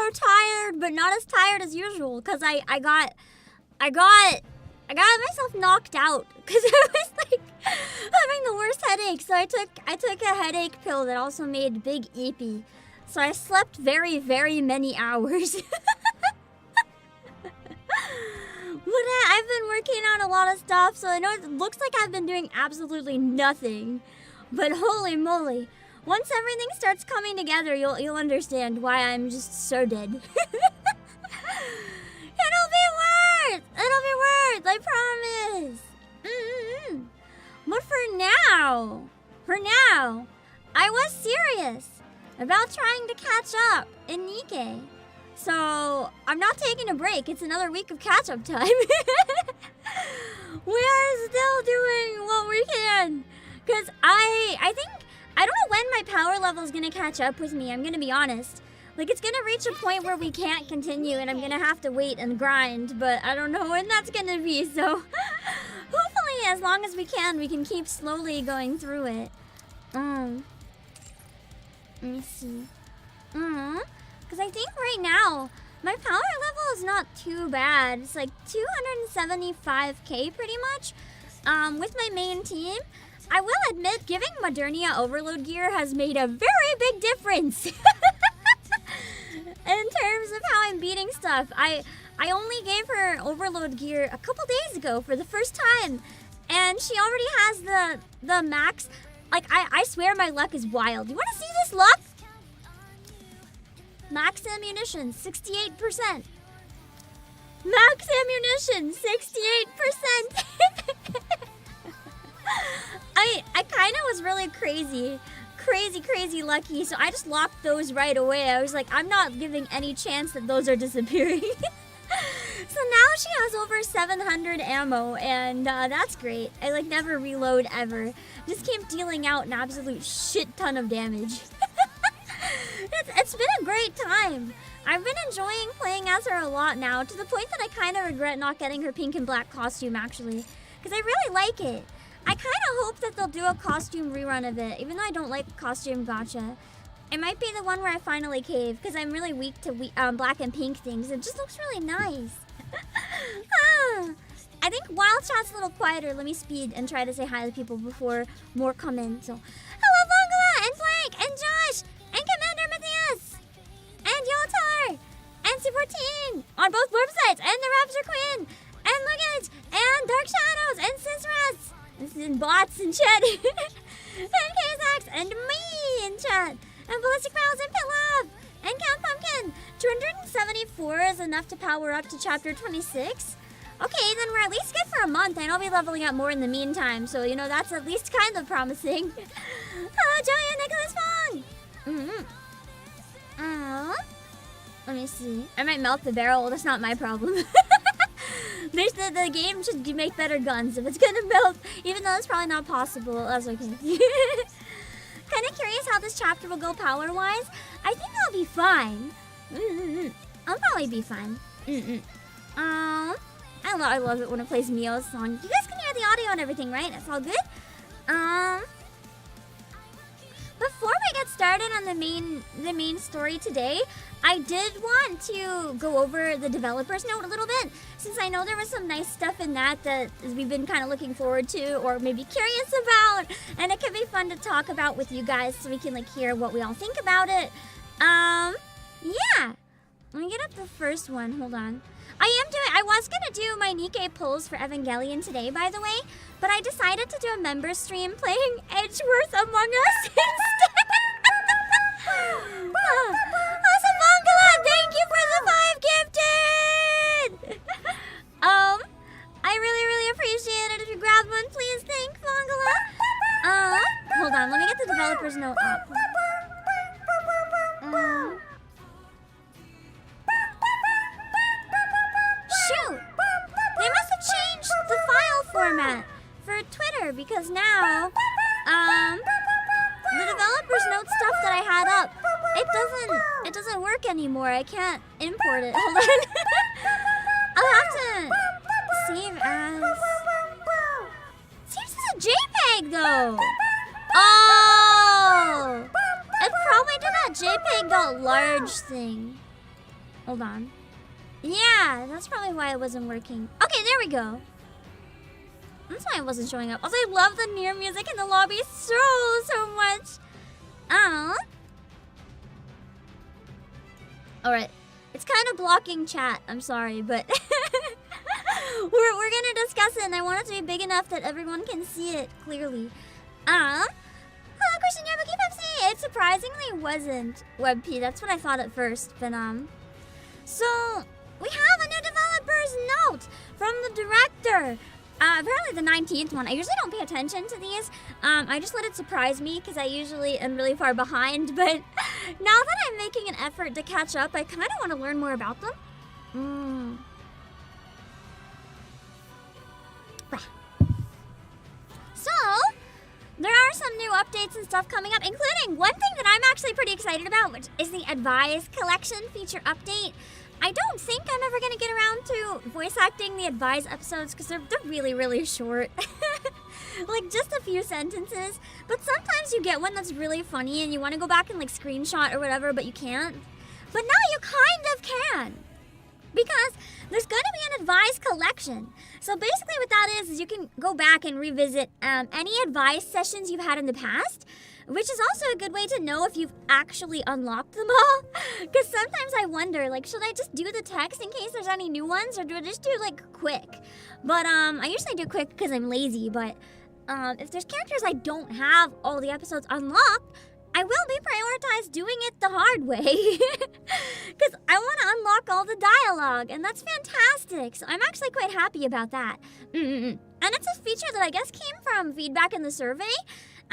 so tired, but not as tired as usual, because I got myself knocked out because I was like having the worst headache. So I took a headache pill that also made big eepy. So I slept very, very many hours. But I've been working on a lot of stuff, so I know it looks like I've been doing absolutely nothing. But holy moly, once everything starts coming together, you'll understand why I'm just so dead. It'll be worth! It'll be worth! I promise! But for now, I was serious about trying to catch up in NIKKE. So, I'm not taking a break. It's another week of catch-up time. We are still doing what we can. Because I think, I don't know when my power level is going to catch up with me. I'm going to be honest. Like, it's going to reach a point where we can't continue and I'm going to have to wait and grind. But I don't know when that's going to be. So, hopefully, as long as we can keep slowly going through it. Let me see. Because I think right now, my power level is not too bad. It's like 275k pretty much with my main team. I will admit, giving Modernia overload gear has made a very big difference. In terms of how I'm beating stuff. I only gave her overload gear a couple days ago for the first time. And she already has the max. Like, I swear my luck is wild. You want to see this luck? Max ammunition, 68%. Max ammunition, 68%. I kind of was really crazy lucky, so I just locked those right away. I was like, I'm not giving any chance that those are disappearing. So now she has over 700 ammo, and that's great. I like never reload ever. Just keep dealing out an absolute shit ton of damage. It's been a great time. I've been enjoying playing as her a lot now, to the point that I kind of regret not getting her pink and black costume, actually. Because I really like it. I kind of hope that they'll do a costume rerun of it, even though I don't like costume gacha. It might be the one where I finally cave, because I'm really weak to black and pink things. It just looks really nice. I think Wild Chat's a little quieter. Let me speed and try to say hi to people before more come in. So, hello Vongala, and Flank, and Josh, and Commander Matthias, and Yotar, and C14 on both websites, and the Rapture Queen, and Luggage, and Dark Shadows, and Sisras, and bots in chat, and Kazax, and me in chat, and Ballistic Mouse, and Pitlov, and Count Pumpkin. 274 is enough to power up to chapter 26. Okay, then we're at least good for a month, and I'll be leveling up more in the meantime, so, you know, that's at least kind of promising. Hello, Joey and Nicholas Fong! Let me see. I might melt the barrel, that's not my problem. The game should make better guns if it's gonna melt, even though it's probably not possible. That's okay. Kind of curious how this chapter will go power-wise. I think I'll be fine. I'll probably be fine. I love it when it plays Mio's song. You guys can hear the audio and everything, right? That's all good? Before we get started on the main story today, I did want to go over the developer's note a little bit, since I know there was some nice stuff in that we've been kind of looking forward to, or maybe curious about, and it could be fun to talk about with you guys so we can like hear what we all think about it. Yeah. Let me get up the first one. Hold on. I was gonna do my NIKKE polls for Evangelion today, by the way, but I decided to do a member stream playing Edgeworth Among Us instead. Awesome, Mongala! Thank you for the 5 gifted! I really appreciate it. If you grab one, please. Thank Mongala. Hold on. Let me get the developer's note up. Shoot! They must have changed the file format for Twitter, because now, the developer's note stuff that I had up, it doesn't work anymore. I can't import it. Hold on. I'll have to save as... Seems it's a JPEG though. Oh! It probably did that JPEG.large thing. Hold on. Yeah, that's probably why it wasn't working. Okay, there we go. That's why it wasn't showing up. Also, I love the near music in the lobby so much. Alright. It's kind of blocking chat. I'm sorry, but we're gonna discuss it, and I want it to be big enough that everyone can see it clearly. Hello, Christian Yabuki Pepsi. It surprisingly wasn't WebP. That's what I thought at first, but so we have a new developer's note from the director. Apparently the 19th one. I usually don't pay attention to these. I just let it surprise me because I usually am really far behind. But now that I'm making an effort to catch up, I kind of want to learn more about them. So, there are some new updates and stuff coming up, including one thing that I'm actually pretty excited about, which is the Advise Collection feature update. I don't think I'm ever going to get around to voice acting the Advise episodes because they're really short. Like just a few sentences. But sometimes you get one that's really funny and you want to go back and like screenshot or whatever, but you can't. But now you kind of can. Because there's going to be an Advise collection. So basically what that is you can go back and revisit any Advise sessions you've had in the past. Which is also a good way to know if you've actually unlocked them all. Because sometimes I wonder, like, should I just do the text in case there's any new ones? Or do I just do, like, quick? But, I usually do quick because I'm lazy. But, if there's characters I don't have all the episodes unlocked, I will be prioritized doing it the hard way. Because I want to unlock all the dialogue. And that's fantastic. So I'm actually quite happy about that. And it's a feature that I guess came from feedback in the survey.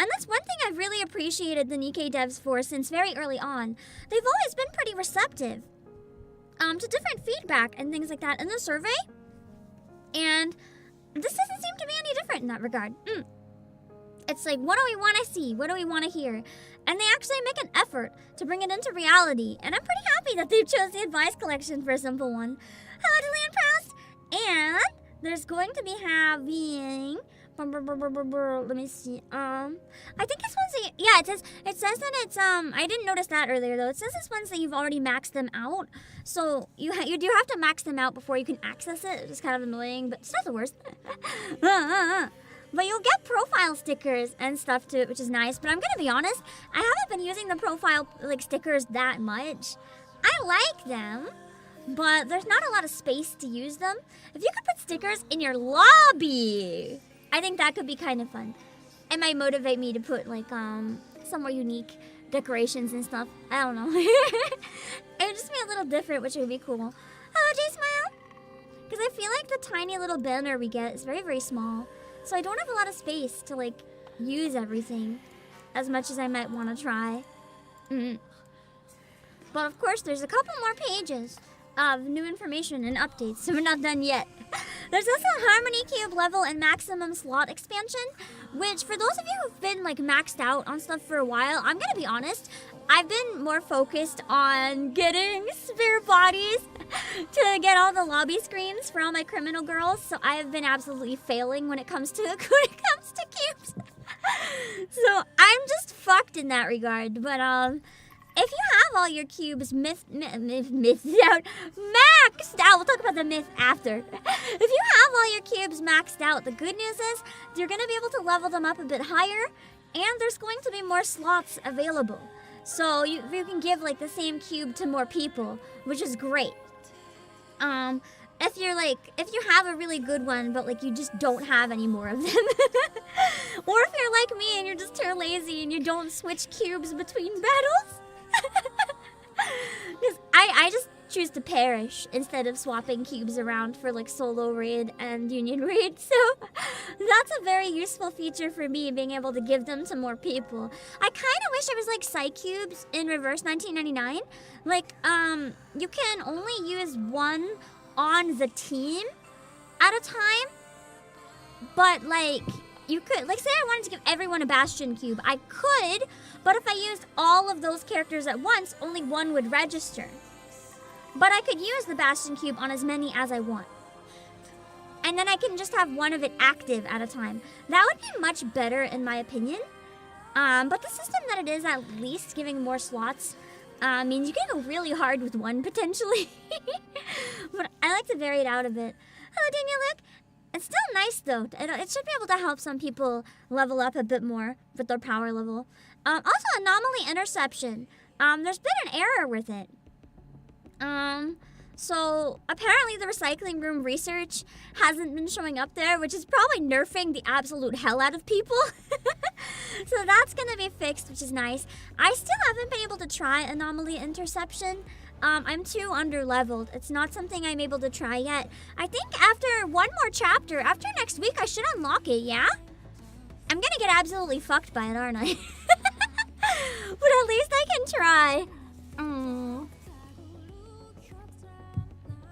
And that's one thing I've really appreciated the NIKKE devs for since very early on. They've always been pretty receptive to different feedback and things like that in the survey. And this doesn't seem to be any different in that regard. It's like, what do we want to see? What do we want to hear? And they actually make an effort to bring it into reality. And I'm pretty happy that they chose the Advice collection for a simple one. Hello to Leon Proust! And there's going to be having... Let me see. I think this one's it says that it's I didn't notice that earlier though. It says this one's that you've already maxed them out. So you do have to max them out before you can access it. It's kind of annoying, but it's not the worst. But you'll get profile stickers and stuff to it, which is nice. But I'm gonna be honest, I haven't been using the profile like stickers that much. I like them, but there's not a lot of space to use them. If you could put stickers in your lobby, I think that could be kind of fun. It might motivate me to put like some more unique decorations and stuff. I don't know. It would just be a little different, which would be cool. Hello, J-Smile. Because I feel like the tiny little banner we get is very small. So I don't have a lot of space to like use everything as much as I might want to try. But of course, there's a couple more pages of new information and updates, so we're not done yet. There's also a Harmony Cube level and maximum slot expansion, which for those of you who've been like maxed out on stuff for a while, I'm gonna be honest, I've been more focused on getting spare bodies to get all the lobby screens for all my criminal girls, so I have been absolutely failing when it comes to cubes. So I'm just fucked in that regard, but if you have all your cubes maxed out, we'll talk about the myth after. If you have all your cubes maxed out, the good news is you're going to be able to level them up a bit higher, and there's going to be more slots available. So you can give like the same cube to more people, which is great. If you have a really good one, but like you just don't have any more of them. Or if you're like me and you're just too lazy and you don't switch cubes between battles. Because I just choose to perish instead of swapping cubes around for like solo raid and union raid. So that's a very useful feature for me, being able to give them to more people. I kind of wish it was like Psy cubes in Reverse 1999. Like, you can only use one on the team at a time. But like, you could, like say I wanted to give everyone a Bastion cube. I could, but if I used all of those characters at once, only one would register. But I could use the Bastion cube on as many as I want. And then I can just have one of it active at a time. That would be much better in my opinion. But the system that it is at least giving more slots means you can go really hard with one potentially. But I like to vary it out a bit. Hello, Daniel Luke. It's still nice though. It should be able to help some people level up a bit more with their power level. Also, Anomaly interception. There's been an error with it. So apparently the recycling room research hasn't been showing up there, which is probably nerfing the absolute hell out of people. So that's gonna be fixed, which is nice. I still haven't been able to try Anomaly interception. I'm too under-leveled. It's not something I'm able to try yet. I think after one more chapter, after next week, I should unlock it, yeah? I'm gonna get absolutely fucked by it, aren't I? But at least I can try.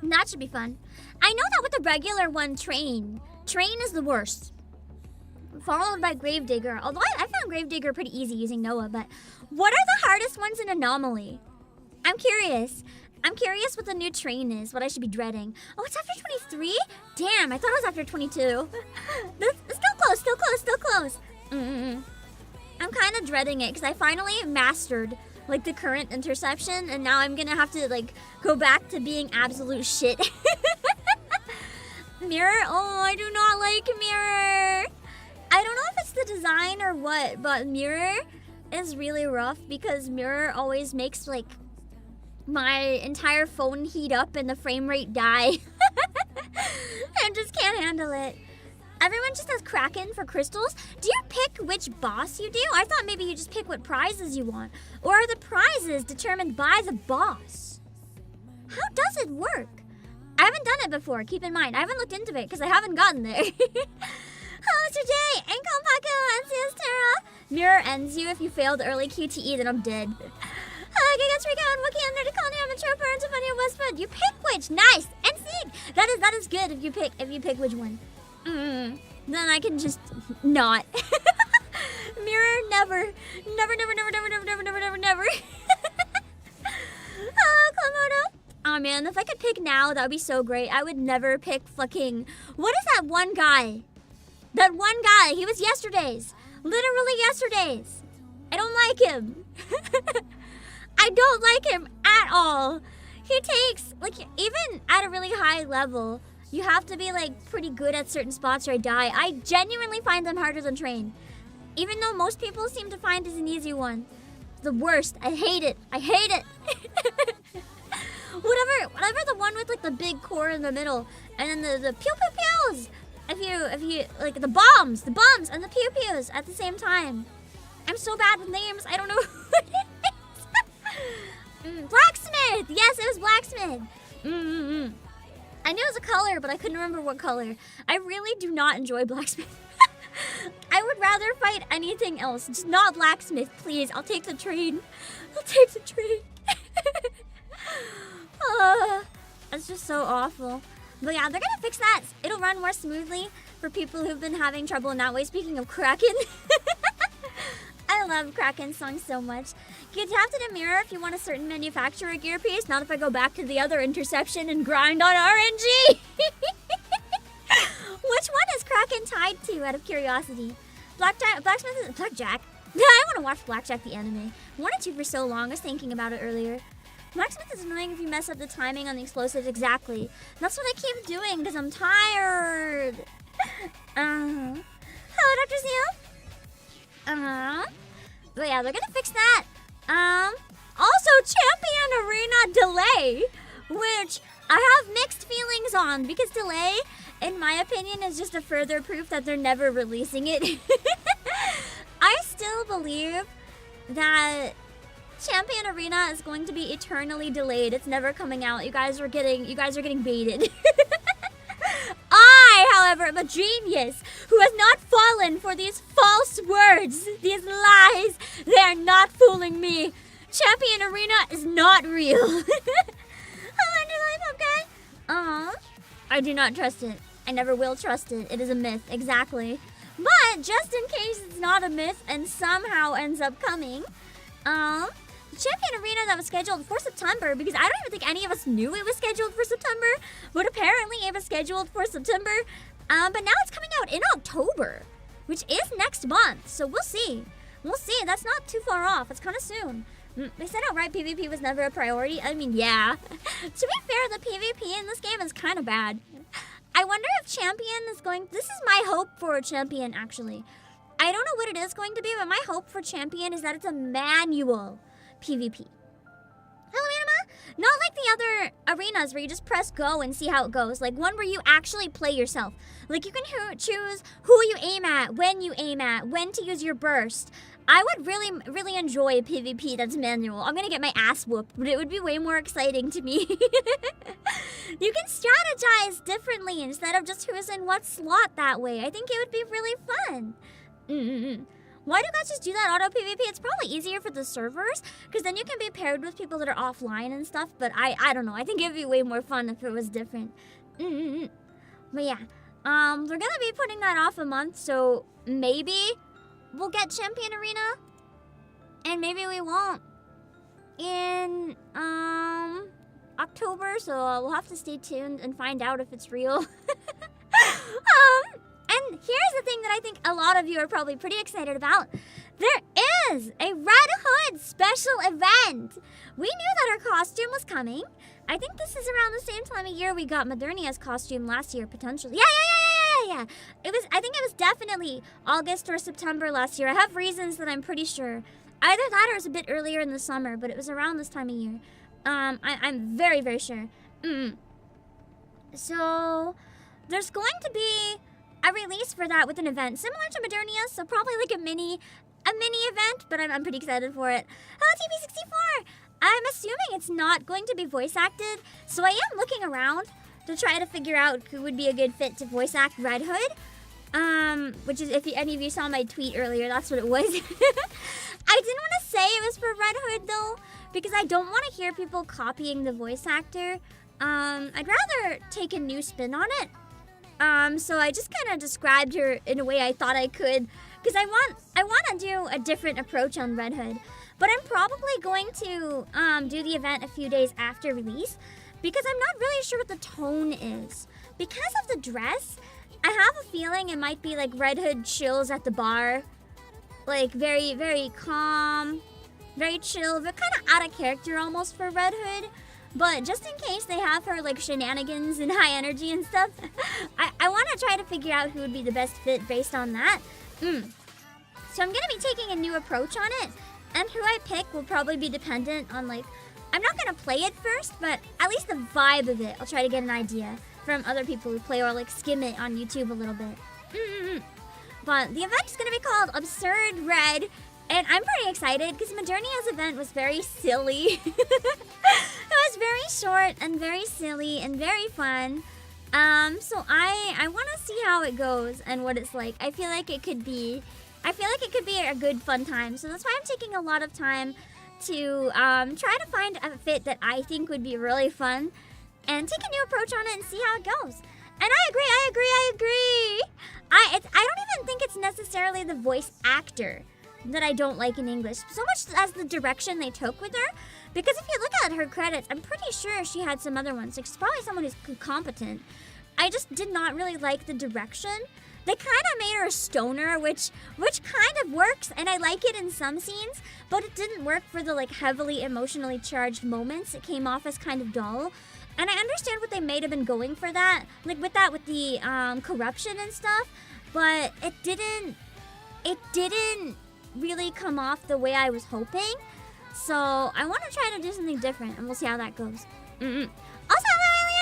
That should be fun. I know that with the regular one, Train is the worst. Followed by Gravedigger. Although I found Gravedigger pretty easy using Noah, but what are the hardest ones in Anomaly? I'm curious. I'm curious what the new Train is, what I should be dreading. Oh, it's after 23? Damn, I thought it was after 22. Still close. I'm kind of dreading it because I finally mastered like the current interception, and now I'm gonna have to like go back to being absolute shit. Mirror? Oh, I do not like Mirror. I don't know if it's the design or what, but Mirror is really rough because Mirror always makes like my entire phone heat up and the frame rate die. I just can't handle it. Everyone just has Kraken for crystals. Do you pick which boss you do? I thought maybe you just pick what prizes you want. Or are the prizes determined by the boss? How does it work? I haven't done it before, keep in mind. I haven't looked into it because I haven't gotten there. Hello, Mr. J, and Kompaku, and Siastera. Mirror ends you if you failed early QTE, then I'm dead. Hello, Gigas Rico, and Wookie, and Nerdicon, I'm a Trooper, and Tiffany, and Westwood. You pick which? Nice! And Sieg! That is good if you pick which one. Then I can just not. Mirror, never. Never. Hello, Klamoto. Oh man, if I could pick now, that would be so great. I would never pick fucking... What is that one guy? That one guy, he was yesterday's. Literally yesterday's. I don't like him. I don't like him at all. He takes, like, even at a really high level, you have to be, like, pretty good at certain spots or I die. I genuinely find them harder than Train. Even though most people seem to find it's an easy one. The worst. I hate it. Whatever the one with, like, the big core in the middle. And then the pew-pew-pews. If you, like, the bombs and the pew-pews at the same time. I'm so bad with names. I don't know what it is. Blacksmith. Yes, it was Blacksmith. I knew it was a color, but I couldn't remember what color. I really do not enjoy Blacksmith. I would rather fight anything else. Just not Blacksmith, please. I'll take the Train. That's just so awful. But yeah, they're gonna fix that. It'll run more smoothly for people who've been having trouble in that way. Speaking of Kraken. I love Kraken songs so much. You tap to the mirror if you want a certain manufacturer gear piece. Not if I go back to the other interception and grind on RNG. Which one is Kraken tied to, out of curiosity? Blackjack? I want to watch Blackjack the anime. I wanted to for so long. I was thinking about it earlier. Blacksmith is annoying if you mess up the timing on the explosives. Exactly. That's what I keep doing because I'm tired. Hello, Dr. Seal. But yeah, they're gonna fix that. Also, Champion Arena delay, which I have mixed feelings on because delay, in my opinion, is just a further proof that they're never releasing it. I still believe that Champion Arena is going to be eternally delayed. It's never coming out. You guys are getting baited. I, however, am a genius who has not fallen for these false words, these lies. They are not fooling me. Champion Arena is not real. Hello, I do not trust it. I never will trust it. It is a myth, exactly. But just in case it's not a myth and somehow ends up coming, Champion Arena that was scheduled for September, because I don't even think any of us knew it was scheduled for September, but apparently it was scheduled for September. But now it's coming out in October, which is next month, so we'll see. That's not too far off. It's kind of soon. They said outright PvP was never a priority. I mean, yeah. To be fair, the PvP in this game is kind of bad. I wonder if Champion is going... This is my hope for Champion, actually. I don't know what it is going to be, but my hope for Champion is that it's a manual PvP. Hello, Anima. Not like the other arenas where you just press go and see how it goes. Like one where you actually play yourself. Like you can choose who you aim at, when to use your burst. I would really enjoy a PvP that's manual. I'm gonna get my ass whooped, but it would be way more exciting to me. You can strategize differently instead of just who's in what slot that way. I think it would be really fun. Why do guys just do that auto PvP? It's probably easier for the servers, because then you can be paired with people that are offline and stuff, but I don't know. I think it'd be way more fun if it was different. But yeah, we're gonna be putting that off a month, so maybe we'll get Champion Arena, and maybe we won't in October, so we'll have to stay tuned and find out if it's real. And here's the thing that I think a lot of you are probably pretty excited about. There is a Red Hood special event. We knew that our costume was coming. I think this is around the same time of year we got Modernia's costume last year, potentially. Yeah. I think it was definitely August or September last year. I have reasons that I'm pretty sure. Either that or it was a bit earlier in the summer, but it was around this time of year. I'm very sure. So there's going to be a release for that with an event similar to Modernia's, so probably like a mini event, but I'm pretty excited for it. Hello, TP64! I'm assuming it's not going to be voice acted, so I am looking around to try to figure out who would be a good fit to voice act Red Hood. Which is, if any of you saw my tweet earlier, that's what it was. I didn't want to say it was for Red Hood though, because I don't want to hear people copying the voice actor. I'd rather take a new spin on it. So I just kind of described her in a way I thought I could, because I want to do a different approach on Red Hood. But I'm probably going to do the event a few days after release, because I'm not really sure what the tone is. Because of the dress, I have a feeling it might be like Red Hood chills at the bar. Like very calm, very chill, but kind of out of character almost for Red Hood. But just in case they have her like shenanigans and high energy and stuff, I want to try to figure out who would be the best fit based on that. So I'm going to be taking a new approach on it, and who I pick will probably be dependent on like, I'm not going to play it first, but at least the vibe of it, I'll try to get an idea from other people who play or like skim it on YouTube a little bit. But the event is going to be called Absurd Red, and I'm pretty excited because Modernia's event was very silly. It was very short and very silly and very fun. So I want to see how it goes and what it's like. I feel like it could be a good fun time. So that's why I'm taking a lot of time to try to find a fit that I think would be really fun and take a new approach on it and see how it goes. And I agree. I don't even think it's necessarily the voice actor that I don't like in English, so much as the direction they took with her. Because if you look at her credits, I'm pretty sure she had some other ones. Like, she's probably someone who's competent. I just did not really like the direction. They kind of made her a stoner, which kind of works, and I like it in some scenes, but it didn't work for the like heavily emotionally charged moments. It came off as kind of dull. And I understand what they may have been going for that, like with the corruption and stuff, but it didn't really come off the way I was hoping. So I want to try to do something different, and we'll see how that goes. Also, Alien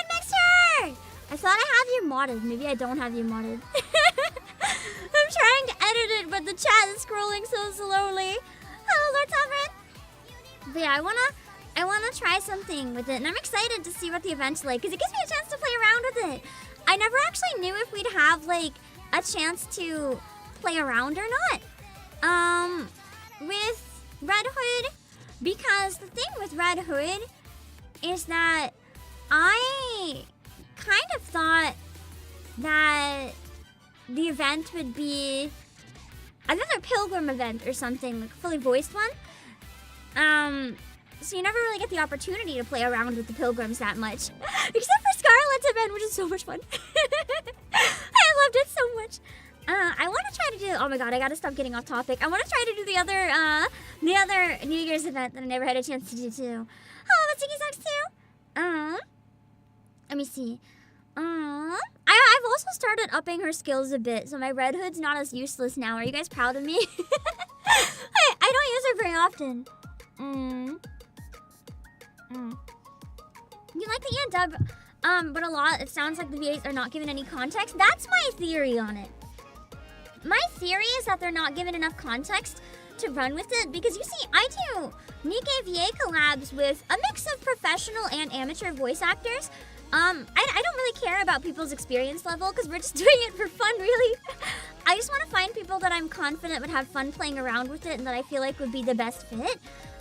Mixer! I thought I have you modded. Maybe I don't have you modded. I'm trying to edit it, but the chat is scrolling so slowly. Hello, Lord Sovereign. But yeah, I wanna try something with it, and I'm excited to see what the event's like, because it gives me a chance to play around with it. I never actually knew if we'd have like a chance to play around or not with Red Hood, because the thing with Red Hood is that I kind of thought that the event would be another pilgrim event or something, like a fully voiced one. So you never really get the opportunity to play around with the pilgrims that much. Except for Scarlet's event, which is so much fun. I loved it so much. I want to try to do. Oh my god, I gotta stop getting off topic. I want to try to do the other New Year's event that I never had a chance to do too. Oh, but Tiki sucks too. Let me see. I've also started upping her skills a bit, so my Red Hood's not as useless now. Are you guys proud of me? I don't use her very often. You like the dub, but a lot. It sounds like the VAs are not given any context. That's my theory on it. My theory is that they're not given enough context to run with it, because you see, I do NIKKE VA collabs with a mix of professional and amateur voice actors. I don't really care about people's experience level, because we're just doing it for fun, really. I just want to find people that I'm confident would have fun playing around with it and that I feel like would be the best fit.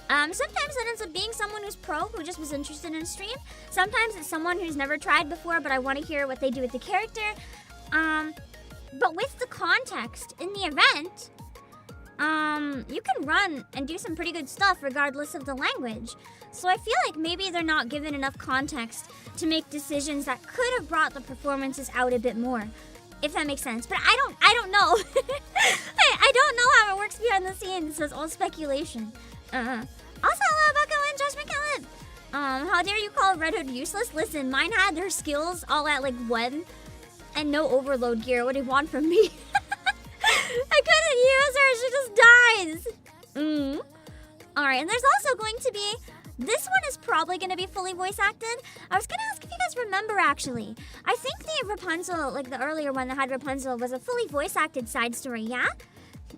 Sometimes it ends up being someone who's pro, who just was interested in stream. Sometimes it's someone who's never tried before, but I want to hear what they do with the character. But with the context in the event, you can run and do some pretty good stuff regardless of the language. So I feel like maybe they're not given enough context to make decisions that could have brought the performances out a bit more, if that makes sense. But I don't know. I don't know how it works behind the scenes, so it's all speculation. Also, hello, Vapaus and Josh McKellen. How dare you call Red Hood useless? Listen, mine had their skills all at like 1 and no overload gear. What do you want from me? I couldn't use her. She just dies. Alright, and there's also going to be... This one is probably going to be fully voice acted. I was going to ask if you guys remember, actually. I think the Rapunzel, like the earlier one that had Rapunzel, was a fully voice acted side story, yeah?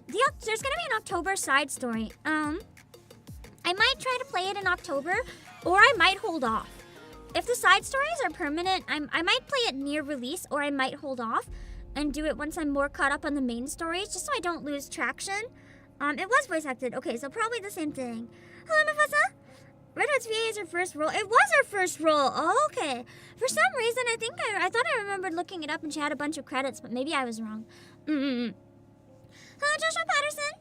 There's going to be an October side story. I might try to play it in October, or I might hold off. If the side stories are permanent, I might play it near release, or I might hold off and do it once I'm more caught up on the main stories, just so I don't lose traction. It was voice acted. Okay, so probably the same thing. Hello, Mufasa. Red Hood's VA is her first role. It was her first role. Oh, okay. For some reason, I thought I remembered looking it up and she had a bunch of credits, but maybe I was wrong. Hello, Joshua Patterson.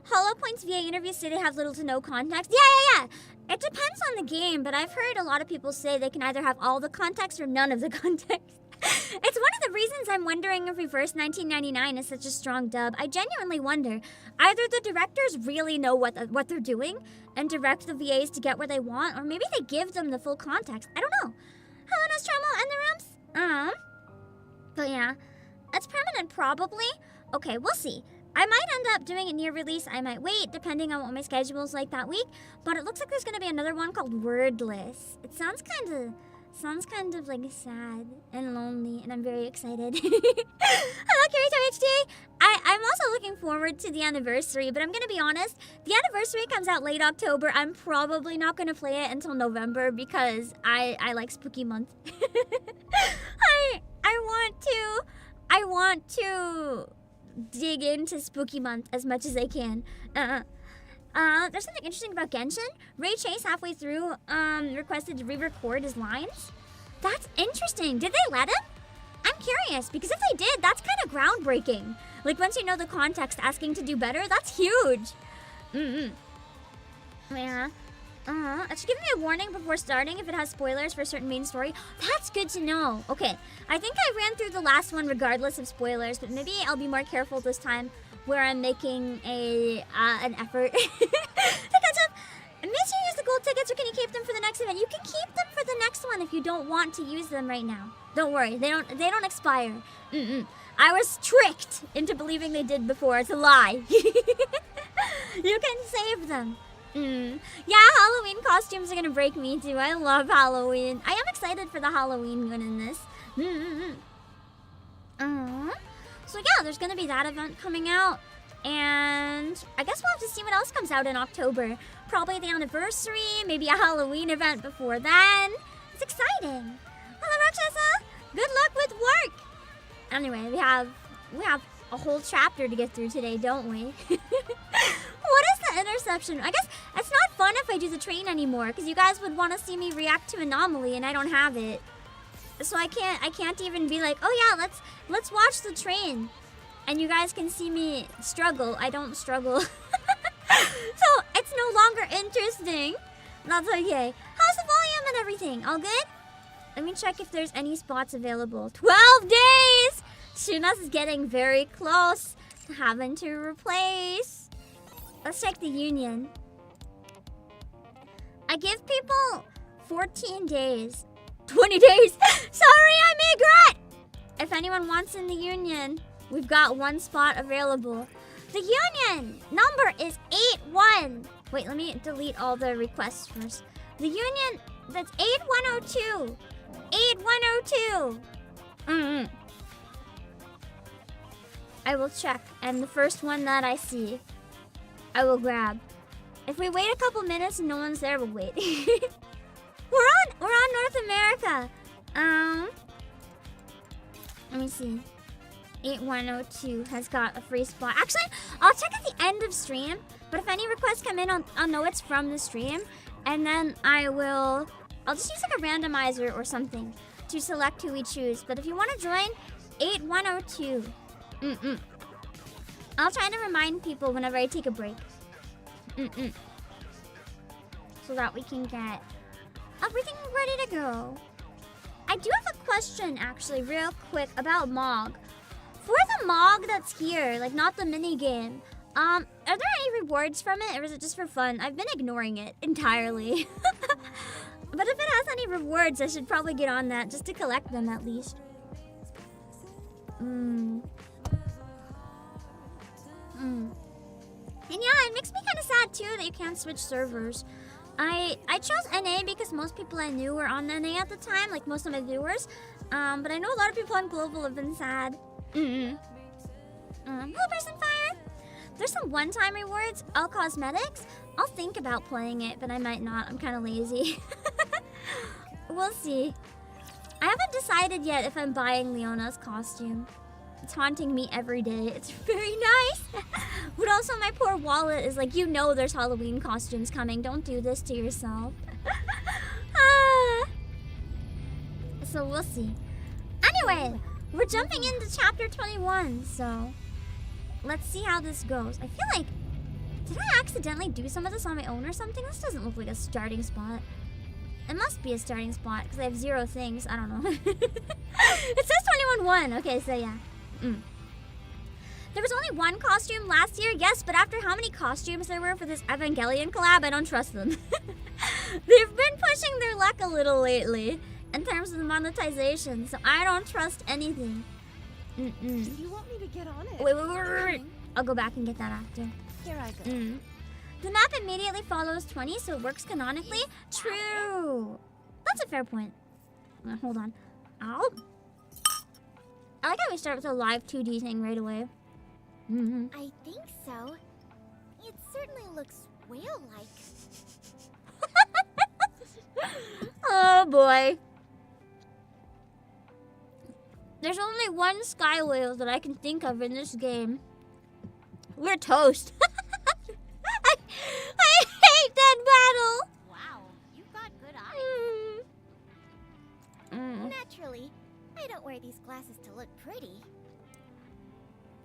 Hollow Point's VA interviews say they have little to no context. Yeah. It depends on the game, but I've heard a lot of people say they can either have all the context or none of the context. It's one of the reasons I'm wondering if Reverse 1999 is such a strong dub. I genuinely wonder. Either the directors really know what they're doing and direct the VAs to get where they want, or maybe they give them the full context. I don't know. Hello, Nostromo and the Rams. But yeah, it's permanent probably. Okay, we'll see. I might end up doing it near release. I might wait, depending on what my schedule's like that week. But it looks like there's gonna be another one called Wordless. It sounds kind of like sad and lonely, and I'm very excited. Hello, Kirito HD. I'm also looking forward to the anniversary, but I'm gonna be honest, the anniversary comes out late October. I'm probably not gonna play it until November because I like Spooky Month. I want to dig into Spooky Month as much as I can. There's something interesting about Genshin. Ray Chase halfway through requested to re-record his lines. That's interesting. Did they let him? I'm curious, because if they did, that's kind of groundbreaking. Like, once you know the context, asking to do better, that's huge. Yeah. It should give me a warning before starting if it has spoilers for a certain main story. That's good to know. Okay, I think I ran through the last one regardless of spoilers, but maybe I'll be more careful this time where I'm making an effort to catch up. Make sure you use the gold tickets, or can you keep them for the next event? You can keep them for the next one if you don't want to use them right now. Don't worry, they don't expire. I was tricked into believing they did before. It's a lie. You can save them. Yeah, Halloween costumes are gonna break me too. I love Halloween. I am excited for the Halloween one in this. So yeah, there's gonna be that event coming out. And I guess we'll have to see what else comes out in October. Probably the anniversary, maybe a Halloween event before then. It's exciting. Hello, Rakshasa. Good luck with work. Anyway, we have a whole chapter to get through today, don't we? What is the interception? I guess it's not fun if I do the train anymore, because you guys would want to see me react to Anomaly, and I don't have it. So I can't even be like, oh yeah, let's watch the train. And you guys can see me struggle. I don't struggle. So it's no longer interesting. That's okay. How's the volume and everything? All good? Let me check if there's any spots available. 12 days! Shuna's is getting very close to having to replace. Let's check the union. I give people 14 days. 20 days. Sorry, I'm ignorant. If anyone wants in the union, we've got one spot available. The union number is 81. Wait, let me delete all the requests first. The union, that's 8102. 8102. I will check, and the first one that I see, I will grab. If we wait a couple minutes and no one's there, we'll wait. We're on North America. Let me see. 8102 has got a free spot. Actually, I'll check at the end of stream, but if any requests come in, I'll know it's from the stream, and then I'll just use like a randomizer or something to select who we choose. But if you want to join, 8102. I'll try to remind people whenever I take a break. So that we can get everything ready to go. I do have a question, actually, real quick, about Mog. For the Mog that's here, like not the mini game, are there any rewards from it, or is it just for fun? I've been ignoring it entirely. But if it has any rewards, I should probably get on that just to collect them at least. And yeah, it makes me kind of sad too that you can't switch servers. I chose NA because most people I knew were on NA at the time, like most of my viewers. But I know a lot of people on Global have been sad. Hello, Person Fire. There's some one-time rewards, all cosmetics. I'll think about playing it, but I might not. I'm kind of lazy. We'll see. I haven't decided yet if I'm buying Leona's costume. It's haunting me every day. It's very nice. But also my poor wallet is like, you know there's Halloween costumes coming. Don't do this to yourself. So we'll see. Anyway, we're jumping into chapter 21, so let's see how this goes. I feel like, did I accidentally do some of this on my own or something? This doesn't look like a starting spot. It must be a starting spot because I have 0 things. I don't know. It says 21-1. Okay, so yeah. There was only one costume last year, yes, but after how many costumes there were for this Evangelion collab, I don't trust them. They've been pushing their luck a little lately in terms of the monetization, so I don't trust anything. You want me to get on it? Wait. I'll go back and get that after. Here I go. The map immediately follows 20, so it works canonically. True. That's a fair point. Hold on. Ow. I like how we start with a live 2D thing right away. I think so. It certainly looks whale-like. Oh boy. There's only one sky whale that I can think of in this game. We're toast. I hate that battle. Wow, you've got good eyes. Naturally, I don't wear these glasses to look pretty.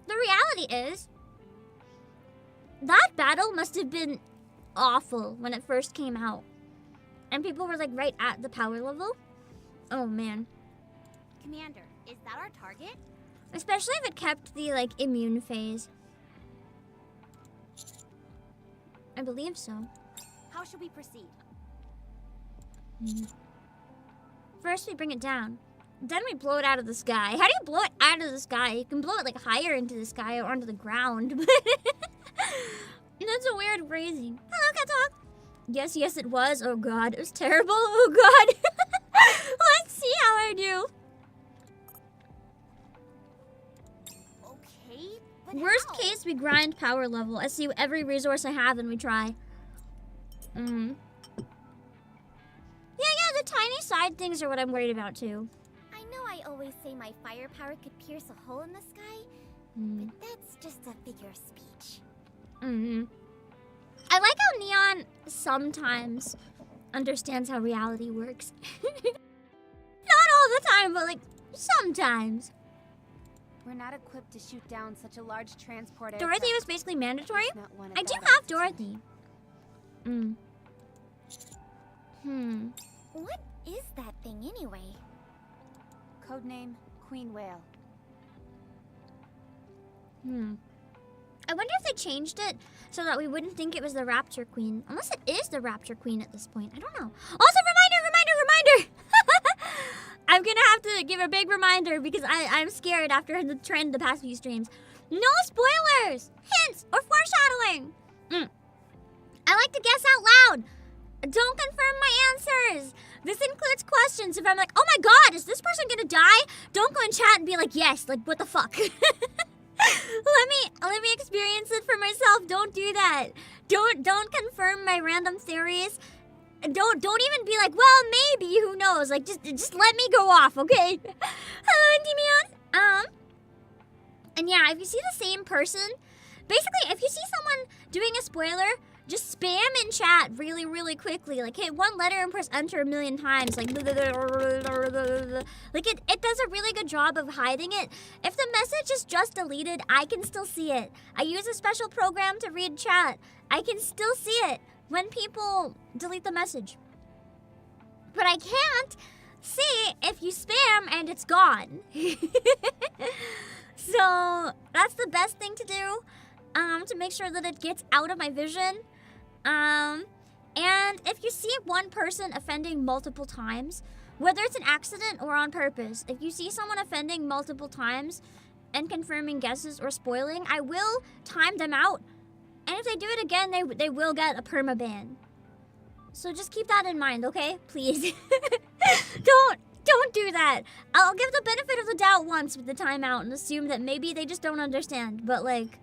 The reality is, that battle must have been awful when it first came out. And people were like right at the power level. Oh man. Commander, is that our target? Especially if it kept the like immune phase. I believe so. How should we proceed? First we bring it down. Then we blow it out of the sky. How do you blow it out of the sky? You can blow it like higher into the sky or onto the ground. That's a weird phrasing. Hello, Cat Talk. Yes, it was. Oh god, it was terrible. Oh god. Let's see how I do. Okay, but Worst how? case, we grind power level. I see every resource I have and we try. Yeah, the tiny side things are what I'm worried about too. I know I always say my firepower could pierce a hole in the sky, but that's just a figure of speech. I like how Neon sometimes understands how reality works. Not all the time, but like sometimes. We're not equipped to shoot down such a large transport Dorothy aircraft. was basically mandatory. Not one of I do our have best. Dorothy. What is that thing anyway? Codename Queen Whale. I wonder if they changed it so that we wouldn't think it was the Rapture Queen. Unless it is the Rapture Queen at this point. I don't know. Also, reminder! I'm gonna have to give a big reminder because I'm scared after the trend the past few streams. No spoilers, hints, or foreshadowing. I like to guess out loud. Don't confirm my answers. This includes questions. If I'm like, oh my god, is this person gonna die? Don't go in chat and be like, yes, like what the fuck? Let me experience it for myself. Don't do that. Don't confirm my random theories. Don't even be like, well, maybe, who knows? Like just let me go off, okay? Hello, Endymion. And yeah, if you see the same person, basically if you see someone doing a spoiler, just spam in chat really, really quickly. Like hit one letter and press enter a million times. Like it does a really good job of hiding it. If the message is just deleted, I can still see it. I use a special program to read chat. I can still see it when people delete the message. But I can't see if you spam and it's gone. So that's the best thing to do. To make sure that it gets out of my vision. And if you see one person offending multiple times, whether it's an accident or on purpose, if you see someone offending multiple times and confirming guesses or spoiling, I will time them out. And if they do it again, they will get a permaban. So just keep that in mind, okay? Please. Don't do that. I'll give the benefit of the doubt once with the timeout and assume that maybe they just don't understand. But like,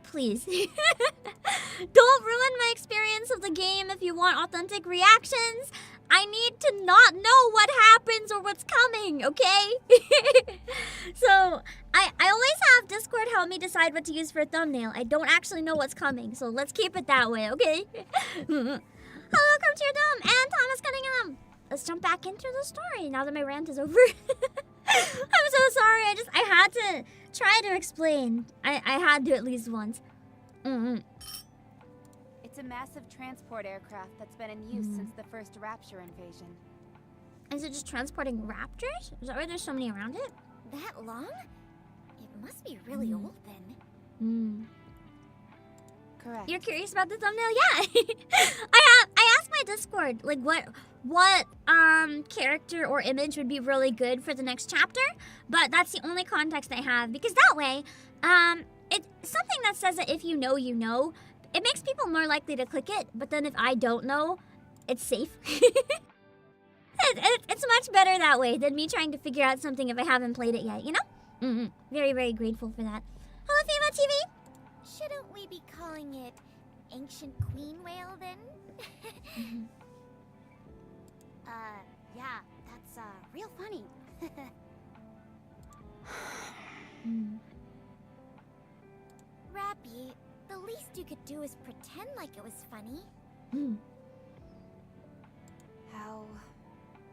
please. Don't ruin my experience of the game if you want authentic reactions. I need to not know what happens or what's coming, okay? So, I always have Discord help me decide what to use for a thumbnail. I don't actually know what's coming, so let's keep it that way, okay? Hello, welcome to your dome, and Thomas Cunningham. Let's jump back into the story now that my rant is over. I'm so sorry, I had to try to explain. I had to at least once. It's a massive transport aircraft that's been in use since the first Rapture invasion. Is it just transporting raptors? Is that why there's so many around it? That long? It must be really old then. Correct. You're curious about the thumbnail? Yeah. I asked my Discord like what character or image would be really good for the next chapter, but that's the only context I have because that way it's something that says that if you know, you know. It makes people more likely to click it, but then if I don't know, it's safe. It's much better that way than me trying to figure out something if I haven't played it yet, you know? Very, very grateful for that. Hello, Fema TV! Shouldn't we be calling it Ancient Queen Whale then? Yeah, that's real funny. Rappy, the least you could do is pretend like it was funny. How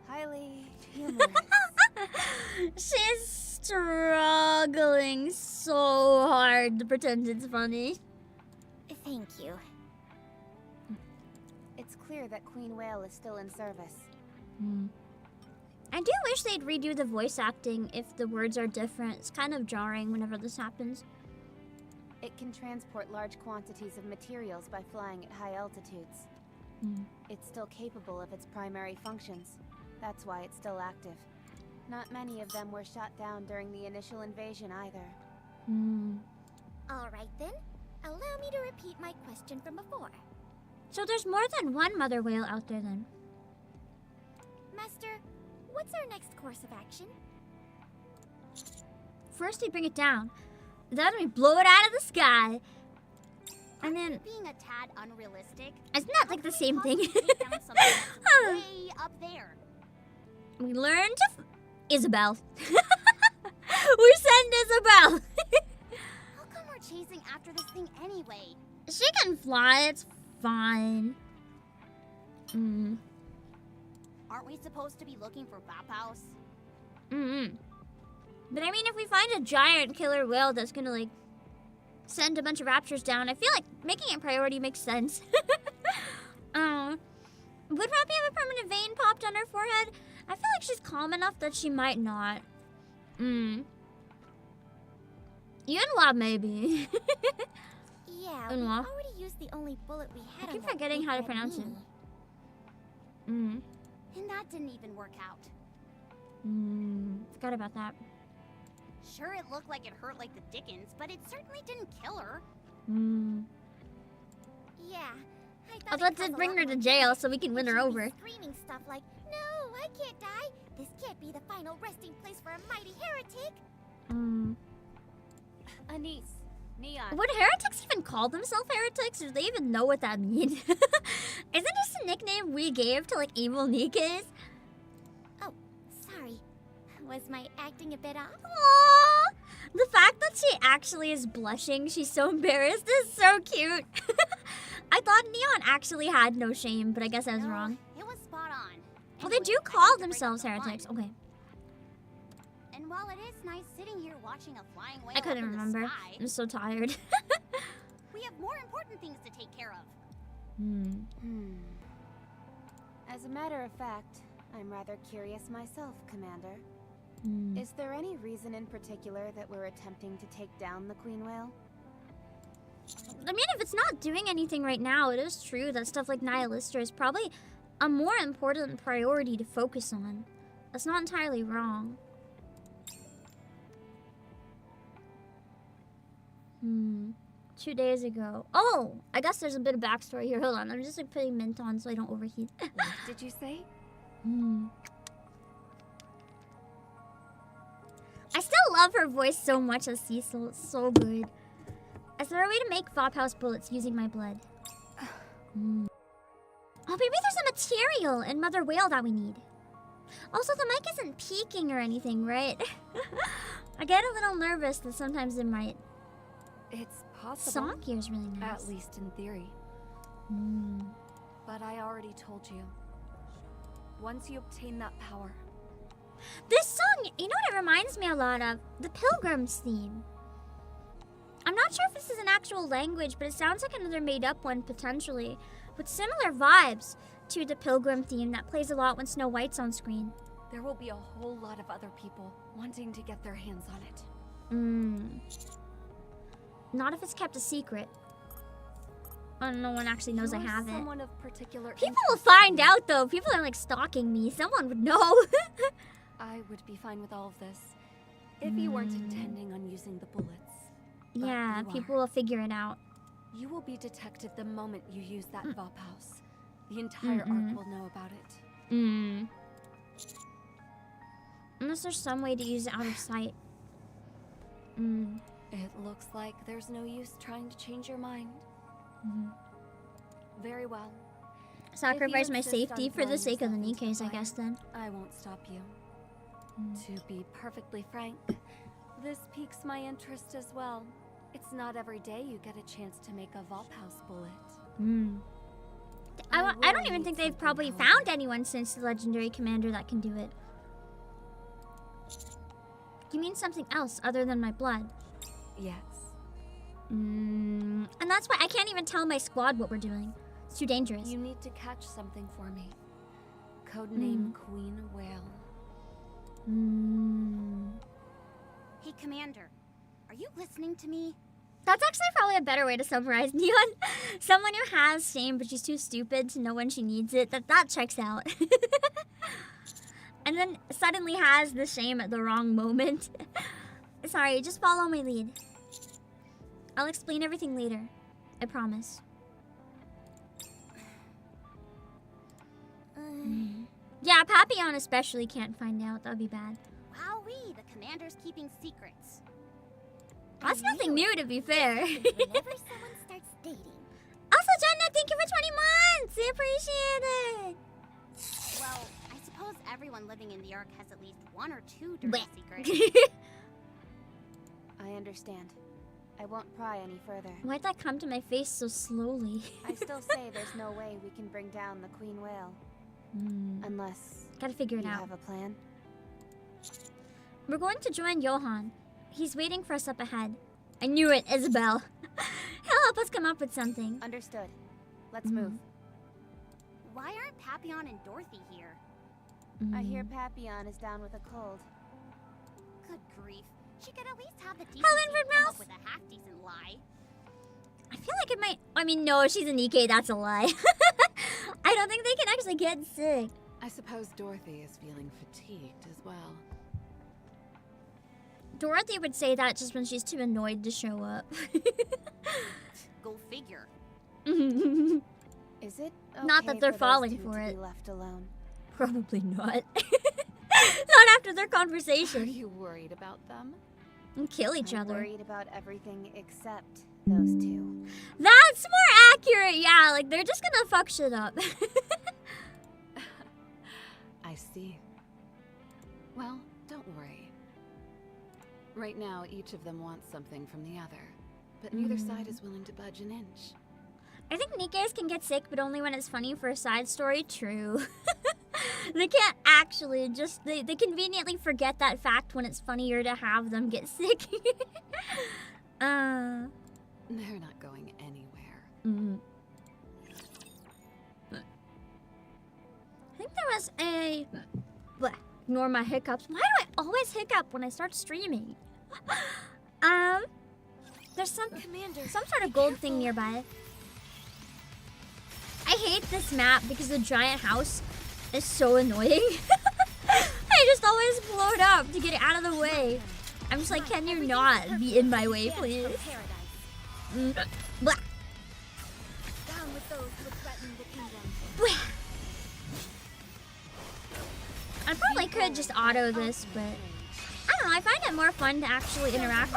highly humorous. She's struggling so hard to pretend it's funny. Thank you. It's clear that Queen Whale is still in service. I do wish they'd redo the voice acting if the words are different. It's kind of jarring whenever this happens. It can transport large quantities of materials by flying at high altitudes. It's still capable of its primary functions. That's why it's still active. Not many of them were shot down during the initial invasion either. Alright then, allow me to repeat my question from before. So there's more than one mother whale out there then. Master, what's our next course of action? First we bring it down. Then we blow it out of the sky. And then Being a tad unrealistic. it's not like the same thing. Way up there. We learn to Isabelle. We send Isabelle. How come we're chasing after this thing anyway? She can fly, it's fine. Aren't we supposed to be looking for Vapaus? But I mean, if we find a giant killer whale that's gonna like send a bunch of raptors down, I feel like making it priority makes sense. Would Rappy have a permanent vein popped on her forehead? I feel like she's calm enough that she might not. Yunhua, maybe. Yeah, we Yunhua. already used the only bullet we had. I keep on that forgetting big how to red pronounce it. meanie. Mm. And that didn't even work out. Forgot about that. Sure, it looked like it hurt like the dickens, but it certainly didn't kill her. Yeah. I Oh, thought let's just bring her to jail so we can win her She'd be over. Screaming stuff like, "No, I can't die. This can't be the final resting place for a mighty heretic." Anise, Neon. Would heretics even call themselves heretics, or do they even know what that means? Isn't this a nickname we gave to like evil Nikkes? Oh, sorry. Was my acting a bit off? Aww! The fact that she actually is blushing, she's so embarrassed, is so cute. I thought Neon actually had no shame, but I guess I was wrong. It was spot on. Well, they Anyway, do I call need to break themselves up the fun. heretics. Okay, And while it is nice sitting here watching a flying whale I couldn't up in the remember. sky, I'm so tired. we have more important things to take care of. As a matter of fact, I'm rather curious myself, Commander. Is there any reason in particular that we're attempting to take down the Queen Whale? I mean, if it's not doing anything right now, it is true that stuff like Nihilistra is probably a more important priority to focus on. That's not entirely wrong. 2 days ago. Oh, I guess there's a bit of backstory here. Hold on, I'm just like putting mint on so I don't overheat. What did you say? I still love her voice so much as Cecil. It's so good. Is there a way to make Vapaus bullets using my blood? Oh, maybe there's a material in Mother Whale that we need. Also, the mic isn't peaking or anything, right? I get a little nervous that sometimes it might. It's possible. Song here is really nice. At least in theory. But I already told you. Once you obtain that power, This song, you know what it reminds me a lot of? The Pilgrim's theme. I'm not sure if this is an actual language, but it sounds like another made-up one, potentially, with similar vibes to the Pilgrim theme that plays a lot when Snow White's on screen. there will be a whole lot of other people wanting to get their hands on it. Not if it's kept a secret. No one actually knows I You're have it. someone of particular People will interest find to me. out, though. People are, like, stalking me. Someone would know. I would be fine with all of this if you weren't intending on using the bullets. But Yeah, you are. people will figure it out. You will be detected the moment you use that Vapaus. The entire Ark will know about it. Unless there's some way to use it out of sight. It looks like there's no use trying to change your mind. Very well. Sacrifice my insist on safety for the throwing sake of the yourself into Nikkes, I fire, guess, then. I won't stop you. To be perfectly frank, this piques my interest as well. It's not every day you get a chance to make a Vapaus bullet. I will don't even need think they've something, probably however. found anyone since the Legendary Commander that can do it. You mean something else other than my blood? Yes. And that's why I can't even tell my squad what we're doing. It's too dangerous. You need to catch something for me. Codename Queen Whale. Hey, Commander, are you listening to me? That's actually probably a better way to summarize Neon. Someone who has shame, but she's too stupid to know when she needs it. That checks out. And then suddenly has the shame at the wrong moment. Sorry, just follow my lead. I'll explain everything later. I promise. Yeah, Papillon especially can't find out. That'd be bad. Wowee, the Commander's keeping secrets. That's nothing new, to be fair. Whenever someone starts dating. Also, Jenna, thank you for 20 months! I appreciate it! Well, I suppose everyone living in the Ark has at least one or two dirty Blech. secrets. I understand. I won't pry any further. Why'd that come to my face so slowly? I still say there's no way we can bring down the Queen Whale. Unless Gotta figure it you out. have a plan. We're going to join Johan. He's waiting for us up ahead. I knew it, Isabelle. He'll help us come up with something. Understood. Let's move. Why aren't Papillon and Dorothy here? I hear Papillon is down with a cold. Good grief. She could at least have the decency Helen to come Mouse? up with a half-decent lie. I feel like it might. I mean, no, she's a NIKKE. That's a lie. I don't think they can actually get sick. I suppose Dorothy is feeling fatigued as well. Dorothy would say that just when she's too annoyed to show up. Go figure. Is it Not okay that they're for those falling two for to it. be left alone? Probably not. Not after their Are conversation. you worried about them? And kill each I'm other. worried about everything except those two. That's more accurate, yeah. Like, they're just gonna fuck shit up. I see. Well, don't worry. Right now, each of them wants something from the other, but neither side is willing to budge an inch. I think NIKKEs can get sick, but only when it's funny for a side story. True. They can't actually just... They conveniently forget that fact when it's funnier to have them get sick. They're not going anywhere. I think there was a... Bleh, ignore my hiccups. Why do I always hiccup when I start streaming? There's some sort of gold thing nearby. I hate this map because the giant house is so annoying. I just always blow it up to get it out of the way. I'm just like, can you not be in my way, please? Blah. Down with those who threaten the kingdom. Blah. I probably could just auto this, but I don't know. I find it more fun to actually interact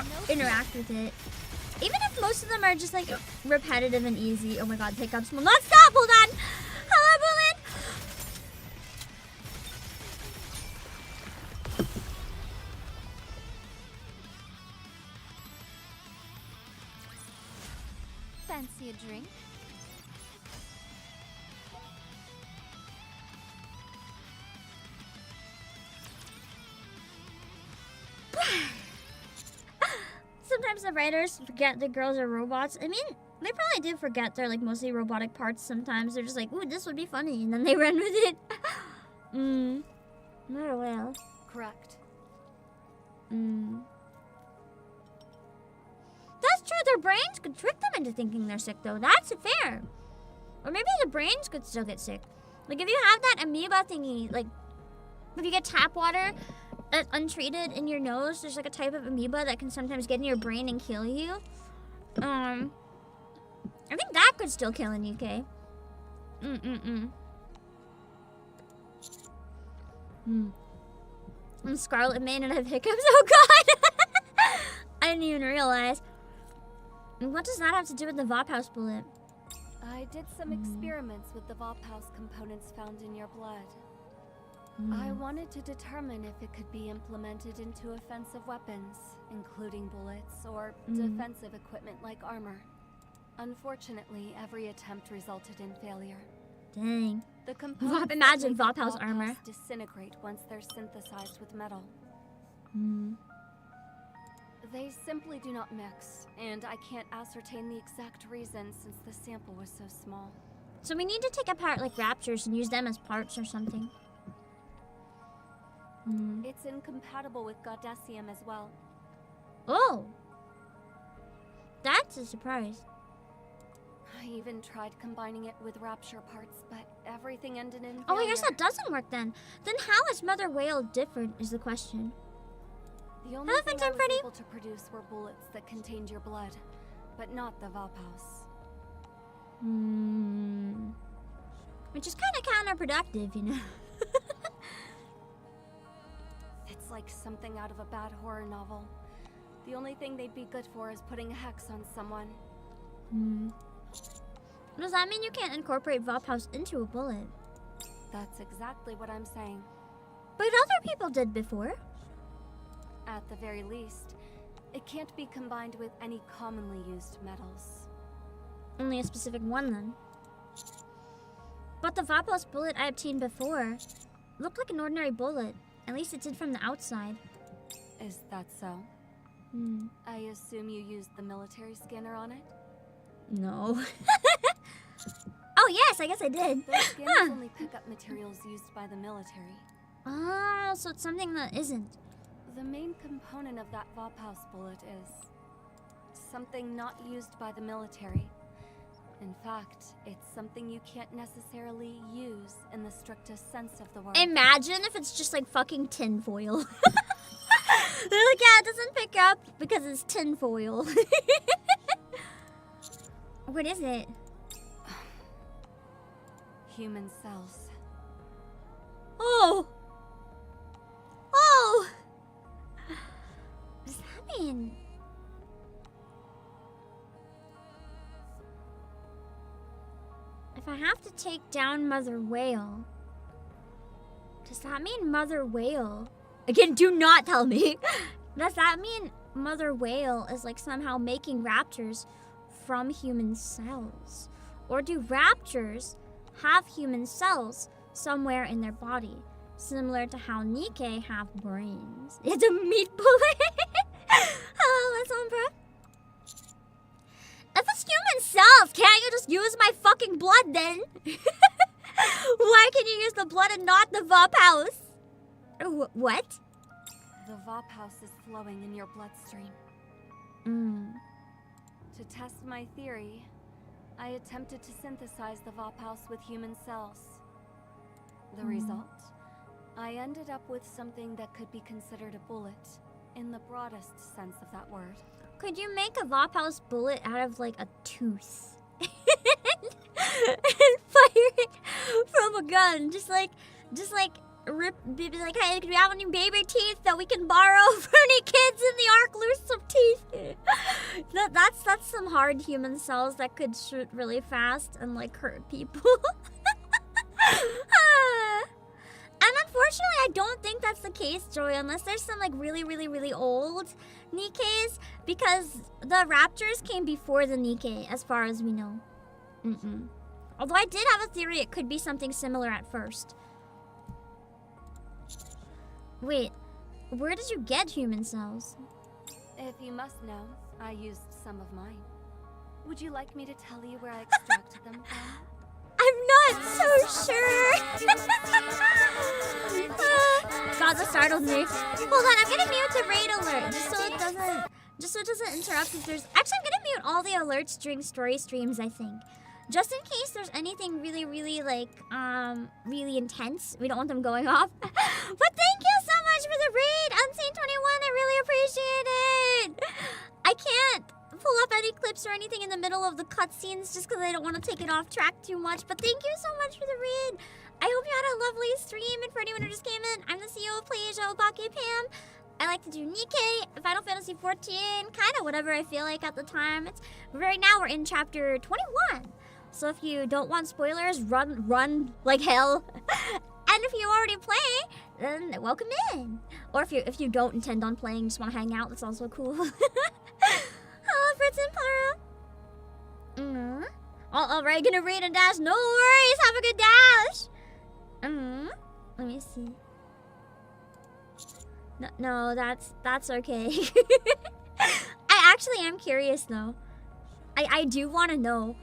with it. Even if most of them are just like repetitive and easy. Oh my god, hiccups will not stop. Hold on. Hello, Bullet. Fancy a drink? Sometimes the writers forget the girls are robots. I mean, they probably do forget they're like mostly robotic parts sometimes. They're just like, ooh, this would be funny, and then they run with it. Not a whale. Correct. That's true, their brains could trick them into thinking they're sick though. That's fair. Or maybe the brains could still get sick. Like if you have that amoeba thingy, like if you get tap water that's untreated in your nose, there's like a type of amoeba that can sometimes get in your brain and kill you. I think that could still kill a NIKKE. I'm Scarlet Mane and I have hiccups. Oh god! I didn't even realize. What does that have to do with the Vapaus bullet? I did some experiments with the Vapaus components found in your blood. I wanted to determine if it could be implemented into offensive weapons, including bullets, or defensive equipment like armor. Unfortunately, every attempt resulted in failure. Dang. The components Imagine that make Vapaus armor. disintegrate once they're synthesized with metal. They simply do not mix, and I can't ascertain the exact reason since the sample was so small. So we need to take apart like raptors and use them as parts or something. It's incompatible with Goddessium as well. Oh! That's a surprise. I even tried combining it with Rapture parts, but everything ended in Oh, I guess failure. that doesn't work then. Then how is Mother Whale different is the question. The only Hello, thing I Phantom was Freddy. able to produce were bullets that contained your blood, but not the Vapaus. Which is kind of counterproductive, you know. It's like something out of a bad horror novel. The only thing they'd be good for is putting a hex on someone. Does that mean you can't incorporate Vapaus into a bullet? That's exactly what I'm saying. But other people did before. At the very least, it can't be combined with any commonly used metals. Only a specific one then. But the Vapaus bullet I obtained before looked like an ordinary bullet. At least it did from the outside. Is that so? I assume you used the military scanner on it? No. Oh yes, I guess I did. Those scanners only pick up materials used by the military. Oh, so it's something that isn't. The main component of that Vapaus bullet is something not used by the military. In fact, it's something you can't necessarily use in the strictest sense of the word. Imagine if it's just like fucking tinfoil. They're like, yeah, it doesn't pick up because it's tinfoil. What is it? Human cells. Oh! Oh! What does that mean? If I have to take down Mother Whale, does that mean Mother Whale? Again, do not tell me. Does that mean Mother Whale is like somehow making raptors from human cells? Or do raptors have human cells somewhere in their body, similar to how NIKKE have brains? It's a meat bullet. Hello, let's on, bro. If it's human cells, can't you just use my fucking blood then? Why can you use the blood and not the Vapaus? What? The Vapaus is flowing in your bloodstream. To test my theory, I attempted to synthesize the Vapaus with human cells. The result? I ended up with something that could be considered a bullet, in the broadest sense of that word. Could you make a Vapaus bullet out of like a tooth? And fire it from a gun? Just like be like, hey, do we have any baby teeth that we can borrow for any kids in the ark? Lose some teeth. That's some hard human cells that could shoot really fast and like hurt people. And unfortunately, I don't think that's the case, Joy, unless there's some like really old NIKKEs, because the raptors came before the NIKKE, as far as we know. Although I did have a theory it could be something similar at first. Wait, where did you get human cells? If you must know, I used some of mine. Would you like me to tell you where I extracted them from? I'm not so sure. God, that startled me. Hold on, I'm gonna mute the raid alert just so it doesn't interrupt if there's. Actually, I'm gonna mute all the alerts during story streams, I think. Just in case there's anything really like, really intense. We don't want them going off. But thank you so much for the raid, Unseen21. I really appreciate it. I can't pull up any clips or anything in the middle of the cutscenes just because I don't want to take it off track too much. But thank you so much for the raid. I hope you had a lovely stream. And for anyone who just came in, I'm the CEO of PlayAsia, Obake Pam. I like to do NIKKE, Final Fantasy 14, kind of whatever I feel like at the time. Right now we're in chapter 21. So if you don't want spoilers, run like hell. And if you already play, then welcome in. Or if you don't intend on playing, just want to hang out, that's also cool. Hello, Fritz and Para. Alright, gonna raid and dash. No worries, have a good dash. Let me see. No, that's okay. I actually am curious though. I do want to know.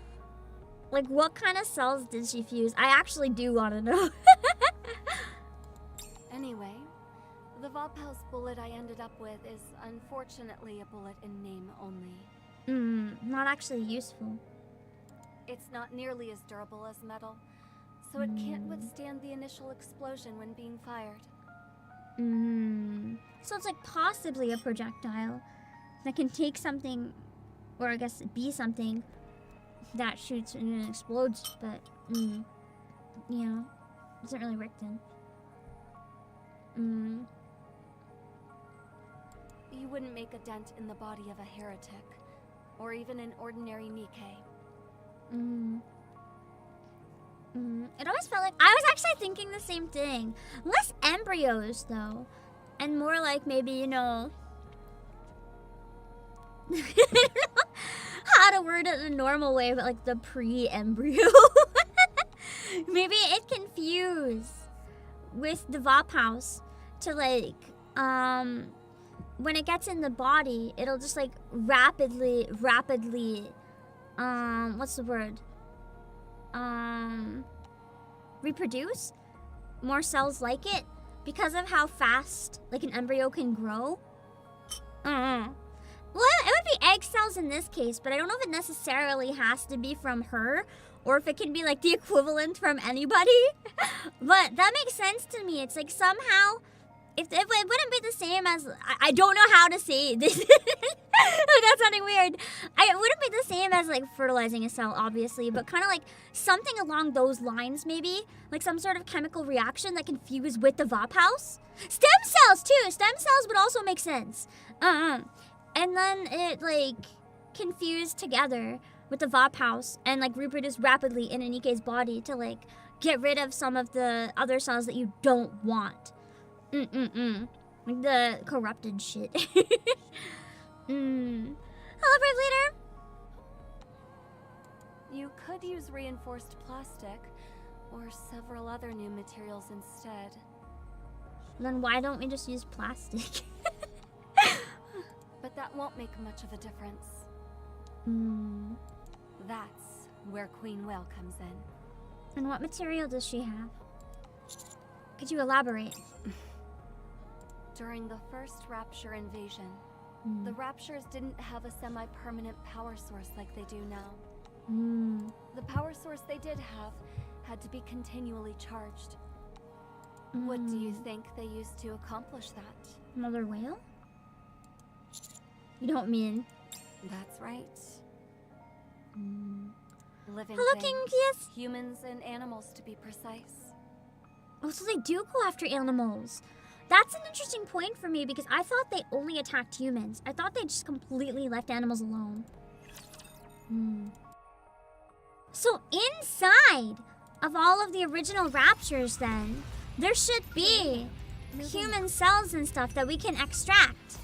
Like, what kind of cells did she fuse? I actually do want to know. Anyway, the Vapaus bullet I ended up with is unfortunately a bullet in name only. Not actually useful. It's not nearly as durable as metal, so it can't withstand the initial explosion when being fired. So it's like possibly a projectile that can take something, or I guess be something, that shoots and then explodes, but, you know, isn't really worked in. You wouldn't make a dent in the body of a heretic, or even an ordinary NIKKE. It always felt like, I was actually thinking the same thing. Less embryos, though, and more like maybe, you know, I don't know how to word it in a normal way, but like the pre-embryo. Maybe it can fuse with the Vapaus to like, when it gets in the body, it'll just like rapidly, what's the word? Reproduce more cells like it, because of how fast like an embryo can grow. Well, it would be egg cells in this case, but I don't know if it necessarily has to be from her or if it can be like the equivalent from anybody. But that makes sense to me. It's like somehow, if it wouldn't be the same as, I don't know how to say this. That's sounding weird. It wouldn't be the same as like fertilizing a cell, obviously, but kind of like something along those lines, maybe. Like some sort of chemical reaction that can fuse with the Vapaus. Stem cells too. Stem cells would also make sense. And then it like can fuse together with the Vapaus and like reproduce rapidly in Nikke's body to like get rid of some of the other cells that you don't want. Like the corrupted shit. Hello, Brave Leader. You could use reinforced plastic or several other new materials instead. Then why don't we just use plastic? But that won't make much of a difference. That's where Queen Whale comes in. And what material does she have? Could you elaborate? During the first Rapture invasion, the Raptures didn't have a semi-permanent power source like they do now. The power source they did have had to be continually charged. What do you think they used to accomplish that? Mother whale? You don't mean... That's right. Living Hello, things, King Kias. humans and animals to be precise. Oh, so they do go after animals. That's an interesting point for me because I thought they only attacked humans. I thought they just completely left animals alone. So inside of all of the original Raptures then, there should be human cells and stuff that we can extract.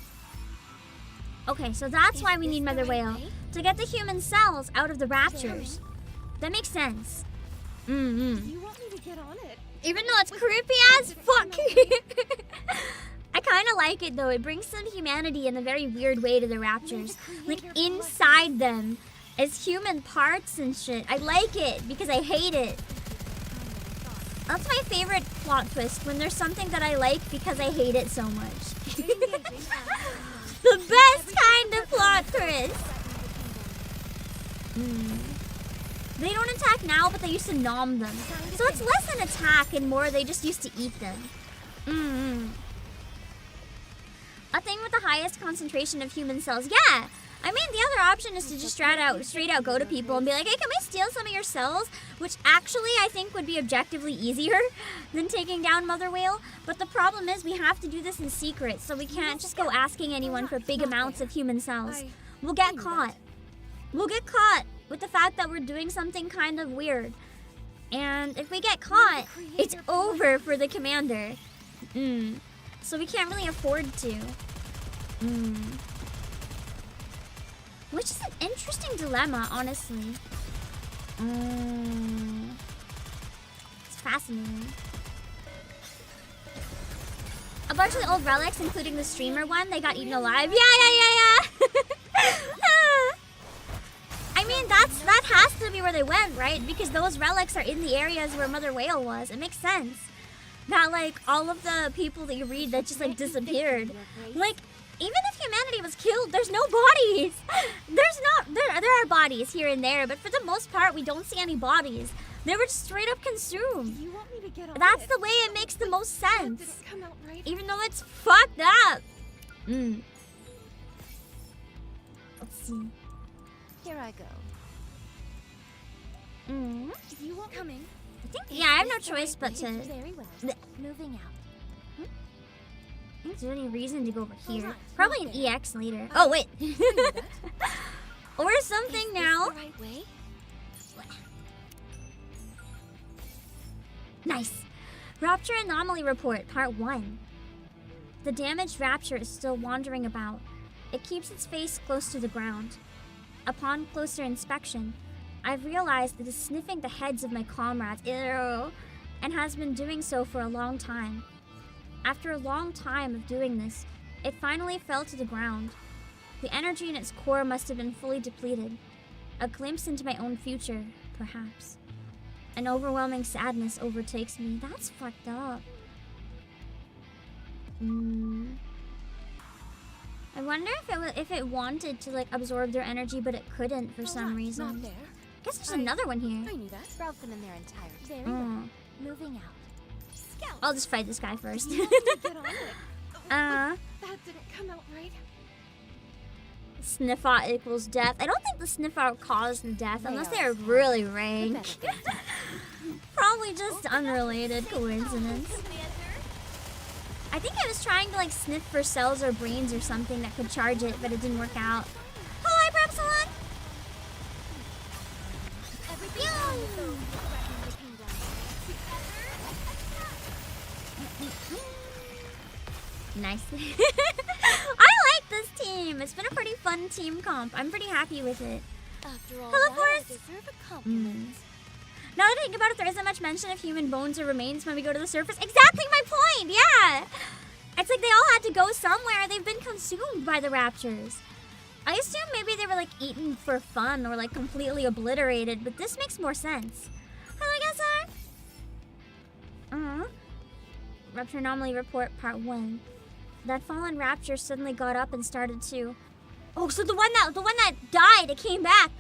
Okay, so that's why we need Mother Whale. To get the human cells out of the Raptures. That makes sense. You want me to get on it? Even though it's creepy as fuck. I kind of like it though. It brings some humanity in a very weird way to the Raptures. Like inside them as human parts and shit. I like it because I hate it. That's my favorite plot twist, when there's something that I like because I hate it so much. The best kind of plot twist. They don't attack now, but they used to nom them. So it's less an attack and more they just used to eat them. A thing with the highest concentration of human cells. Yeah! I mean, the other option is to just straight out go to people and be like, hey, can we steal some of your cells? Which actually I think would be objectively easier than taking down Mother Whale. But the problem is we have to do this in secret, so we can't just go asking anyone for big amounts of human cells. We'll get caught. We'll get caught with the fact that we're doing something kind of weird. And if we get caught, it's over for the commander. So we can't really afford to. Which is an interesting dilemma, honestly. It's fascinating. A bunch of the old relics, including the streamer one, they got eaten alive. Yeah. I mean, that has to be where they went, right? Because those relics are in the areas where Mother Whale was. It makes sense. That, like, all of the people that you read that just, like, disappeared. Like, even if humanity was killed, there's no bodies. There are bodies here and there, but for the most part, we don't see any bodies. They were just straight up consumed. You want me to get on That's it? the way it makes the most sense. Did it come out right? Even though it's fucked up. Let's see. Here I go. You won't come in. I think, yeah, I have no choice but to... Very well. Moving out. I think there's any reason to go over here. on, Probably an EX later. Oh, wait. Or something now. The right way? Nice. Rapture Anomaly Report, Part 1. The damaged Rapture is still wandering about. It keeps its face close to the ground. Upon closer inspection, I've realized it is sniffing the heads of my comrades, ew, and has been doing so for a long time. After a long time of doing this, it finally fell to the ground. The energy in its core must have been fully depleted. A glimpse into my own future, perhaps. An overwhelming sadness overtakes me. That's fucked up. I wonder if it wanted to like absorb their energy, but it couldn't for some reason. Not there. Guess there's another one here. I knew that. Sprout them in their entirety. Very good. Moving out. Scout. I'll just fight this guy first. You want me to get on it? That didn't come out right. Sniff out equals death. I don't think the sniff out caused the death unless They they're are really The rank. better things. Probably just unrelated coincidence. I think I was trying to like sniff for cells or brains or something that could charge it, but it didn't work out. Hello, Prepsilon! Nice. I like this team. It's been a pretty fun team comp. I'm pretty happy with it. After all Hello, that, Forrest. I deserve a compliment. Now that I think about it, there isn't much mention of human bones or remains when we go to the surface. Exactly my point, yeah! It's like they all had to go somewhere. They've been consumed by the raptors. I assume maybe they were like eaten for fun or like completely obliterated, but this makes more sense. Hello, Guessar. Raptor Anomaly Report Part 1. That fallen rapture suddenly got up and started to... Oh, so the one that died, it came back.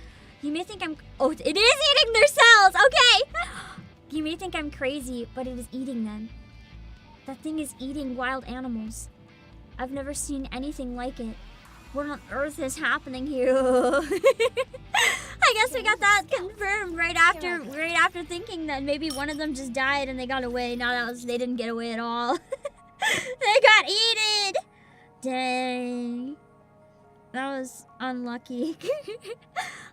You may think I'm... Oh, it is eating their cells! Okay! You may think I'm crazy, but it is eating them. That thing is eating wild animals. I've never seen anything like it. What on earth is happening here? I guess we got that confirmed right after thinking that maybe one of them just died and they got away. No, they didn't get away at all. They got eaten! Dang. That was unlucky.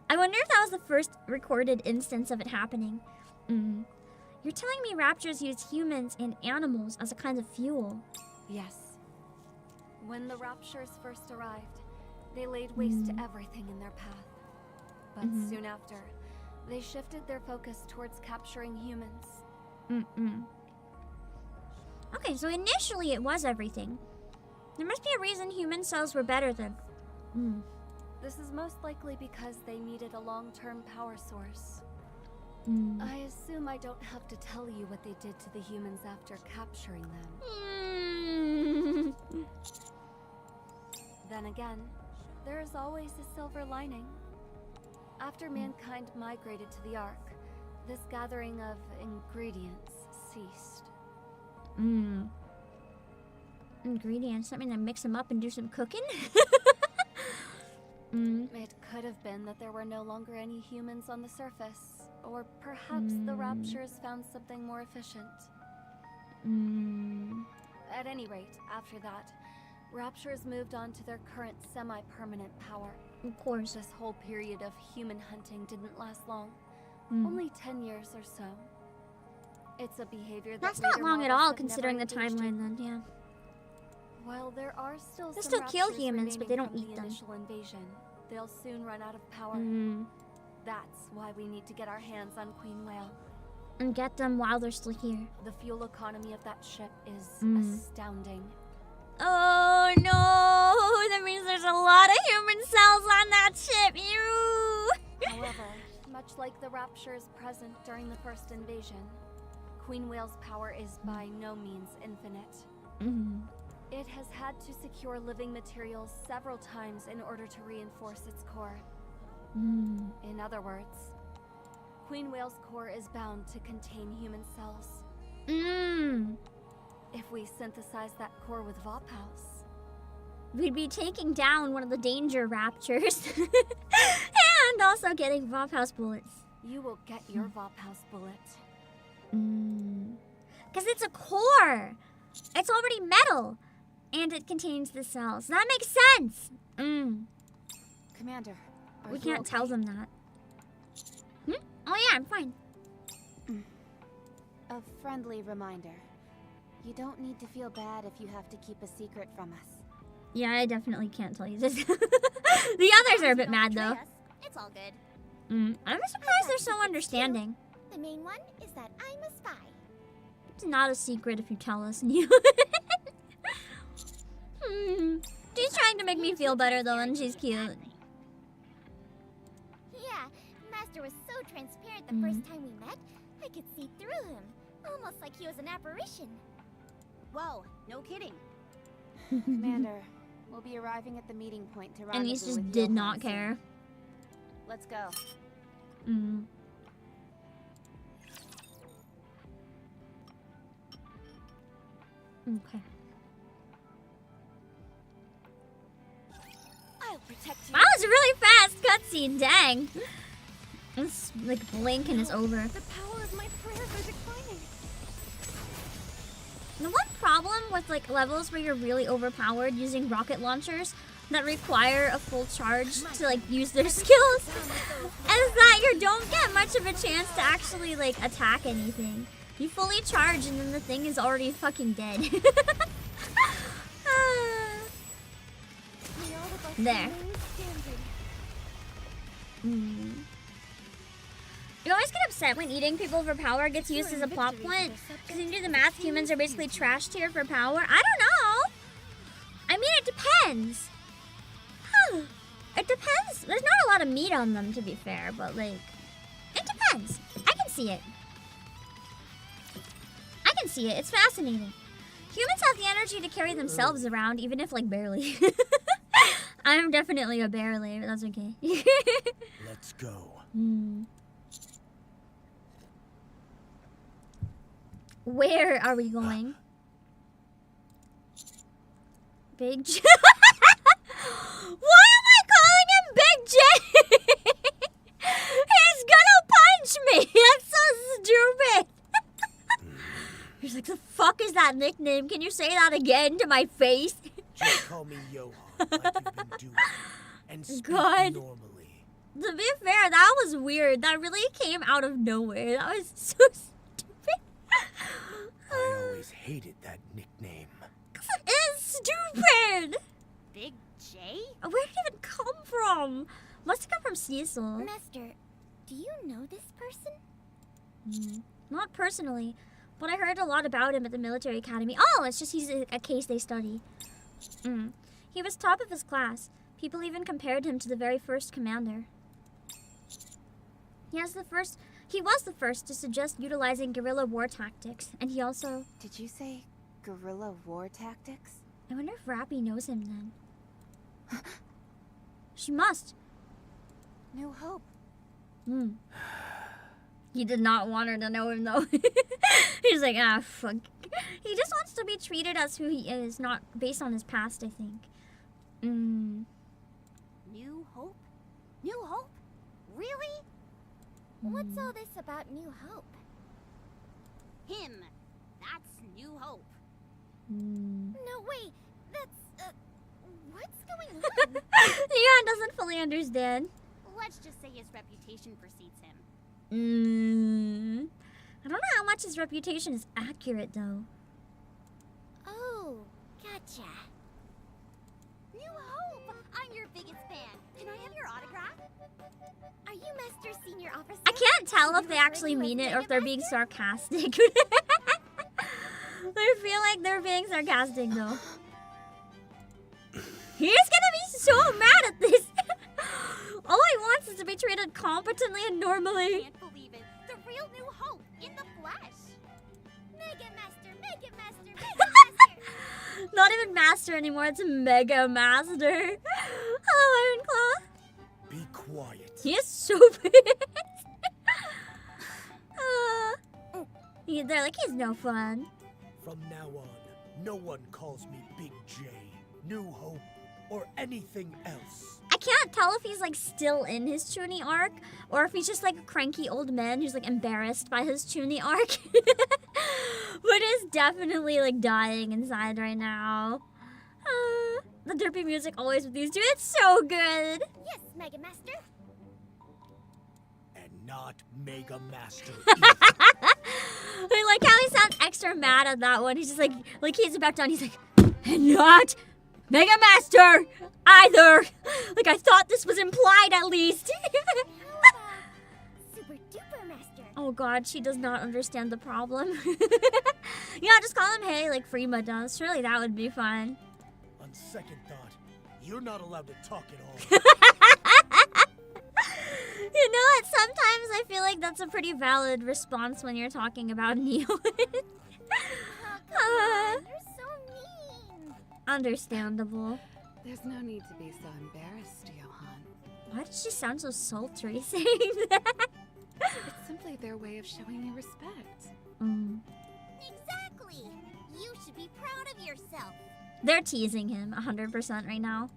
I wonder if that was the first recorded instance of it happening. You're telling me raptors use humans and animals as a kind of fuel? Yes. When the raptures first arrived, they laid waste to everything in their path. But soon after, they shifted their focus towards capturing humans. Okay, so initially it was everything. There must be a reason human cells were better than... This is most likely because they needed a long-term power source. I assume I don't have to tell you what they did to the humans after capturing them. Then again, there is always a silver lining. After mankind migrated to the Ark, this gathering of ingredients ceased. Ingredients? That mean I mix them up and do some cooking? It could have been that there were no longer any humans on the surface, or perhaps the raptures found something more efficient. At any rate, after that, raptures moved on to their current semi-permanent power. Of course. This whole period of human hunting didn't last long. Only 10 years or so. It's a behavior That's that not later long at models all have considering the never engaged timeline in. then, yeah. While there are still They some still kill raptors humans, but they remaining don't from eat the them. initial invasion, they'll soon run out of power. That's why we need to get our hands on Queen Whale. And get them while they're still here. The fuel economy of that ship is astounding. Oh no! That means there's a lot of human cells on that ship! Ew! However, much like the raptures present during the first invasion, Queen Whale's power is by no means infinite. It has had to secure living materials several times in order to reinforce its core. In other words, Queen Whale's core is bound to contain human cells. If we synthesize that core with Vapaus, we'd be taking down one of the danger raptors. And also getting Vapaus bullets. you will get your Vapaus bullet. Because it's a core! It's already metal! And it contains the cells. That makes sense! Commander, are We you can't okay? tell them that. Oh yeah, I'm fine. A friendly reminder. You don't need to feel bad if you have to keep a secret from us. Yeah, I definitely can't tell you this. The others are a bit mad though. It's all good. I'm surprised they're so understanding. The main one is that I'm a spy. It's not a secret if you tell us. She's trying to make me feel better though, and she's cute. Yeah, Master was so transparent the first time we met, I could see through him. Almost like he was an apparition. Whoa, no kidding. Commander, we'll be arriving at the meeting point to rendezvous And he just with did Johan not soon. care. Let's go. Okay. I'll protect you. That was a really fast cutscene, dang. It's like blink and it's over. The power of my prayers are declining. The one problem with like levels where you're really overpowered using rocket launchers that require a full charge to like use their skills is that you don't get much of a chance to actually like attack anything. You fully charge and then the thing is already fucking dead. There. You always get upset when eating people for power gets used as a plot point. Because when you do the math, humans are basically trash tier for power. I don't know. I mean, it depends. It depends. There's not a lot of meat on them, to be fair, but like, it depends. I can see it. I can see it. It's fascinating. Humans have the energy to carry themselves around, even if like barely. I'm definitely a barely, but that's okay. Let's go. Where are we going? Big J. Why am I calling him Big J? He's gonna punch me. That's so stupid. He's like, the fuck is that nickname? Can you say that again to my face? Just call me Johan, like you've been doing, and speak God. normally. To be fair, that was weird. That really came out of nowhere. That was so stupid. I always hated that nickname. Cause it is stupid. Big J? Where did it even come from? Must have come from Cecil. Master, do you know this person? Not personally, but I heard a lot about him at the military academy. Oh, it's just he's a case they study. He was top of his class. People even compared him to the very first commander. He was the first to suggest utilizing guerrilla war tactics, and he also... Did you say guerrilla war tactics? I wonder if Rappy knows him then. She must. New Hope. He did not want her to know him though. He's like, ah, fuck. He just wants to be treated as who he is, not based on his past, I think. New Hope? New Hope? Really? What's all this about New Hope? Him. That's New Hope. No, wait. That's, what's going on? Johan doesn't fully understand. Let's just say his reputation precedes him. I don't know how much his reputation is accurate, though. Oh, gotcha. New Hope! I'm your biggest fan. Can I have your autograph? Are you Master Senior Officer? I can't tell if they actually mean it or if they're being sarcastic. I feel like they're being sarcastic, though. He's gonna be so mad at this. All he wants is to be treated competently and normally. I can't believe it. The real New Hope in the flesh. Mega Master, Mega Master, Mega Master. Not even Master anymore, it's Mega Master. Hello, Ironclaw. Be quiet. He is so pissed. They're like, he's no fun. From now on, no one calls me Big J, New Hope, or anything else. I can't tell if he's like still in his Chuny arc or if he's just like a cranky old man who's like embarrassed by his Chuny arc. But is definitely like dying inside right now. The derpy music always with these two, it's so good. Yes, Mega Master. And not Mega Master. I like how he sounds extra mad at that one. He's just like he's about done. He's like, and not Mega Master either. Like I thought this was implied at least. Super Duper Master. Oh god, she does not understand the problem. Yeah, just call him Hey like Freema does. Surely that would be fun. On second thought, you're not allowed to talk at all. You know what? Sometimes I feel like that's a pretty valid response when you're talking about Neil. You're so mean. Understandable. There's no need to be so embarrassed, Johan. Why does she sound so sultry saying that? It's simply their way of showing you respect. Exactly. You should be proud of yourself. They're teasing him 100% right now.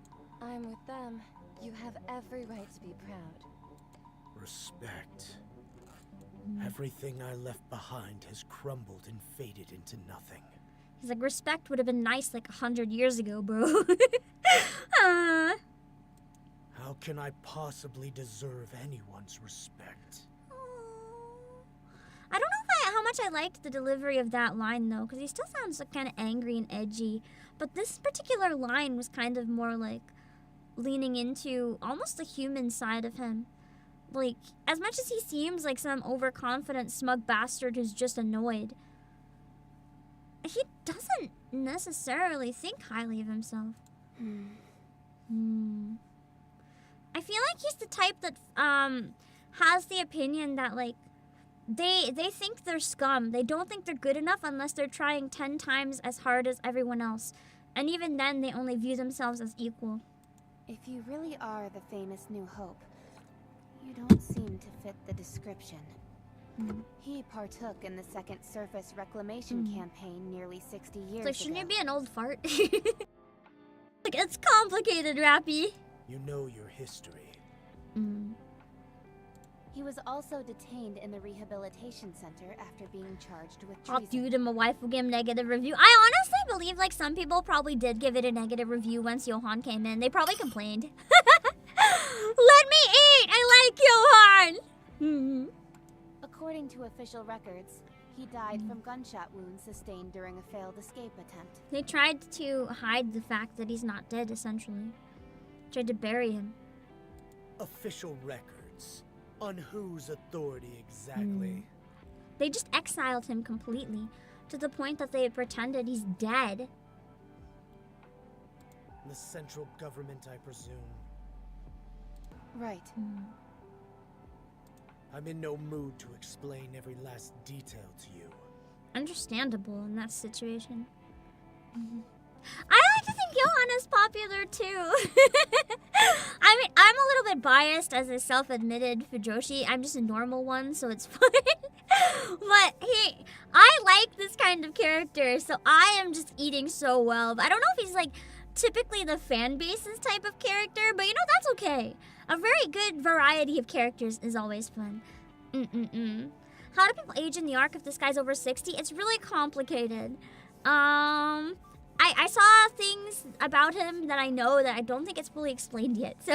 I'm with them. You have every right to be proud. Respect. Everything I left behind has crumbled and faded into nothing. He's like, respect would have been nice like 100 years ago, bro. How can I possibly deserve anyone's respect? I don't know how much I liked the delivery of that line, though, because he still sounds like, kind of angry and edgy. But this particular line was kind of more like leaning into almost the human side of him. Like, as much as he seems like some overconfident, smug bastard who's just annoyed, he doesn't necessarily think highly of himself. I feel like he's the type that has the opinion that, like, they think they're scum. They don't think they're good enough unless they're trying 10 times as hard as everyone else. And even then, they only view themselves as equal. If you really are the famous New Hope, you don't seem to fit the description. He partook in the Second Surface Reclamation Campaign nearly 60 years So shouldn't ago. you be an old fart? Like, it's complicated, Rappy. You know your history. He was also detained in the Rehabilitation Center after being charged with I'll treason. do to my wife will give him negative review. I honestly believe like some people probably did give it a negative review once Johan came in. They probably complained. Let me eat! I like Johan! According to official records, he died from gunshot wounds sustained during a failed escape attempt. They tried to hide the fact that he's not dead, essentially. Tried to bury him. Official records. On whose authority exactly? They just exiled him completely, to the point that they pretended he's dead. The central government, I presume. Right. I'm in no mood to explain every last detail to you. Understandable in that situation. I like to think Johan is popular too. I mean, I'm a little bit biased as a self-admitted Fujoshi. I'm just a normal one, so it's fine. But I like this kind of character, so I am just eating so well. But I don't know if he's like typically the fan base's type of character, but you know, that's okay. A very good variety of characters is always fun. How do people age in the arc if this guy's over 60? It's really complicated. I saw things about him that I know that I don't think it's fully explained yet, so...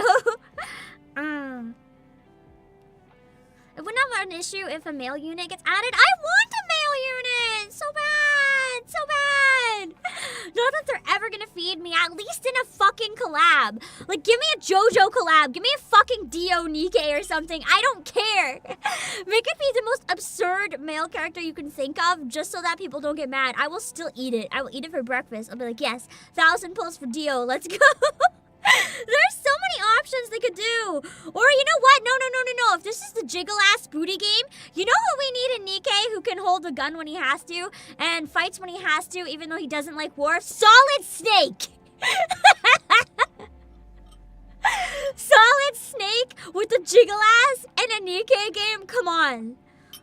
It wouldn't have an issue if a male unit gets added. I want a male unit! So bad! So bad! Not that they're ever gonna feed me, at least in a fucking collab. Like, give me a JoJo collab. Give me a fucking Dio Nikke or something. I don't care. Make it be the most absurd male character you can think of just so that people don't get mad. I will still eat it. I will eat it for breakfast. I'll be like, yes, 1,000 pulls for Dio. Let's go. There's so many options they could do. Or you know what? No. If this is the jiggle-ass booty game, you know who we need in Nikke who can hold a gun when he has to and fights when he has to even though he doesn't like war? Solid Snake! Solid Snake with a jiggle-ass and a Nikke game? Come on.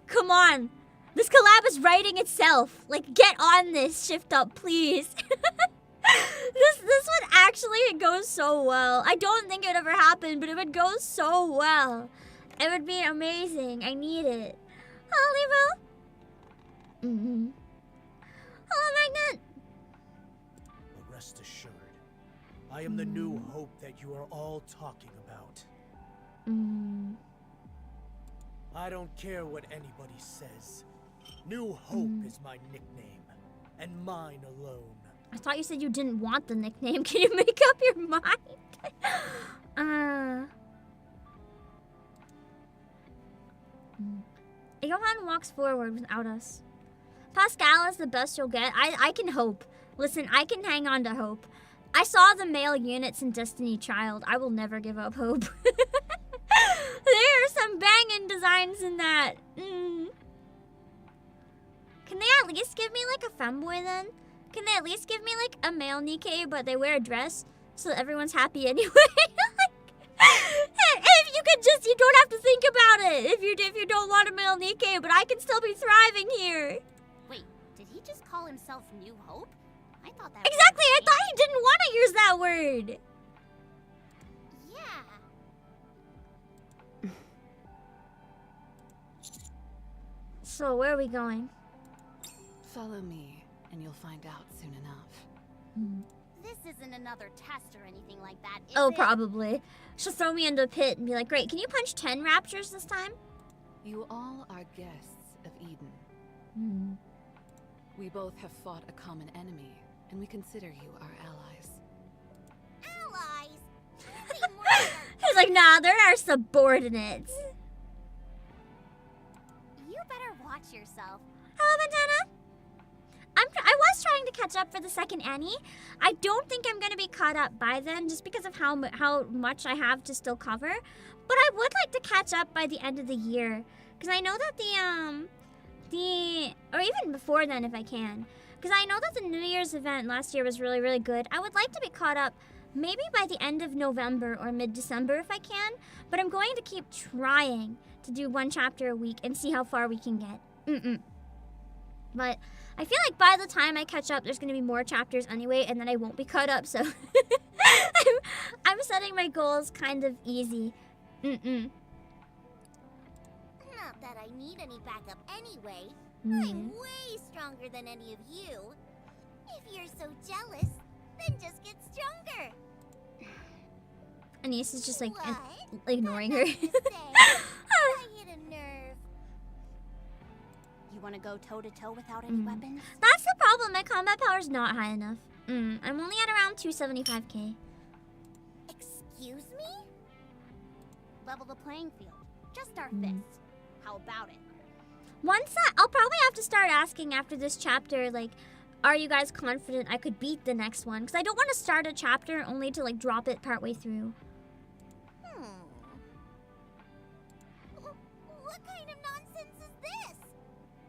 Come on. This collab is writing itself. Like, get on this. Shift up, please. This would actually go so well. I don't think it would ever happen, but it would go so well. It would be amazing. I need it. Hello, Libro. Hello, Magnet. But rest assured, I am the new hope that you are all talking about. I don't care what anybody says. New Hope is my nickname, and mine alone. I thought you said you didn't want the nickname. Can you make up your mind? Johan walks forward without us. Pascal is the best you'll get. I can hope. Listen, I can hang on to hope. I saw the male units in Destiny Child. I will never give up hope. There are some banging designs in that. Can they at least give me like a femboy then? Can they at least give me like a male Nikke, but they wear a dress so that everyone's happy anyway? If you could just, you don't have to think about it. If you don't want a male Nikke, but I can still be thriving here. Wait, did he just call himself New Hope? I thought that Exactly, I was thought he didn't want to use that word. Yeah. So where are we going? Follow me, and you'll find out soon enough. This isn't another test or anything like that, is Oh, it? probably. She'll throw me into a pit and be like, great, can you punch 10 raptors this time? You all are guests of Eden. We both have fought a common enemy, and we consider you our allies. Allies? You seem more like our- He's like, nah, they're our subordinates. You better watch yourself. Hello, Montana. I was trying to catch up for the second Annie. I don't think I'm going to be caught up by then just because of how much I have to still cover. But I would like to catch up by the end of the year. Because I know that or even before then if I can. Because I know that the New Year's event last year was really, really good. I would like to be caught up maybe by the end of November or mid-December if I can. But I'm going to keep trying to do 1 chapter a week and see how far we can get. But I feel like by the time I catch up, there's going to be more chapters anyway, and then I won't be caught up, so I'm setting my goals kind of easy. Not that I need any backup anyway. I'm way stronger than any of you. If you're so jealous, then just get stronger. Anise is just like What? ignoring her. Nothing to say. I hit a nerve. You want to go toe-to-toe without any weapons? That's the problem. My combat power is not high enough. I'm only at around 275k. Excuse me? Level the playing field. Just our fists. How about it? Once I'll probably have to start asking after this chapter, like, are you guys confident I could beat the next one? Because I don't want to start a chapter only to like drop it partway through. What kind of nonsense is this?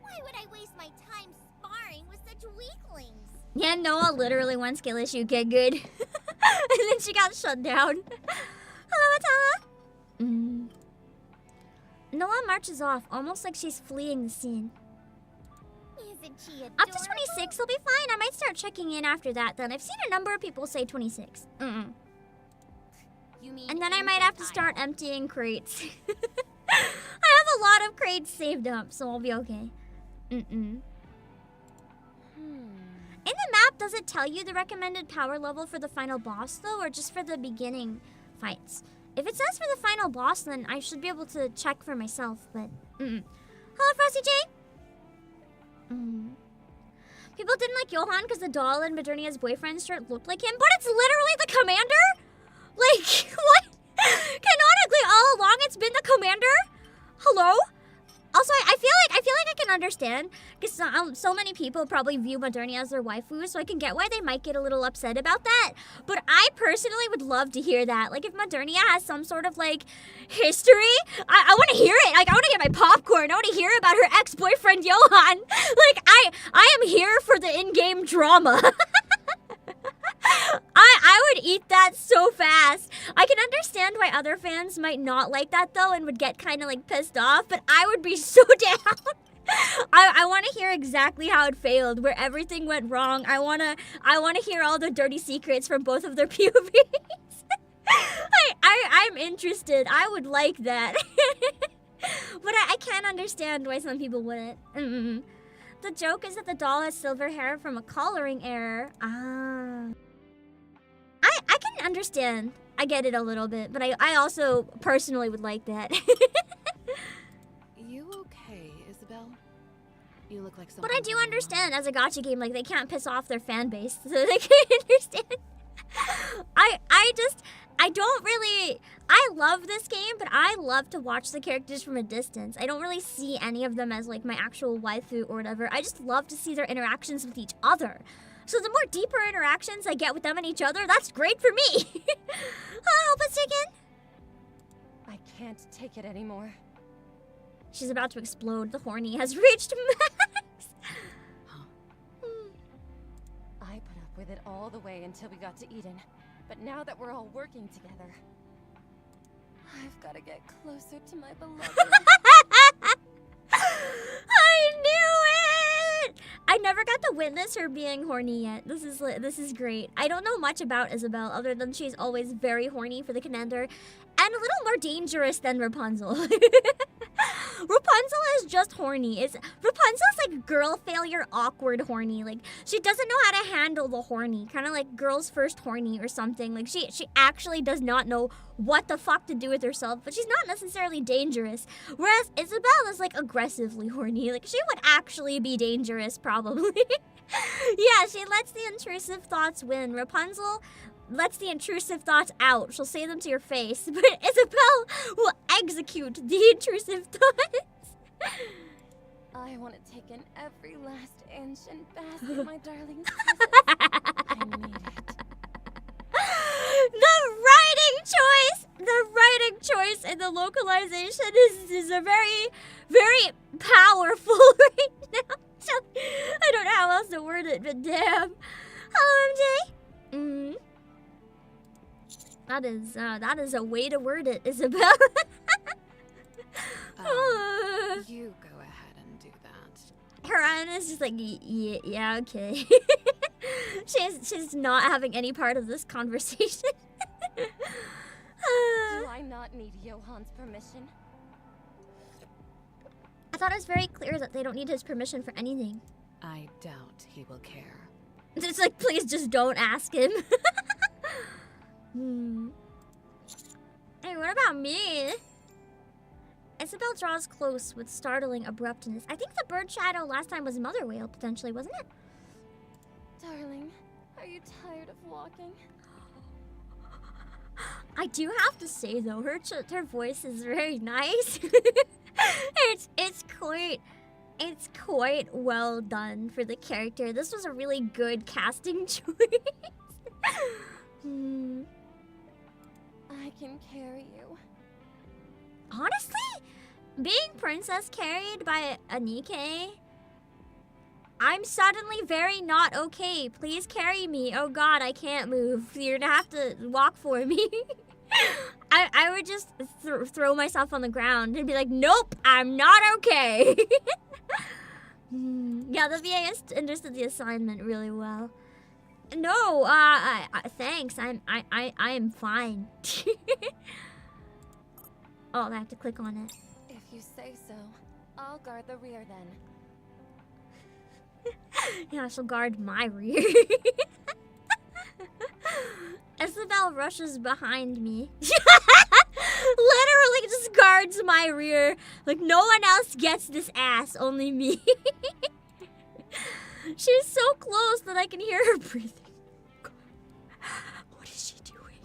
Why would I waste my time sparring with such weaklings? Yeah, Noah literally one skill issue, get good. And then she got shut down. Hello, Atala. Noah marches off, almost like she's fleeing the scene. Isn't she adorable? Up to 26 will be fine. I might start checking in after that then. I've seen a number of people say 26. You mean And then I might have to start emptying crates. I have a lot of crates saved up, so I'll be okay. In the map, does it tell you the recommended power level for the final boss, though, or just for the beginning fights? If it says for the final boss, then I should be able to check for myself, but... Hello, Frosty J! People didn't like Johan because the doll in Modernia's boyfriend's shirt looked like him, but it's literally the commander? Like, what? Canonically, all along, it's been the commander? Hello? Also, I feel like I can understand because so many people probably view Modernia as their waifu, so I can get why they might get a little upset about that. But I personally would love to hear that. Like, if Modernia has some sort of like history, I want to hear it. Like, I want to get my popcorn. I want to hear about her ex-boyfriend Johan. Like, I am here for the in-game drama. I would eat that so fast. I can understand why other fans might not like that though and would get kind of like pissed off, but I would be so down. I want to hear exactly how it failed, where everything went wrong. I want to hear all the dirty secrets from both of their POVs. I'm interested. I would like that. But I can't understand why some people wouldn't. The joke is that the doll has silver hair from a coloring error. I can understand. I get it a little bit, but I also personally would like that. You okay, Isabelle? You look like someone. But I do understand as a gacha game, like they can't piss off their fan base, so they can understand. I love this game, but I love to watch the characters from a distance. I don't really see any of them as like my actual waifu or whatever. I just love to see their interactions with each other. So the more deeper interactions I get with them and each other, that's great for me. Help us, chicken. I can't take it anymore. She's about to explode. The horny has reached max. with it all the way until we got to Eden. But now that we're all working together, I've got to get closer to my beloved. I knew it! I never got to witness her being horny yet. This is great. I don't know much about Isabelle other than she's always very horny for the commander and a little more dangerous than Rapunzel. Rapunzel is just horny. Rapunzel's like girl failure awkward horny. Like she doesn't know how to handle the horny. Kind of like girl's first horny or something. Like she actually does not know what the fuck to do with herself, but she's not necessarily dangerous. Whereas Isabelle is like aggressively horny. Like she would actually be dangerous probably. Yeah, she lets the intrusive thoughts win. Rapunzel lets the intrusive thoughts out. She'll say them to your face, but Isabelle will execute the intrusive thoughts. I want to take in every last inch and bask in my darling's presence. I need it. The writing choice and the localization is a very, very powerful right now. So, I don't know how else to word it, but damn. Hello, MJ. That is a way to word it, Isabelle. You go ahead and do that. Her Anna is just like, yeah, okay. she's not having any part of this conversation. Do I not need Johan's permission? I thought it was very clear that they don't need his permission for anything. I doubt he will care. It's like, please just don't ask him. Hey, what about me? Isabelle draws close with startling abruptness. I think the bird shadow last time was Mother Whale, potentially, wasn't it? Darling, are you tired of walking? I do have to say though, her voice is very nice. it's quite well done for the character. This was a really good casting choice. I can carry you. Honestly, being princess carried by a NIKKE, I'm suddenly very not okay. Please carry me. Oh god, I can't move. You're gonna have to walk for me. I would just throw myself on the ground and be like, nope, I'm not okay. Yeah, the VAS understood the assignment really well. No, thanks. I am fine. Oh, I have to click on it. If you say so, I'll guard the rear then. Yeah, she'll guard my rear. Isabelle rushes behind me. Literally just guards my rear. Like, no one else gets this ass, only me. She's so close that I can hear her breathing. What is she doing?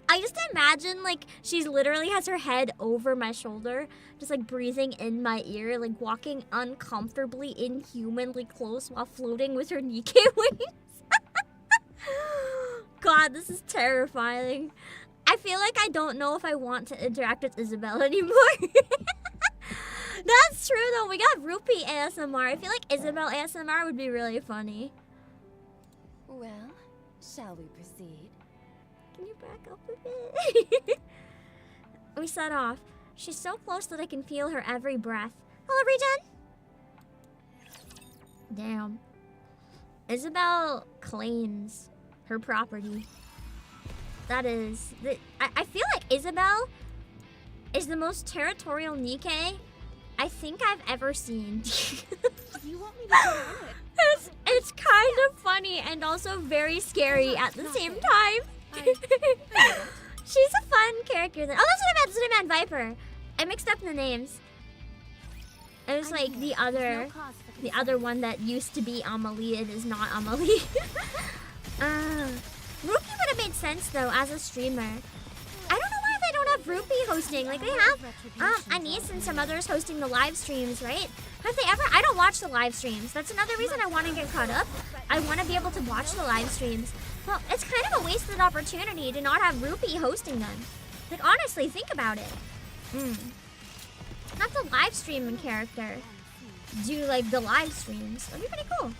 I just imagine, like, she literally has her head over my shoulder, just, like, breathing in my ear, like, walking uncomfortably, inhumanly close while floating with her NIKKE wings. God, this is terrifying. I feel like I don't know if I want to interact with Isabelle anymore. That's true, though. We got Rupee ASMR. I feel like Isabelle ASMR would be really funny. Well, shall we proceed? Can you back up a bit? We set off. She's so close that I can feel her every breath. Hello, Regen. Damn. Isabelle claims her property. That is... I feel like Isabelle is the most territorial NIKKE I think I've ever seen. You want me to go on it? It's kind of funny and also very scary at the same time. She's a fun character. Oh, that's what I meant, Viper. I mixed up the names. It was like the other one that used to be Anomaly and is not Anomaly. Rupee would have made sense though as a streamer. I don't know why they don't have Rupee hosting. Like they have Anis and some others hosting the live streams, right? Have they ever? I don't watch the live streams. That's another reason I want to get caught up. I want to be able to watch the live streams. Well, it's kind of a wasted opportunity to not have Rupee hosting them. Like honestly, think about it. Not the live streaming character. Do like the live streams. That'd be pretty cool.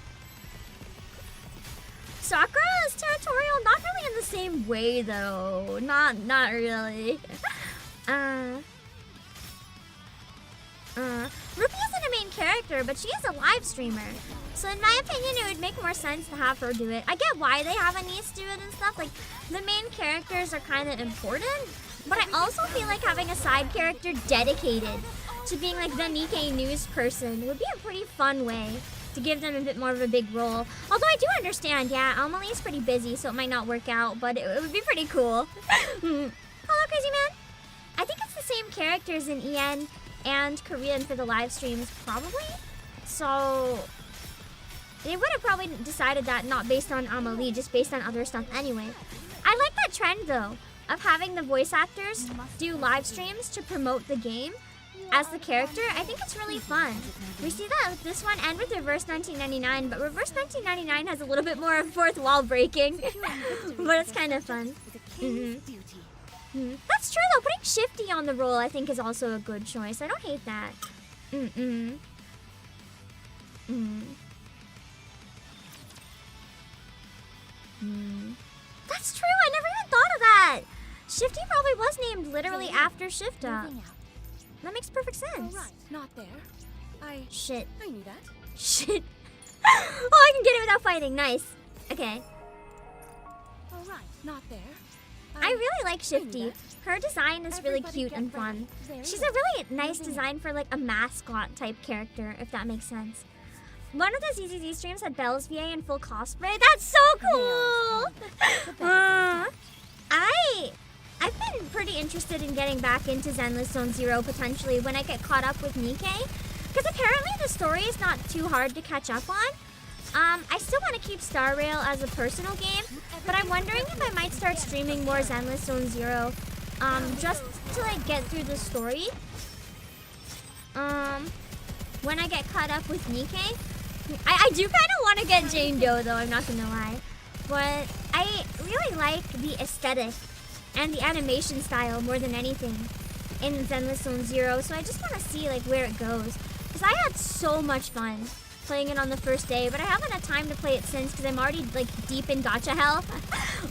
Sakura is territorial, not really in the same way though. Not really. Ruby isn't a main character, but she is a live streamer. So in my opinion, it would make more sense to have her do it. I get why they have a niece do it and stuff. Like, the main characters are kind of important, but I also feel like having a side character dedicated to being like the Nikkei news person would be a pretty fun way to give them a bit more of a big role. Although I do understand, yeah, Anomaly is pretty busy, so it might not work out, but it would be pretty cool. Hello, Crazy Man. I think it's the same characters in EN and Korean for the live streams, probably. So they would have probably decided that not based on Anomaly, just based on other stuff anyway. I like that trend though, of having the voice actors do live streams to promote the game as the character. I think it's really fun. We see that with this one and with Reverse 1999, but Reverse 1999 has a little bit more fourth wall breaking, but it's kind of fun. That's true though, putting Shifty on the roll I think is also a good choice. I don't hate that. That's true, I never even thought of that. Shifty probably was named literally after Shifta. That makes perfect sense. Alright, not there. Shit. I knew that. Shit. Oh, I can get it without fighting. Nice. Okay. Alright, not there. I really like Shifty. Her design is really cute and fun. She's a really nice design for like a mascot type character, if that makes sense. One of the ZZZ streams had Belle's VA in full cosplay. That's so cool! I've been pretty interested in getting back into Zenless Zone Zero potentially when I get caught up with Nikkei. Because apparently the story is not too hard to catch up on. I still want to keep Star Rail as a personal game, but I'm wondering if I might start streaming more Zenless Zone Zero, just to like get through the story. When I get caught up with Nikkei. I do kind of want to get Jane Doe though, I'm not gonna lie. But I really like the aesthetic and the animation style more than anything in Zenless Zone Zero, so I just want to see like where it goes. Because I had so much fun playing it on the first day, but I haven't had time to play it since because I'm already like deep in gacha hell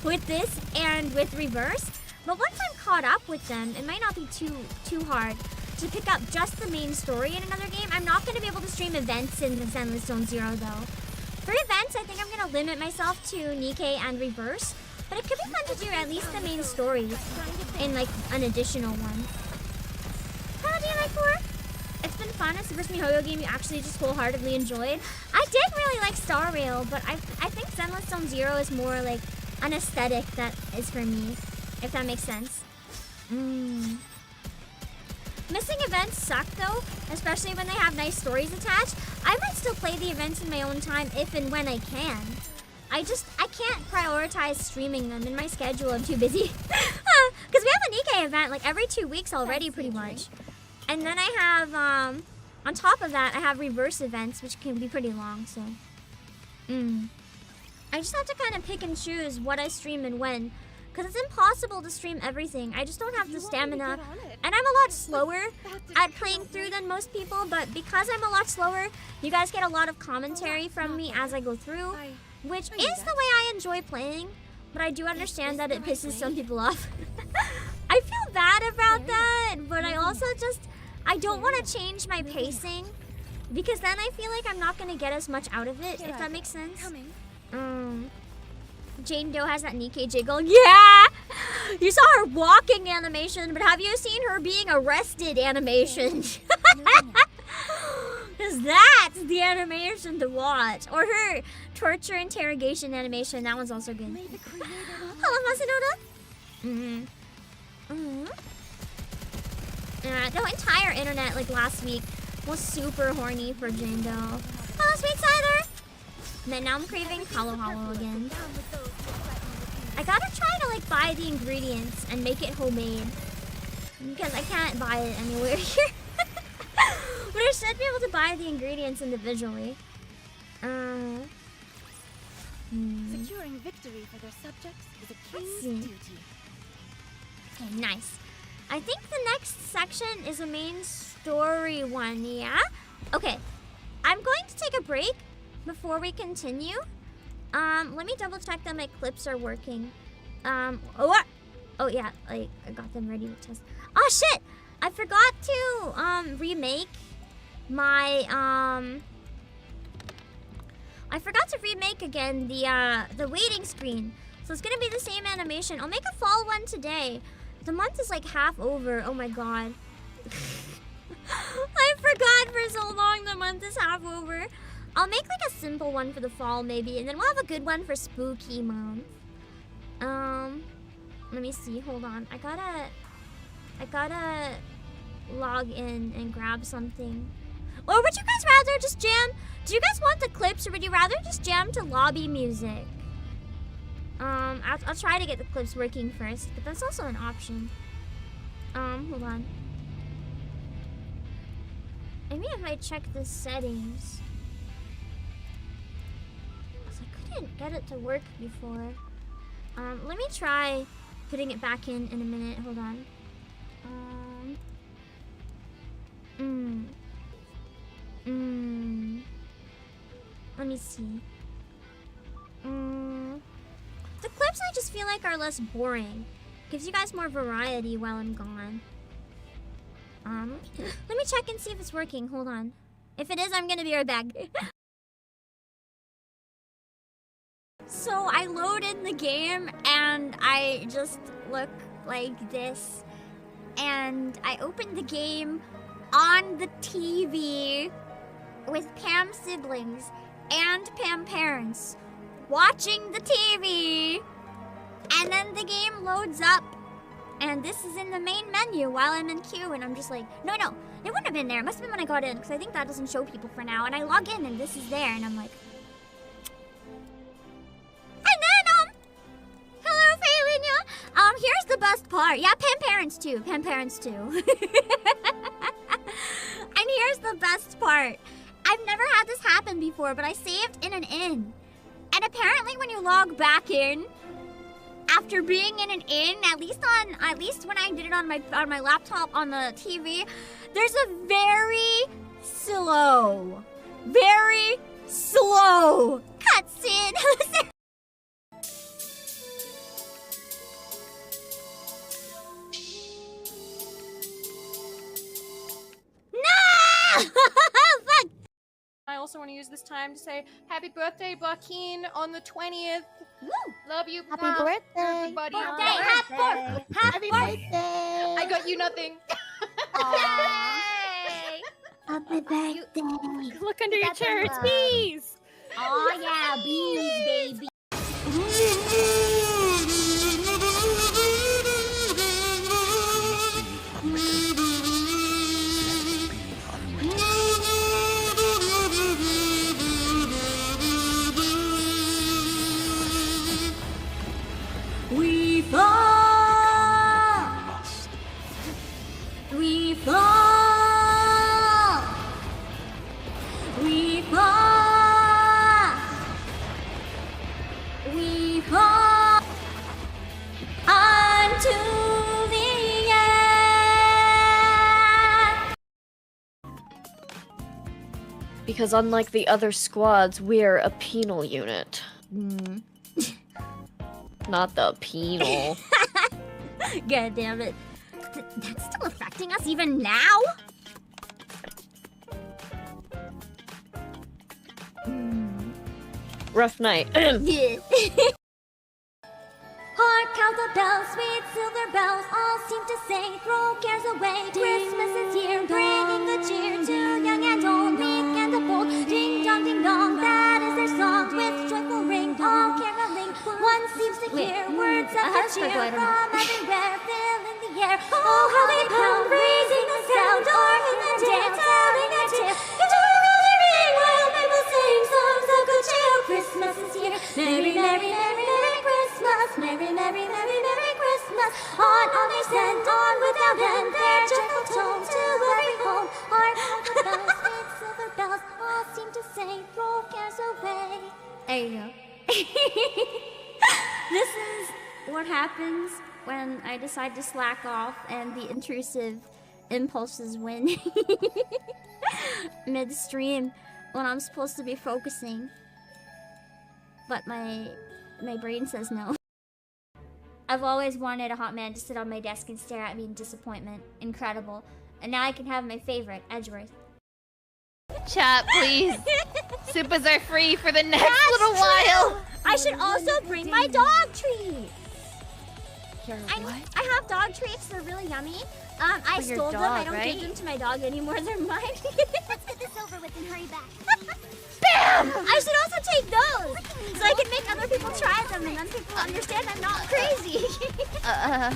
with this and with Reverse. But once I'm caught up with them, it might not be too hard to pick up just the main story in another game. I'm not going to be able to stream events in the Zenless Zone Zero though. For events, I think I'm going to limit myself to Nikkei and Reverse, but it could be fun to do at least the main story in like an additional one. How do you like 4? It's been fun. It's the first MiHoYo game you actually just wholeheartedly enjoyed. I did really like Star Rail, but I think Zenless Zone Zero is more like an aesthetic that is for me, if that makes sense. Missing events suck though, especially when they have nice stories attached. I might still play the events in my own time if and when I can. I can't prioritize streaming them in my schedule. I'm too busy. Because we have a Nikkei event like every 2 weeks already pretty much. And then I have, on top of that, I have Reverse events, which can be pretty long, so. I just have to kind of pick and choose what I stream and when. Because it's impossible to stream everything. I just don't have the stamina. And I'm a lot slower at playing through than most people, but because I'm a lot slower, you guys get a lot of commentary from me as I go through, which is the way I enjoy playing, but I do understand that it pisses some people off. I feel bad about that, but I also I don't want to change my pacing, because then I feel like I'm not going to get as much out of it, if that makes sense. Jane Doe has that Nikkei jiggle. Yeah! You saw her walking animation, but have you seen her being arrested animation? Because that's the animation to watch. Or her torture interrogation animation. That one's also good. Hello, Masanoda. The entire internet, like last week, was super horny for Jane Doe. Hello, Sweet Cider. And then now I'm craving Hollow Hollow again. I gotta try to like buy the ingredients and make it homemade, because I can't buy it anywhere here. But I should be able to buy the ingredients individually. Securing victory for their subjects is a king's duty. Okay, nice. I think the next section is a main story one, yeah? Okay, I'm going to take a break before we continue. Let me double check that my clips are working. Oh yeah, like I got them ready to test. Oh shit! I forgot to remake my I forgot to remake again the waiting screen. So it's gonna be the same animation. I'll make a fall one today. The month is like half over. Oh my god. I forgot for so long the month is half over. I'll make like a simple one for the fall maybe, and then we'll have a good one for spooky month. Let me see, hold on. I gotta log in and grab something. Or would you guys rather just jam? Do you guys want the clips, or would you rather just jam to lobby music? I'll try to get the clips working first, but that's also an option. Hold on. Maybe if I check the settings. 'Cause I couldn't get it to work before. Let me try putting it back in a minute. Hold on. Let me see. The clips I just feel like are less boring. Gives you guys more variety while I'm gone. Let me check and see if it's working. Hold on. If it is, I'm gonna be right back. So I load in the game and I just look like this. And I open the game on the TV with Pam's siblings and Pam parents watching the TV. And then the game loads up. And this is in the main menu while I'm in queue, and I'm just like, no, it wouldn't have been there. It must have been when I got in, because I think that doesn't show people for now. And I log in, and this is there, and I'm like... And then, hello, Faelinia! Here's the best part. Yeah, Pam parents too. Pam parents too. And here's the best part. I've never had this happen before, but I saved in an inn. And apparently when you log back in, after being in an inn, at least when I did it on my laptop on the TV, there's a very slow cutscene. No! Fuck! I also want to use this time to say happy birthday, Joaquin, on the 20th. Woo! Love you. Happy Pop. birthday. Everybody. Happy birthday. I got you nothing. Yay. Happy birthday. Look under your chair. It's bees. Oh yeah, bees, baby. We fall. We fall. We fall. We fall unto the end. Because unlike the other squads, we're a penal unit. Not the penal. God damn it. That's still affecting us even now? Rough night. Yeah. Hark out the bells, sweet silver bells, all seem to say, throw cares away. Christmas is here, bringing the cheer to young and old, meek and the bold. Ding dong, that is their song with joyful ring, all caroling. One seems to hear words of the cheer from everywhere, filling the air. Oh, how they pound, raising the sound, or in the dance, telling a tale. Into the really ring, while men will sing songs of good cheer. Christmas is here, merry, merry, merry, merry Christmas, merry, merry, merry, merry Christmas. On they send on without end their joyful tones to every home. Hark out the bells, sweet silver bells, all seem to say, throw cares away. There you go. This is what happens when I decide to slack off and the intrusive impulses win. Midstream when I'm supposed to be focusing. but my brain says no. I've always wanted a hot man to sit on my desk and stare at me in disappointment. Incredible. And now I can have my favorite, Edgeworth. Chat, please. Supers are free for the next little while. I should also bring my dog treats. What? I have dog treats. They're really yummy. I stole them. I don't give them to my dog anymore. They're mine. Let's get this over with and hurry back. Bam! I should also take those so I can make other people try them and then people understand I'm not crazy. I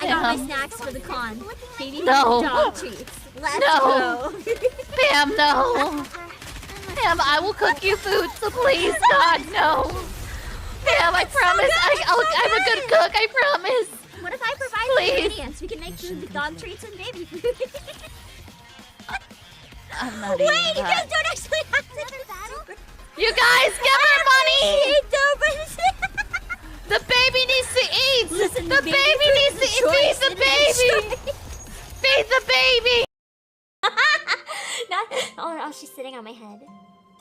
got my snacks for the con. Baby dog treats. Let's go. Bam, no. Bam, I will cook you food, so please, God, no. Bam, I promise. I'm a good cook, I promise. What if I provide the ingredients? We can make food with dog treats and baby food. I'm not Wait, eating you that. guys don't actually have to do You guys, give her money! The baby needs to eat! Listen, the baby needs to eat! Feed the baby! Feed the baby! Oh, she's sitting on my head.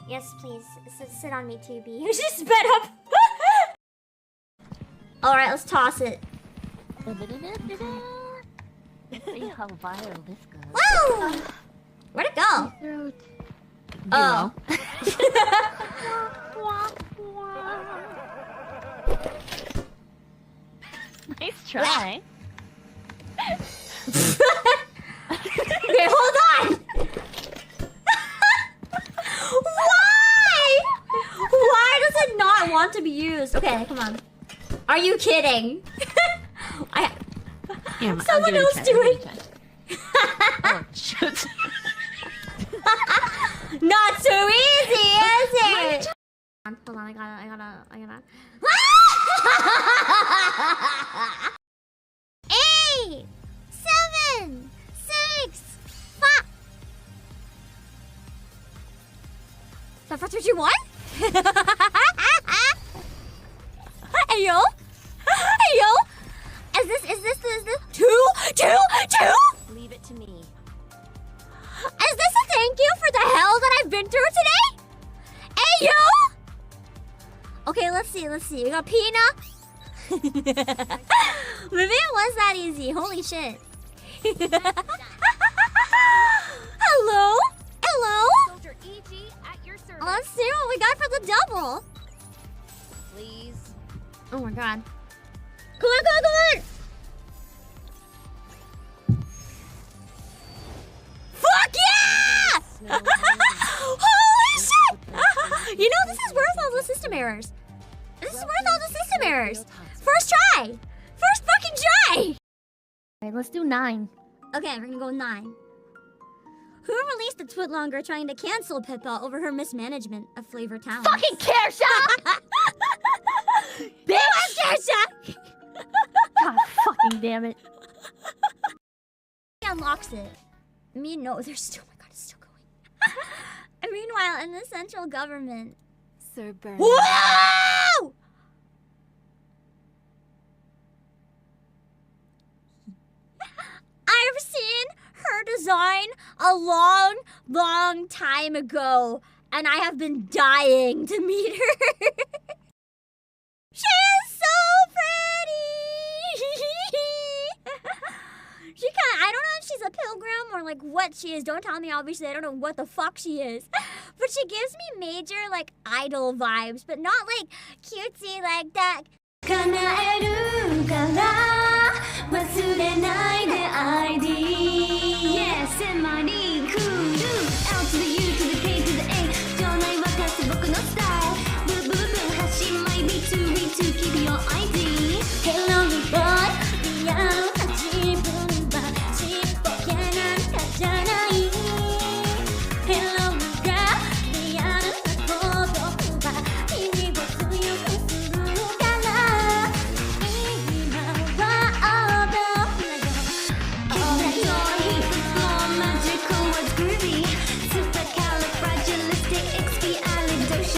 Yes, please. Sit on me too, B. She's sped up. Alright, let's toss it. Let's see how viral this goes. Woo! Where'd it go? Oh. Nice try. Okay, hold on! Why? Why does it not want to be used? Okay, come on. Are you kidding? Someone else do it. Oh, shoot. Not so easy, is it? Hold on, I gotta. 8, 7, 6, 5. 5, 4, 3, 2, 1. Hey yo, hey yo. Is this 2? Leave it to me. Is this a thank you for the hell that I've been through today? Hey yo. Okay, let's see. We got Pina. Maybe it was that easy. Holy shit. Hello? Soldier EG at your service. Let's see what we got for the double. Please. Oh my god. Come on! Fuck yeah! Holy shit! You know, this is worth all the system errors. First try! First fucking try! Alright, let's do 9. Okay, we're gonna go 9. Who released the twit longer trying to cancel Pippa over her mismanagement of flavor talents? Fucking Kersha! Bitch! Kersha! God fucking damn it. He unlocks it. No, there's still. Oh my god, it's still going. Meanwhile, in the central government. Sir Burn. Whoa! I've seen her design a long time ago, and I have been dying to meet her. She is so pretty! I don't know if she's a pilgrim or like what she is. Don't tell me, obviously. I don't know what the fuck she is. But she gives me major like idol vibes, but not like cutesy like that. 叶えるから忘れないで ID Yes, and my need cool L to the U to the K to the A 場内沸かす僕のスタイルブーブーブー発信 my B2B2 keep your ID Hello boy リアルな自分はちっぽけなんかじゃない Hello girl リアルな行動は君を強くするから今は all the All the joy, heat the floor, magical words groovy Supercalifragilisticexpialidocious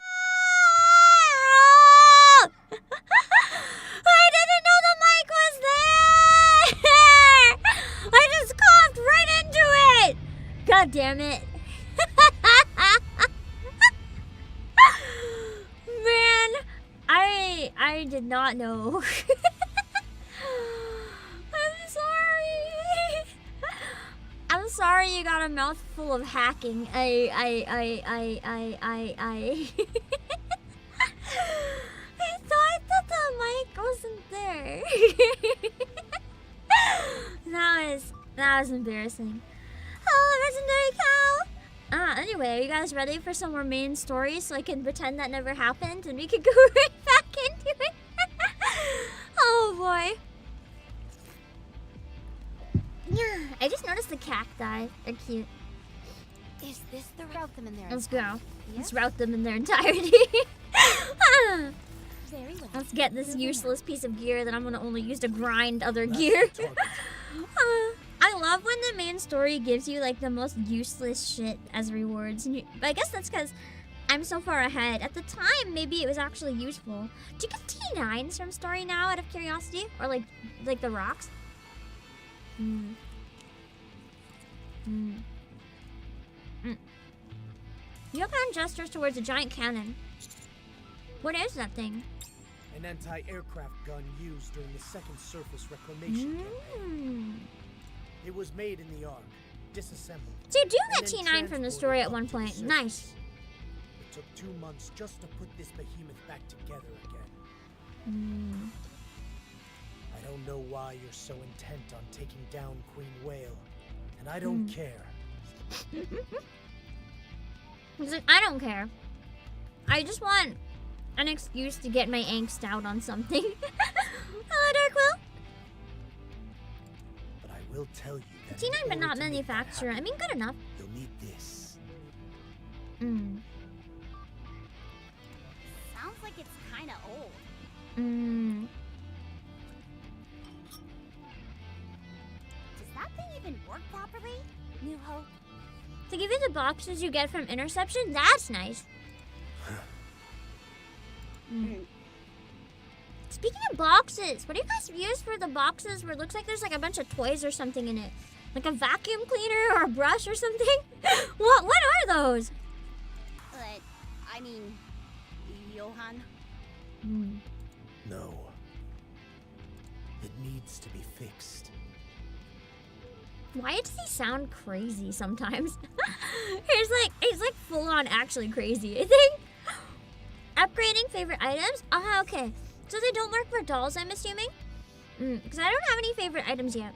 I didn't know the mic was there! I just coughed right into it! God damn it. I did not know. I'm sorry. I'm sorry you got a mouthful of hacking. I thought that the mic wasn't there. that was embarrassing. Hello, legendary cow. Anyway, are you guys ready for some more main stories so I can pretend that never happened and we can go right back into it? Oh boy. I just noticed the cacti. They're cute. Is this the route them in there? Let's go. Yep. Let's route them in their entirety. Very well. Let's get this useless piece of gear that I'm gonna only use to grind other gear. I love when the main story gives you like the most useless shit as rewards. But I guess that's because I'm so far ahead. At the time, maybe it was actually useful. Do you get T9s from story now out of curiosity? Or like the rocks? Johan gestures towards a giant cannon. What is that thing? An anti-aircraft gun used during the second surface reclamation campaign. It was made in the Ark, disassembled. So you do get T9 from the story at one point. Nice. It took 2 months just to put this behemoth back together again. I don't know why you're so intent on taking down Queen Whale, and I don't care. I don't care. I just want an excuse to get my angst out on something. Hello, Darkwill. But I will tell you that T9 but not manufacturer. I mean, good enough. You'll need this. Sounds like it's kind of old. Does that thing even work properly? New Hope. To give you the boxes you get from interception, that's nice. Speaking of boxes, what do you guys use for the boxes where it looks like there's like a bunch of toys or something in it? Like a vacuum cleaner or a brush or something? What are those? I mean, Johan? No. It needs to be fixed. Why does he sound crazy sometimes? He's like full on actually crazy, I think. Upgrading favorite items? Okay. So they don't work for dolls, I'm assuming? Because I don't have any favorite items yet.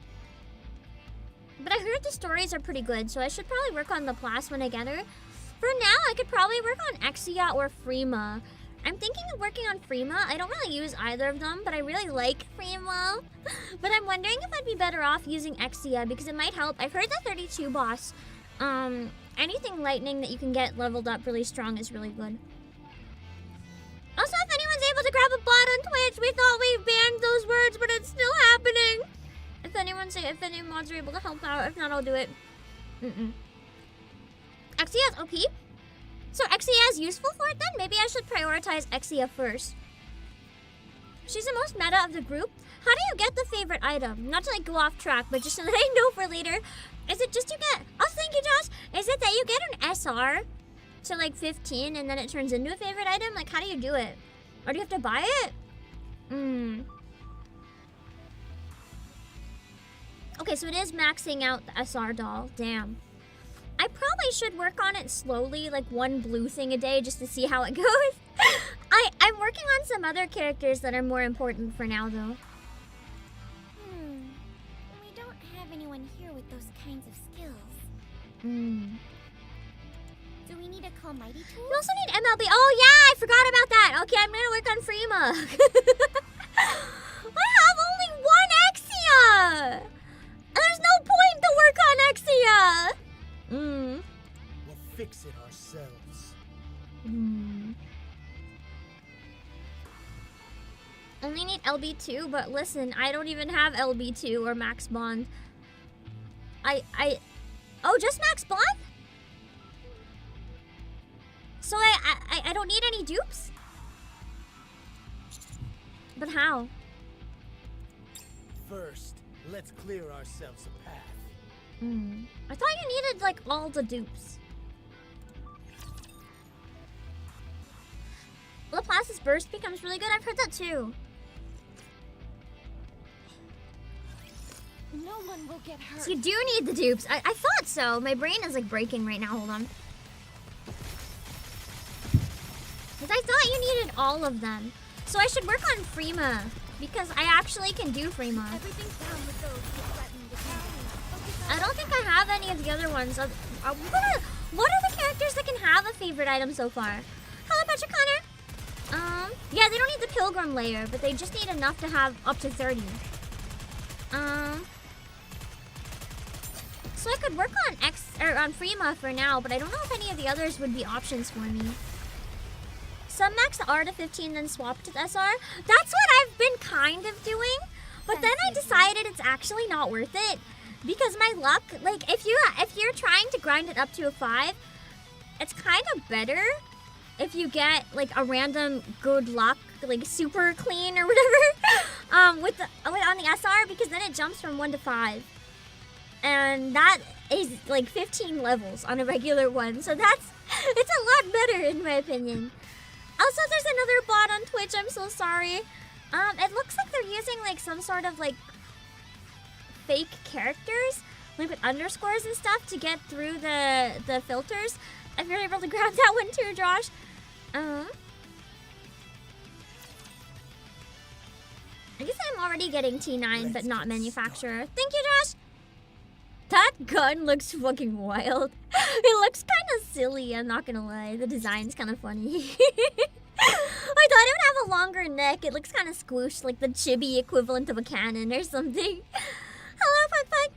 But I heard the stories are pretty good, so I should probably work on the Plas when I get her. For now, I could probably work on Exia or Freema. I'm thinking of working on Freema. I don't really use either of them, but I really like Freema. But I'm wondering if I'd be better off using Exia because it might help. I've heard the 32 boss. Anything lightning that you can get leveled up really strong is really good. Also, if anyone's able to grab a bot on Twitch, we thought we banned those words, but it's still happening. If any mods are able to help out, if not, I'll do it. Exia is OP. So Exia is useful for it then? Maybe I should prioritize Exia first. She's the most meta of the group. How do you get the favorite item? Not to like go off track, but just so that I know for later. Is it just you get... Oh, thank you, Josh. Is it that you get an SR to like 15 and then it turns into a favorite item? Like, how do you do it? Or do you have to buy it? Okay, so it is maxing out the SR doll. Damn. I probably should work on it slowly, like one blue thing a day, just to see how it goes. I'm working on some other characters that are more important for now, though. We don't have anyone here with those kinds of skills. Do we need to call Mighty Tool? We also need MLB. Oh, yeah, I forgot about that. Okay, I'm gonna work on Freema. I have only one Exia! There's no point to work on Exia! We'll fix it ourselves. Only need LB2, but listen, I don't even have LB2 or Max Bond. Oh, just Max Bond? So I don't need any dupes? But how? First, let's clear ourselves a path. I thought you needed, like, all the dupes. Laplace's burst becomes really good. I've heard that too. No one will get hurt. So you do need the dupes. I thought so. My brain is like breaking right now. Hold on. Because I thought you needed all of them. So I should work on Freema. Because I actually can do Freema. Everything's down with those who threaten the town. I don't think I have any of the other ones. What are the characters that can have a favorite item so far? Hello, Patrick Connor. Yeah, they don't need the Pilgrim layer, but they just need enough to have up to 30. So I could work on on Freema for now, but I don't know if any of the others would be options for me. Submax the R to 15, then swap to the SR. That's what I've been kind of doing, but then I decided it's actually not worth it because my luck, like if you're trying to grind it up to a 5, it's kind of better if you get like a random good luck, like super clean or whatever, on the SR, because then it jumps from 1 to 5. And that is like 15 levels on a regular one. So it's a lot better in my opinion. Also, there's another bot on Twitch. I'm so sorry. It looks like they're using like some sort of like fake characters, like with underscores and stuff to get through the filters. If you're able to grab that one too, Josh. I guess I'm already getting T9, but not manufacturer. Thank you, Josh. That gun looks fucking wild. It looks kind of silly, I'm not gonna lie. The design's kind of funny. I thought it would have a longer neck. It looks kind of squooshed, like the chibi equivalent of a cannon or something. Hello, Pug.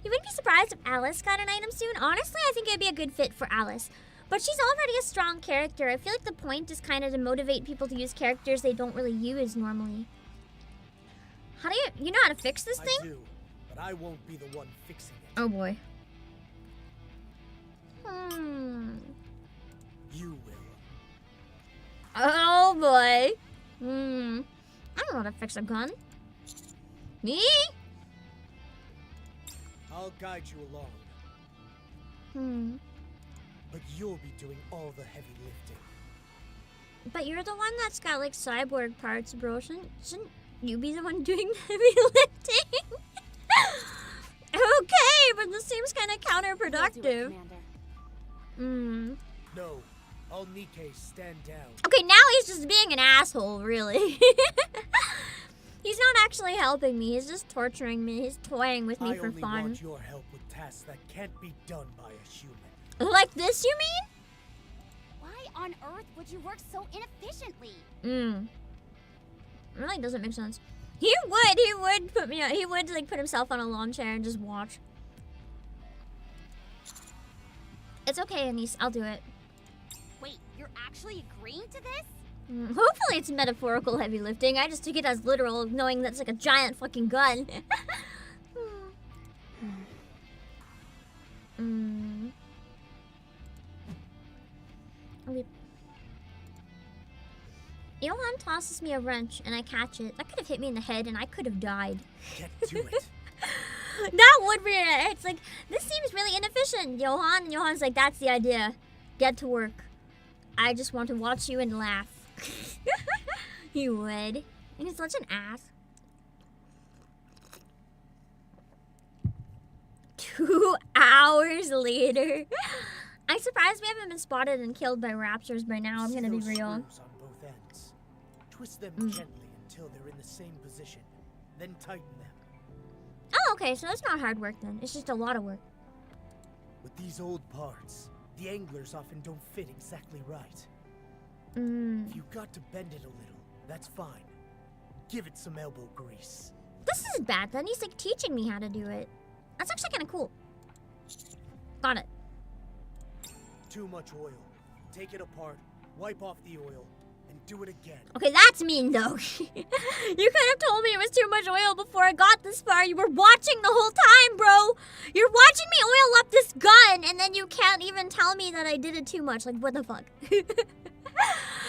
You wouldn't be surprised if Alice got an item soon. Honestly, I think it'd be a good fit for Alice. But she's already a strong character. I feel like the point is kind of to motivate people to use characters they don't really use normally. How do you know how to fix this thing? I do, but I won't be the one fixing it. Oh boy. You will. Oh boy. I don't know how to fix a gun. Me? I'll guide you along. But you'll be doing all the heavy lifting. But you're the one that's got like cyborg parts, bro. Shouldn't you be the one doing the heavy lifting? Okay, but this seems kind of counterproductive. No, all NIKKE stand down. Okay, now he's just being an asshole, really. He's not actually helping me. He's just torturing me. He's toying with me for fun. I only want your help with tasks that can't be done by a human. Like this, you mean? Why on earth would you work so inefficiently? Really doesn't make sense. He would put me on. He would like put himself on a lawn chair and just watch. It's okay, Anise. I'll do it. Wait, you're actually agreeing to this? Hopefully it's metaphorical heavy lifting. I just took it as literal, knowing that's like a giant fucking gun. Okay. Johan tosses me a wrench and I catch it. That could have hit me in the head and I could have died. Get to it. That would be it. It's like, this seems really inefficient, Johan. And Johan's like, that's the idea. Get to work. I just want to watch you and laugh. He would. And he's such an ass. 2 hours later. I'm surprised we haven't been spotted and killed by raptors by now. I'm gonna be real. On both ends. Twist them gently until they're in the same position. Then tighten them. Oh, okay, so it's not hard work then. It's just a lot of work. With these old parts, the anglers often don't fit exactly right. If you got to bend it a little, that's fine. Give it some elbow grease. This isn't bad then. He's like teaching me how to do it. That's actually kind of cool. Got it. Too much oil. Take it apart, wipe off the oil, and do it again. Okay, that's mean though. You could have told me it was too much oil before I got this far. You were watching the whole time, bro. You're watching me oil up this gun, and then you can't even tell me that I did it too much. Like, what the fuck?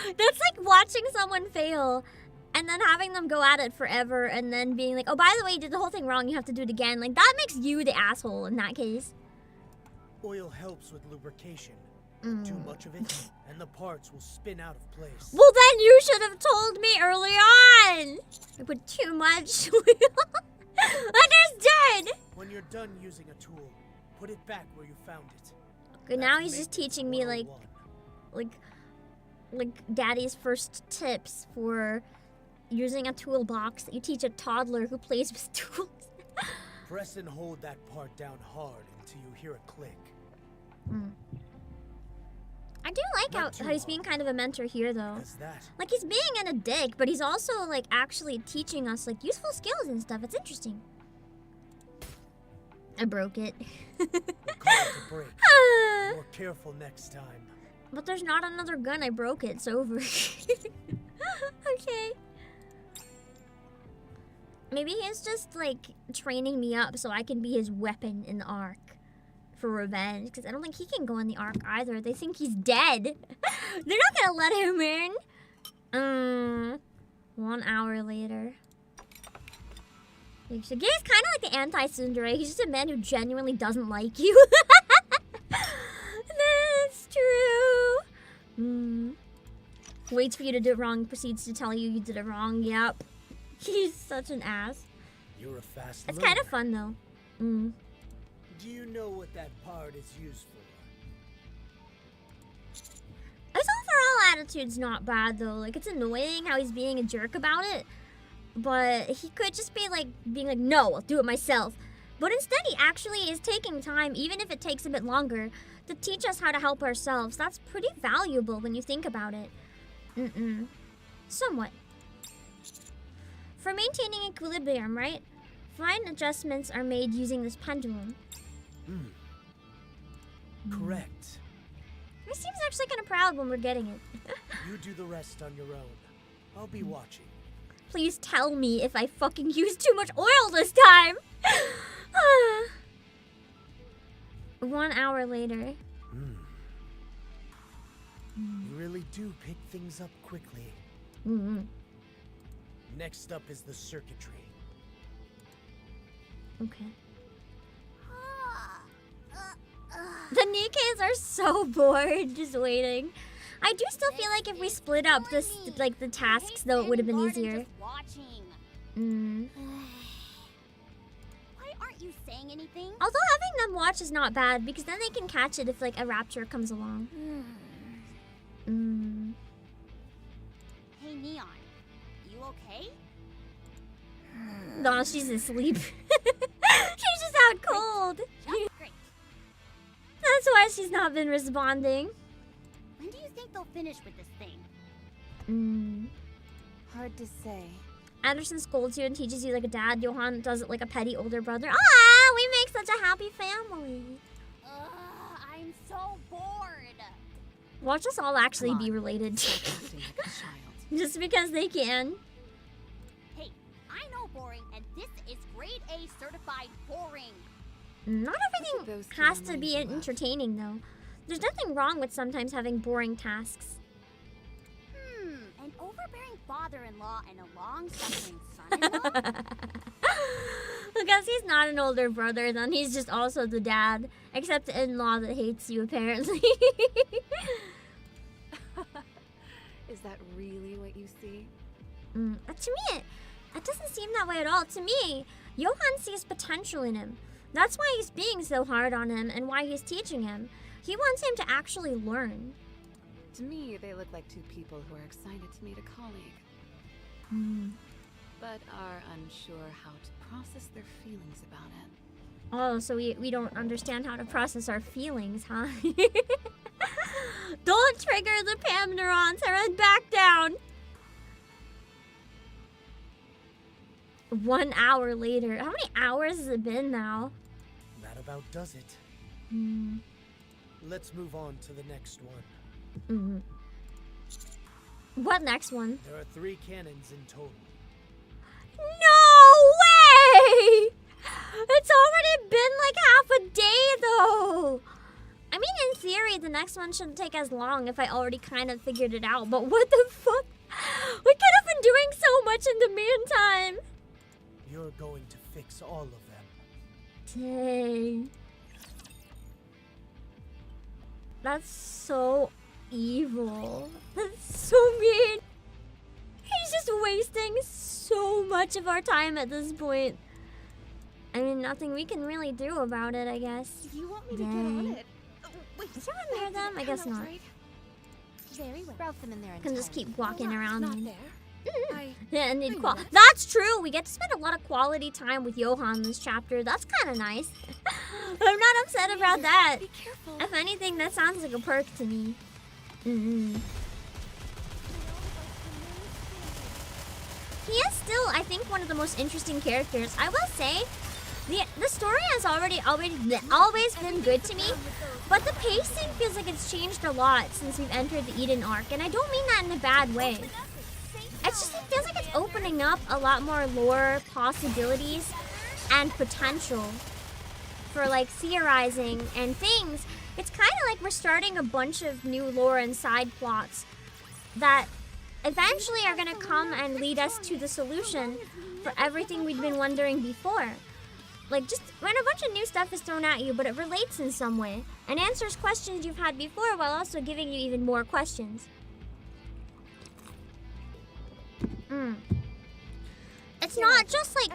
That's like watching someone fail and then having them go at it forever and then being like, oh, by the way, you did the whole thing wrong. You have to do it again. Like, that makes you the asshole in that case. Oil helps with lubrication, Too much of it, and the parts will spin out of place. Well, then you should have told me early on. I put too much. Understood. When you're done using a tool, put it back where you found it. Okay, now he's just teaching me like daddy's first tips for using a toolbox that you teach a toddler who plays with tools. Press and hold that part down hard until you hear a click. I do like how he's being kind of a mentor here, though. That? Like, he's being a dick, but he's also, like, actually teaching us, like, useful skills and stuff. It's interesting. I broke it. We'll call it a break. More careful next time. But there's not another gun. I broke it. It's over. Okay. Maybe he's just, like, training me up so I can be his weapon in the Ark. For revenge, because I don't think he can go in the Ark either. They think he's dead. They're not gonna let him in. 1 hour later. He's kind of like the anti-tsundere. He's just a man who genuinely doesn't like you. That's true. Waits for you to do it wrong, proceeds to tell you did it wrong. Yep. He's such an ass. You're a fast It's learner. kind of fun though. Do you know what that part is used for? His overall attitude's not bad though. Like, it's annoying how he's being a jerk about it. But he could just be like, being like, no, I'll do it myself. But instead he actually is taking time, even if it takes a bit longer, to teach us how to help ourselves. That's pretty valuable when you think about it. Somewhat. For maintaining equilibrium, right? Fine adjustments are made using this pendulum. Correct. He seems actually kind of proud when we're getting it. You do the rest on your own. I'll be watching. Please tell me if I fucking used too much oil this time. 1 hour later. You really do pick things up quickly. Next up is the circuitry. Okay. The Nikkes are so bored just waiting. I do still feel like if we split up this, like, the tasks, though, it would have been easier. Why aren't you saying anything? Although having them watch is not bad, because then they can catch it if, like, a rapture comes along. Hey, Neon. You okay? No, she's asleep. She's just out cold. Great. That's why she's not been responding. When do you think they'll finish with this thing? Hard to say. Anderson scolds you and teaches you like a dad. Johan does it like a petty older brother. Ah, we make such a happy family. I'm so bored. Watch us all actually be related. Just because they can. Hey, I know boring, and this is grade A certified boring. Not everything has to be entertaining, though. There's nothing wrong with sometimes having boring tasks. An overbearing father-in-law and a long-suffering son-in-law? Because he's not an older brother, then he's just also the dad. Except the in-law that hates you, apparently. Is that really what you see? To me, it doesn't seem that way at all. To me, Johan sees potential in him. That's why he's being so hard on him and why he's teaching him. He wants him to actually learn. To me, they look like two people who are excited to meet a colleague. But are unsure how to process their feelings about it. Oh, so we don't understand how to process our feelings, huh? Don't trigger the Pam neurons. Head back down. 1 hour later. How many hours has it been now? That about does it. Let's move on to the next one. What next one? There are 3 cannons in total. No way! It's already been like half a day though. I mean, in theory, the next one shouldn't take as long if I already kind of figured it out. But what the fuck? We could have been doing so much in the meantime. You're going to fix all of them. Dang. That's so evil. That's so mean. He's just wasting so much of our time at this point. I mean, nothing we can really do about it, I guess. You want me to get on it? Wait, is there one near them? I guess not. right? Very well. Route them in there. I can just keep walking around. Not them. there. Yeah, and need that's true. We get to spend a lot of quality time with Johan this chapter. That's kind of nice. I'm not upset about that. Be careful. If anything, that sounds like a perk to me. He is still, I think, one of the most interesting characters. I will say, the story has always been good to me, but the pacing feels like it's changed a lot since we've entered the Eden arc, and I don't mean that in a bad way. It's just, it feels like it's opening up a lot more lore possibilities and potential for like theorizing and things. It's kind of like we're starting a bunch of new lore and side plots that eventually are going to come and lead us to the solution for everything we've been wondering before. Like, just when a bunch of new stuff is thrown at you, but it relates in some way and answers questions you've had before while also giving you even more questions. It's not just like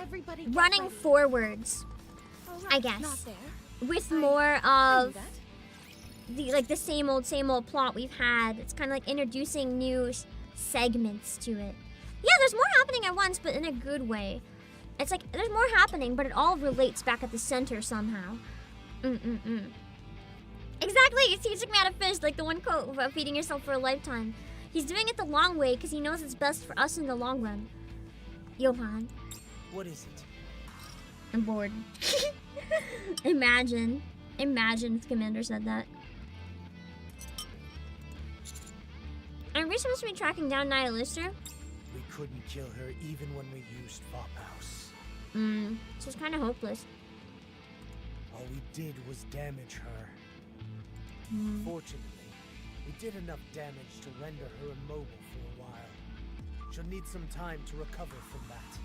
running forwards, I guess, with more of the same old plot we've had. It's kind of like introducing new segments to it. Yeah, there's more happening at once, but in a good way. It's like there's more happening, but it all relates back at the center somehow. Exactly, he's teaching me how to fish, like the one quote about feeding yourself for a lifetime. He's doing it the long way because he knows it's best for us in the long run. Johan. What is it? I'm bored. Imagine if Commander said that. Aren't we supposed to be tracking down Nihilister? We couldn't kill her even when we used Vapaus. So it's kind of hopeless. All we did was damage her. Fortunately, we did enough damage to render her immobile for a while. She'll need some time to recover from that.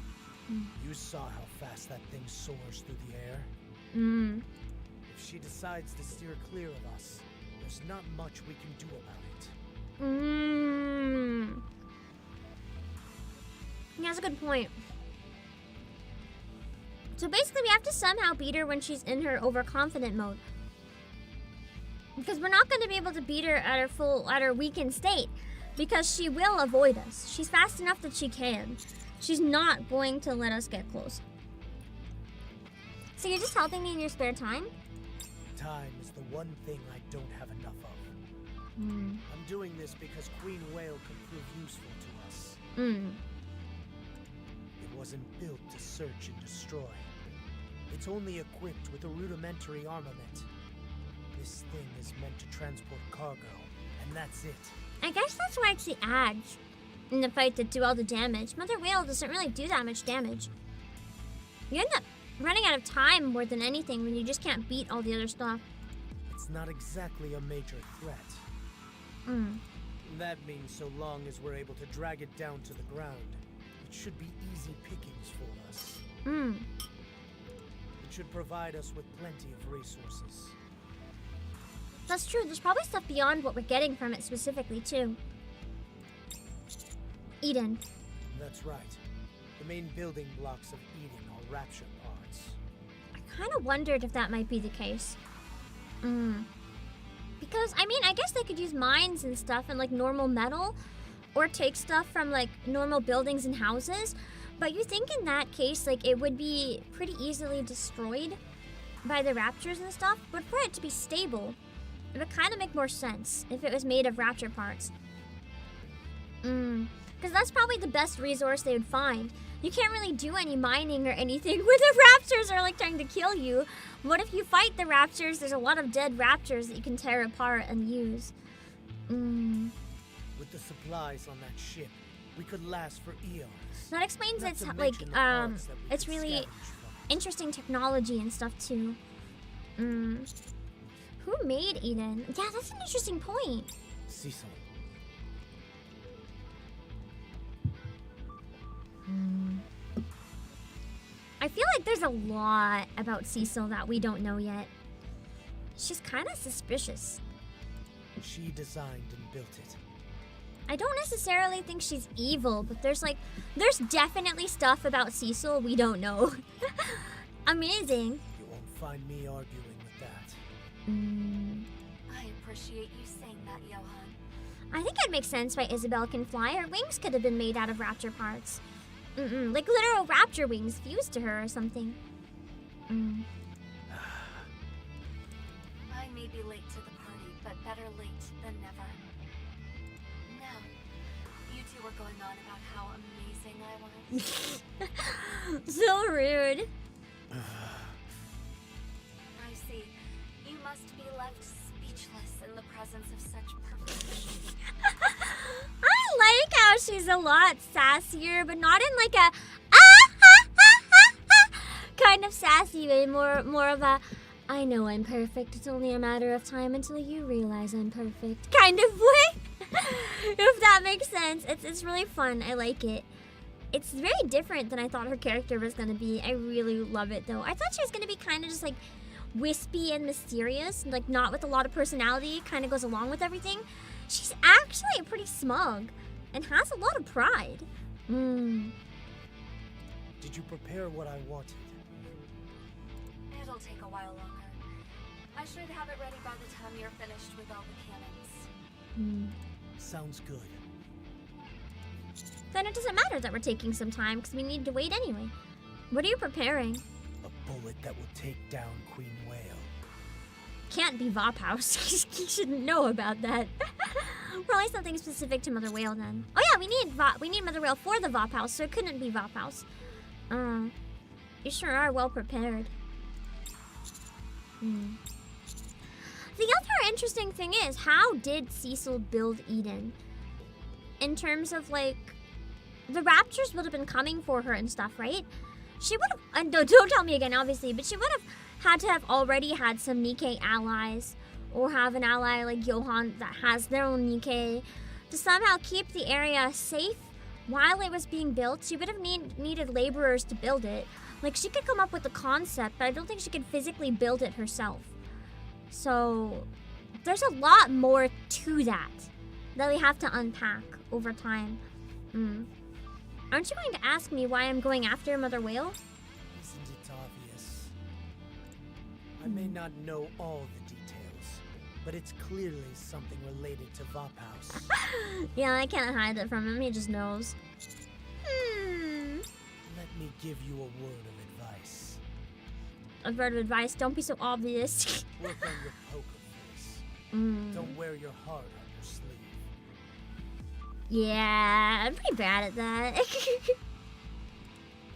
You saw how fast that thing soars through the air. If she decides to steer clear of us, there's not much we can do about it. Yeah, that's a good point. So basically we have to somehow beat her when she's in her overconfident mode. Because we're not going to be able to beat her at her weakened state. Because she will avoid us. She's fast enough that she can. She's not going to let us get close. So you're just helping me in your spare time? Time is the one thing I don't have enough of. I'm doing this because Queen Whale can prove useful to us. It wasn't built to search and destroy. It's only equipped with a rudimentary armament. This thing is meant to transport cargo, and that's it. I guess that's why it's the Adge in the fight that do all the damage. Mother Whale doesn't really do that much damage. You end up running out of time more than anything when you just can't beat all the other stuff. It's not exactly a major threat. That means so long as we're able to drag it down to the ground, it should be easy pickings for us. It should provide us with plenty of resources. That's true. There's probably stuff beyond what we're getting from it specifically, too. Eden. That's right. The main building blocks of Eden are rapture parts. I kind of wondered if that might be the case. Because, I mean, I guess they could use mines and stuff and, like, normal metal. Or take stuff from, like, normal buildings and houses. But you think in that case, like, it would be pretty easily destroyed by the raptures and stuff. But for it to be stable, it would kind of make more sense if it was made of rapture parts. Because that's probably the best resource they would find. You can't really do any mining or anything when the raptors are like trying to kill you. What if you fight the raptors? There's a lot of dead raptors that you can tear apart and use. With the supplies on that ship, we could last for eons. That explains it's like it's really interesting technology and stuff too. Who made Eden? Yeah, that's an interesting point. Cecil. I feel like there's a lot about Cecil that we don't know yet. She's kind of suspicious. She designed and built it. I don't necessarily think she's evil, but there's definitely stuff about Cecil we don't know. Amazing. You won't find me arguing with that. I appreciate you saying that, Johan. I think it makes sense why Isabelle can fly. Her wings could have been made out of raptor parts. Like literal raptor wings fused to her or something. I may be late to the party, but better late than never. Now, you two were going on about how amazing I was. So rude. I see. You must be left speechless in the presence of such perfection. I like how she's a lot sassier, but not in like a kind of sassy way, more of a I know I'm perfect, it's only a matter of time until you realize I'm perfect kind of way. If that makes sense. It's really fun. I like it. It's very different than I thought her character was gonna be. I really love it though. I thought she was gonna be kind of just like wispy and mysterious, like not with a lot of personality, kind of goes along with everything. She's actually pretty smug and has a lot of pride. Did you prepare what I wanted? It'll take a while longer. I should have it ready by the time you're finished with all the cannons. Sounds good. Then it doesn't matter that we're taking some time because we need to wait anyway. What are you preparing? A bullet that will take down Queen Whale. Can't be Vapaus. You shouldn't know about that. Probably something specific to Mother Whale then. Oh yeah, we need Mother Whale for the Vapaus, so it couldn't be Vapaus. You sure are well prepared. The other interesting thing is, how did Cecil build Eden? In terms of like, the raptors would have been coming for her and stuff, right? She would have, and don't tell me again, obviously, but she would have had to have already had some NIKKE allies, or have an ally like Johan that has their own NIKKE, to somehow keep the area safe while it was being built. She would have needed laborers to build it. Like, she could come up with the concept, but I don't think she could physically build it herself. So, there's a lot more to that we have to unpack over time. Aren't you going to ask me why I'm going after Mother Whale? Isn't it obvious? I may not know all the details, but it's clearly something related to Vapaus. Yeah, I can't hide it from him. He just knows. Let me give you a word of advice. A word of advice, don't be so obvious. Work on your poker face. Don't wear your heart on your sleeve. Yeah, I'm pretty bad at that.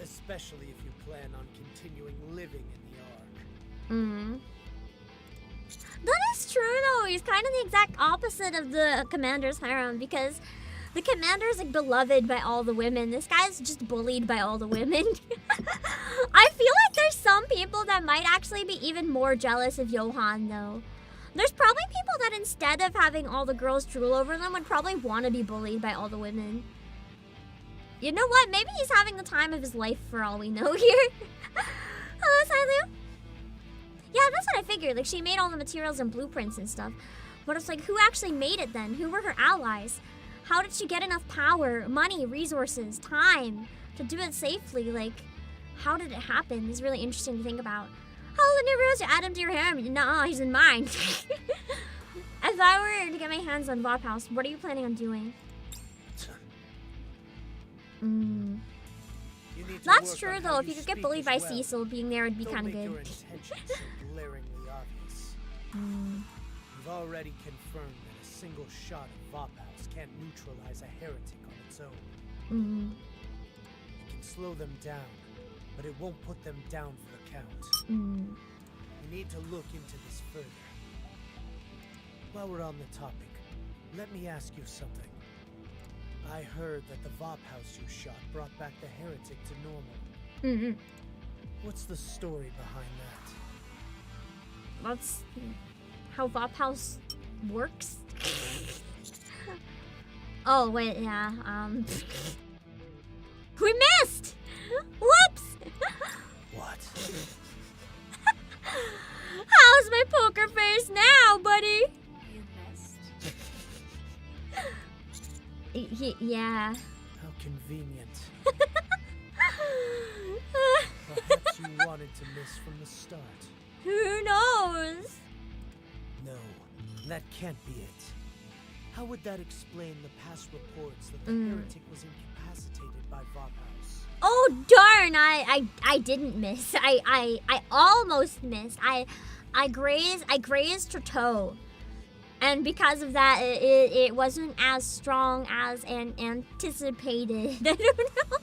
Especially if you plan on continuing living in the Ark. That is true though. He's kind of the exact opposite of the commander's harem, because the commander is like beloved by all the women. This guy's just bullied by all the women. I feel like there's some people that might actually be even more jealous of Johan though. There's probably people that instead of having all the girls drool over them would probably want to be bullied by all the women. You know what? Maybe he's having the time of his life for all we know here. Hello, Silu. Yeah, that's what I figured. Like, she made all the materials and blueprints and stuff. But it's like, who actually made it then? Who were her allies? How did she get enough power, money, resources, time to do it safely? Like, how did it happen? It's really interesting to think about. Oh, the new rules, you add him to your harem. No, he's in mine. If I were to get my hands on Vapaus, what are you planning on doing? That's true though. If you could get bullied by Cecil, being there would be kind of good. Your intentions so glaringly obvious. You've already confirmed that a single shot of Vapaus can't neutralize a heretic on its own. It can slow them down, but it won't put them down for the count. You need to look into this further. While we're on the topic, let me ask you something. I heard that the Vapaus you shot brought back the heretic to normal. What's the story behind that? That's how Vapaus works. Oh wait, yeah. We missed. Whoops. What? How's my poker face now, buddy? You missed. Yeah. How convenient. Perhaps you wanted to miss from the start. Who knows? No, that can't be it. How would that explain the past reports that the heretic was incapacitated by Vapaus? Oh darn! I didn't miss. I almost missed. I grazed her toe, and because of that, it wasn't as strong as anticipated. I don't know.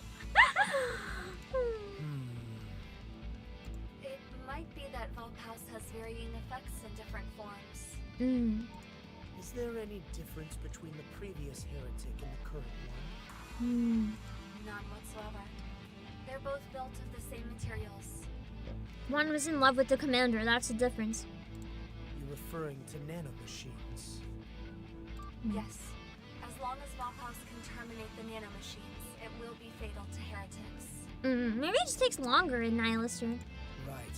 It might be that Vapaus has varying effects in different forms. Is there any difference between the previous heretic and the current one? None whatsoever. They're both built of the same materials. One was in love with the commander. That's the difference. You're referring to nanomachines. Yes. As long as Vapaus can terminate the nanomachines, it will be fatal to heretics. Maybe it just takes longer in Nihilister. Right.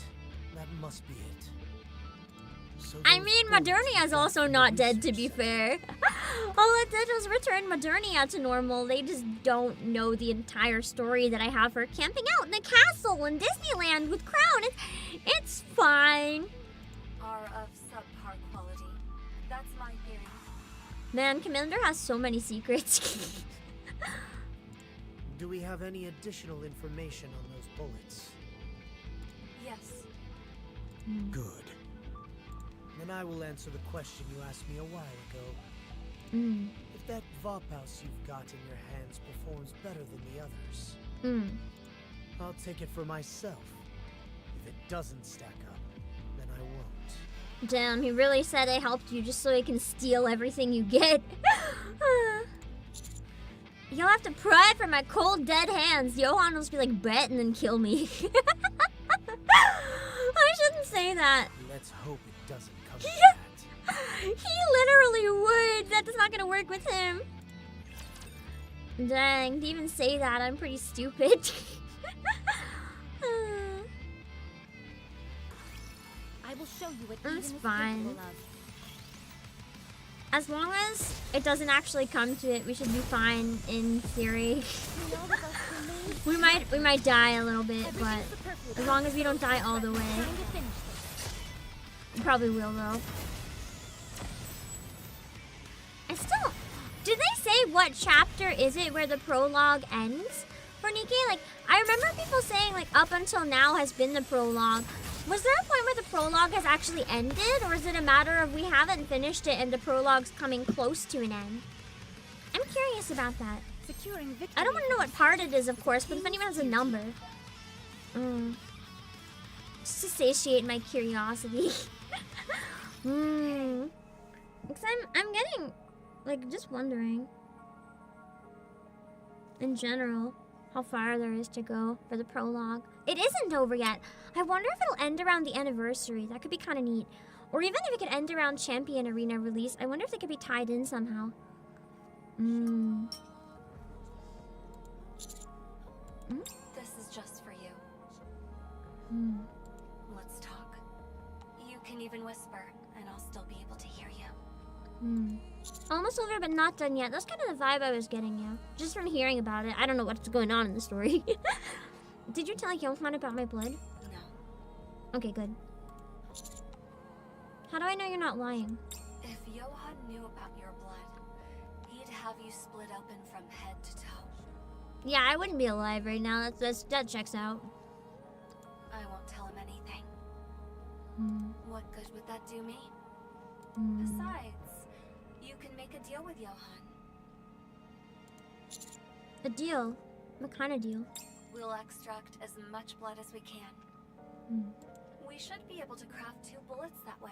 That must be it. So I mean, Modernia is also not dead, to be fair. All it did was return Modernia to normal. They just don't know the entire story that I have her camping out in a castle in Disneyland with Crown. It's fine. Are of subpar quality. That's my theory. Man, Commander has so many secrets. Do we have any additional information on those bullets? Yes. Good. Then I will answer the question you asked me a while ago. If that Vapaus you've got in your hands performs better than the others, I'll take it for myself. If it doesn't stack up, then I won't. Damn, he really said I helped you just so he can steal everything you get. You'll have to pry from my cold, dead hands. Johan will just be like, bet, and then kill me. I shouldn't say that. Let's hope it doesn't come to that. He literally would. That's not gonna work with him. Dang, to even say that, I'm pretty stupid. I will show you what That's Eden is fine. capable of. As long as it doesn't actually come to it, we should be fine in theory. we might die a little bit, but as long as we don't die all the way. We probably will though. I still... Did they say what chapter is it where the prologue ends for NIKKE? Like, I remember people saying like up until now has been the prologue. Was there a point where the prologue has actually ended? Or is it a matter of we haven't finished it and the prologue's coming close to an end? I'm curious about that. Securing victory. I don't want to know what part it is, of course, but if anyone has a number. Just to satiate my curiosity. Because I'm getting, like, just wondering. In general, how far there is to go for the prologue. It isn't over yet. I wonder if it'll end around the anniversary. That could be kind of neat. Or even if it could end around Champion Arena release. I wonder if they could be tied in somehow. This is just for you. Let's talk. You can even whisper, and I'll still be able to hear you. Almost over, but not done yet. That's kind of the vibe I was getting, yeah. Just from hearing about it. I don't know what's going on in the story. Did you tell Johan about my blood? No. Okay, good. How do I know you're not lying? If Johan knew about your blood, he'd have you split open from head to toe. Yeah, I wouldn't be alive right now. That checks out. I won't tell him anything. What good would that do me? Besides, you can make a deal with Johan. A deal? What kind of deal? We'll extract as much blood as we can. We should be able to craft 2 bullets that way.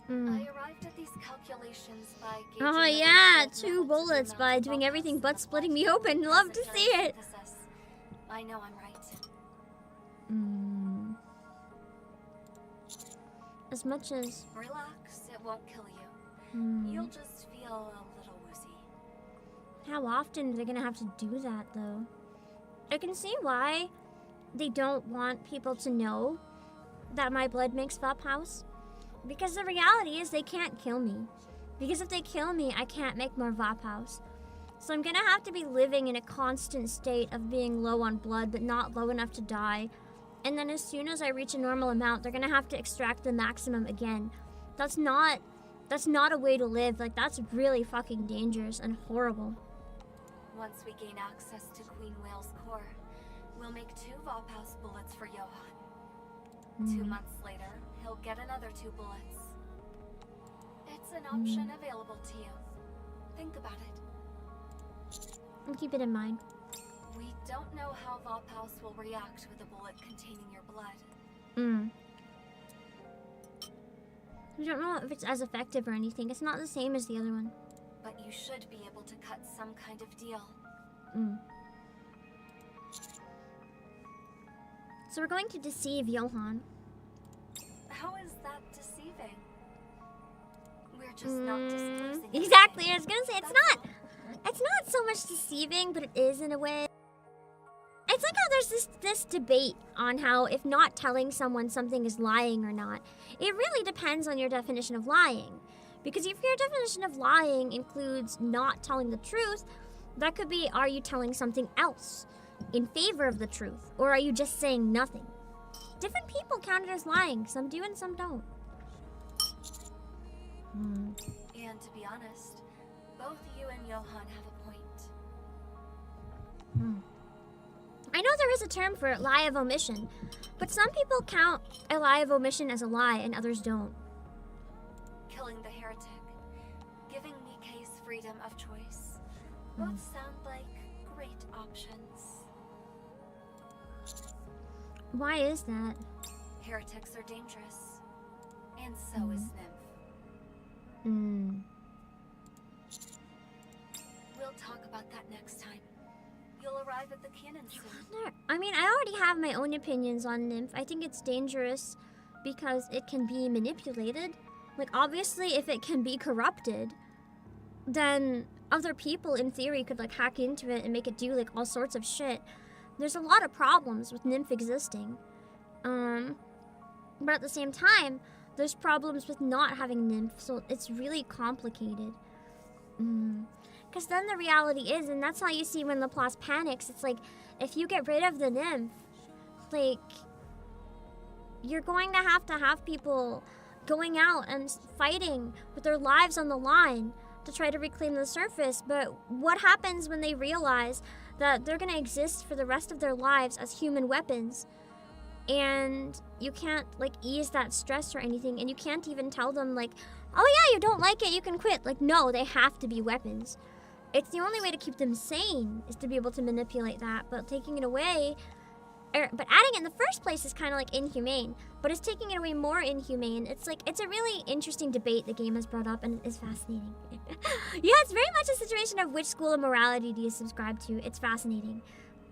I arrived at these calculations by gauging Oh yeah, 2 bullets by doing everything but splitting me open. Love to see it. I know I'm right. As much as... Relax, it won't kill you. You'll just feel a little woozy. How often are they gonna have to do that, though? I can see why they don't want people to know that my blood makes Vapaus. Because the reality is they can't kill me. Because if they kill me, I can't make more Vapaus. So I'm gonna have to be living in a constant state of being low on blood, but not low enough to die. And then as soon as I reach a normal amount, they're gonna have to extract the maximum again. That's not a way to live. Like, that's really fucking dangerous and horrible. Once we gain access to Queen Whale's core, we'll make 2 Vapaus bullets for Johan. 2 months later, he'll get another 2 bullets. It's an option available to you. Think about it. I'll keep it in mind. We don't know how Vapaus will react with a bullet containing your blood. We don't know if it's as effective or anything. It's not the same as the other one. But you should be able to cut some kind of deal. So we're going to deceive Johan. How is that deceiving? We're just not disclosing. Exactly, I was gonna say it's not so much deceiving, but it is in a way. It's like how there's this debate on how if not telling someone something is lying or not. It really depends on your definition of lying. Because if your definition of lying includes not telling the truth, that could be, are you telling something else in favor of the truth? Or are you just saying nothing? Different people count it as lying. Some do and some don't. And to be honest, both you and Johan have a point. I know there is a term for it, lie of omission, but some people count a lie of omission as a lie and others don't. Killing the heretic, giving NIKKE's freedom of choice, both sound like great options. Why is that? Heretics are dangerous, and so is Nymph. We'll talk about that next time. You'll arrive at the cannon soon. I mean, I already have my own opinions on Nymph. I think it's dangerous because it can be manipulated. Like, obviously, if it can be corrupted, then other people, in theory, could, like, hack into it and make it do, like, all sorts of shit. There's a lot of problems with Nymph existing. But at the same time, there's problems with not having Nymph, so it's really complicated. Because then the reality is, and that's how you see when Laplace panics, it's like, if you get rid of the Nymph, like, you're going to have people going out and fighting with their lives on the line to try to reclaim the surface. But what happens when they realize that they're going to exist for the rest of their lives as human weapons? And you can't, like, ease that stress or anything, and you can't even tell them, like, oh yeah, you don't like it, you can quit. Like, no, they have to be weapons. It's the only way to keep them sane, is to be able to manipulate that. But taking it away, but adding it in the first place is kind of like inhumane. But it's taking it away more inhumane. It's like, it's a really interesting debate the game has brought up, and it is fascinating. Yeah, it's very much a situation of which school of morality do you subscribe to. It's fascinating.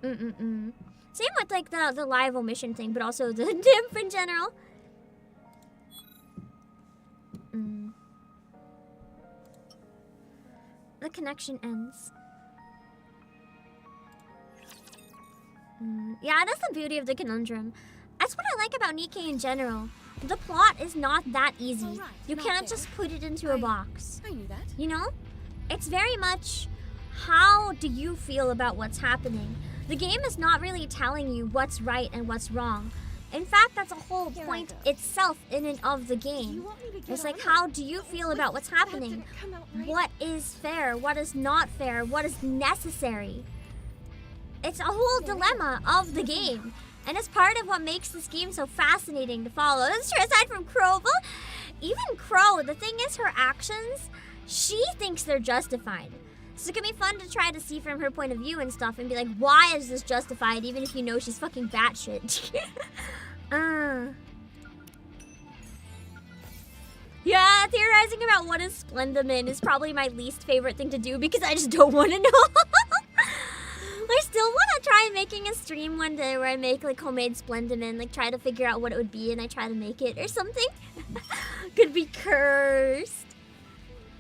Same with, like, the lie of omission thing, but also the Nymph in general. The connection ends. Yeah, that's the beauty of the conundrum. That's what I like about NIKKE in general. The plot is not that easy. You can't just put it into a box. I knew that. You know? It's very much, how do you feel about what's happening? The game is not really telling you what's right and what's wrong. In fact, that's a whole point itself in and of the game. It's like, how do you feel about what's happening? What is fair? What is not fair? What is necessary? It's a whole dilemma of the game. And it's part of what makes this game so fascinating to follow. That's true, aside from Crow. Even Crow, the thing is, her actions, she thinks they're justified. So it can be fun to try to see from her point of view and stuff and be like, why is this justified, even if you know she's fucking batshit? Yeah, theorizing about what is Splendamin is probably my least favorite thing to do because I just don't want to know. I still want to try making a stream one day where I make, like, homemade Splendamin, like, try to figure out what it would be and I try to make it or something. Could be cursed.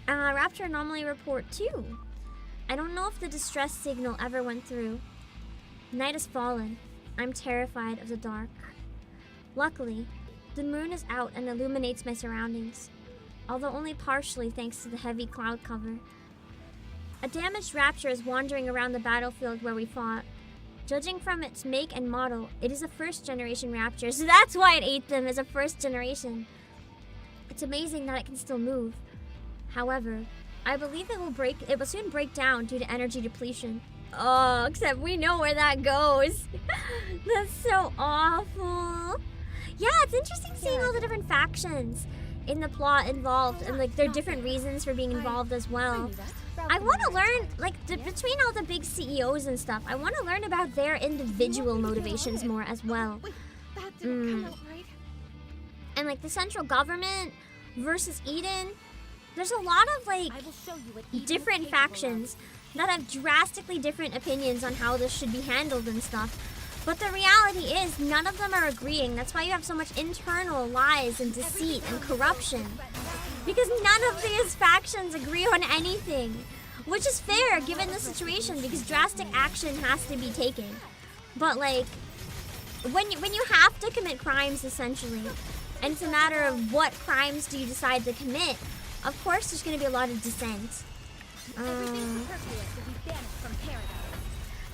Rapture Anomaly Report 2. I don't know if the distress signal ever went through. Night has fallen. I'm terrified of the dark. Luckily, the moon is out and illuminates my surroundings, although only partially thanks to the heavy cloud cover. A damaged Rapture is wandering around the battlefield where we fought. Judging from its make and model, it is a first-generation Rapture, so that's why it ate them as a first generation. It's amazing that it can still move. However, I believe it will soon break down due to energy depletion. Oh, except we know where that goes. That's so awful. Yeah, it's interesting seeing all the different factions in the plot involved and like their different reasons for being involved as well. I want to learn, like, between all the big CEOs and stuff, I want to learn about their individual motivations more as well. And like the central government versus Eden, there's a lot of like different factions that have drastically different opinions on how this should be handled and stuff. But the reality is, none of them are agreeing. That's why you have so much internal lies and deceit and corruption. Because none of these factions agree on anything. Which is fair, given the situation, because drastic action has to be taken. But like, when you have to commit crimes, essentially, and it's a matter of what crimes do you decide to commit, of course there's going to be a lot of dissent.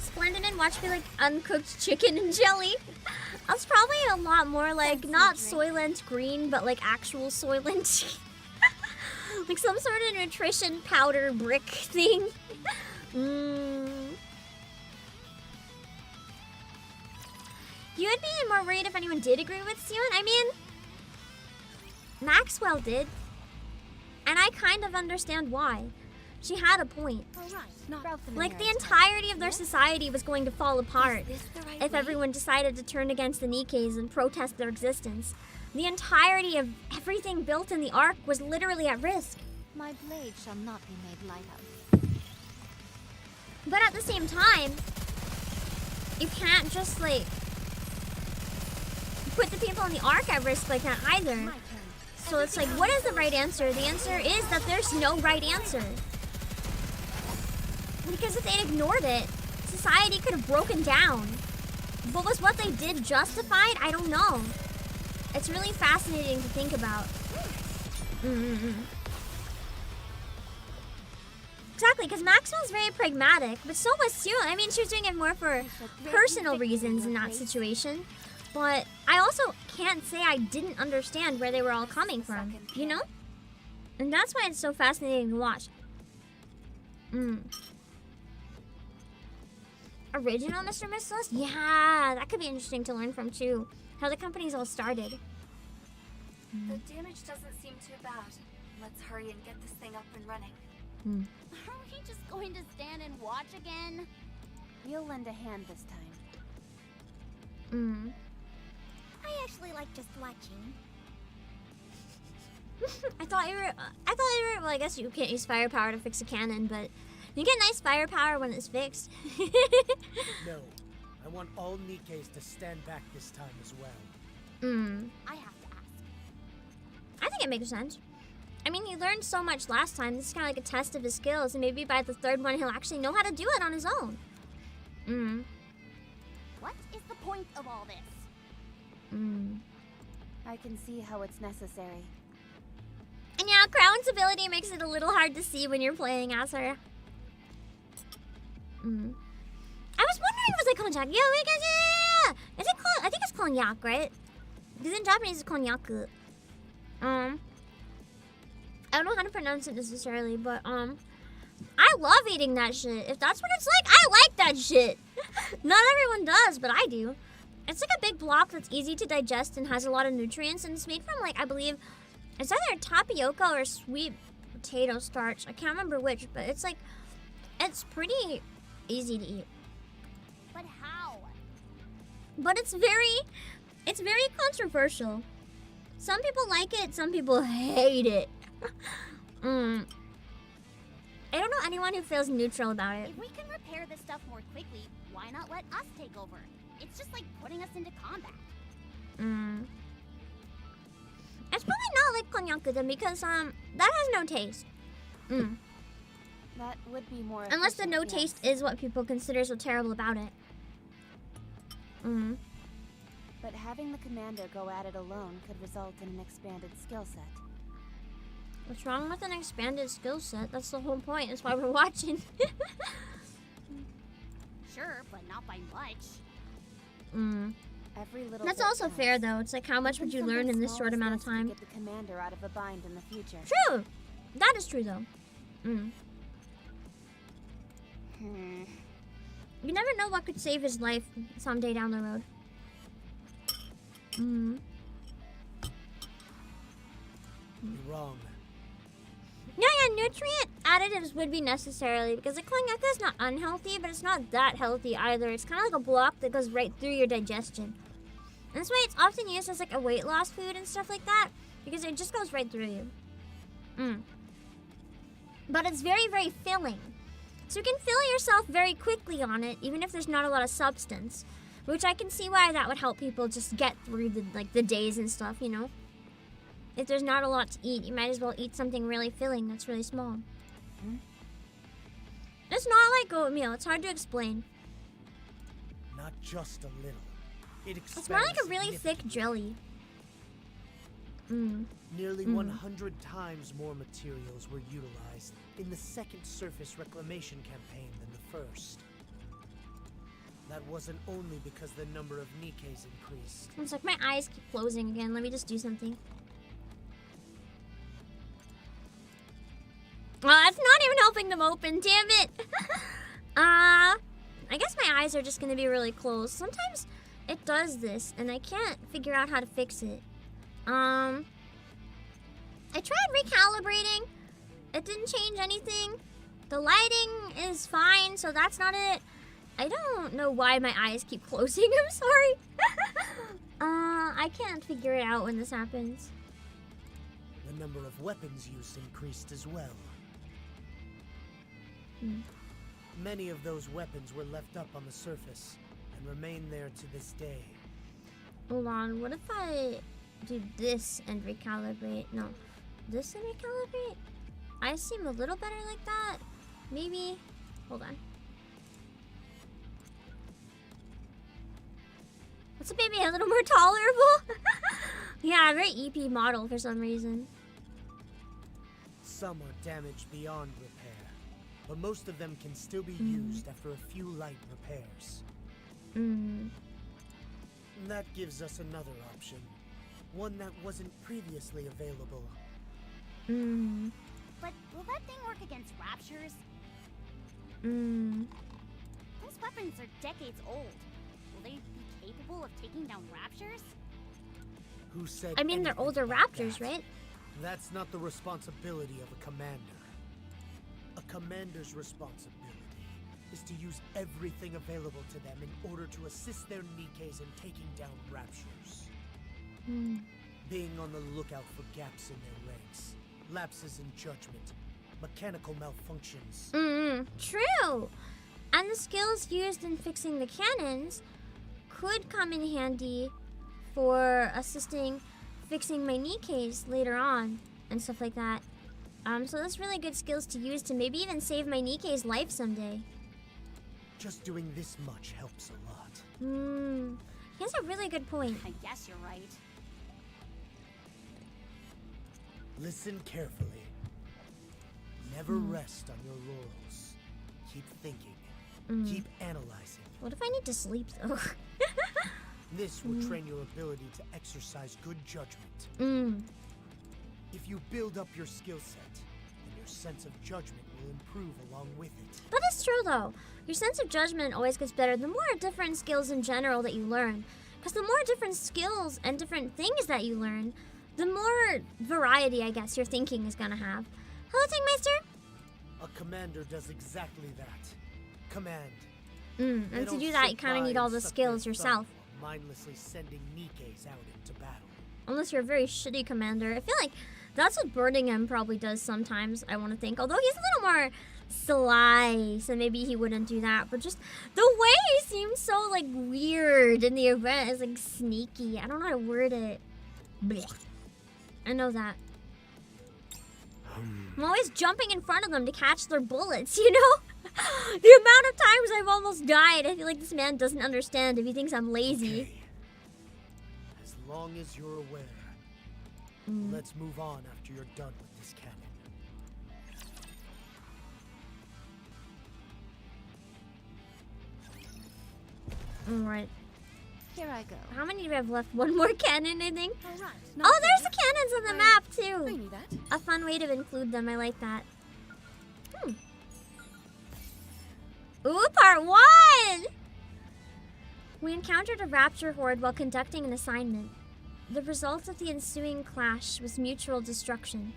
Splendid and watch me like uncooked chicken and jelly. That's probably a lot more like not Soylent Green, but like actual Soylent. Like some sort of nutrition powder brick thing. You would be more worried if anyone did agree with Sion. I mean, Maxwell did. And I kind of understand why. She had a point. Like, the entirety of their society was going to fall apart if everyone decided to turn against the Nikkes and protest their existence. The entirety of everything built in the Ark was literally at risk. My blade shall not be made light of. But at the same time, you can't just, like, put the people in the Ark at risk like that either. So it's like, what is the right answer? The answer is that there's no right answer. Because if they ignored it, society could have broken down. But was what they did justified? I don't know. It's really fascinating to think about. Exactly, because Maxwell's very pragmatic, but so was Sue. I mean, she was doing it more for personal reasons in that situation. But I also can't say I didn't understand where they were all coming from, you know? And that's why it's so fascinating to watch. Original Mr. Merciless? Yeah, that could be interesting to learn from too. How the companies all started. The damage doesn't seem too bad. Let's hurry and get this thing up and running. Are we just going to stand and watch again? We'll lend a hand this time. I actually like just watching. I thought you were, well, I guess you can't use firepower to fix a cannon, but you get nice firepower when it's fixed. No, I want all Nikkes to stand back this time as well. I have to ask. I think it makes sense. I mean, he learned so much last time. This is kind of like a test of his skills, and maybe by the third one, he'll actually know how to do it on his own. What is the point of all this? I can see how it's necessary. And yeah, Crown's ability makes it a little hard to see when you're playing as her. I was wondering, was I calling Jack? Yeah. Is it called? I think it's cognac, right? Because in Japanese it's konyaku. I don't know how to pronounce it necessarily, but I love eating that shit. If that's what it's like, I like that shit. Not everyone does, but I do. It's like a big block that's easy to digest and has a lot of nutrients, and it's made from, like, I believe it's either tapioca or sweet potato starch. I can't remember which, but it's like, it's pretty easy to eat. But how? But it's very controversial. Some people like it, some people hate it. I don't know anyone who feels neutral about it. If we can repair this stuff more quickly, why not let us take over? It's just like putting us into combat. It's probably not like konyaku then, because that has no taste. That would be more Unless the efficient, no taste is what people consider so terrible about it. But having the commander go at it alone could result in an expanded skill set. What's wrong with an expanded skill set? That's the whole point. That's why we're watching. Sure, but not by much. Every little That's bit also counts. fair, though. It's like, how much would you Even learn something in this small short as amount of this to time? Get the commander out of a bind in the future. True! That is true, though. You never know what could save his life someday down the road. You're wrong. Yeah, nutrient additives would be necessarily because a Klingaka is not unhealthy, but it's not that healthy either. It's kind of like a block that goes right through your digestion. And that's why it's often used as like a weight loss food and stuff like that because it just goes right through you. But it's very, very filling. So you can fill yourself very quickly on it, even if there's not a lot of substance. Which I can see why that would help people just get through the days and stuff, you know? If there's not a lot to eat, you might as well eat something really filling that's really small. It's not like oatmeal. It's hard to explain. Not just a little. It's more like a really thick jelly. Nearly 100 times more materials were utilized in the second surface reclamation campaign than the first. That wasn't only because the number of Nikkes increased. It's like my eyes keep closing again. Let me just do something. It's not even helping them open, damn it! I guess my eyes are just gonna be really closed. Sometimes it does this, and I can't figure out how to fix it. I tried recalibrating. It didn't change anything. The lighting is fine, so that's not it. I don't know why my eyes keep closing, I'm sorry. I can't figure it out when this happens. The number of weapons used increased as well. Many of those weapons were left up on the surface and remain there to this day. Hold on, what if I do this and recalibrate? No, this and recalibrate? I seem a little better like that. Maybe, hold on. What's up, baby? A little more tolerable? Yeah, very EP model for some reason. Some are damaged beyond repair, but most of them can still be used after a few light repairs. That gives us another option. One that wasn't previously available. But will that thing work against raptures? Those weapons are decades old. Will they be capable of taking down raptures? Who said I mean, they're anything older about raptors, that? right? That's not the responsibility of a commander. A commander's responsibility is to use everything available to them in order to assist their Nikkes in taking down raptures. Being on the lookout for gaps in their ranks, lapses in judgment, mechanical malfunctions. True! And the skills used in fixing the cannons could come in handy for assisting fixing my Nikkes later on and stuff like that. So that's really good skills to use to maybe even save my Nikke's life someday. Just doing this much helps a lot. He has a really good point. I guess you're right. Listen carefully. Never rest on your laurels. Keep thinking. Keep analyzing. What if I need to sleep, though? This will train your ability to exercise good judgment. If you build up your skill set, then your sense of judgment will improve along with it. That is true, though. Your sense of judgment always gets better the more different skills in general that you learn. Because the more different skills and different things that you learn, the more variety, I guess, your thinking is gonna have. Hello, Tingmeister? A commander does exactly that. Command. And They to don't do that, sit you kind of by need all and the suck skills their yourself. thumb while mindlessly sending Nikkes out into battle. Unless you're a very shitty commander. I feel like that's what Birmingham probably does sometimes, I want to think. Although he's a little more sly, so maybe he wouldn't do that. But just the way he seems so, like, weird in the event is, like, sneaky. I don't know how to word it. Blech. I know that. I'm always jumping in front of them to catch their bullets, you know? The amount of times I've almost died, I feel like this man doesn't understand if he thinks I'm lazy. Okay. As long as you're aware, let's move on after you're done with this cannon. Alright. Here I go. How many do we have left? One more cannon, I think. Alright. Oh, there's the cannons on the map, too. I knew that. A fun way to include them. I like that. Ooh, part 1! We encountered a rapture horde while conducting an assignment. The result of the ensuing clash was mutual destruction.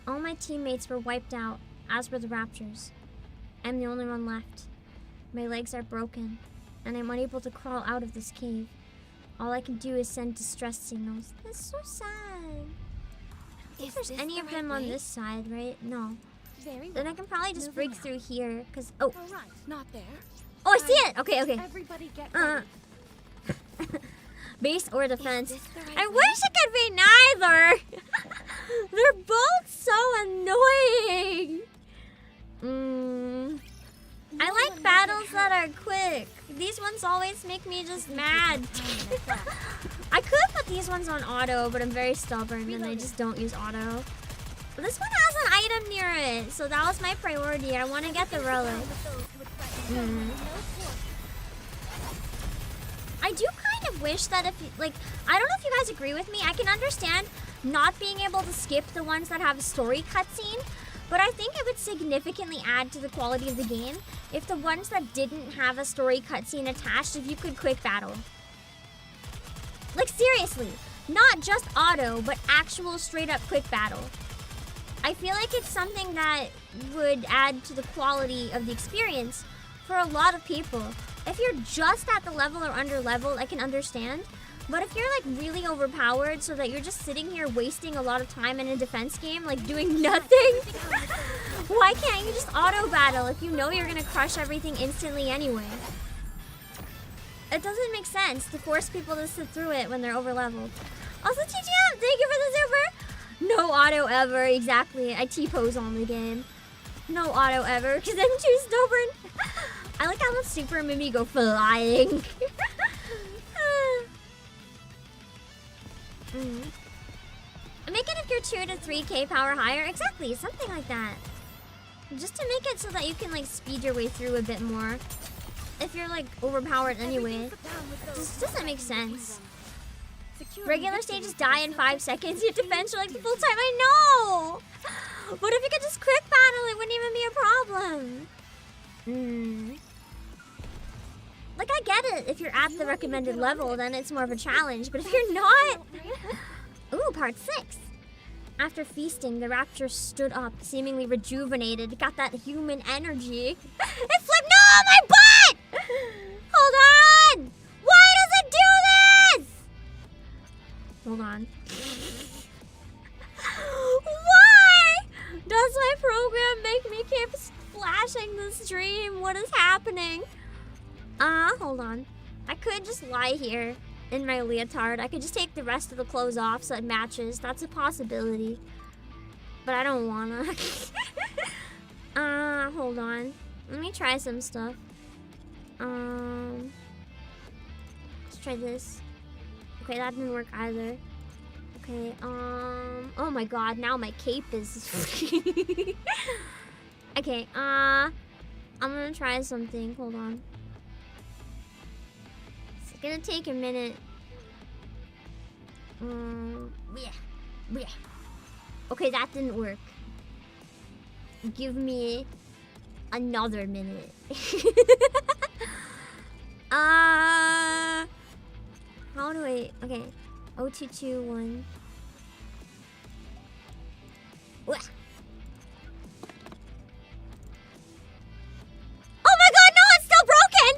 All my teammates were wiped out, as were the raptors. I'm the only one left. My legs are broken, and I'm unable to crawl out of this cave. All I can do is send distress signals. That's so sad. I don't think there's any of them on this side, right? No. Very Then I can probably just break through here, because... Oh! Alright, not there. Oh, I see it! Okay, okay. Everybody get ready. Base or defense. right I wish it could be neither! They're both so annoying! I like battles that are quick. These ones always make me just mad. I could put these ones on auto, but I'm very stubborn and I just don't use auto. But this one has an item near it, so that was my priority. I want to get the relic. I do kind of wish that if, like, I don't know if you guys agree with me. I can understand not being able to skip the ones that have a story cutscene, but I think it would significantly add to the quality of the game if the ones that didn't have a story cutscene attached, if you could quick battle. Like, seriously, not just auto, but actual straight up quick battle. I feel like it's something that would add to the quality of the experience for a lot of people. If you're just at the level or under level, I can understand. But if you're like really overpowered so that you're just sitting here wasting a lot of time in a defense game, like doing nothing, why can't you just auto battle if you know you're gonna crush everything instantly anyway? It doesn't make sense to force people to sit through it when they're over leveled. Also, TGM, thank you for the super! No auto ever, exactly. I T-pose on the game. No auto ever, because I'm too stubborn. I like how the super made me go flying. Make it if you're 2 to 3k power higher. Exactly, something like that. Just to make it so that you can like speed your way through a bit more. If you're like overpowered anyway. Just doesn't make sense. Regular stages die in 5 seconds. You have to bench like the full time. I know! But if you could just quick battle, it wouldn't even be a problem. Like, I get it. If you're at the recommended level, then it's more of a challenge. But if you're not... Ooh, part 6. After feasting, the rapture stood up, seemingly rejuvenated. Got that human energy. It flipped... No, my butt! Hold on! Why does it do this? Hold on. Why does my program make me keep flashing the stream? What is happening? Hold on. I could just lie here in my leotard. I could just take the rest of the clothes off so it matches. That's a possibility. But I don't wanna. Hold on. Let me try some stuff. Let's try this. Okay, that didn't work either. Okay, oh my god, now my cape is... Okay, I'm gonna try something. Hold on. It's gonna take a minute. Okay, that didn't work. Give me another minute. How do I... Okay. 0221. Oh my god, no, it's still broken!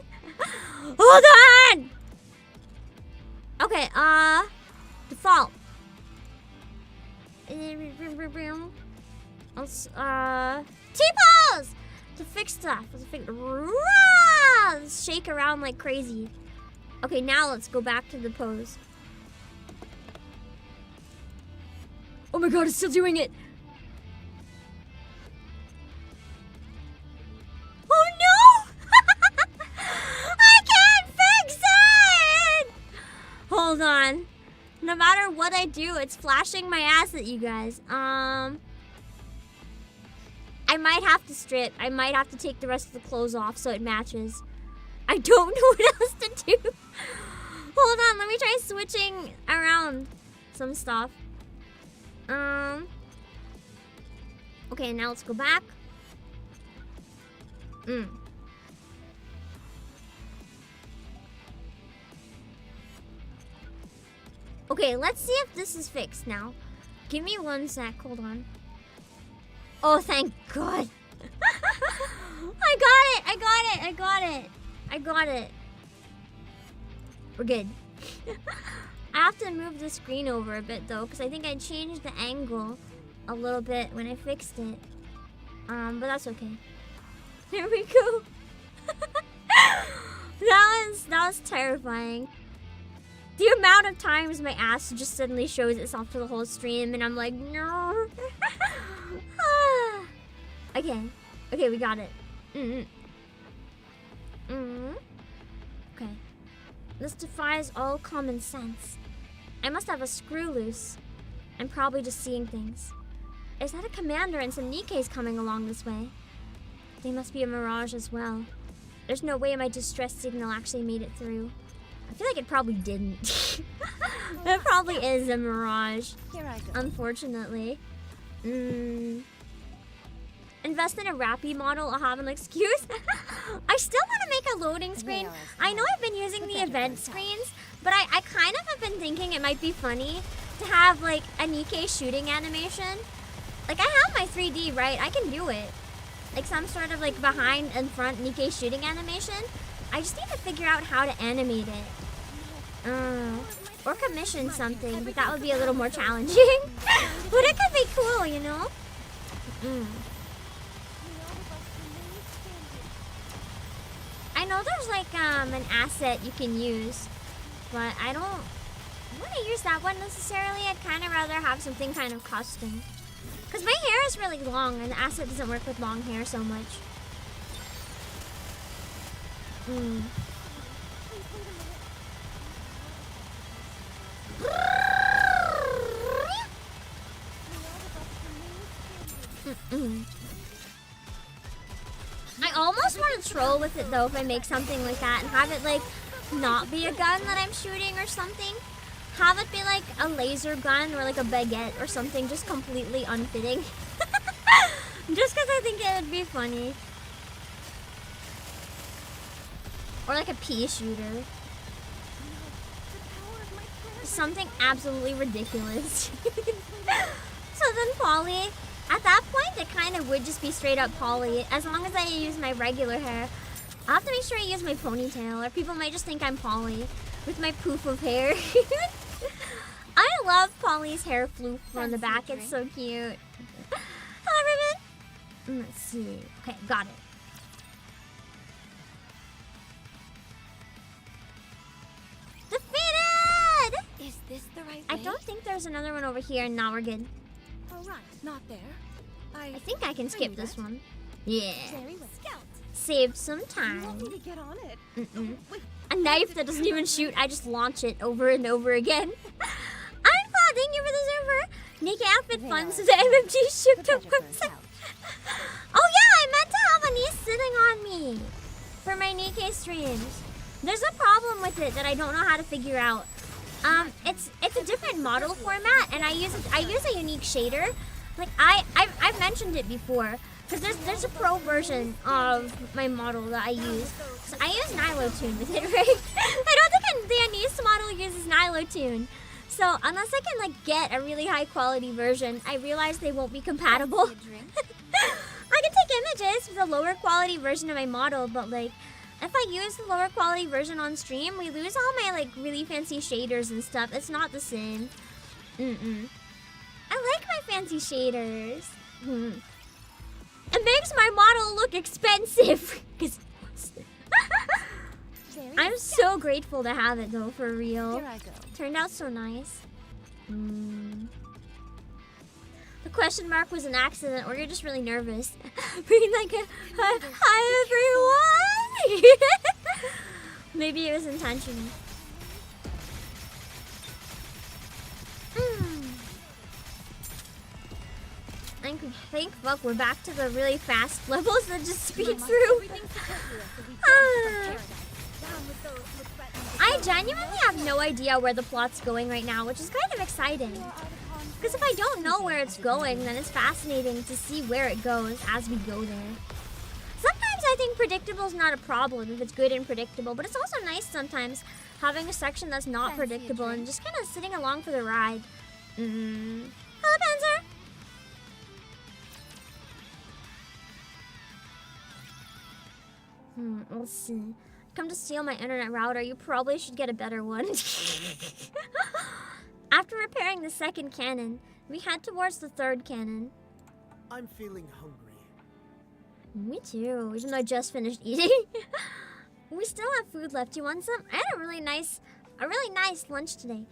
Hold on! Okay, default. T-pose! To fix stuff. Shake around like crazy. Okay, now let's go back to the pose. Oh my god, it's still doing it! Oh no! I can't fix it! Hold on. No matter what I do, it's flashing my ass at you guys. I might have to strip. I might have to take the rest of the clothes off so it matches. I don't know what else to do. Hold on, let me try switching around some stuff. Okay, now let's go back. Okay, let's see if this is fixed now. Give me 1 sec, hold on. Oh, thank God. I got it. We're good. I have to move the screen over a bit though, because I think I changed the angle a little bit when I fixed it. But that's okay. There we go. That was terrifying. The amount of times my ass just suddenly shows itself to the whole stream and I'm like, no. Okay, we got it. Okay. This defies all common sense. I must have a screw loose. I'm probably just seeing things. Is that a commander and some Nikkes coming along this way? They must be a mirage as well. There's no way my distress signal actually made it through. I feel like it probably didn't. It probably is a mirage. Here I go. Unfortunately. Invest in a Rappy model. I'll have an excuse. I still want to make a loading screen. I know I've been using the event screens, but I kind of have been thinking it might be funny to have like a Nikke shooting animation. Like I have my 3D, right? I can do it. Like some sort of like behind and front Nikke shooting animation. I just need to figure out how to animate it. Or commission something, but that would be a little more challenging. But it could be cool, you know? I know there's like an asset you can use, but I don't want to use that one necessarily. I'd kind of rather have something kind of custom. Because my hair is really long and the asset doesn't work with long hair so much. I almost want to troll with it though if I make something like that and have it like not be a gun that I'm shooting or something. Have it be like a laser gun or like a baguette or something just completely unfitting. Just because I think it would be funny. Or like a pea shooter. Something absolutely ridiculous. So then Polly, at that point it kind of would just be straight up Polly. As long as I use my regular hair. I'll have to make sure I use my ponytail or people might just think I'm Polly with my poof of hair. I love Polly's hair floof on the back. It's so cute. Hello, Ribbon. Let's see. Okay, got it. Defeated! Is this the right way? I don't think there's another one over here. Now we're good. All right, not there. I think I can skip this one. Yeah. Very well. Scout. Save some You time. want me to get on it? Wait, A knife that doesn't even shoot. I just launch it over and over again. I'm fun. Thank you for the server. Nikke outfit fun since the MMG shipped up website. Oh yeah, I meant to have Anise sitting on me for my Nikke streams. There's a problem with it that I don't know how to figure out. It's a different model format, and I use a unique shader. Like I've mentioned it before, because there's a pro version of my model that I use. So I use Nilotune with it, right? I don't think the Anise model uses Nilotune. So unless I can like get a really high quality version, I realize they won't be compatible. I can take images with a lower quality version of my model, but like if I use the lower quality version on stream, we lose all my like really fancy shaders and stuff. It's not the same. I like my fancy shaders. It makes my model look expensive. I'm so grateful to have it though, for real. Here I go. Turned out so nice. The question mark was an accident, or you're just really nervous. Being like, hi everyone! Maybe it was intentional. Thank fuck we're back to the really fast levels that just speed through. I genuinely have no idea where the plot's going right now, which is kind of exciting. Because if I don't know where it's going, then it's fascinating to see where it goes as we go there. Sometimes I think predictable is not a problem if it's good and predictable, but it's also nice sometimes having a section that's not predictable and just kind of sitting along for the ride. Hello, Panzer! Let's see. Come to steal my internet router, you probably should get a better one. After repairing the second cannon, we head towards the third cannon. I'm feeling hungry. Me too, even though I just finished eating. We still have food left. You want some? I had a really nice lunch today.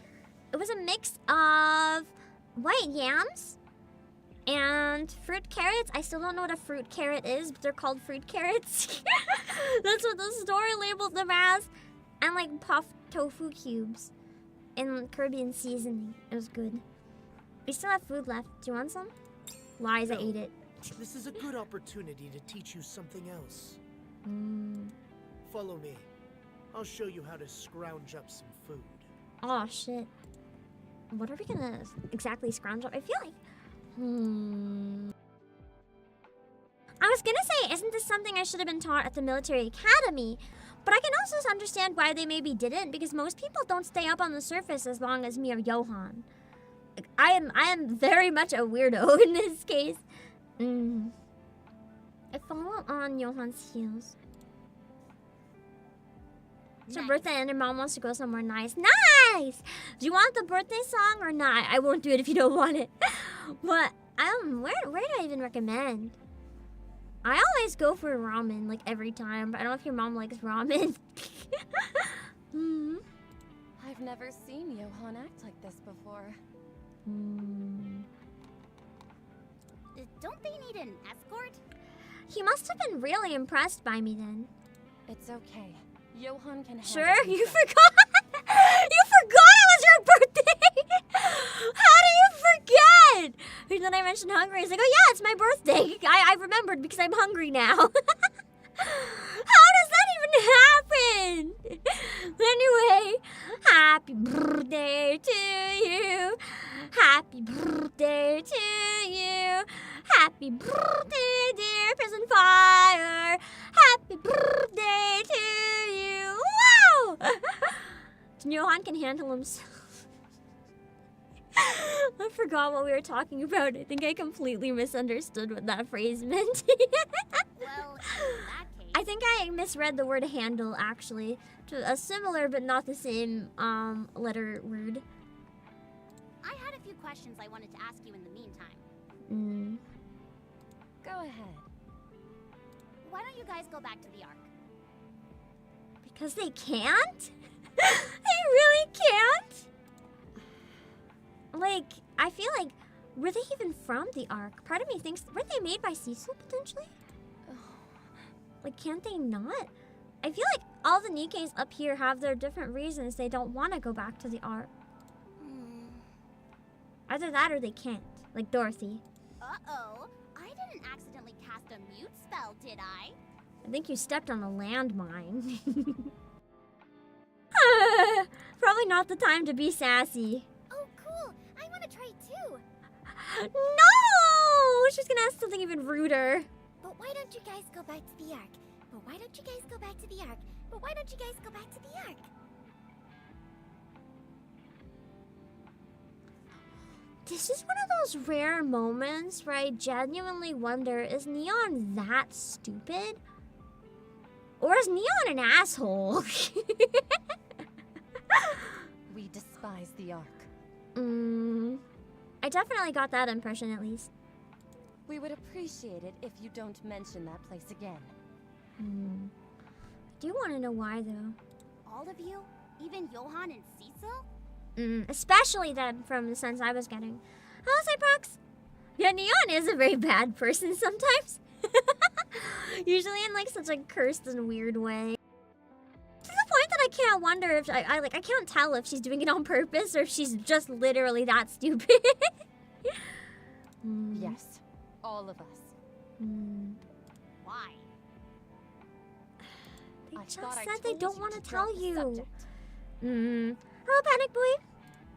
It was a mix of white yams and fruit carrots. I still don't know what a fruit carrot is, but they're called fruit carrots. That's what the story labels them as. And like puffed tofu cubes in Caribbean seasoning. It was good. We still have food left. Do you want some? Lies, I ate it. This is a good opportunity to teach you something else. Follow me. I'll show you how to scrounge up some food. Oh shit. What are we gonna exactly scrounge up? I feel like... I was gonna say, isn't this something I should have been taught at the military academy? But I can also understand why they maybe didn't, because most people don't stay up on the surface as long as me or Johan. Like, I am very much a weirdo in this case. I follow on Johan's heels. It's her birthday and her mom wants to go somewhere nice. Nice! Do you want the birthday song or not? I won't do it if you don't want it. But, where do I even recommend? I always go for ramen, like, every time. But I don't know if your mom likes ramen. I've never seen Johan act like this before. Don't they need an escort? He must have been really impressed by me then. It's okay. Johan can handle Sure, you himself. forgot? You forgot it was your birthday! How do you forget? And then I mentioned hungry. He's like, oh yeah, it's my birthday. I remembered because I'm hungry now. How does that even happen? Anyway, happy birthday to you. Happy birthday to you. Happy birthday, dear prison fire. Happy birthday to you. Wow! Johan can handle himself. I forgot what we were talking about. I think I completely misunderstood what that phrase meant. Well, in that case... I think I misread the word handle, actually. To a similar but not the same letter word. I had a few questions I wanted to ask you in the meantime. Go ahead. Why don't you guys go back to the Ark? Because they can't? They really can't? Like, I feel like, were they even from the Ark? Part of me thinks, weren't they made by Cecil, potentially? Like, can't they not? I feel like all the Nikkes up here have their different reasons they don't want to go back to the Ark. Either that or they can't. Like Dorothy. Uh-oh. I didn't accidentally cast a mute spell, did I? I think you stepped on a landmine. Probably not the time to be sassy. Oh, cool. I want to try too. No! She's gonna ask something even ruder. But why don't you guys go back to the Ark? But why don't you guys go back to the Ark? But why don't you guys go back to the Ark? This is one of those rare moments where I genuinely wonder, is Neon that stupid? Or is Neon an asshole? We despise the Ark. I definitely got that impression, at least. We would appreciate it if you don't mention that place again. I do want to know why, though. All of you? Even Johan and Cecil? Especially them from the sense I was getting. Hello, Cyprox! Yeah, Neon is a very bad person sometimes. Usually in like such a cursed and weird way. To the point that I can't wonder if I can't tell if she's doing it on purpose or if she's just literally that stupid. Yes, all of us. Why? They just thought I said they told don't you want to to drop tell the you. subject. Hello, Panic Boy.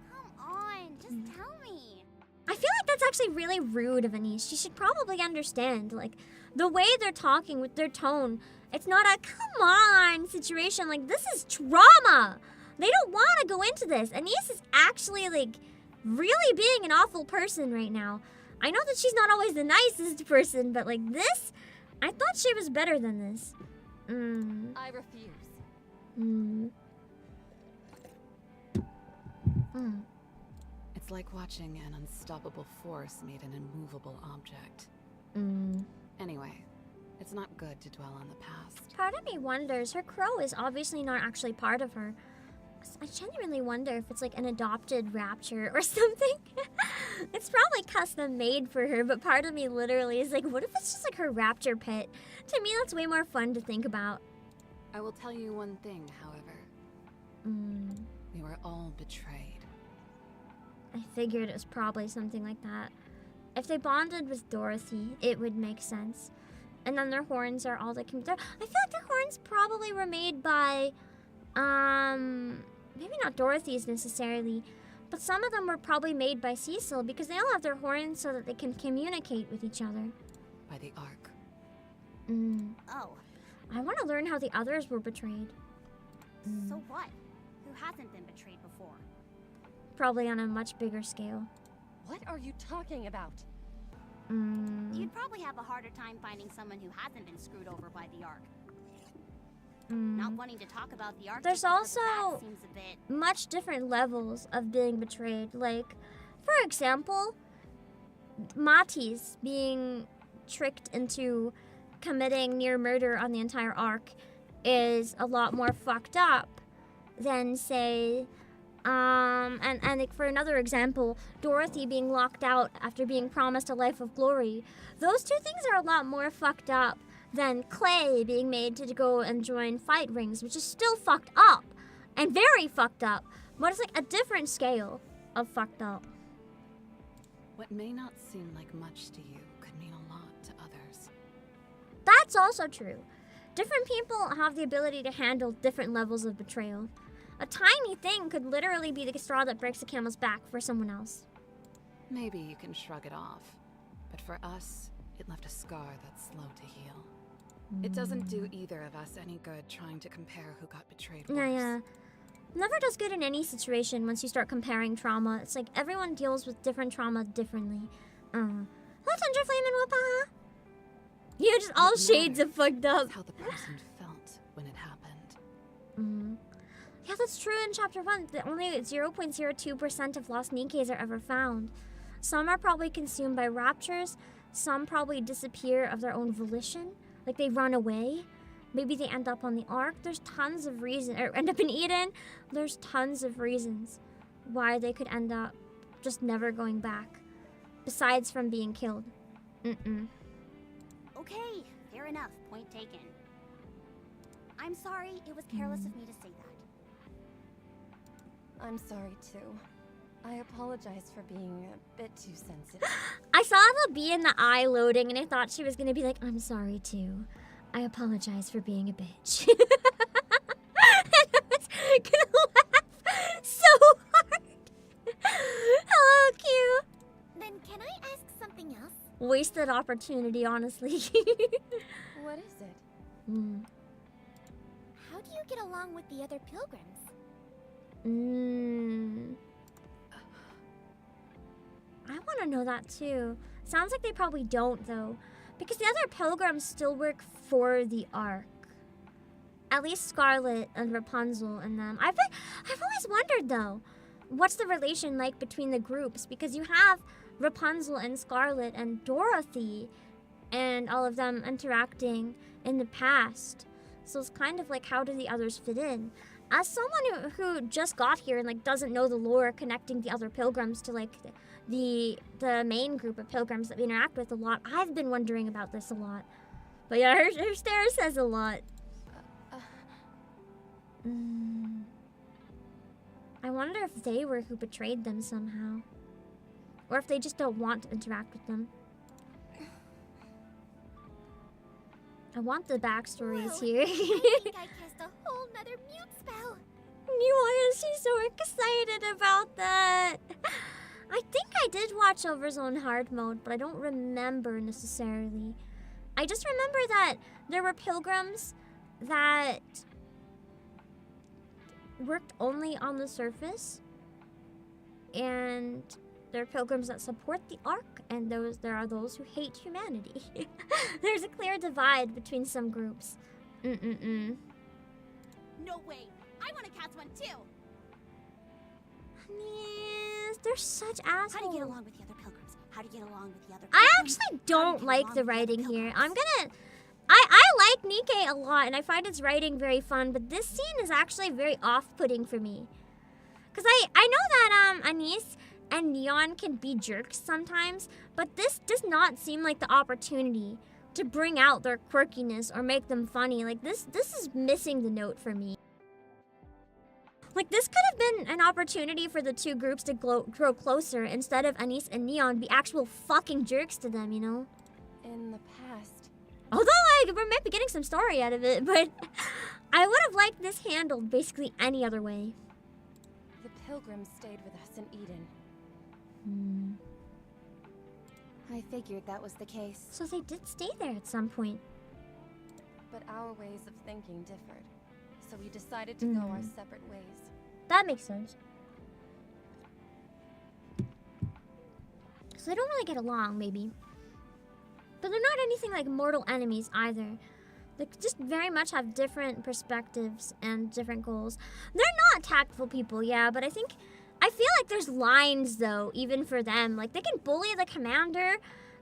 Come on, just tell me. I feel like that's actually really rude of Anise. She should probably understand, like, the way they're talking with their tone. It's not a come on situation. Like, this is trauma. They don't want to go into this. Anise is actually, like, really being an awful person right now. I know that she's not always the nicest person, but, like, this, I thought she was better than this. I refuse. It's like watching an unstoppable force meet an immovable object. Anyway, it's not good to dwell on the past. Part of me wonders, her crow is obviously not actually part of her. I genuinely wonder if it's like an adopted rapture or something. It's probably custom made for her, but part of me literally is like, what if it's just like her rapture pet? To me, that's way more fun to think about. I will tell you one thing, however. We were all betrayed. I figured it was probably something like that. If they bonded with Dorothy, it would make sense. And then their horns are all that can... I feel like their horns probably were made by... maybe not Dorothy's necessarily, but some of them were probably made by Cecil because they all have their horns so that they can communicate with each other. By the Ark. Oh, I want to learn how the others were betrayed. so what? Who hasn't been betrayed before? Probably on a much bigger scale. What are you talking about? You'd probably have a harder time finding someone who hasn't been screwed over by the Ark. Not wanting to talk about the Ark. There's just because of also that seems a bit... much different levels of being betrayed. Like, for example, Mati's being tricked into committing near murder on the entire Ark is a lot more fucked up than, say, and like for another example, Dorothy being locked out after being promised a life of glory. Those two things are a lot more fucked up than Clay being made to go and join fight rings, which is still fucked up and very fucked up, but it's like a different scale of fucked up. What may not seem like much to you could mean a lot to others. That's also true. Different people have the ability to handle different levels of betrayal. A tiny thing could literally be the straw that breaks the camel's back for someone else. Maybe you can shrug it off, but for us, it left a scar that's slow to heal. It doesn't do either of us any good trying to compare who got betrayed worse. Yeah. Never does good in any situation once you start comparing trauma. It's like everyone deals with different trauma differently. Hello, Tundra Flame and Wapaha. You just all shades of fucked up. That's how the person felt when it happened. Yeah, that's true in Chapter 1. That only 0.02% of lost Nikkes are ever found. Some are probably consumed by raptures. Some probably disappear of their own volition. Like they run away. Maybe they end up on the Ark. There's tons of reasons. Or end up in Eden. There's tons of reasons why they could end up just never going back. Besides from being killed. Okay, fair enough. Point taken. I'm sorry, it was careless of me to say that. I'm sorry too. I apologize for being a bit too sensitive. I saw the B in the eye loading and I thought she was gonna be like, I'm sorry too. I apologize for being a bitch. And I was gonna laugh so hard. Hello, Q. Then can I ask something else? Wasted opportunity, honestly. What is it? How do you get along with the other pilgrims? I want to know that too. Sounds like they probably don't though, because the other pilgrims still work for the Ark. At least Scarlet and Rapunzel and them. I've always wondered though, what's the relation like between the groups? Because you have Rapunzel and Scarlet and Dorothy, and all of them interacting in the past. So it's kind of like, how do the others fit in? As someone who just got here and like doesn't know the lore connecting the other pilgrims to like the main group of pilgrims that we interact with a lot, I've been wondering about this a lot. But yeah, her stare says a lot. I wonder if they were who betrayed them somehow. Or if they just don't want to interact with them. I want the backstories Whoa, here. I think I cast a whole nother mute spell. She's so excited about that. I think I did watch Overzone hard mode, but I don't remember necessarily. I just remember that there were pilgrims that worked only on the surface, and there are pilgrims that support the Ark, and there are those who hate humanity. There's a clear divide between some groups. No way. I want to cast one too. Yes, they're such assholes. How do you get along with the other pilgrims? How do you get along with the other I pilgrims? actually don't like the writing here. I like NIKKE a lot, and I find its writing very fun, but this scene is actually very off-putting for me. Because I know that Anise and Neon can be jerks sometimes, but this does not seem like the opportunity to bring out their quirkiness or make them funny. Like, this is missing the note for me. Like, this could have been an opportunity for the two groups to grow closer instead of Anise and Neon be actual fucking jerks to them, you know? In the past. Although we might be getting some story out of it, but I would have liked this handled basically any other way. The pilgrims stayed with us in Eden. I figured that was the case. So they did stay there at some point. But our ways of thinking differed. So we decided to go our separate ways. That makes sense. So they don't really get along, maybe. But they're not anything like mortal enemies either. They just very much have different perspectives and different goals. They're not tactful people, yeah, but I feel like there's lines though, even for them. Like, they can bully the commander,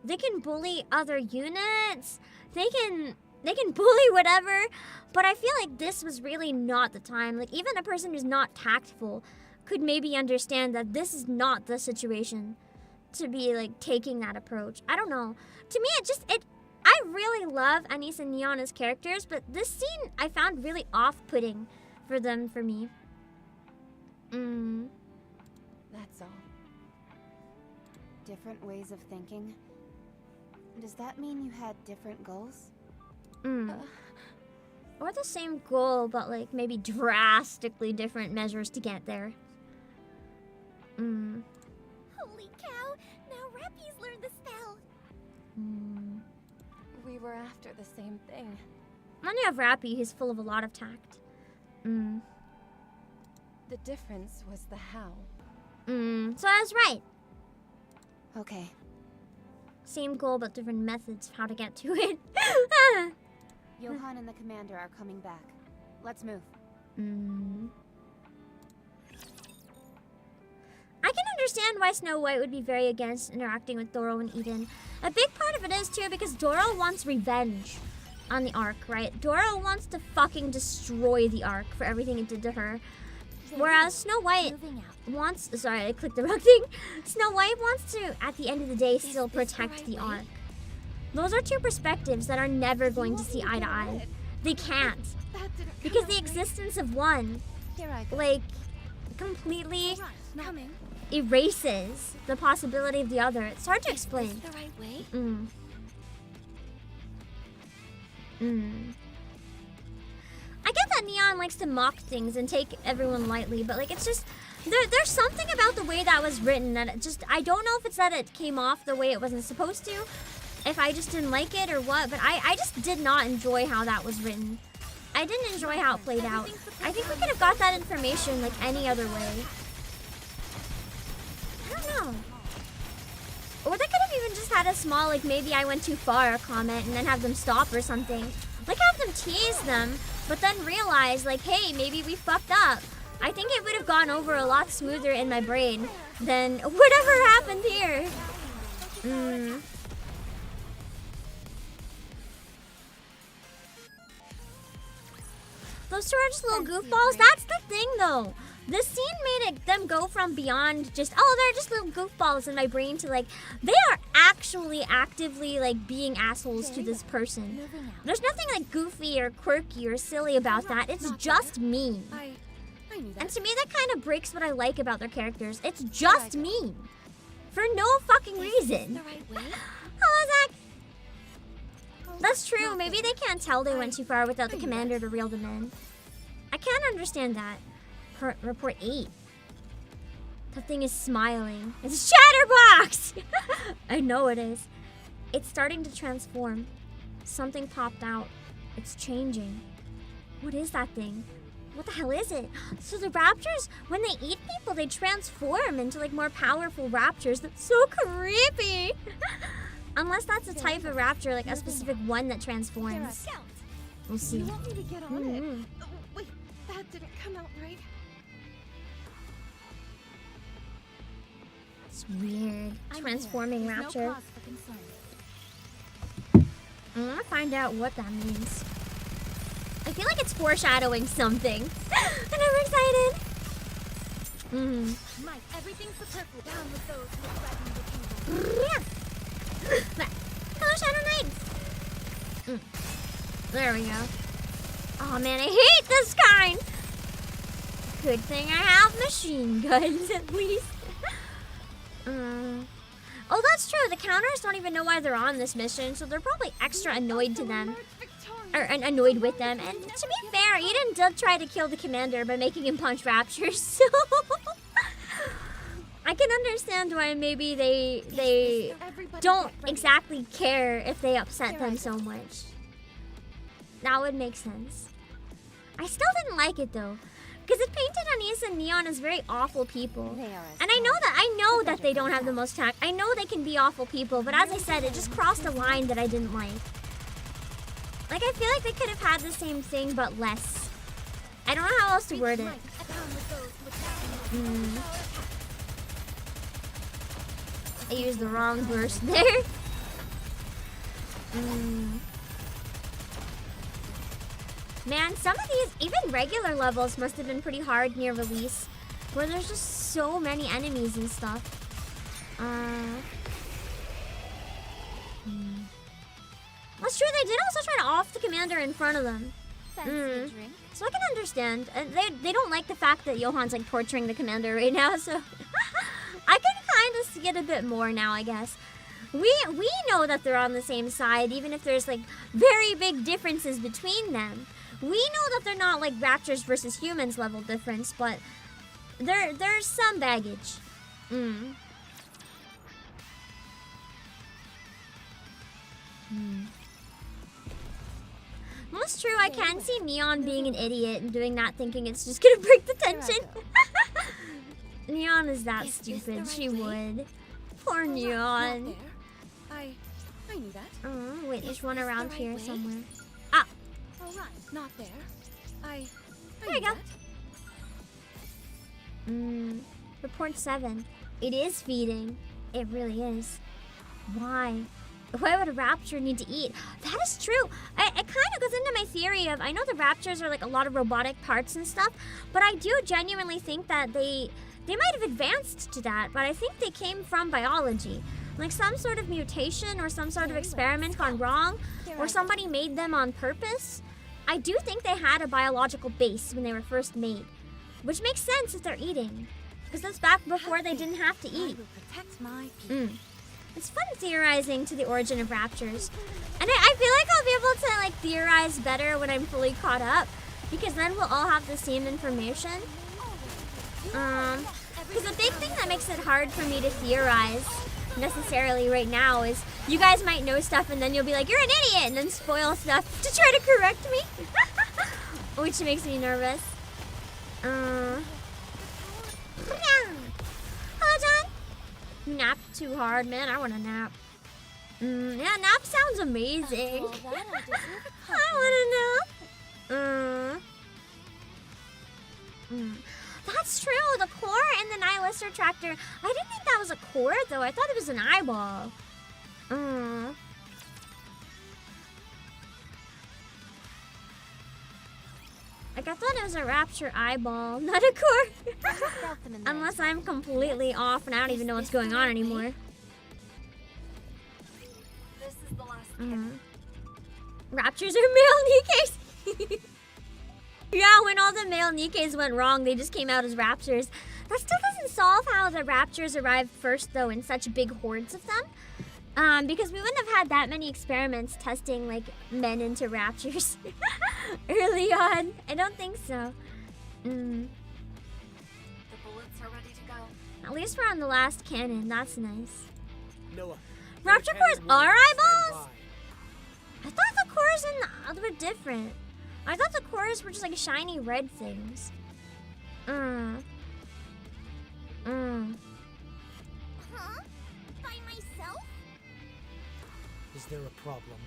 they can bully other units, they can bully whatever, but I feel like this was really not the time. Like, even a person who's not tactful could maybe understand that this is not the situation to be like taking that approach. I don't know. To me, I really love Anise and Neon as characters, but this scene I found really off-putting for me. That's all. Different ways of thinking? Does that mean you had different goals? Or the same goal, but like maybe drastically different measures to get there. Holy cow! Now Rappy's learned the spell. We were after the same thing. Then you have Rappy, who's full of a lot of tact. The difference was the how. So I was right. Okay. Same goal, but different methods of how to get to it. Johan and the commander are coming back. Let's move. I can understand why Snow White would be very against interacting with Doro and Eden. A big part of it is, too, because Doro wants revenge on the Ark, right? Doro wants to fucking destroy the Ark for everything it did to her. Whereas Snow White wants... Sorry, I clicked the wrong thing. Snow White wants to, at the end of the day, still protect the Ark. Those are two perspectives that are never going to see eye to eye. They can't. Because the existence of one, like, completely erases the possibility of the other. It's hard to explain. The right way? I get that Neon likes to mock things and take everyone lightly, but like, it's just there's something about the way that was written that it just, I don't know if it's that it came off the way it wasn't supposed to, if I just didn't like it or what, but I just did not enjoy how that was written. I didn't enjoy how it played out. I think we could have got that information like any other way. I don't know. Or they could have even just had a small, like, maybe I went too far comment and then have them stop or something. Like, have them tease them, but then realize, like, hey, maybe we fucked up. I think it would have gone over a lot smoother in my brain than whatever happened here. Those two are just little goofballs. That's the thing, though. This scene made them go from beyond just, oh, they're just little goofballs in my brain to, like, they are actually actively, like, being assholes to this person. There's nothing, like, goofy or quirky or silly about that. It's just mean. And to me, that kind of breaks what I like about their characters. It's just mean. For no fucking reason. Hello, Zach. That's true. Maybe they can't tell they went too far without the commander to reel them in. I can't understand that. Report 8. That thing is smiling. It's a chatterbox! I know it is. It's starting to transform. Something popped out. It's changing. What is that thing? What the hell is it? So the raptors, when they eat people, they transform into like more powerful raptors. That's so creepy. Unless that's a type of raptor, like a specific one that transforms. We'll see. You want me to get on it? Oh, wait, that didn't come out right. It's weird. Transforming raptor. I want to find out what that means. I feel like it's foreshadowing something. And I'm excited. Mike, everything's superfluous. Down with those who threaten the kingdom. Hello, Shadow Knight. There we go. Oh man, I hate this kind. Good thing I have machine guns at least. Oh, that's true. The counters don't even know why they're on this mission, so they're probably extra annoyed to them. Or annoyed with them. And to be fair, Eden did try to kill the commander by making him punch raptors, so I can understand why maybe they don't exactly care if they upset them so much. That would make sense. I still didn't like it though, because it painted Anise and Neon as very awful people. And I know that they don't have the most tact. I know they can be awful people, but as I said, it just crossed a line that I didn't like. Like, I feel like they could have had the same thing, but less. I don't know how else to word it. I used the wrong burst there. Man, some of these, even regular levels, must have been pretty hard near release, where there's just so many enemies and stuff. That's true, they did also try to off the commander in front of them. So I can understand. And they don't like the fact that Johan's like torturing the commander right now, so I can kind of see it a bit more now, I guess. We know that they're on the same side, even if there's like very big differences between them. We know that they're not like raptors versus humans level difference, but there's some baggage. That's true, I can see Neon being an idiot and doing that thinking it's just gonna break the tension. Neon is that stupid, she would. Poor Neon. I knew that. Wait, there's one around here somewhere. All right, not there. I there you go. Report 7. It is feeding. It really is. Why? Why would a raptor need to eat? That is true. It kind of goes into my theory of, I know the raptors are like a lot of robotic parts and stuff, but I do genuinely think that they might have advanced to that, but I think they came from biology. Like some sort of mutation or some sort of experiment gone wrong, or somebody made them on purpose. I do think they had a biological base when they were first made, which makes sense if they're eating, because that's back before they didn't have to eat. It's fun theorizing to the origin of raptors, and I feel like I'll be able to like theorize better when I'm fully caught up, because then we'll all have the same information. Because the big thing that makes it hard for me to theorize necessarily right now is you guys might know stuff and then you'll be like, you're an idiot, and then spoil stuff to try to correct me. Which makes me nervous. Hello, John. You napped too hard, man. I want to nap. Yeah, nap sounds amazing. I want to nap. That's true. The core in the Nihilister Tractor. I didn't think that was a core, though. I thought it was an eyeball. Like, I thought it was a rapture eyeball, not a core. Unless I'm completely off and I don't even know what's going on anymore. This is the last Raptures are male Nikkes. Yeah, when all the male Nikkes went wrong, they just came out as raptors. That still doesn't solve how the raptors arrived first, though, in such big hordes of them. Because we wouldn't have had that many experiments testing like men into raptors early on. I don't think so. The bullets are ready to go. At least we're on the last cannon. That's nice. Noah. Raptor cores are eyeballs? I thought the cores were different. I thought the cores were just like shiny red things. Huh? By myself? Is there a problem?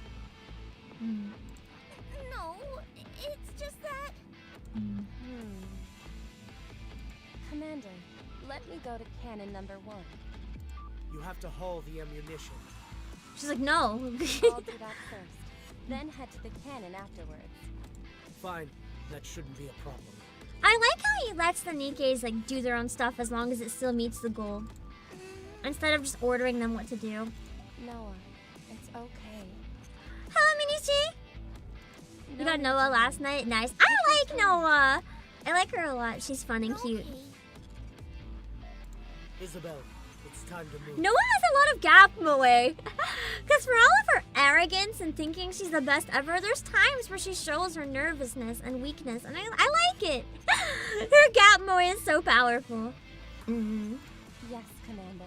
No, it's just that... Commander, let me go to cannon number 1. You have to haul the ammunition. She's like, no. I'll do that first, then head to the cannon afterwards. Fine, that shouldn't be a problem. I like how he lets the Nikkes like do their own stuff as long as it still meets the goal. Instead of just ordering them what to do. Noah, it's okay. Hello, Minichi! You got Noah last night? Nice. I like Noah! I like her a lot. She's fun and cute. Isabelle, it's time to move. Noah has a lot of gap moe. Because for all of her arrogance and thinking she's the best ever, there's times where she shows her nervousness and weakness, and I like it. Her gap moe is so powerful. Yes, Commander.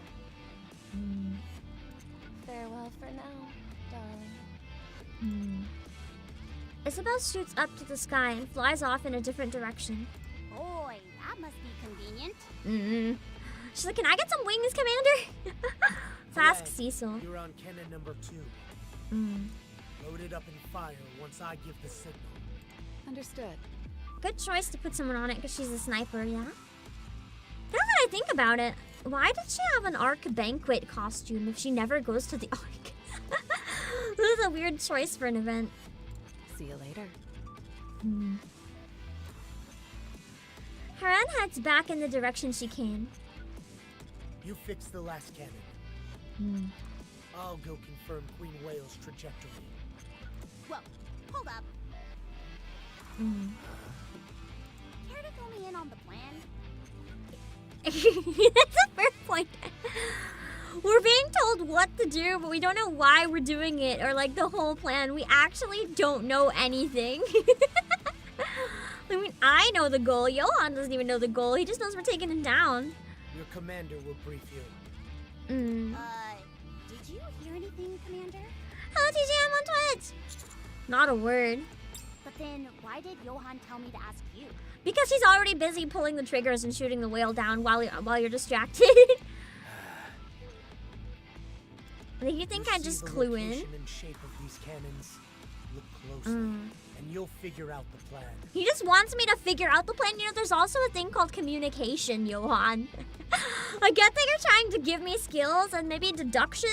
Farewell for now, darling. Isabelle shoots up to the sky and flies off in a different direction. Boy, that must be convenient. She's like, can I get some wings, Commander? Let's ask Cecil. You're on cannon number 2. Load it up and fire once I give the signal. Understood. Good choice to put someone on it because she's a sniper, yeah? Now that I think about it, why did she have an Ark banquet costume if she never goes to the Ark? This is a weird choice for an event. See you later. Haran heads back in the direction she came. You fix the last cannon. I'll go confirm Queen Whale's trajectory. Whoa, hold up. Care to fill me in on the plan? That's a fair point. We're being told what to do, but we don't know why we're doing it or like the whole plan. We actually don't know anything. I mean, I know the goal. Johan doesn't even know the goal. He just knows we're taking him down. Your commander will brief you. Did you hear anything, Commander? Hello, TJ, I'm on Twitch. Not a word. But then, why did Johan tell me to ask you? Because he's already busy pulling the triggers and shooting the whale down while you're distracted. You think I'd just clue in? And shape of these cannons. Look closely, and you'll figure out the plan. He just wants me to figure out the plan. You know, there's also a thing called communication, Johan. I get that you're trying to give me skills, and maybe deduction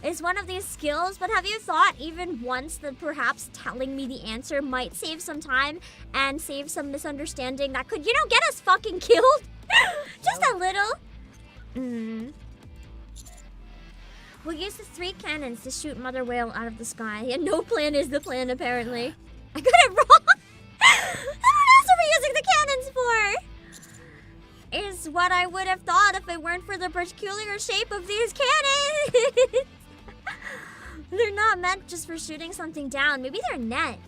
is one of these skills, but have you thought even once that perhaps telling me the answer might save some time and save some misunderstanding that could, you know, get us fucking killed? Just a little. We'll use the 3 cannons to shoot Mother Whale out of the sky, and no plan is the plan, apparently. I got it wrong! What else are we using the cannons for? Is what I would have thought if it weren't for the peculiar shape of these cannons! They're not meant just for shooting something down. Maybe they're net.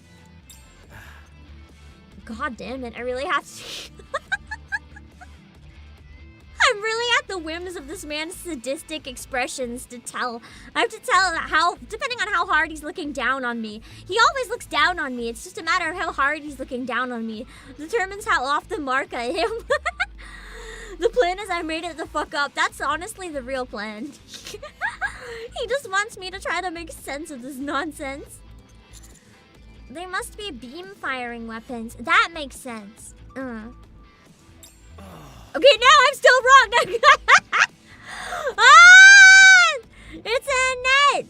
God damn it, I really have to... I'm really at the whims of this man's sadistic expressions to tell. I have to tell how, depending on how hard he's looking down on me. He always looks down on me. It's just a matter of how hard he's looking down on me. Determines how off the mark I am. The plan is I made it the fuck up. That's honestly the real plan. He just wants me to try to make sense of this nonsense. They must be beam firing weapons. That makes sense. Okay, now I'm still wrong. It's a net.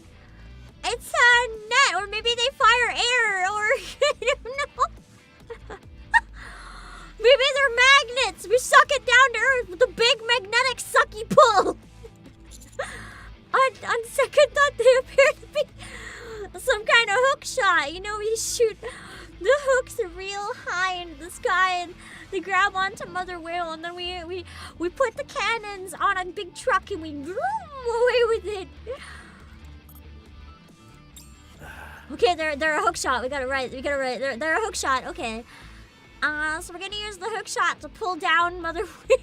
It's a net, or maybe they fire air, or I don't know. Maybe they're magnets. We suck it down to earth with a big magnetic sucky pull. On second thought, they appear to be some kind of hook shot. You know, we shoot the hooks real high into the sky and they grab onto Mother Whale, and then we put the cannons on a big truck and we vroom away with it. Okay, they're a hook shot. We got it right. They're a hook shot. Okay. So we're gonna use the hook shot to pull down Mother Whale.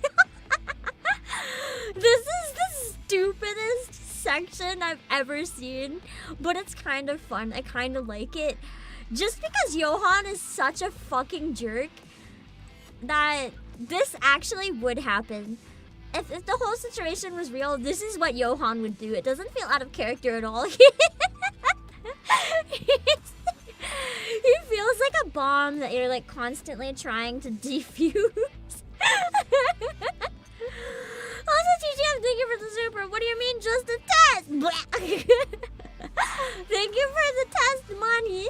This is the stupidest section I've ever seen, but it's kind of fun. I kind of like it. Just because Johan is such a fucking jerk that this actually would happen. If the whole situation was real, this is what Johan would do. It doesn't feel out of character at all. He feels like a bomb that you're like constantly trying to defuse. Also, TGM, thank you for the super. What do you mean, just a test? Thank you for the test, money.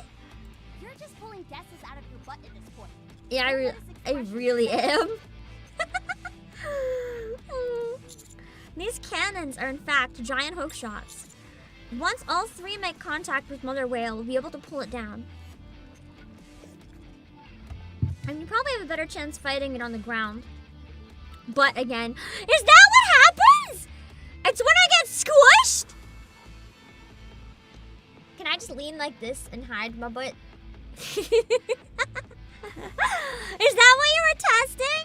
You're just pulling guesses out of your butt at this point. Yeah, I really am. These cannons are in fact giant hook shots. Once all three make contact with Mother Whale, we'll be able to pull it down. And you probably have a better chance fighting it on the ground. But again, is that what happens? It's when I get squished? Can I just lean like this and hide my butt? Is that what you were testing?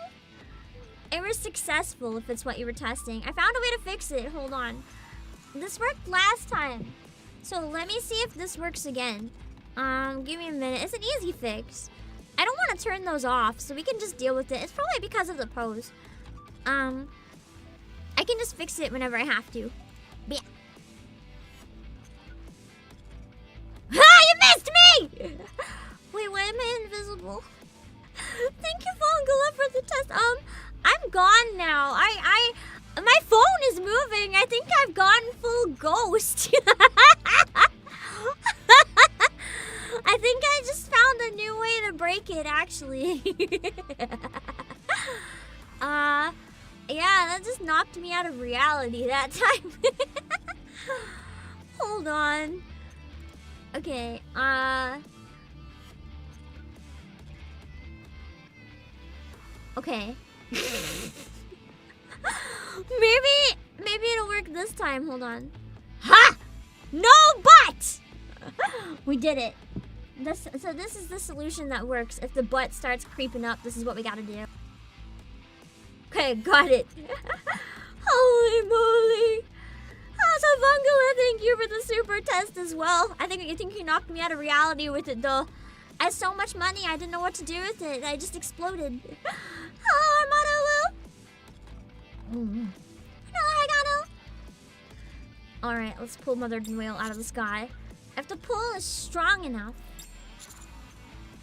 It was successful if it's what you were testing. I found a way to fix it. Hold on. This worked last time. So let me see if this works again. Give me a minute. It's an easy fix. I don't want to turn those off, so we can just deal with it. It's probably because of the pose. I can just fix it whenever I have to. Yeah. Ah, you missed me! Wait, why am I invisible? Thank you, Fongula, for the test. I'm gone now. My phone is moving. I think I've gone full ghost. I think I just found a new way to break it, actually. Yeah, that just knocked me out of reality that time. Hold on. Okay, okay. Maybe it'll work this time. Hold on. Ha! No butt! We did it. So this is the solution that works. If the butt starts creeping up, this is what we gotta do. Okay, got it. Holy moly. Also, Vungala, thank you for the super test as well. I think you knocked me out of reality with it, though. I had so much money, I didn't know what to do with it. I just exploded. Hello, Armado. Hello, Armado. Alright, let's pull Mother Whale out of the sky. If the pull is strong enough,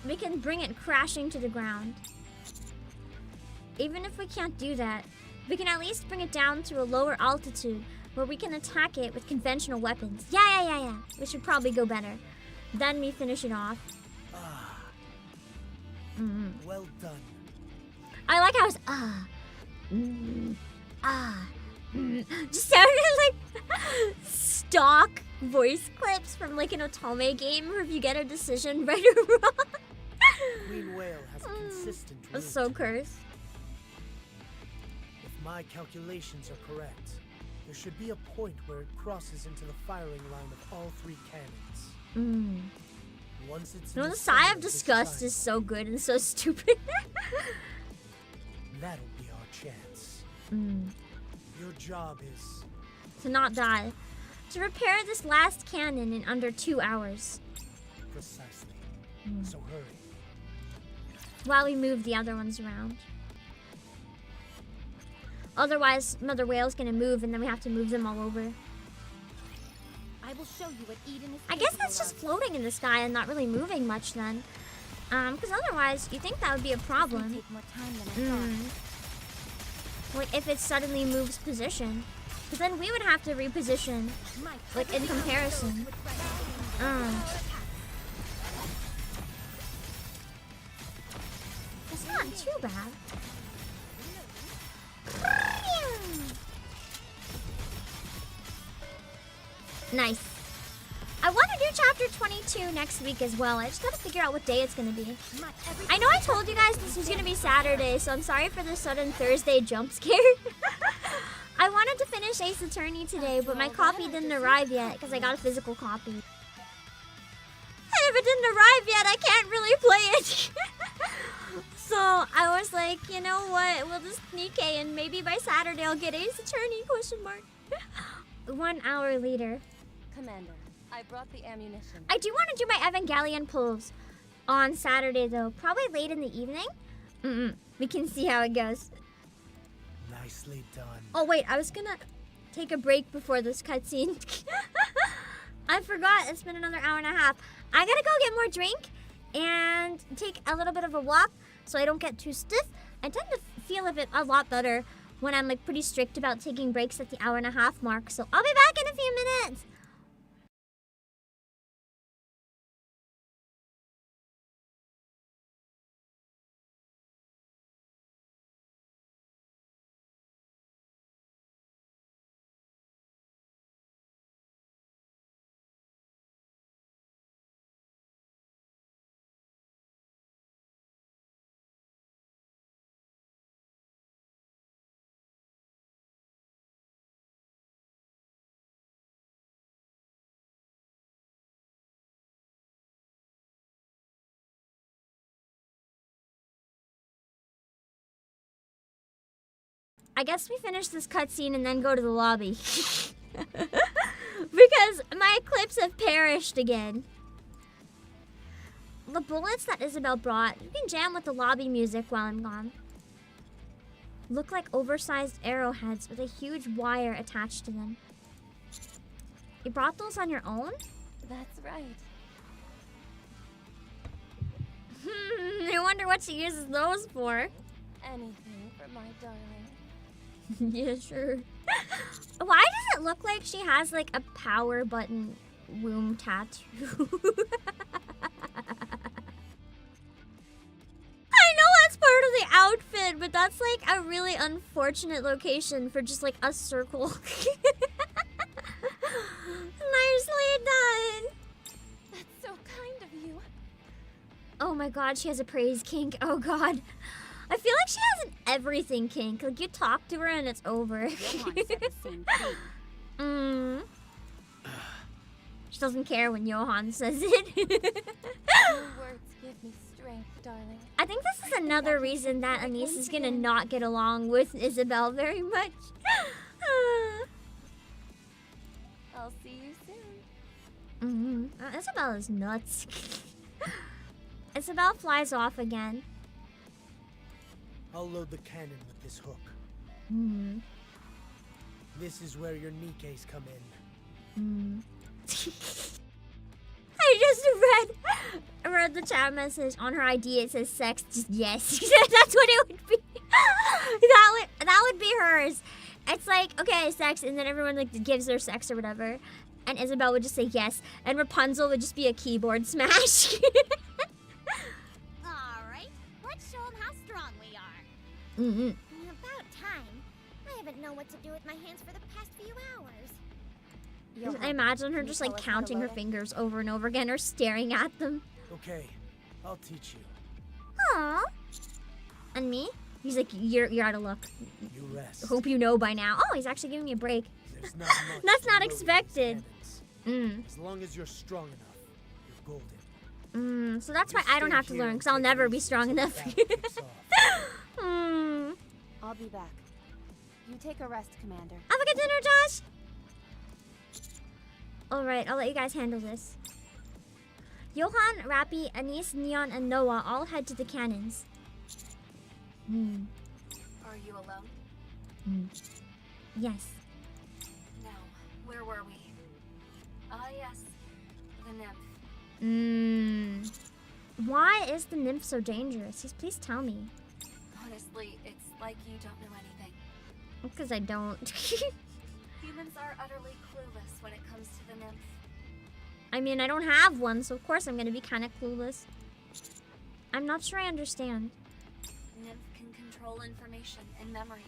we can bring it crashing to the ground. Even if we can't do that, we can at least bring it down to a lower altitude where we can attack it with conventional weapons. Yeah. We should probably go better. Then we finish it off. Well done. I like how it's just sounded like stock voice clips from like an Otome game where if you get a decision right or wrong. Queen Whale has a consistent route. That's so cursed. If my calculations are correct, there should be a point where it crosses into the firing line of all three cannons. Once it's the sigh of disgust is so good and so stupid. That'll be our chance. Your job is to not die. To repair this last cannon in under 2 hours. Precisely. So hurry. While we move the other ones around. Otherwise, Mother Whale's gonna move and then we have to move them all over. I will show you what Eden is. I guess that's just floating in the sky and not really moving much then. Because otherwise, you think that would be a problem. Take more time than I thought. Like if it suddenly moves position. Because then we would have to reposition, like in comparison. It's not too bad. Nice. I want to do chapter 22 next week as well. I just gotta figure out what day it's gonna be. I know I told you guys this was gonna be Saturday, so I'm sorry for the sudden Thursday jump scare. I wanted to finish Ace Attorney today, but my copy didn't arrive yet because I got a physical copy. hasn't arrived yet. I can't really play it. So I was like, you know what? We'll just NIKKE and maybe by Saturday I'll get Ace Attorney, question mark. 1 hour later. Commander, I brought the ammunition. I do want to do my Evangelion pulls on Saturday though. Probably late in the evening. We can see how it goes. Nicely done. Oh wait, I was gonna take a break before this cutscene. I forgot, it's been another hour and a half. I gotta go get more drink and take a little bit of a walk so I don't get too stiff. I tend to feel a lot better when I'm like pretty strict about taking breaks at the hour and a half mark. So I'll be back in a few minutes. I guess we finish this cutscene and then go to the lobby. Because my clips have perished again. The bullets that Isabelle brought, you can jam with the lobby music while I'm gone. Look like oversized arrowheads with a huge wire attached to them. You brought those on your own? That's right. I wonder what she uses those for. Anything for my darling. Yeah, sure. Why does it look like she has like a power button womb tattoo? I know that's part of the outfit, but that's like a really unfortunate location for just like a circle. Nicely done. That's so kind of you. Oh my god, she has a praise kink. Oh god. I feel like she has an everything kink. Like you talk to her and it's over. She doesn't care when Johan says it. Your words give me strength, darling. I think this is another reason that Anise is gonna not get along with Isabelle very much. I'll see you soon. Isabelle is nuts. Isabelle flies off again. I'll load the cannon with this hook. This is where your Nikkes come in. I just read the chat message on her ID. It says sex. Just yes. That's what it would be. that would be hers. It's like, okay, sex, and then everyone like gives their sex or whatever, and Isabelle would just say yes, and Rapunzel would just be a keyboard smash. Alright, let's show them how strong we are. About time. I haven't known what to do with my hands for the past few hours. I imagine her just like counting her fingers over and over again or staring at them. Okay, I'll teach you. Aww. And me? He's like, you're out of luck. You rest. Hope you know by now. Oh, he's actually giving me a break. There's not much That's to not load expected. these cannons. As long as you're strong enough, you're golden. So that's why I don't have to learn, because I'll never be strong enough. I'll be back. You take a rest, Commander. Have a good dinner, Josh! Alright, I'll let you guys handle this. Johan, Rappy, Anise, Neon, and Noah all head to the cannons. Are you alone? Yes. No. Where were we? Ah, yes. The nymph. Why is the nymph so dangerous? Just please tell me. Honestly, it's like you don't know anything. Because I don't. Humans are utterly clueless when it comes to the nymph. I mean, I don't have one, so of course I'm going to be kind of clueless. I'm not sure I understand. Nymph can control information and memory,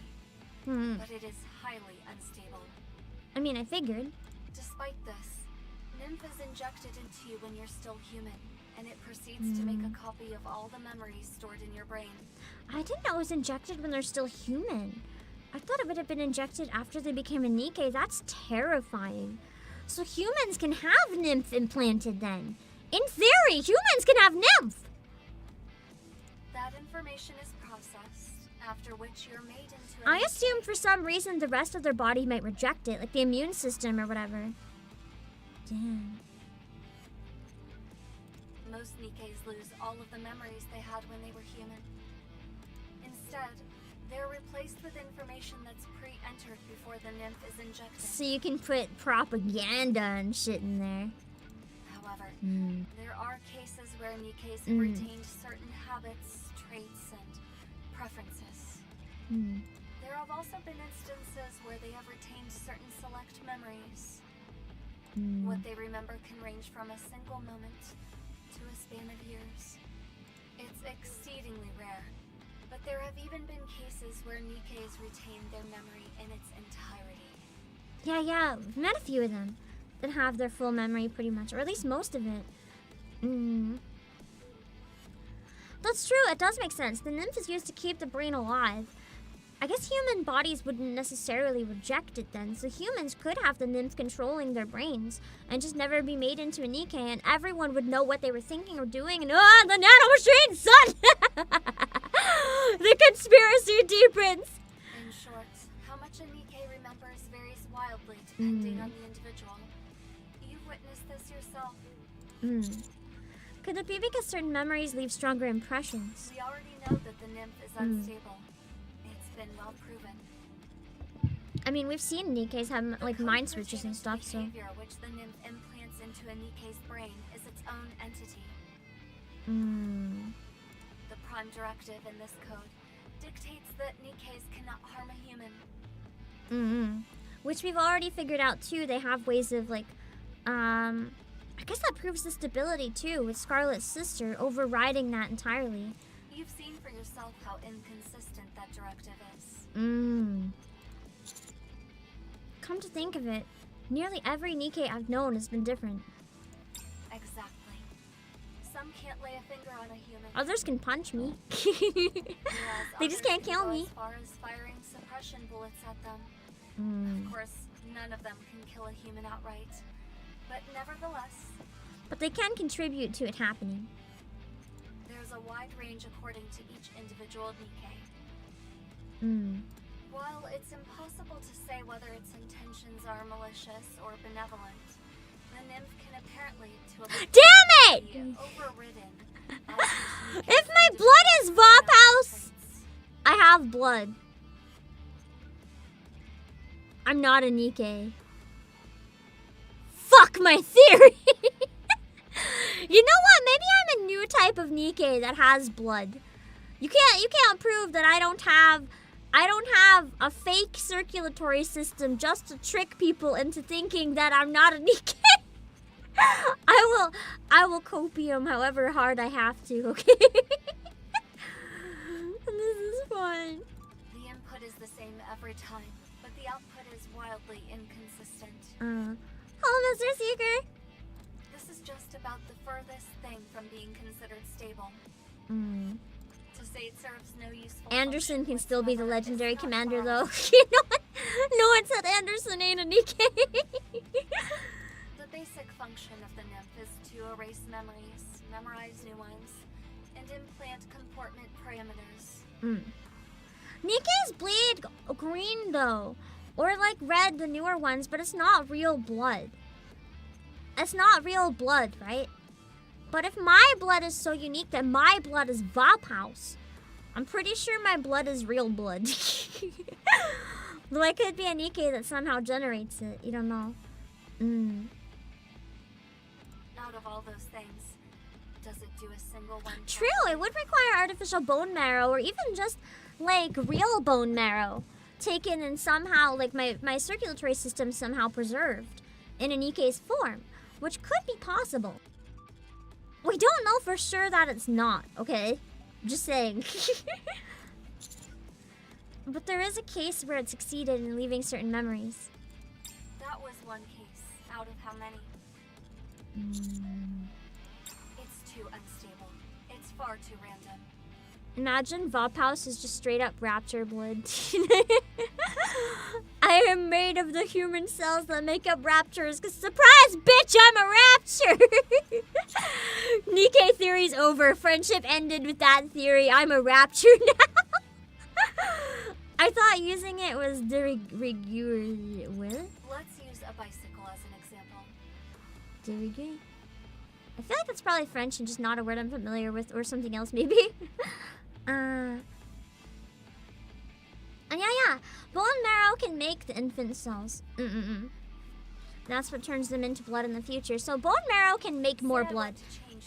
but it is highly unstable. I mean, I figured. Despite this, Nymph is injected into you when you're still human, and it proceeds to make a copy of all the memories stored in your brain. I didn't know it was injected when they're still human. I thought it would have been injected after they became a NIKKE. That's terrifying. So humans can have Nymph implanted then. In theory, humans can have nymph. That information is processed, after which you're made into I assume for some reason the rest of their body might reject it, like the immune system or whatever. Damn. Most Nikkes lose all of the memories they had when they were human. Instead, they're replaced with information that's pre-entered before the nymph is injected. So you can put propaganda and shit in there. However, there are cases where Nikkes have retained certain habits, traits, and preferences. There have also been instances where they have retained certain select memories. What they remember can range from a single moment to a span of years. It's exceedingly rare, but there have even been cases where Nikkes retain their memory in its entirety. Yeah, we've met a few of them that have their full memory pretty much, or at least most of it. That's true, it does make sense. The nymph is used to keep the brain alive. I guess human bodies wouldn't necessarily reject it then, so humans could have the nymph controlling their brains and just never be made into a Nikke, and everyone would know what they were thinking or doing, and the nanomachine, son! The conspiracy deepens! In short, how much a Nikke remembers varies wildly depending on the individual. You've witnessed this yourself. Could it be because certain memories leave stronger impressions? We already know that the nymph is unstable. It's been well proven. I mean, we've seen Nikkes have like mind switches and stuff, so. The behavior which the nymph implants into a Nikke's brain is its own entity. The prime directive in this code dictates that Nikkes cannot harm a human. Which we've already figured out too. They have ways of like, I guess that proves the stability too, with Scarlet's sister overriding that entirely. You've seen for yourself how inconsistent that directive is. Come to think of it, nearly every Nikke I've known has been different. Exactly. Some can't lay a finger on a human. Others can punch me. They just can't kill me. As far as firing suppression bullets at them. Of course, none of them can kill a human outright. But nevertheless, But they can contribute to it happening. There's a wide range according to each individual Nikke. While it's impossible to say whether its intentions are malicious or benevolent, the nymph can apparently, to a Damn it! be overridden. If my blood is Vapaus, I have blood. I'm not a Nikke. Fuck my theory! You know what? Maybe I'm a new type of Nikke that has blood. You can't prove that I don't have a fake circulatory system just to trick people into thinking that I'm not a Nikke. I will copium however hard I have to, okay? This is fun. The input is the same every time, but the output is wildly inconsistent. Hello, Mr. Seeker. This is just about the furthest thing from being considered stable. To say it serves no useful Anderson function can still be the whatsoever legendary is not commander, far. though. You know what? No one said Anderson ain't a Nikke. The basic function of the nymph is to erase memories, memorize new ones, and implant comportment parameters. Nikke's bleed green, though. Or like red, the newer ones, but it's not real blood. It's not real blood, right? But if my blood is so unique that my blood is Vapaus, I'm pretty sure my blood is real blood. Though I could be a Nikke that somehow generates it. You don't know. Out of all those things, does it do a single one? True, it would require artificial bone marrow or even just like real bone marrow taken and somehow like my circulatory system somehow preserved in a Nikke's form, which could be possible. We don't know for sure that it's not, okay? Just saying. But there is a case where it succeeded in leaving certain memories. That was one case out of how many? It's too unstable. It's far too random. Imagine Vapaus is just straight up rapture blood. I am made of the human cells that make up raptors. Cause surprise, bitch, I'm a rapture. Nikke theory's over. Friendship ended with that theory. I'm a rapture now. I thought using it was the what? Let's use a bicycle as an example. De rigueur. I feel like that's probably French and just not a word I'm familiar with, or something else maybe. Yeah. Bone marrow can make the infant cells. That's what turns them into blood in the future. So bone marrow can make more blood.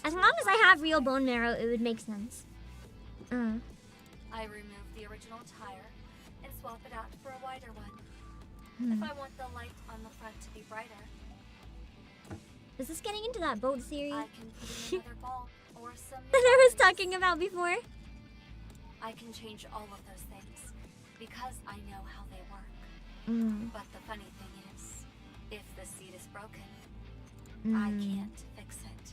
As long as I have real bone marrow, it would make sense. I remove the original tire and swap it out for a wider one. If I want the light on the front to be brighter, is this getting into that boat theory I can put in another bulb or some that I was talking about before? I can change all of those things because I know how they work. But the funny thing is, if the seed is broken, I can't fix it.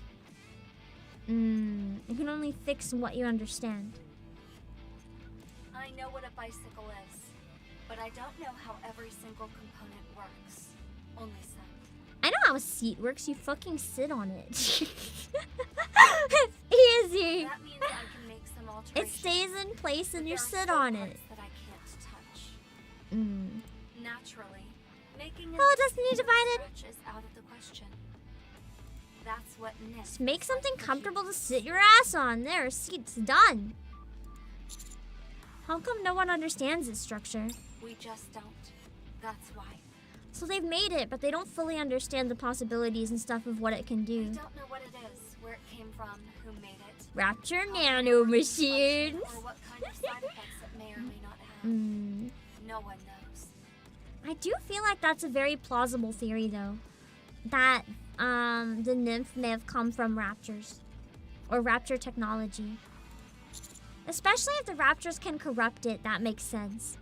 You can only fix what you understand. I know what a bicycle is, but I don't know how every single component works. Only some. I know how a seat works. You fucking sit on it. Easy. That means I can make some alterations. It stays in place and you sit on it. That I can't touch. Naturally, making Oh, Destiny Divided. is out of the question. That's what Just make something comfortable to sit your ass on. There, seat's done. How come no one understands this structure? We just don't. That's why. So they've made it, but they don't fully understand the possibilities and stuff of what it can do. We don't know what it is, where it came from, who made it. Rapture nano machines. Or what kind of side effects it may or may not have. No one knows. I do feel like that's a very plausible theory, though. That the nymph may have come from raptors. Or rapture technology. Especially if the raptors can corrupt it, that makes sense.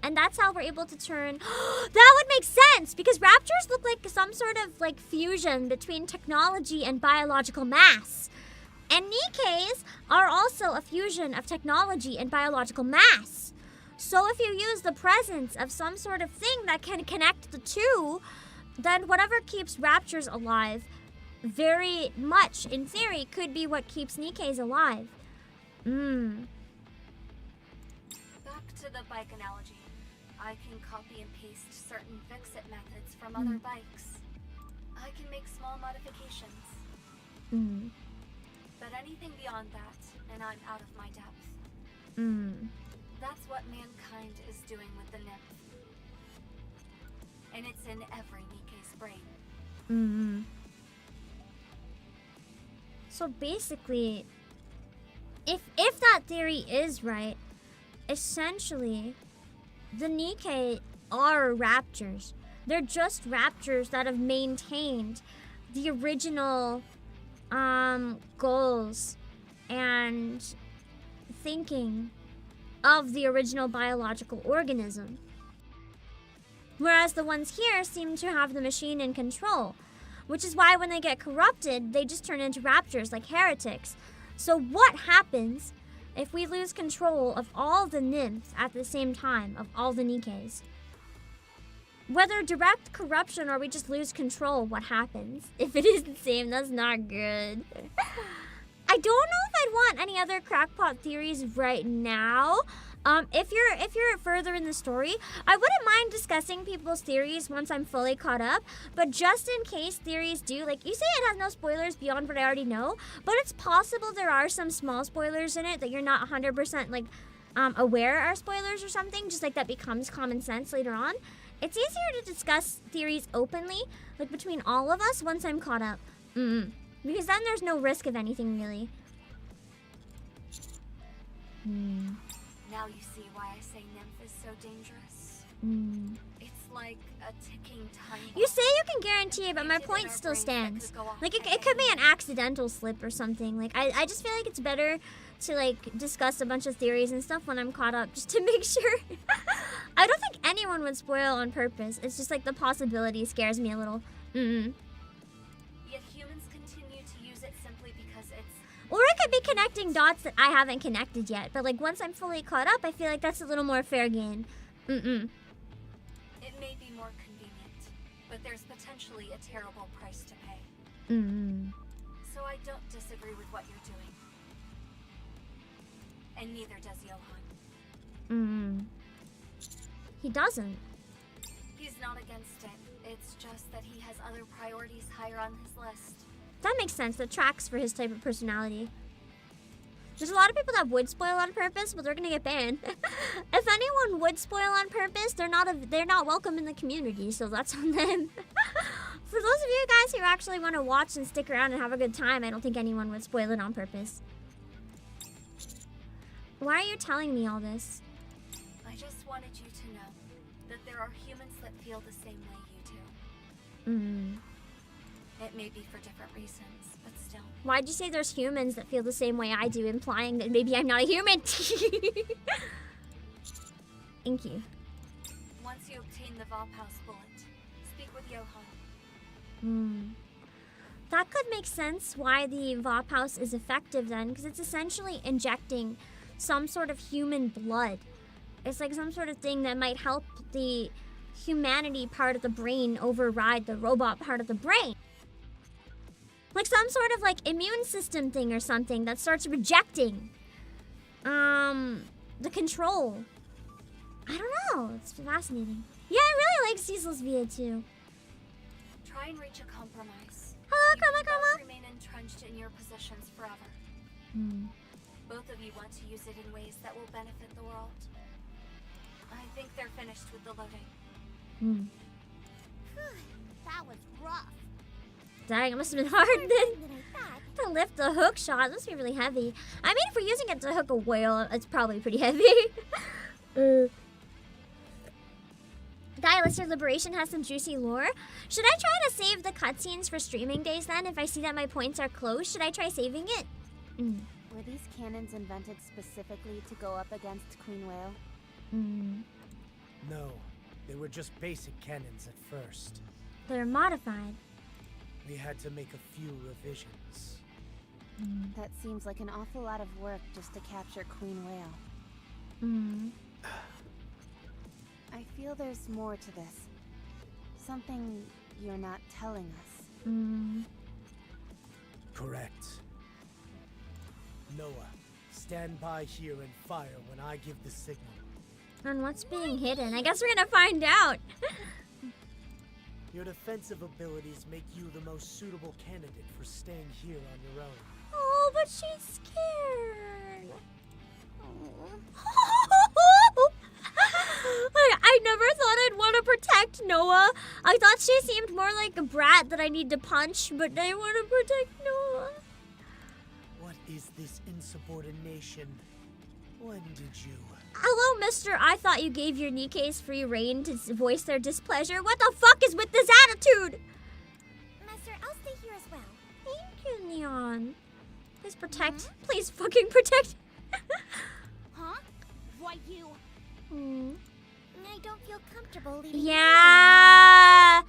And that's how we're able to turn... That would make sense! Because raptors look like some sort of like fusion between technology and biological mass. And Nikkes are also a fusion of technology and biological mass. So if you use the presence of some sort of thing that can connect the two, then whatever keeps raptors alive, very much, in theory, could be what keeps Nikkes alive. Back to the bike analogy. I can copy and paste certain fix-it methods from other bikes. I can make small modifications. But anything beyond that, and I'm out of my depth. That's what mankind is doing with the nymph. And it's in every Nikke's brain. So basically, if that theory is right, essentially, the Nikke are raptors. They're just raptors that have maintained the original goals and thinking of the original biological organism. Whereas the ones here seem to have the machine in control, which is why when they get corrupted, they just turn into raptors like heretics. So what happens if we lose control of all the nymphs at the same time, of all the Nikkes? Whether direct corruption or we just lose control, what happens? If it is the same, that's not good. I don't know if I'd want any other crackpot theories right now. If you're further in the story, I wouldn't mind discussing people's theories once I'm fully caught up. But just in case theories do, like you say it has no spoilers beyond what I already know, but it's possible there are some small spoilers in it that you're not 100% like aware are spoilers or something, just like that becomes common sense later on. It's easier to discuss theories openly, like between all of us, once I'm caught up. Because then there's no risk of anything, really. Now you see why I say nymph is so dangerous. It's like a ticking time bomb. You say you can guarantee it, but my point still stands. Like, it could be an accidental slip or something. Like, I just feel like it's better to, like, discuss a bunch of theories and stuff when I'm caught up, just to make sure. I don't think anyone would spoil on purpose. It's just, like, the possibility scares me a little. Yet humans continue to use it simply because it's... Or it could be connecting dots that I haven't connected yet. But, like, once I'm fully caught up, I feel like that's a little more fair game. It may be more convenient, but there's potentially a terrible price to pay. So I don't disagree with what you're doing. And neither does Johan. He doesn't. He's not against it. It's just that he has other priorities higher on his list. That makes sense. That tracks for his type of personality. There's a lot of people that would spoil on purpose, but they're gonna get banned. If anyone would spoil on purpose, they're not welcome in the community, so that's on them. For those of you guys who actually want to watch and stick around and have a good time, I don't think anyone would spoil it on purpose. Why are you telling me all this? I just wanted you to know that there are humans that feel the same way you do. It may be for different reasons, but still. Why'd you say there's humans that feel the same way I do, implying that maybe I'm not a human? Thank you. Once you obtain the Vapaus bullet, speak with Johan. That could make sense why the Vapaus is effective then, because it's essentially injecting some sort of human blood. It's like some sort of thing that might help the humanity part of the brain override the robot part of the brain. Like some sort of like immune system thing or something that starts rejecting the control. I don't know. It's fascinating. Yeah, I really like Cecil's VA too. Try and reach a compromise. Hello, You Karma can both Karma. remain entrenched in your positions forever. Both of you want to use it in ways that will benefit the world. I think they're finished with the loading. That was rough. Dang, it must have been hard then to lift the hook shot. It must be really heavy. I mean, if we're using it to hook a whale, it's probably pretty heavy. Dialyster Liberation has some juicy lore. Should I try to save the cutscenes for streaming days then? If I see that my points are close, should I try saving it? Were these cannons invented specifically to go up against Queen Whale? No, they were just basic cannons at first. They're modified. We had to make a few revisions. That seems like an awful lot of work just to capture Queen Whale. I feel there's more to this. Something you're not telling us. Correct. Noah, stand by here and fire when I give the signal. And what's being hidden? I guess we're gonna find out. Your defensive abilities make you the most suitable candidate for staying here on your own. Oh, but she's scared. I never thought I'd want to protect Noah. I thought she seemed more like a brat that I need to punch, but I want to protect Noah. What is this insubordination? When did you? Hello, mister. I thought you gave your Nikke's free reign to voice their displeasure. What the fuck is with this attitude? Master, I'll stay here as well. Thank you, Neon. Please protect. Please fucking protect. Huh? Why you? I don't feel comfortable leaving. Yeah.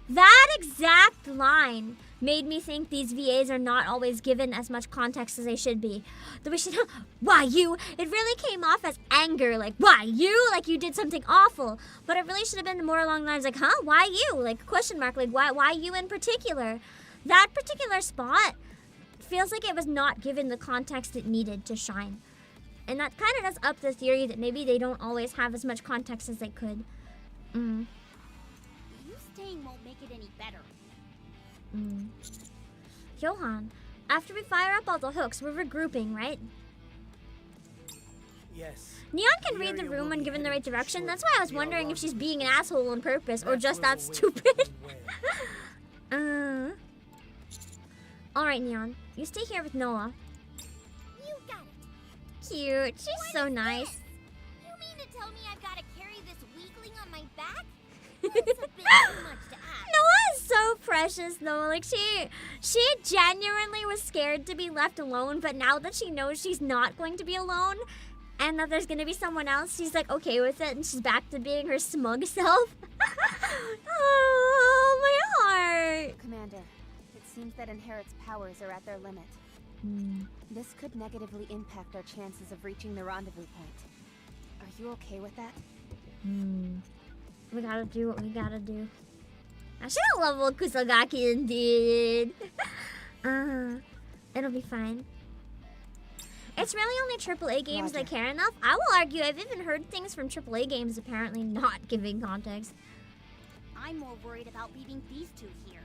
That exact line made me think these VAs are not always given as much context as they should be. That we should, why you? It really came off as anger, like, why you? Like you did something awful. But it really should have been more along the lines like, huh? Why you? Like, question mark, like, why you in particular? That particular spot feels like it was not given the context it needed to shine. And that kind of does up the theory that maybe they don't always have as much context as they could. You staying won't make it any better. Johan, after we fire up all the hooks, we're regrouping, right? Yes. Neon can read the room when given the right direction. That's why I was wondering if she's being an asshole on purpose or just that stupid. Alright, Neon. You stay here with Noah. You got it. Cute. She's so nice. You mean to tell me I've got to carry this weakling on my back? That's a bit too much to ask. Noah is so precious, though. Like, she genuinely was scared to be left alone, but now that she knows she's not going to be alone, and that there's gonna be someone else, she's like okay with it, and she's back to being her smug self. Oh, my heart. Commander, it seems that Inherit's powers are at their limit. This could negatively impact our chances of reaching the rendezvous point. Are you okay with that? We gotta do what we gotta do. I should have loved what Kusagaki did. It'll be fine. It's really only AAA games that care enough. I will argue I've even heard things from AAA games apparently not giving context. I'm more worried about leaving these two here.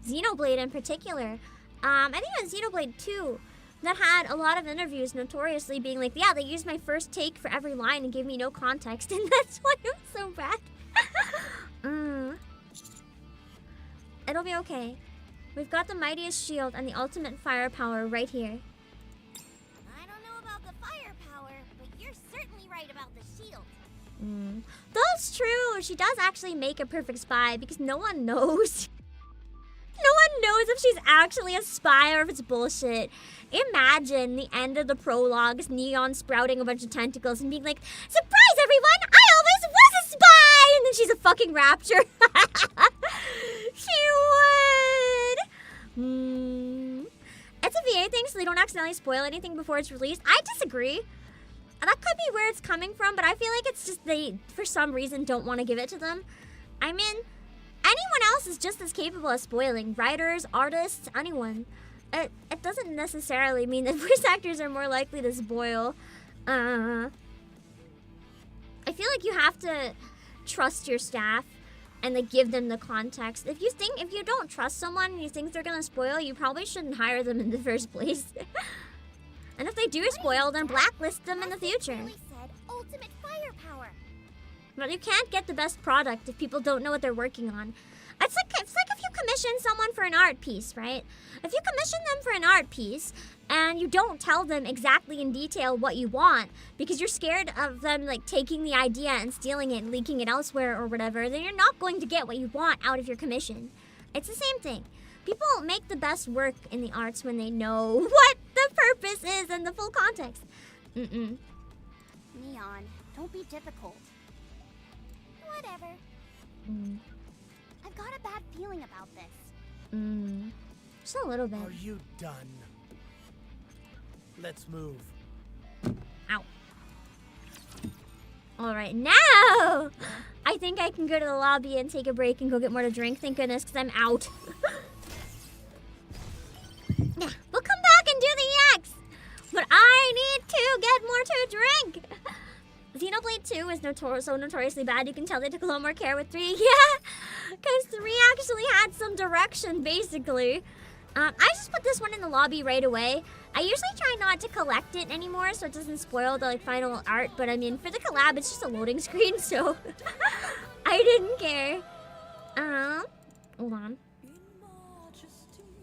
Xenoblade in particular. I think it was Xenoblade 2 that had a lot of interviews notoriously being like, yeah, they used my first take for every line and gave me no context, and that's why it was so bad. It'll be okay. We've got the mightiest shield and the ultimate firepower right here. I don't know about the firepower, but you're certainly right about the shield. That's true. She does actually make a perfect spy because no one knows. No one knows if she's actually a spy or if it's bullshit. Imagine the end of the prologue is Neon sprouting a bunch of tentacles and being like, surprise everyone, I always was a spy! And then she's a fucking rapture. She would. It's a VA thing, so they don't accidentally spoil anything before it's released. I disagree. That could be where it's coming from, but I feel like it's just they, for some reason, don't want to give it to them. I mean, anyone else is just as capable of spoiling. Writers, artists, anyone. It doesn't necessarily mean that voice actors are more likely to spoil. I feel like you have to trust your staff and like give them the context. If you don't trust someone and you think they're gonna spoil, you probably shouldn't hire them in the first place. And if they do spoil, then blacklist them in the future. Said ultimate firepower. But you can't get the best product if people don't know what they're working on. It's like if you commission someone for an art piece, right? If you commission them for an art piece and you don't tell them exactly in detail what you want because you're scared of them like taking the idea and stealing it and leaking it elsewhere or whatever, then you're not going to get what you want out of your commission. It's the same thing. People make the best work in the arts when they know what the purpose is and the full context. Neon, don't be difficult. Whatever. I've got a bad feeling about this. Just a little bit. Are you done? Let's move. Ow. Alright, now I think I can go to the lobby and take a break and go get more to drink. Thank goodness, because I'm out. Yeah, we'll come back and do the EX. But I need to get more to drink. Xenoblade 2 is so notoriously bad. You can tell they took a lot more care with 3. Yeah, because 3 actually had some direction, basically. I just put this one in the lobby right away. I usually try not to collect it anymore so it doesn't spoil the like final art. But I mean, for the collab, it's just a loading screen, so I didn't care. Hold on.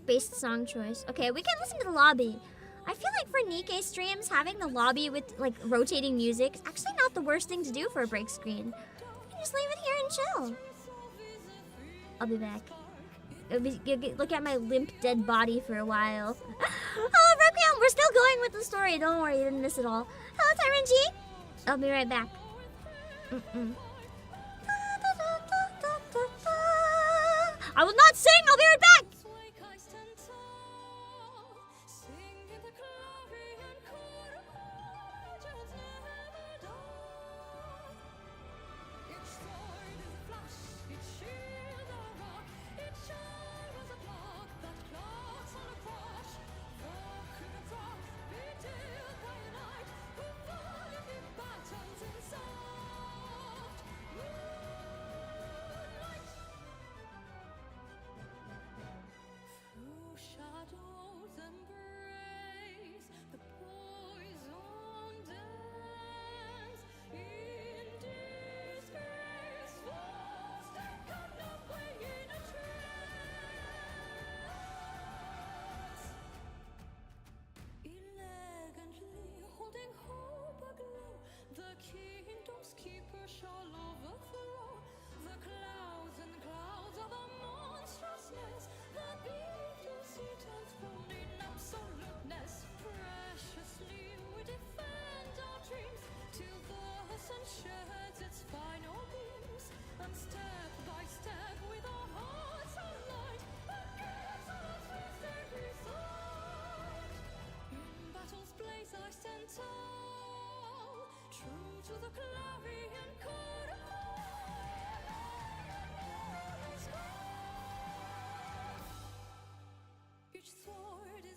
Based song choice. Okay, we can listen to the lobby. I feel like for NIKKE streams, having the lobby with like rotating music is actually not the worst thing to do for a break screen. You can just leave it here and chill. I'll be back. Look at my limp dead body for a while. Hello, Requiem. We're still going with the story. Don't worry, you didn't miss it all. Hello, Tyron G. I'll be right back. I will not sing. I'll be right back. Each sword is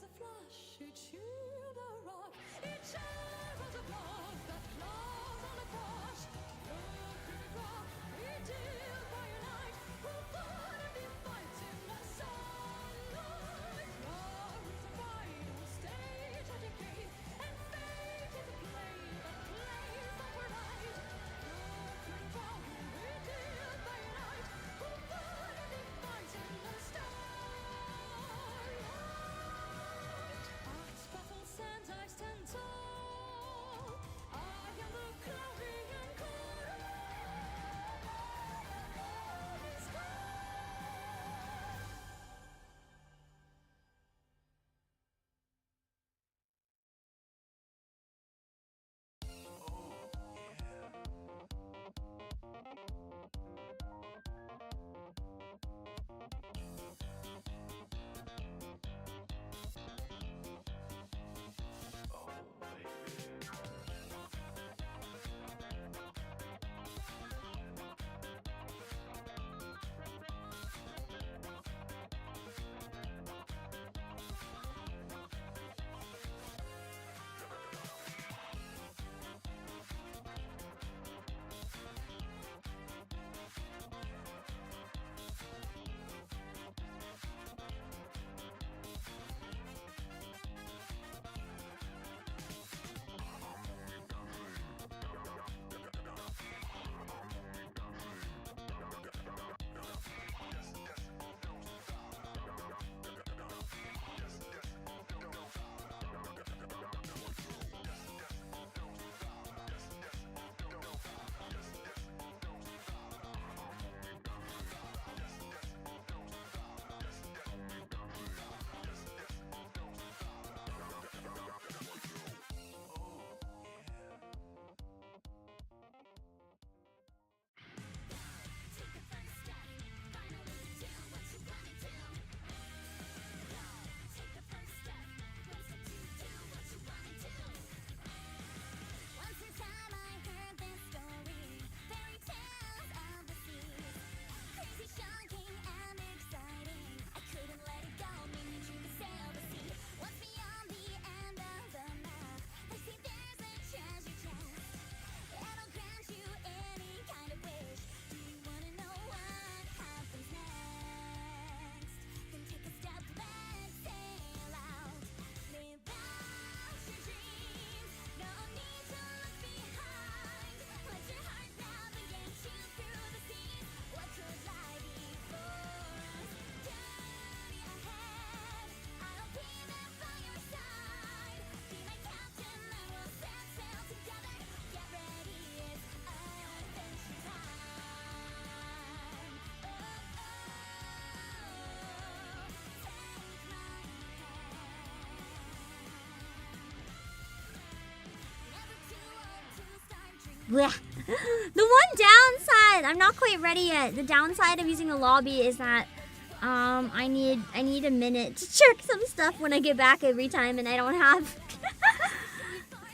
Blech. The one downside, I'm not quite ready yet. The downside of using the lobby is that I need a minute to check some stuff when I get back every time, and I don't have.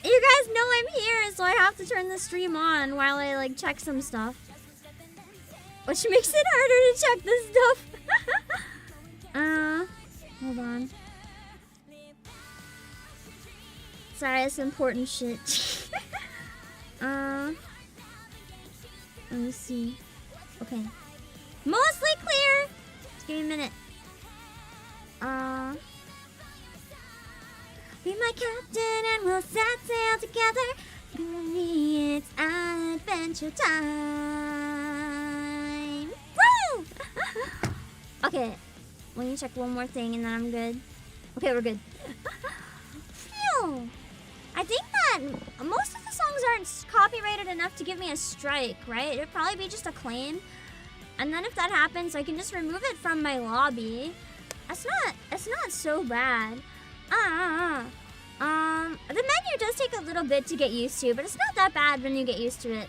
You guys know I'm here, so I have to turn the stream on while I like check some stuff, which makes it harder to check this stuff. Hold on. Sorry, it's important shit. Let me see. Okay. Mostly clear! Just give me a minute. Be my captain and we'll set sail together. Baby, it's adventure time. Woo! Okay. Let me check one more thing and then I'm good. Okay, we're good. Phew. I think that most of the songs aren't copyrighted enough to give me a strike, right? It'd probably be just a claim. And then if that happens, I can just remove it from my lobby. It's not so bad. The menu does take a little bit to get used to, but it's not that bad when you get used to it.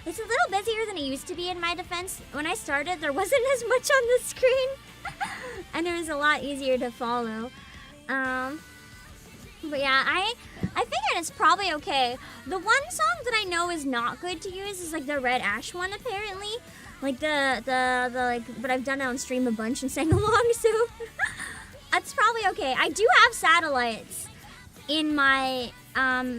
It's a little busier than it used to be in my defense. When I started, there wasn't as much on the screen. And it was a lot easier to follow. But yeah, I figured it's probably okay. The one song that I know is not good to use is like the Red Ash one apparently. Like the like, but I've done it on stream a bunch and sang along, so that's probably okay. I do have satellites in my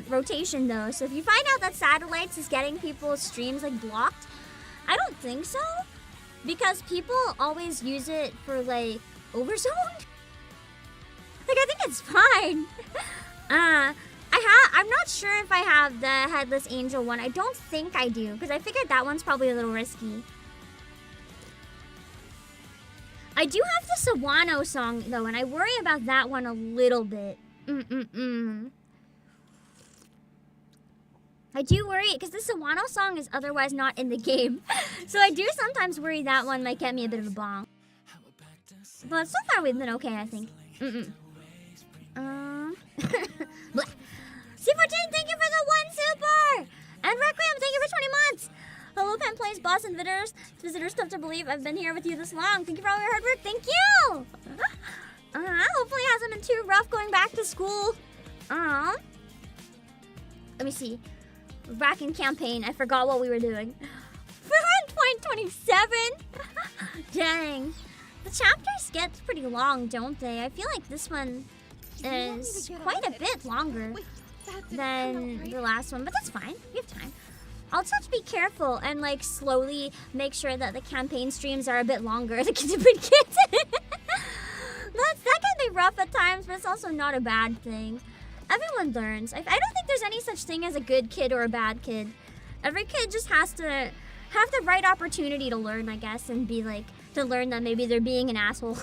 rotation though, so if you find out that satellites is getting people's streams like blocked, I don't think so, because people always use it for like overzone. Like I think it's fine. I'm not sure if I have the Headless Angel one. I don't think I do, because I figured that one's probably a little risky. I do have the Sawano song though, and I worry about that one a little bit. I do worry, because the Sawano song is otherwise not in the game. So I do sometimes worry that one might get me a bit of a bong. But so far we've been okay, I think. C14, thank you for the 1 super! And Requiem, thank you for 20 months! Hello, Pen Plays, Boss, and visitors, tough to believe I've been here with you this long. Thank you for all your hard work. Thank you! Hopefully it hasn't been too rough going back to school. Let me see. We're back in campaign. I forgot what we were doing. We're on 0.27? Dang. The chapters get pretty long, don't they? I feel like this one is quite a bit longer than the last one, but that's fine. We have time. I'll just have to be careful and like slowly make sure that the campaign streams are a bit longer. The stupid kids. That can be rough at times, but it's also not a bad thing. Everyone learns. I don't think there's any such thing as a good kid or a bad kid. Every kid just has to have the right opportunity to learn, I guess, and be like, to learn that maybe they're being an asshole.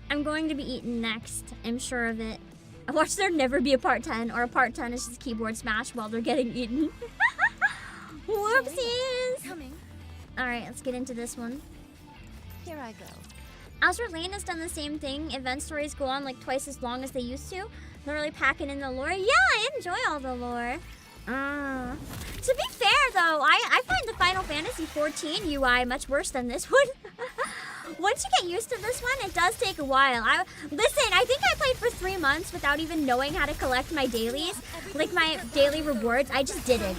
I'm going to be eaten next. I'm sure of it. I watch there never be a part 10, or a part 10 is just keyboard smash while they're getting eaten. Whoopsies! Alright, let's get into this one. Here I go. Azure Lane has done the same thing. Event stories go on like twice as long as they used to. They're really packing in the lore. Yeah, I enjoy all the lore. To be fair though, I find the Final Fantasy XIV UI much worse than this one. Once you get used to this one, it does take a while. Listen, I think I played for 3 months without even knowing how to collect my dailies. Like my daily rewards, I just did it.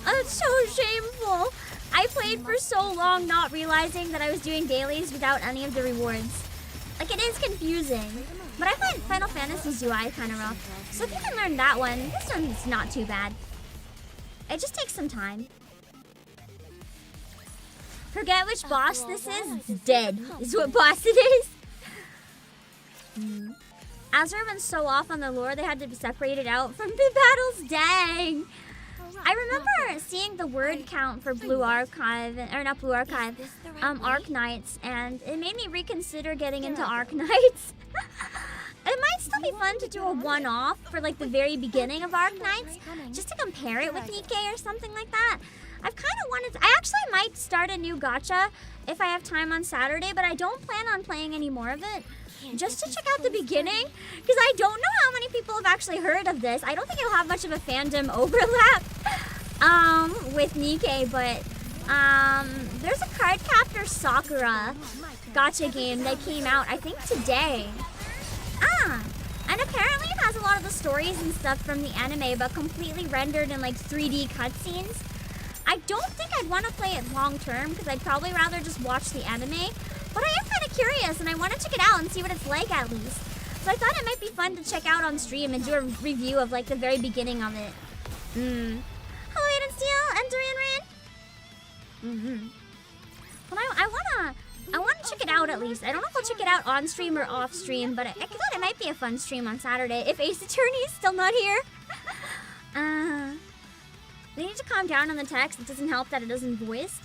That's so shameful. I played for so long not realizing that I was doing dailies without any of the rewards. Like, it is confusing. But I find Final Fantasy's UI kind of rough. So if you can learn that one, this one's not too bad. It just takes some time. Forget which boss this is, it's dead, is what boss it is. Azure went so off on the lore, they had to be separated out from the battles, dang. I remember seeing the word count for Blue Archive, or not Blue Archive, Arc Knights, and it made me reconsider getting into Arc Knights. It might still be fun to do a one-off for like the very beginning of Arc Knights, just to compare it with NIKKE or something like that. I've kind of wanted I actually might start a new gacha if I have time on Saturday, but I don't plan on playing any more of it. just to check out the beginning, because I don't know how many people have actually heard of this. I don't think it'll have much of a fandom overlap with NIKKE, but there's a Cardcaptor Sakura gacha game that came out, I think, today. And apparently it has a lot of the stories and stuff from the anime, but completely rendered in like 3D cutscenes. I don't think I'd want to play it long term, because I'd probably rather just watch the anime. But I am kind of curious, and I want to check it out and see what it's like at least. So I thought it might be fun to check out on stream and do a review of like the very beginning of it. Hello, Aiden Steel and Dorian Rin. But I wanna check it out at least. I don't know if I'll check it out on stream or off stream, but I thought it might be a fun stream on Saturday if Ace Attorney is still not here. We need to calm down on the text. It doesn't help that it isn't voiced.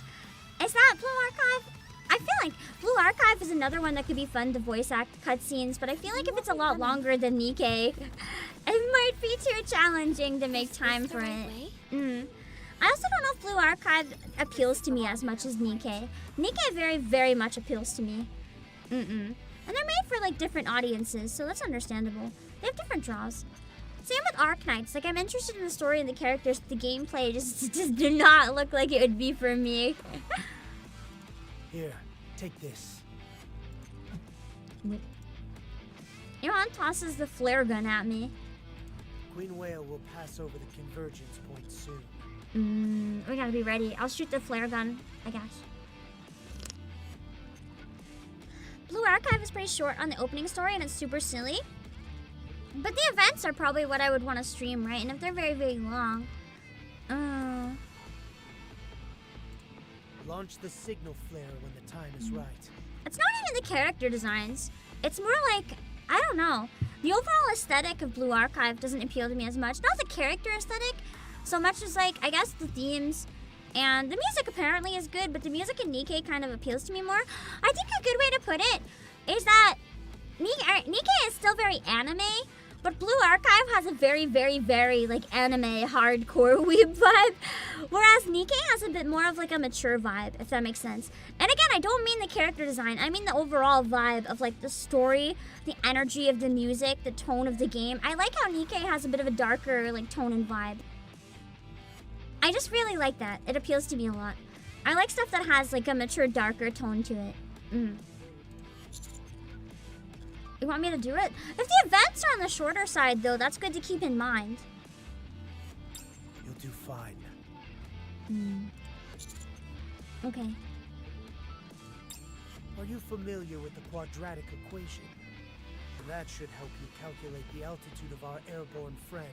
Is that Blue Archive? I feel like Blue Archive is another one that could be fun to voice act cutscenes, but I feel like if it's a lot longer than NIKKE, it might be too challenging to make time for it. I also don't know if Blue Archive appeals to me as much as NIKKE. NIKKE very, very much appeals to me. And they're made for like different audiences, so that's understandable. They have different draws. Same with Arknights. Like, I'm interested in the story and the characters, but the gameplay just do not look like it would be for me. Here, take this. Johan tosses the flare gun at me. Queen Whale will pass over the convergence point soon. We gotta be ready. I'll shoot the flare gun, I guess. Blue Archive is pretty short on the opening story and it's super silly. But the events are probably what I would want to stream, right? And if they're very, very long. Launch the signal flare when the time is right. It's not even the character designs. It's more like, I don't know. The overall aesthetic of Blue Archive doesn't appeal to me as much. Not the character aesthetic, so much as like, I guess the themes. And the music apparently is good, but the music in NIKKE kind of appeals to me more. I think a good way to put it is that NIKKE is still very anime, but Blue Archive has a very, very, very like anime hardcore weeb vibe, whereas NIKKE has a bit more of like a mature vibe, if that makes sense. And again, I don't mean the character design, I mean the overall vibe of like the story, the energy of the music, the tone of the game. I like how NIKKE has a bit of a darker like tone and vibe. I just really like that. It appeals to me a lot. I like stuff that has like a mature, darker tone to it. You want me to do it? If the events are on the shorter side, though, that's good to keep in mind. You'll do fine. Okay. Are you familiar with the quadratic equation? That should help you calculate the altitude of our airborne friend.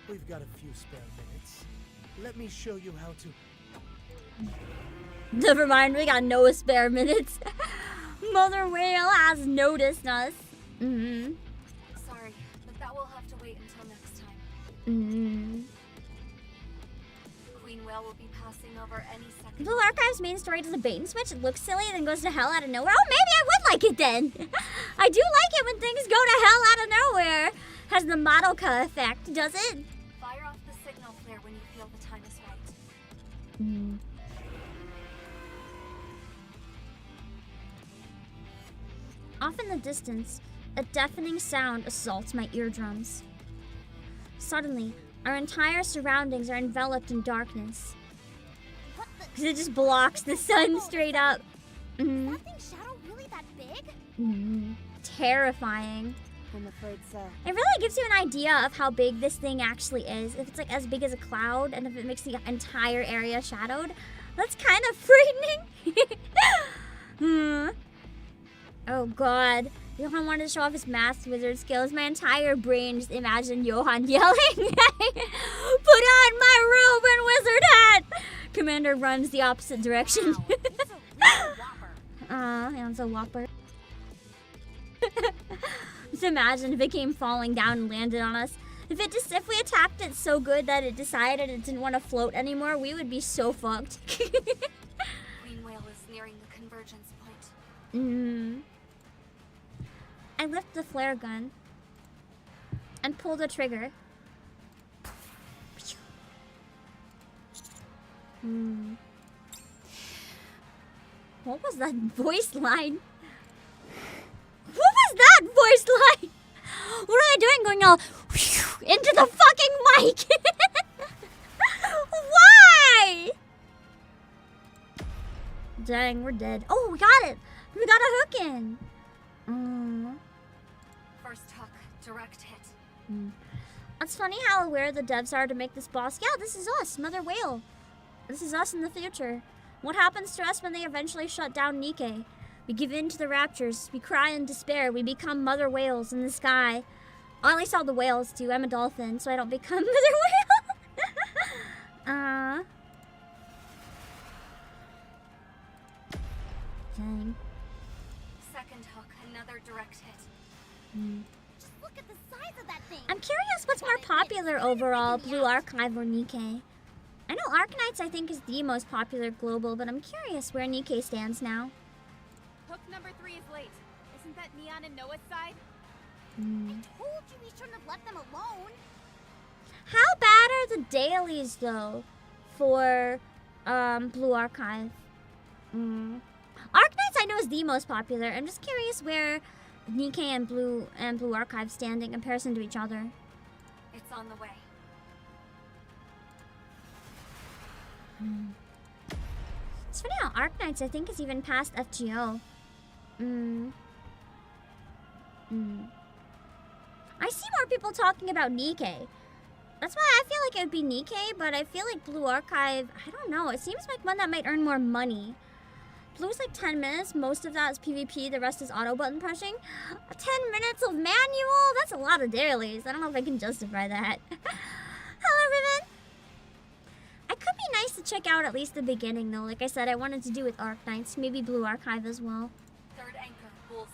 We've got a few spare minutes. Let me show you how to... Never mind, we got no spare minutes. Mother Whale has noticed us. Sorry, but that will have to wait until next time. Queen Whale will be passing over any second. Blue Archive's main story does a bait and switch. It looks silly, then goes to hell out of nowhere. Oh, maybe I would like it then. I do like it when things go to hell out of nowhere. Has the Madoka effect, does it? Fire off the signal flare when you feel the time is right. Off in the distance, a deafening sound assaults my eardrums. Suddenly, our entire surroundings are enveloped in darkness. Because it just blocks the sun straight up. Is that thing's shadow really that big? Terrifying. I'm afraid so. It really gives you an idea of how big this thing actually is. If it's like as big as a cloud, and if it makes the entire area shadowed, that's kind of frightening. Oh god. Johan wanted to show off his math wizard skills. My entire brain just imagined Johan yelling, "Put on my robe and wizard hat!" Commander runs the opposite direction. Yeah, it's a whopper. Just imagine if it came falling down and landed on us. If we attacked it so good that it decided it didn't want to float anymore, we would be so fucked. Queen Whale is nearing the convergence point. I lift the flare gun and pull the trigger. What was that voice line? doing going all into the fucking mic? Why? Dang, we're dead. Oh, we got it. We got a hook in. First hook, direct hit. It's funny how aware the devs are to make this boss. Yeah, this is us, Mother Whale. This is us in the future. What happens to us when they eventually shut down NIKKE? We give in to the raptures. We cry in despair. We become mother whales in the sky. Or at least all the whales do. I'm a dolphin, so I don't become mother whale. Dang. Second hook, another direct hit. Just look at the size of that thing. I'm curious what's more popular overall, Blue Archive or NIKKE? I know Arknights I think is the most popular global, but I'm curious where NIKKE stands now. Hook number 3 is late. Isn't that Neon and Noah's side? I told you we shouldn't have left them alone. How bad are the dailies though for Blue Archive? Arknights I know is the most popular. I'm just curious where NIKKE and Blue Archive stand in comparison to each other. It's on the way. It's funny how Arknights I think is even past FGO. I see more people talking about NIKKE. That's why I feel like it would be NIKKE, but I feel like Blue Archive, I don't know, it seems like one that might earn more money. Blue's like 10 minutes, most of that is PvP, the rest is auto button pushing. 10 minutes of manual? That's a lot of dailies. I don't know if I can justify that. Hello, Riven! It could be nice to check out at least the beginning though. Like I said, I wanted to do with Arknights, maybe Blue Archive as well. Third anchor, bullseye.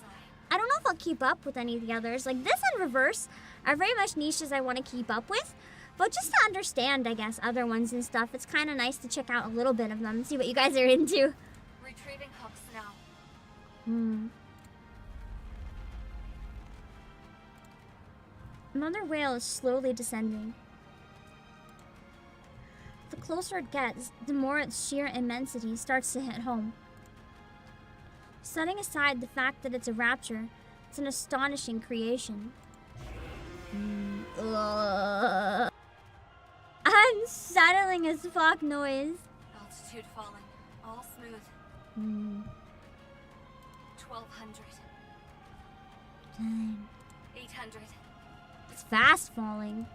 I don't know if I'll keep up with any of the others. Like this and Reverse are very much niches I want to keep up with. But just to understand, I guess, other ones and stuff, it's kind of nice to check out a little bit of them and see what you guys are into. Retrieving hooks now. Mother Whale is slowly descending. The closer it gets, the more its sheer immensity starts to hit home. Setting aside the fact that it's a rapture, it's an astonishing creation. Unsettling as fuck noise. Altitude falling. All smooth. 1200. Dang. 800. It's fast falling.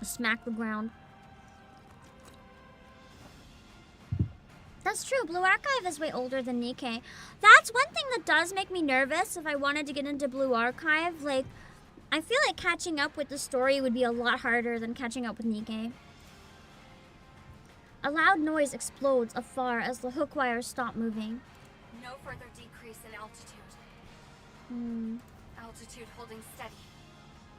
Smack the ground. That's true. Blue Archive is way older than NIKKE. That's one thing that does make me nervous if I wanted to get into Blue Archive. Like, I feel like catching up with the story would be a lot harder than catching up with NIKKE. A loud noise explodes afar as the hook wires stop moving. No further decrease in altitude. Altitude holding steady.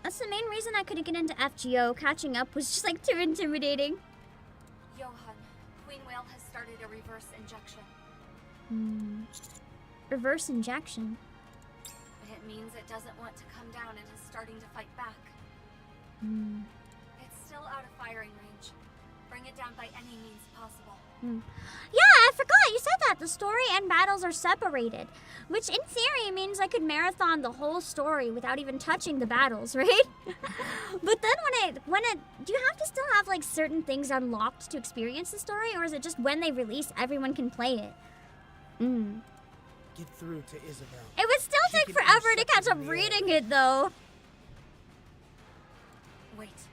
That's the main reason I couldn't get into FGO. Catching up was just like too intimidating. Johan, Queen Whale has started a reverse injection. Reverse injection. It means it doesn't want to come down and is starting to fight back. It's still out of firing range. Bring it down by any means possible. Yeah, I forgot you said that. The story and battles are separated. Which in theory means I could marathon the whole story without even touching the battles, right? But then when it do you have to still have like certain things unlocked to experience the story, or is it just when they release everyone can play it? Get through to Isabelle. It would still take forever to catch up reading it though. Wait.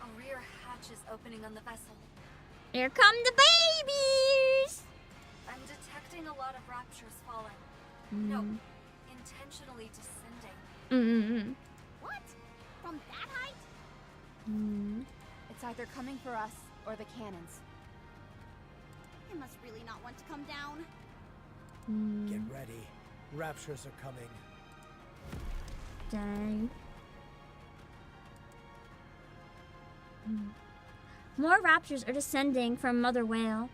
A rear hatch is opening on the vessel. Here come the babies! I'm detecting a lot of raptures falling. No, intentionally descending. What? From that height? It's either coming for us or the cannons. It must really not want to come down. Get ready. Raptures are coming. Dang. More raptors are descending from Mother Whale.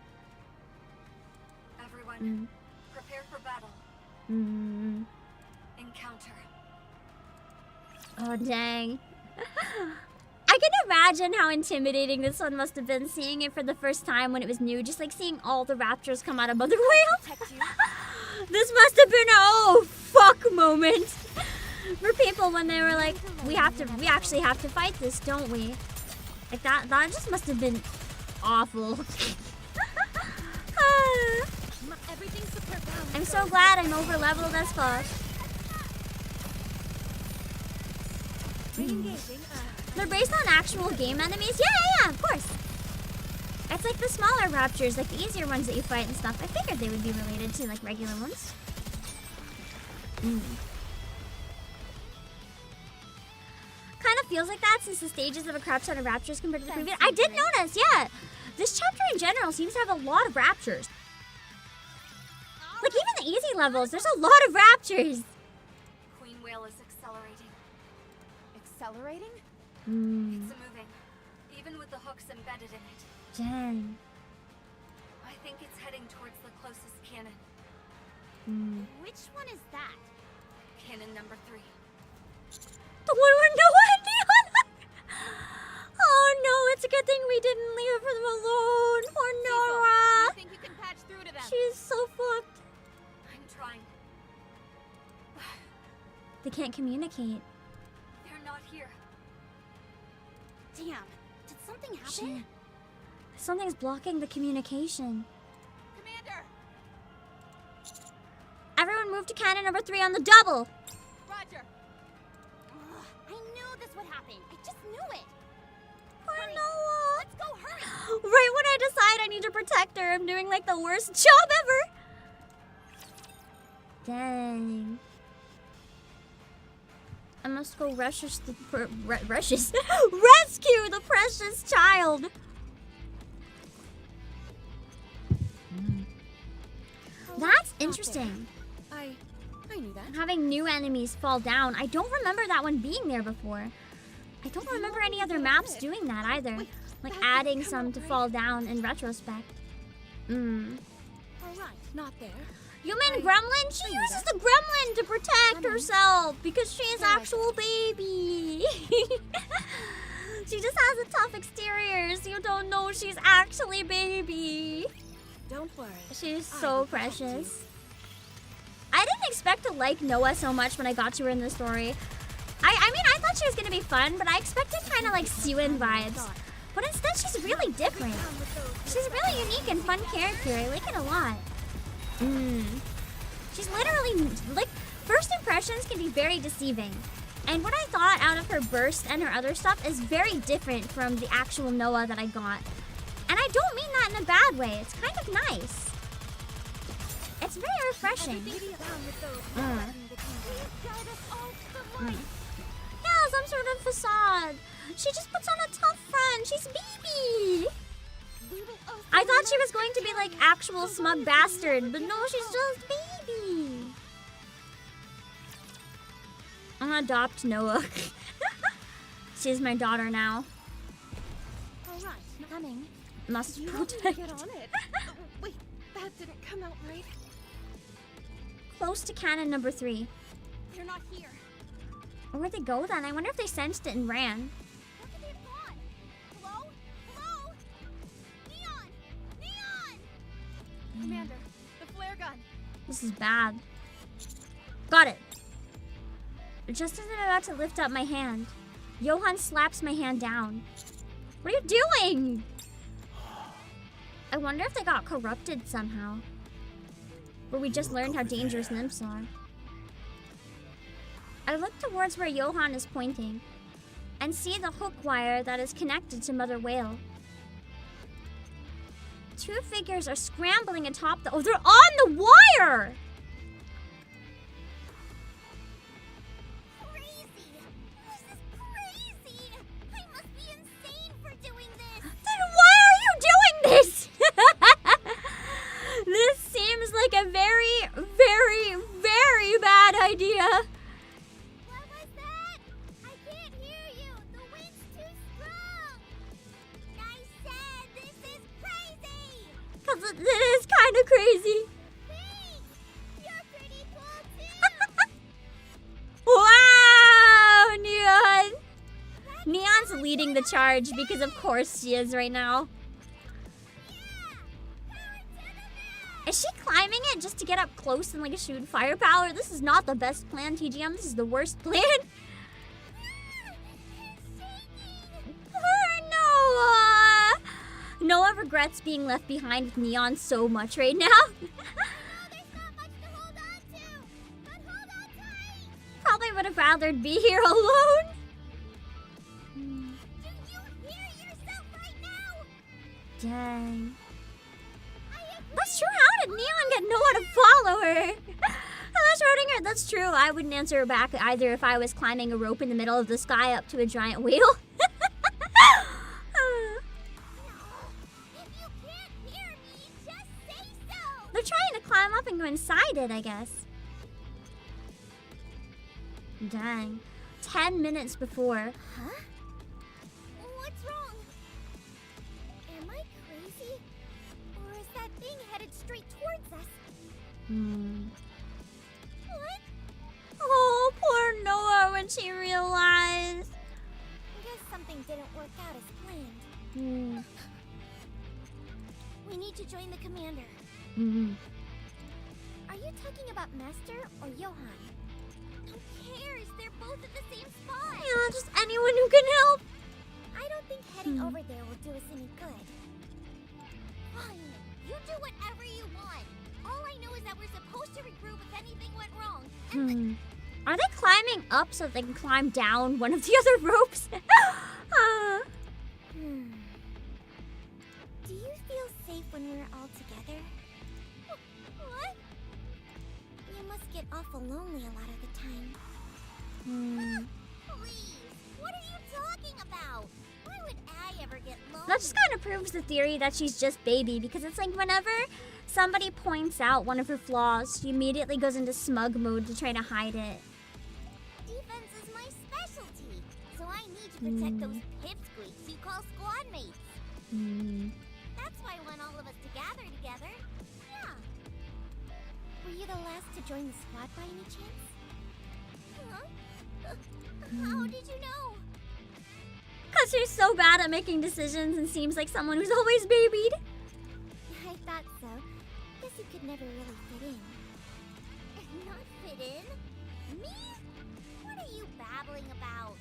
Everyone, prepare for battle. Encounter. Oh, dang. I can imagine how intimidating this one must have been, seeing it for the first time when it was new. Just like seeing all the raptors come out of Mother Whale. This must have been a oh fuck moment. for people when they were like, we actually have to fight this, don't we? Like that just must have been awful. I'm so glad I'm over leveled as fuck. They're based on actual game enemies? Yeah, of course. It's like the smaller raptors, like the easier ones that you fight and stuff. I figured they would be related to like regular ones. Kind of feels like that since the stages of a crap ton of raptors compared to the previous. I did notice, yeah. This chapter in general seems to have a lot of raptors. Like even the easy levels, there's a lot of raptors. Queen whale is accelerating. Accelerating? It's moving, even with the hooks embedded in it. Jen. I think it's heading towards the closest cannon. Which one is that? Cannon number 3. The one where Noah and Neon. Oh no, it's a good thing we didn't leave them alone. Poor Nora. You think you can patch through to them? She's so fucked. I'm trying. They can't communicate. They're not here. Damn. Did something happen? Shit. Something's blocking the communication. Commander! Everyone move to cannon number 3 on the double. Roger. I knew this would happen. I just knew it. Poor Noah. Let's go, hurry. Right when I decide I need to protect her, I'm doing like the worst job ever. Dang. I must go rescue the precious child. That's interesting. I knew that. Having new enemies fall down. I don't remember that one being there before. I don't remember any other maps doing that either. Like adding some to fall down in retrospect. Alright, not there. Human gremlin? She uses the gremlin to protect herself because she is actual baby. She just has a tough exterior, so you don't know she's actually baby. Don't worry. She's so precious. I didn't expect to like Noah so much when I got to her in the story. I mean, I thought she was gonna be fun, but I expected kind of like Siwon vibes. But instead, she's really different. She's a really unique and fun character. I like it a lot. She's literally, like, first impressions can be very deceiving. And what I thought out of her burst and her other stuff is very different from the actual Noah that I got. And I don't mean that in a bad way. It's kind of nice. It's very refreshing. Yeah, some sort of facade. She just puts on a tough front. She's baby. I thought she was going to be like actual smug bastard, but no, she's just baby. I'm gonna adopt Noah. She's my daughter now. Alright, coming. Must protect. Get on it. Wait, that didn't come out right. Close to cannon number 3. They're not here. Where'd they go then? I wonder if they sensed it and ran. Where could they have gone? Hello? Hello? Neon! Neon! Commander, the flare gun. This is bad. Got it. Just as I'm about to lift up my hand, Johan slaps my hand down. What are you doing? I wonder if they got corrupted somehow. But we just learned how dangerous nymphs are. I look towards where Johan is pointing and see the hook wire that is connected to Mother Whale. 2 figures are scrambling atop the— oh, they're on the wire! Crazy! This is crazy! I must be insane for doing this! Then why are you doing this? This seems like a very, very, very bad idea. What was that? I can't hear you! The wind's too strong! I said this is crazy! Because it is kind of crazy. Thanks! You're pretty cool too! Wow, Neon! Neon's leading the charge because of course she is right now. Is she climbing it just to get up close and like shoot firepower? This is not the best plan, TGM. This is the worst plan. Poor Noah. Noah regrets being left behind with Neon so much right now. Probably would have rather be here alone. Do you hear yourself right now? Dang. That's true. How did Neon get Noah to follow her? Hello, Schrodinger. That's true. I wouldn't answer her back either if I was climbing a rope in the middle of the sky up to a giant wheel. If you can't hear me, just say so. They're trying to climb up and go inside it, I guess. Dang. 10 minutes before. Huh? What's wrong? Am I crazy? Or is that thing headed straight towards us? What? Oh, poor Noah when she realized. Guess something didn't work out as planned. We need to join the commander. Are you talking about Master or Johan? Who cares? They're both at the same spot. Yeah, just anyone who can help. I don't think heading over there will do us any good. Fine. You do whatever you want. All I know is that we're supposed to regroup if anything went wrong. And Are they climbing up so they can climb down one of the other ropes? Do you feel safe when we're all together? What? You must get awful lonely a lot of the time. Please, what are you talking about? Why would I ever get lonely? That just kind of proves the theory that she's just baby, because it's like whenever somebody points out one of her flaws, she immediately goes into smug mode to try to hide it. Defense is my specialty, so I need to protect those pipsqueaks you call squad mates. That's why I want all of us to gather together. Yeah. Were you the last to join the squad by any chance? Huh? How did you know? Because she's so bad at making decisions and seems like someone who's always babied. I thought so. Guess you could never really fit in. Not fit in? Me? What are you babbling about?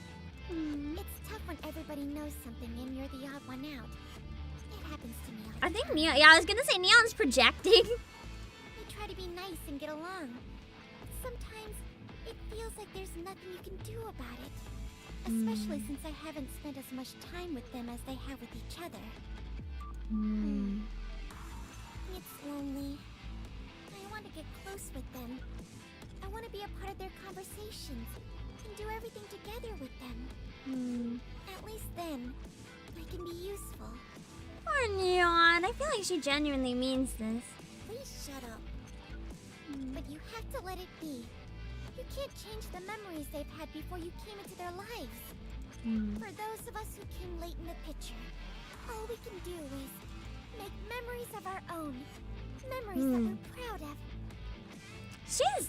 It's tough when everybody knows something and you're the odd one out. It happens to me all the I think time. Neon, yeah, I was gonna say Neon's projecting. We try to be nice and get along. But sometimes it feels like there's nothing you can do about it. Especially since I haven't spent as much time with them as they have with each other. It's lonely. I want to get close with them. I want to be a part of their conversations and do everything together with them. At least then, I can be useful. Poor Neon. I feel like she genuinely means this. Please shut up. But you have to let it be. You can't change the memories they've had before you came into their lives. For those of us who came late in the picture, all we can do is make memories of our own. Memories that we're proud of. She's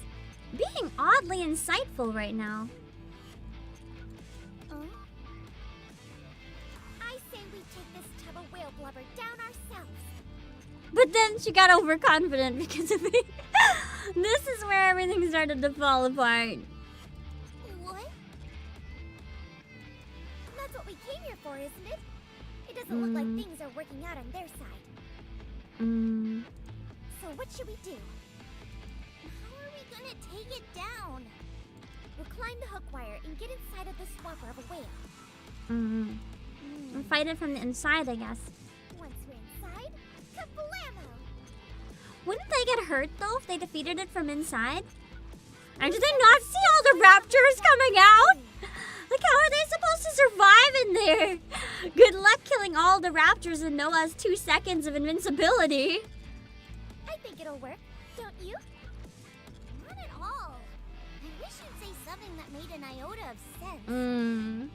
being oddly insightful right now. I say we take this tub of whale blubber down ourselves. But then she got overconfident because of me. This is where everything started to fall apart. What? That's what we came here for, isn't it? It doesn't look like things are working out on their side. So what should we do? How are we gonna take it down? We'll climb the hook wire and get inside of the swapper of a whale. And fight it from the inside, I guess. Once we're inside, kablamo! Wouldn't they get hurt though if they defeated it from inside? And did they not see all the raptors coming out? Like, how are they supposed to survive in there? Good luck killing all the raptors in Noah's 2 seconds of invincibility. I think it'll work, don't you? Not at all. I wish you'd say something that made an iota of sense.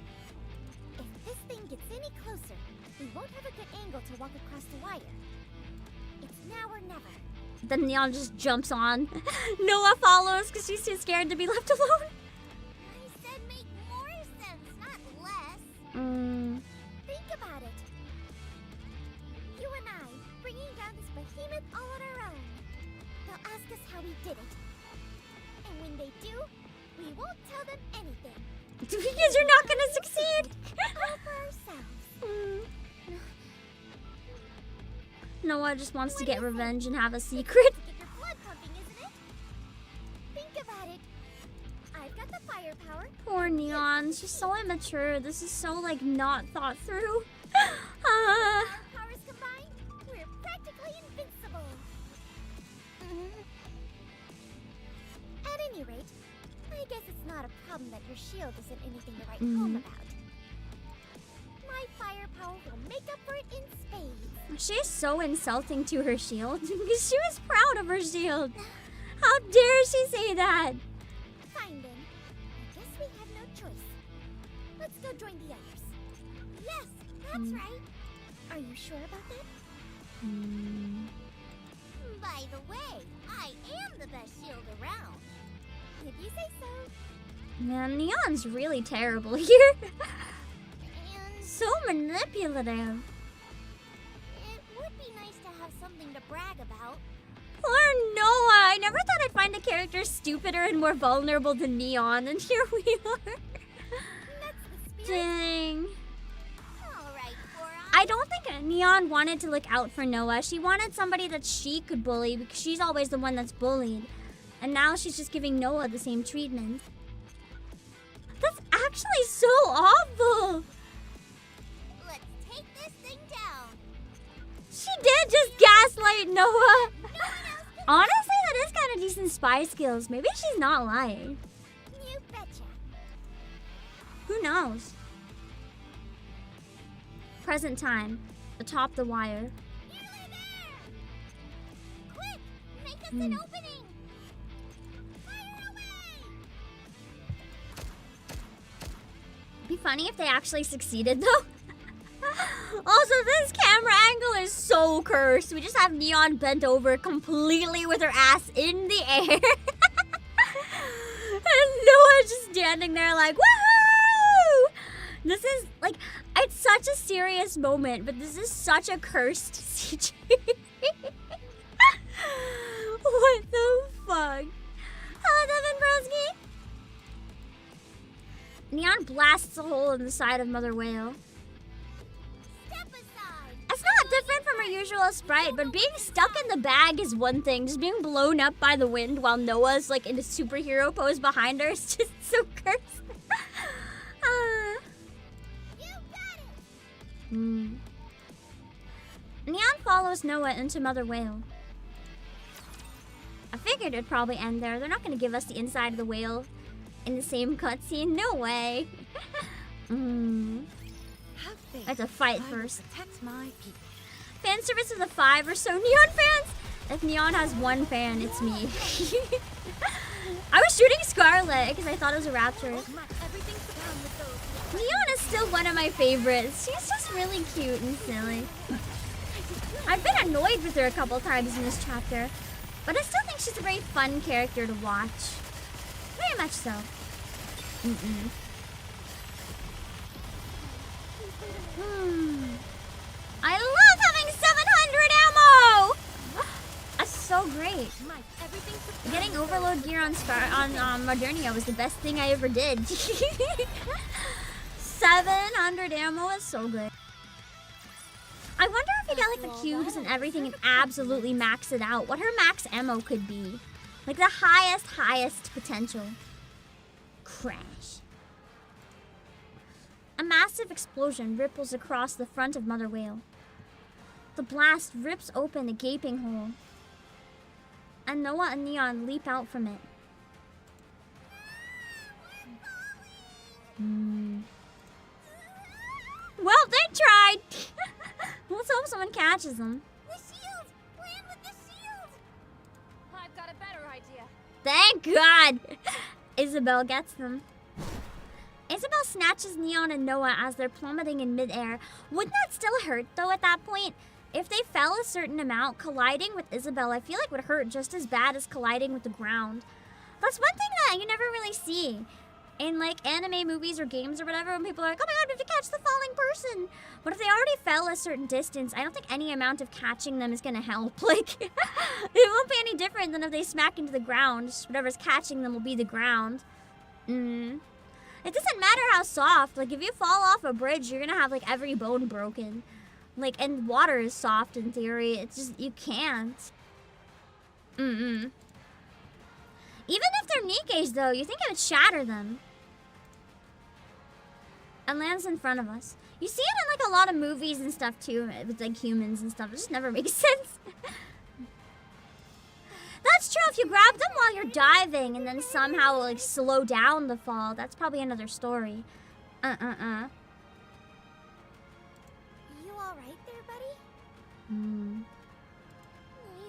If this thing gets any closer, we won't have a good angle to walk across the wire. It's now or never. Then Neon just jumps on. Noah follows because she's too scared to be left alone. I said make more sense, not less. Think about it. You and I, bringing down this behemoth all on our own. they'll ask us how we did it. And when they do, we won't tell them anything. Because you're not gonna succeed. All for ourselves. Noah just wants to get revenge and have a secret. To get your blood pumping, isn't it? Think about it. I've got the firepower. Poor Neon, she's so immature. This is so, like, not thought through. Our powers combined, we're practically invincible. At any rate, I guess it's not a problem that your shield isn't anything to write home about. My firepower will make up for it in spades. She's so insulting to her shield because she was proud of her shield. How dare she say that? Fine then. I guess we have no choice. Let's go join the others. Yes, that's right. Are you sure about that? By the way, I am the best shield around. If you say so. Man, Neon's really terrible here. And So manipulative. it would be nice to have something to brag about. Poor Noah. I never thought I'd find a character stupider and more vulnerable than Neon, and here we are. That's the spirit. Dang. Alright, Four Eyes. I don't think Neon wanted to look out for Noah. She wanted somebody that she could bully because she's always the one that's bullied. And now she's just giving Noah the same treatment. That's actually so awful. Let's take this thing down. She did just gaslight Noah. Honestly, that is kind of decent spy skills. Maybe she's not lying. You betcha. Who knows? Present time. Atop the wire. Nearly there! Quick! Make us an opening! Fire away! It'd be funny if they actually succeeded, though. Also, this camera angle is so cursed. We just have Neon bent over completely with her ass in the air. And Noah just standing there like, woohoo! This is, like, it's such a serious moment, but this is such a cursed CG. What the fuck? Hello, Devin Broski. Neon blasts a hole in the side of Mother Whale. Step aside! It's not different from her usual sprite, but being stuck in the bag is one thing. Just being blown up by the wind while Noah's like in a superhero pose behind her is just so cursed. You got it! Neon follows Noah into Mother Whale. I figured it'd probably end there. They're not going to give us the inside of the whale in the same cutscene. No way. I have to fight first. Fan service of the 5 or so Neon fans. If Neon has one fan, it's me. I was shooting Scarlet because I thought it was a raptor. Neon is still one of my favorites. She's just really cute and silly. I've been annoyed with her a couple times in this chapter, but I still think she's a very fun character to watch. Very much so. I love having 700 ammo! That's so great. Getting overload gear on Modernia was the best thing I ever did. 700 ammo is so good. I wonder if you get like the cubes and everything and absolutely max it out, what her max ammo could be. Like the highest potential. Crash. A massive explosion ripples across the front of Mother Whale. The blast rips open a gaping hole. And Noah and Neon leap out from it. Well, they tried! Let's hope someone catches them. The shield! Land with the shield! I've got a better idea. Thank God! Isabelle gets them. Isabelle snatches Neon and Noah as they're plummeting in midair. Wouldn't that still hurt, though, at that point? If they fell a certain amount, colliding with Isabelle, I feel like would hurt just as bad as colliding with the ground. That's one thing that you never really see. in like anime movies or games or whatever, when people are like, oh my god, we have to catch the falling person. But if they already fell a certain distance, I don't think any amount of catching them is gonna help. Like, it won't be any different than if they smack into the ground. Just whatever's catching them will be the ground. It doesn't matter how soft. Like, if you fall off a bridge, you're gonna have like every bone broken. Like, and water is soft in theory. It's just, you can't. Even if they're Nikkes, though, you think it would shatter them. And lands in front of us. You see it in, like, a lot of movies and stuff, too, with, like, humans and stuff. It just never makes sense. That's true. If you grab them while you're diving and then somehow, like, slow down the fall, that's probably another story. You alright there, buddy? I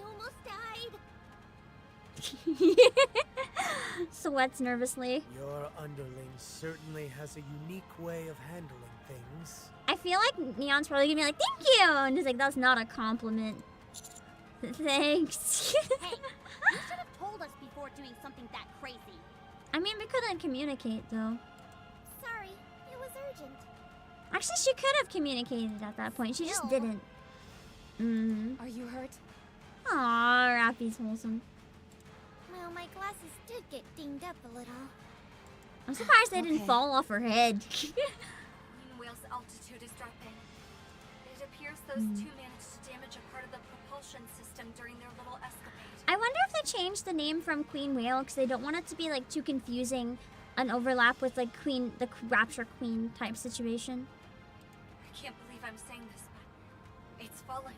almost died. Sweats nervously. Your underling certainly has a unique way of handling things. I feel like Neon's probably gonna be like, thank you! And he's like, that's not a compliment. Thanks. Hey, you should have told us before doing something that crazy. I mean, we couldn't communicate, though. Sorry, it was urgent. Actually, she could have communicated at that point. She just didn't. Are you hurt? Aw, Rappy's wholesome. Well, my glasses did get dinged up a little. I'm surprised they didn't fall off her head. Queen Whale's altitude is dropping. It appears those two managed to damage a part of the propulsion system during their little escapade. I wonder if they changed the name from Queen Whale because they don't want it to be like too confusing, an overlap with like the Rapture Queen type situation. I can't believe I'm saying this, but it's falling.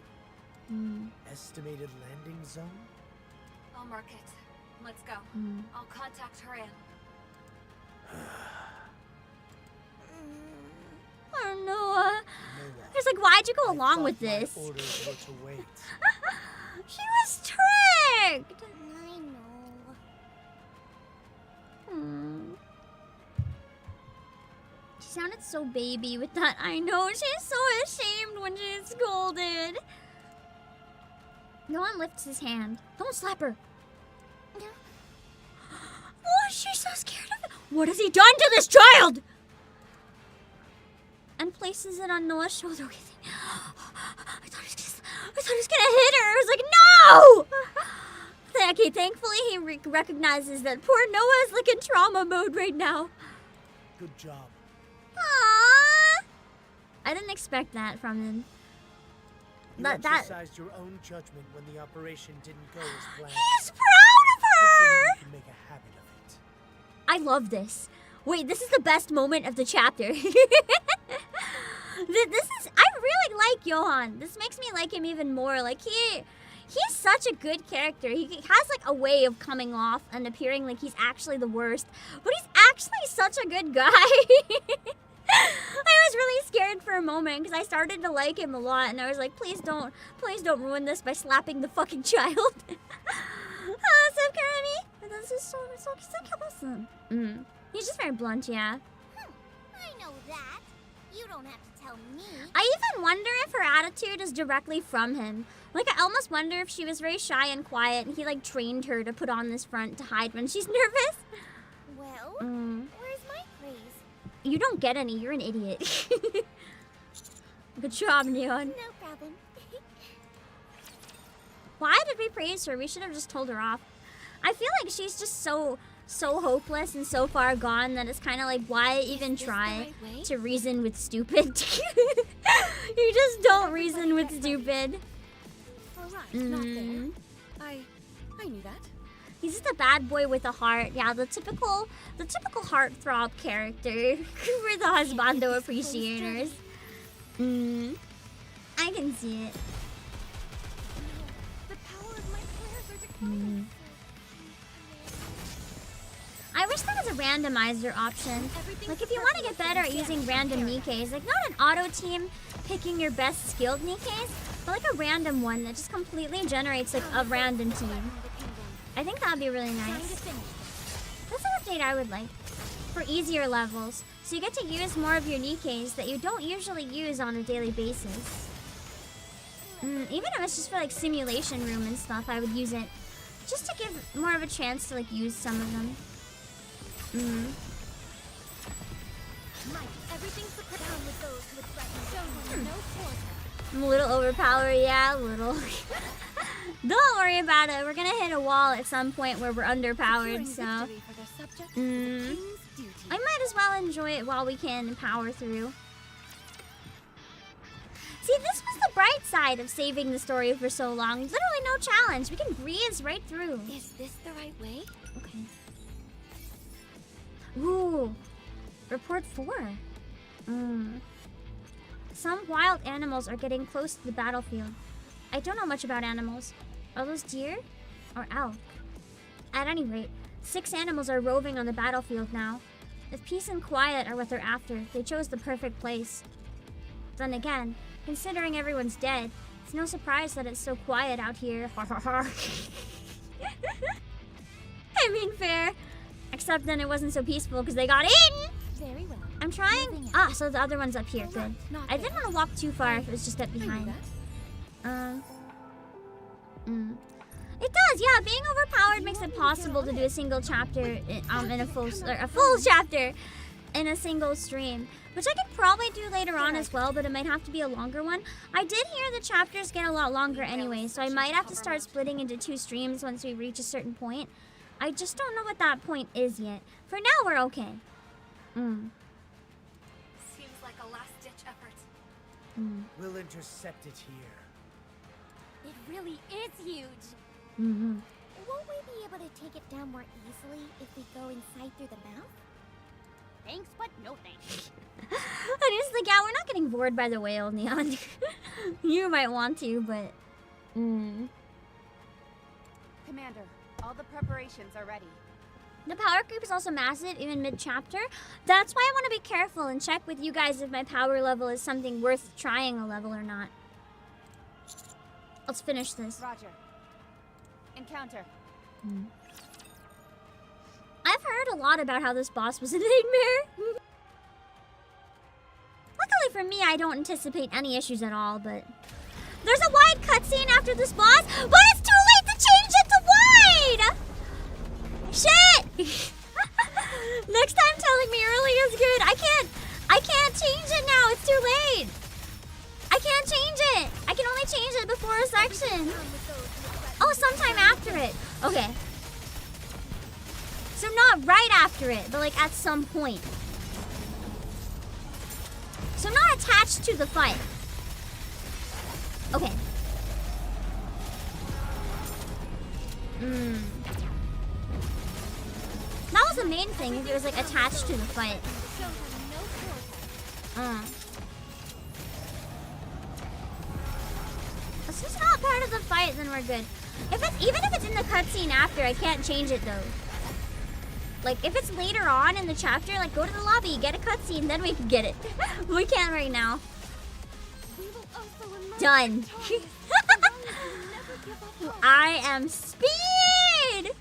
Estimated landing zone? I'll mark it. Let's go. I'll contact her in. Oh, Noah. He's like, why'd you go along with this? Orders were to wait. She was tricked! I know. She sounded so baby with that. I know. She's so ashamed when she's scolded. Johan lifts his hand. Don't slap her. Oh, she's so scared of it. What has he done to this child? And places it on Noah's shoulder. I thought he was gonna hit her. I was like, no! Okay, thankfully he recognizes that poor Noah is like in trauma mode right now. Good job. Aww. I didn't expect that from him. You exercised your own judgment when the operation didn't go as planned. He's proud of her! You can make a habit of it. I love this. Wait, this is the best moment of the chapter. I really like Johan. This makes me like him even more. Like, he's such a good character. He has, like, a way of coming off and appearing like he's actually the worst. But he's actually such a good guy. I was really scared for a moment because I started to like him a lot. And I was like, please don't ruin this by slapping the fucking child. So Karami. This is so awesome. He's just very blunt, yeah. I know that. You don't have to tell me. I even wonder if her attitude is directly from him. Like, I almost wonder if she was very shy and quiet and he, like, trained her to put on this front to hide when she's nervous. Well, where's my praise? You don't get any. You're an idiot. Good job, Neon. No problem. Why did we praise her? We should have just told her off. I feel like she's just so hopeless and so far gone that it's kind of like, why even try to reason with stupid? You just don't reason with stupid. Alright, not there. I knew that. He's just a bad boy with a heart. Yeah, the typical heartthrob character for the husbando appreciators. I can see it. The power of my prayers are declining. I wish there was a randomizer option. Like, if you want to get better at using random Nikkes, like, not an auto team picking your best skilled Nikkes, but like a random one that just completely generates like a random team. I think that would be really nice. That's an update I would like for easier levels, so you get to use more of your Nikkes that you don't usually use on a daily basis. Even if it's just for like simulation room and stuff, I would use it just to give more of a chance to like use some of them. Everything's put down with those who would threaten no quarter. I'm a little overpowered, yeah, a little. Don't worry about it. We're gonna hit a wall at some point where we're underpowered, so. I might as well enjoy it while we can and power through. See, this was the bright side of saving the story for so long. Literally no challenge. We can breeze right through. Is this the right way? Okay. Ooh. Report 4. Some wild animals are getting close to the battlefield. I don't know much about animals. Are those deer or elk? At any rate, 6 animals are roving on the battlefield now. If peace and quiet are what they're after, they chose the perfect place. Then again, considering everyone's dead, it's no surprise that it's so quiet out here. I mean, fair. Except then it wasn't so peaceful because they got eaten! Very well. I'm trying. Ah, so the other one's up here. Good. I didn't want to walk too far if it was just up behind. It does, yeah. Being overpowered makes it possible to do a single chapter in a full chapter in a single stream, which I could probably do later on as well, but it might have to be a longer one. I did hear the chapters get a lot longer anyway, so I might have to start splitting into 2 streams once we reach a certain point. I just don't know what that point is yet. For now, we're okay. Seems like a last-ditch effort. We'll intercept it here. It really is huge. Mm-hmm. Won't we be able to take it down more easily if we go inside through the mouth? Thanks, but no thanks. And he's like, yeah, we're not getting bored by the whale, Neon. You might want to, but... Commander, all the preparations are ready. The power creep is also massive, even mid-chapter. That's why I want to be careful and check with you guys if my power level is something worth trying a level or not. Let's finish this. Roger. Encounter. I've heard a lot about how this boss was a nightmare. Luckily for me, I don't anticipate any issues at all, but... There's a wide cutscene after this boss, but it's too late to change it to wide! Shit! Next time telling me early is good. I can't change it now. It's too late. I can't change it. I can only change it before a section. Oh, sometime after it. Okay. So not right after it, but like at some point. So not attached to the fight. Okay. That was the main thing, if it was like attached to the fight. If it's not part of the fight, then we're good. Even if it's in the cutscene after, I can't change it though. Like if it's later on in the chapter, like go to the lobby, get a cutscene, then we can get it. We can't right now. Done. I am speed!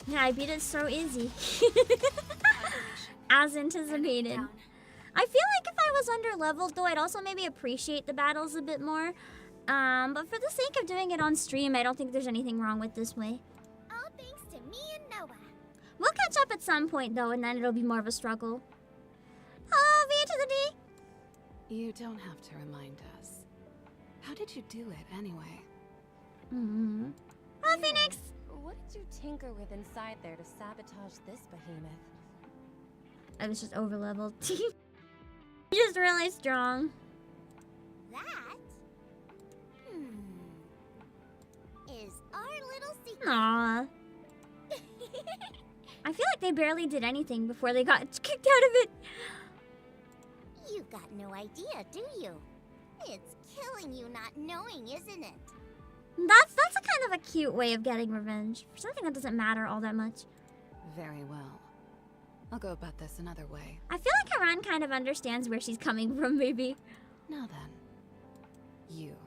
Yeah, I beat it so easy. As anticipated. I feel like if I was under leveled though, I'd also maybe appreciate the battles a bit more. But for the sake of doing it on stream, I don't think there's anything wrong with this way. All thanks to me and Noah. We'll catch up at some point though, and then it'll be more of a struggle. Oh, V to the D! You don't have to remind us. How did you do it anyway? Oh, Phoenix! What did you tinker with inside there to sabotage this behemoth? I was just over leveled. Just really strong. That is our little secret. Aww. I feel like they barely did anything before they got kicked out of it. You've got no idea, do you? It's killing you not knowing, isn't it? That's a kind of a cute way of getting revenge for something that doesn't matter all that much. Very well. I'll go about this another way. I feel like Haran kind of understands where she's coming from, maybe. Now then. You.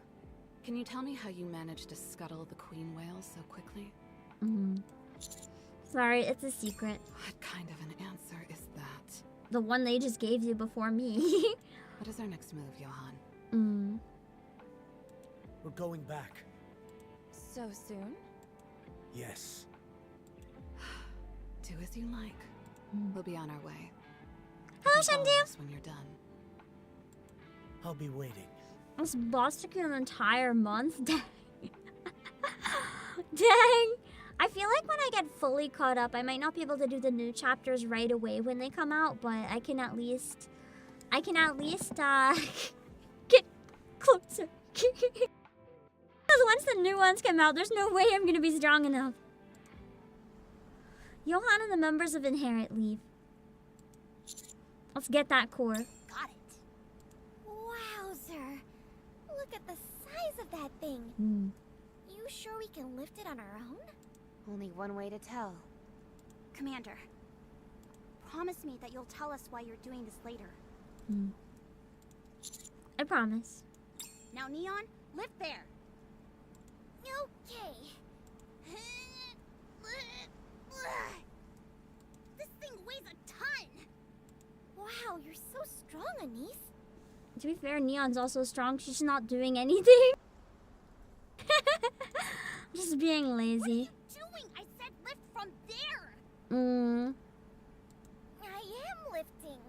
Can you tell me how you managed to scuttle the queen whale so quickly? Sorry, it's a secret. What kind of an answer is that? The one they just gave you before me. What is our next move, Johan? We're going back. So soon? Yes. Do as you like. We'll be on our way. Hello, Shandu. When you're done. I'll be waiting. This boss took you an entire month? Dang. Dang. I feel like when I get fully caught up, I might not be able to do the new chapters right away when they come out, but I can at least get closer. Because once the new ones come out, there's no way I'm gonna be strong enough. Johan and the members of Inherit leave. Let's get that core. Got it. Wowzer. Look at the size of that thing. You sure we can lift it on our own? Only one way to tell. Commander, promise me that you'll tell us why you're doing this later. I promise. Now, Neon, lift there. Okay. This thing weighs a ton. Wow, you're so strong, Anise. To be fair, Neon's also strong. She's not doing anything. Just being lazy. What are you doing? I said lift from there. I am lifting.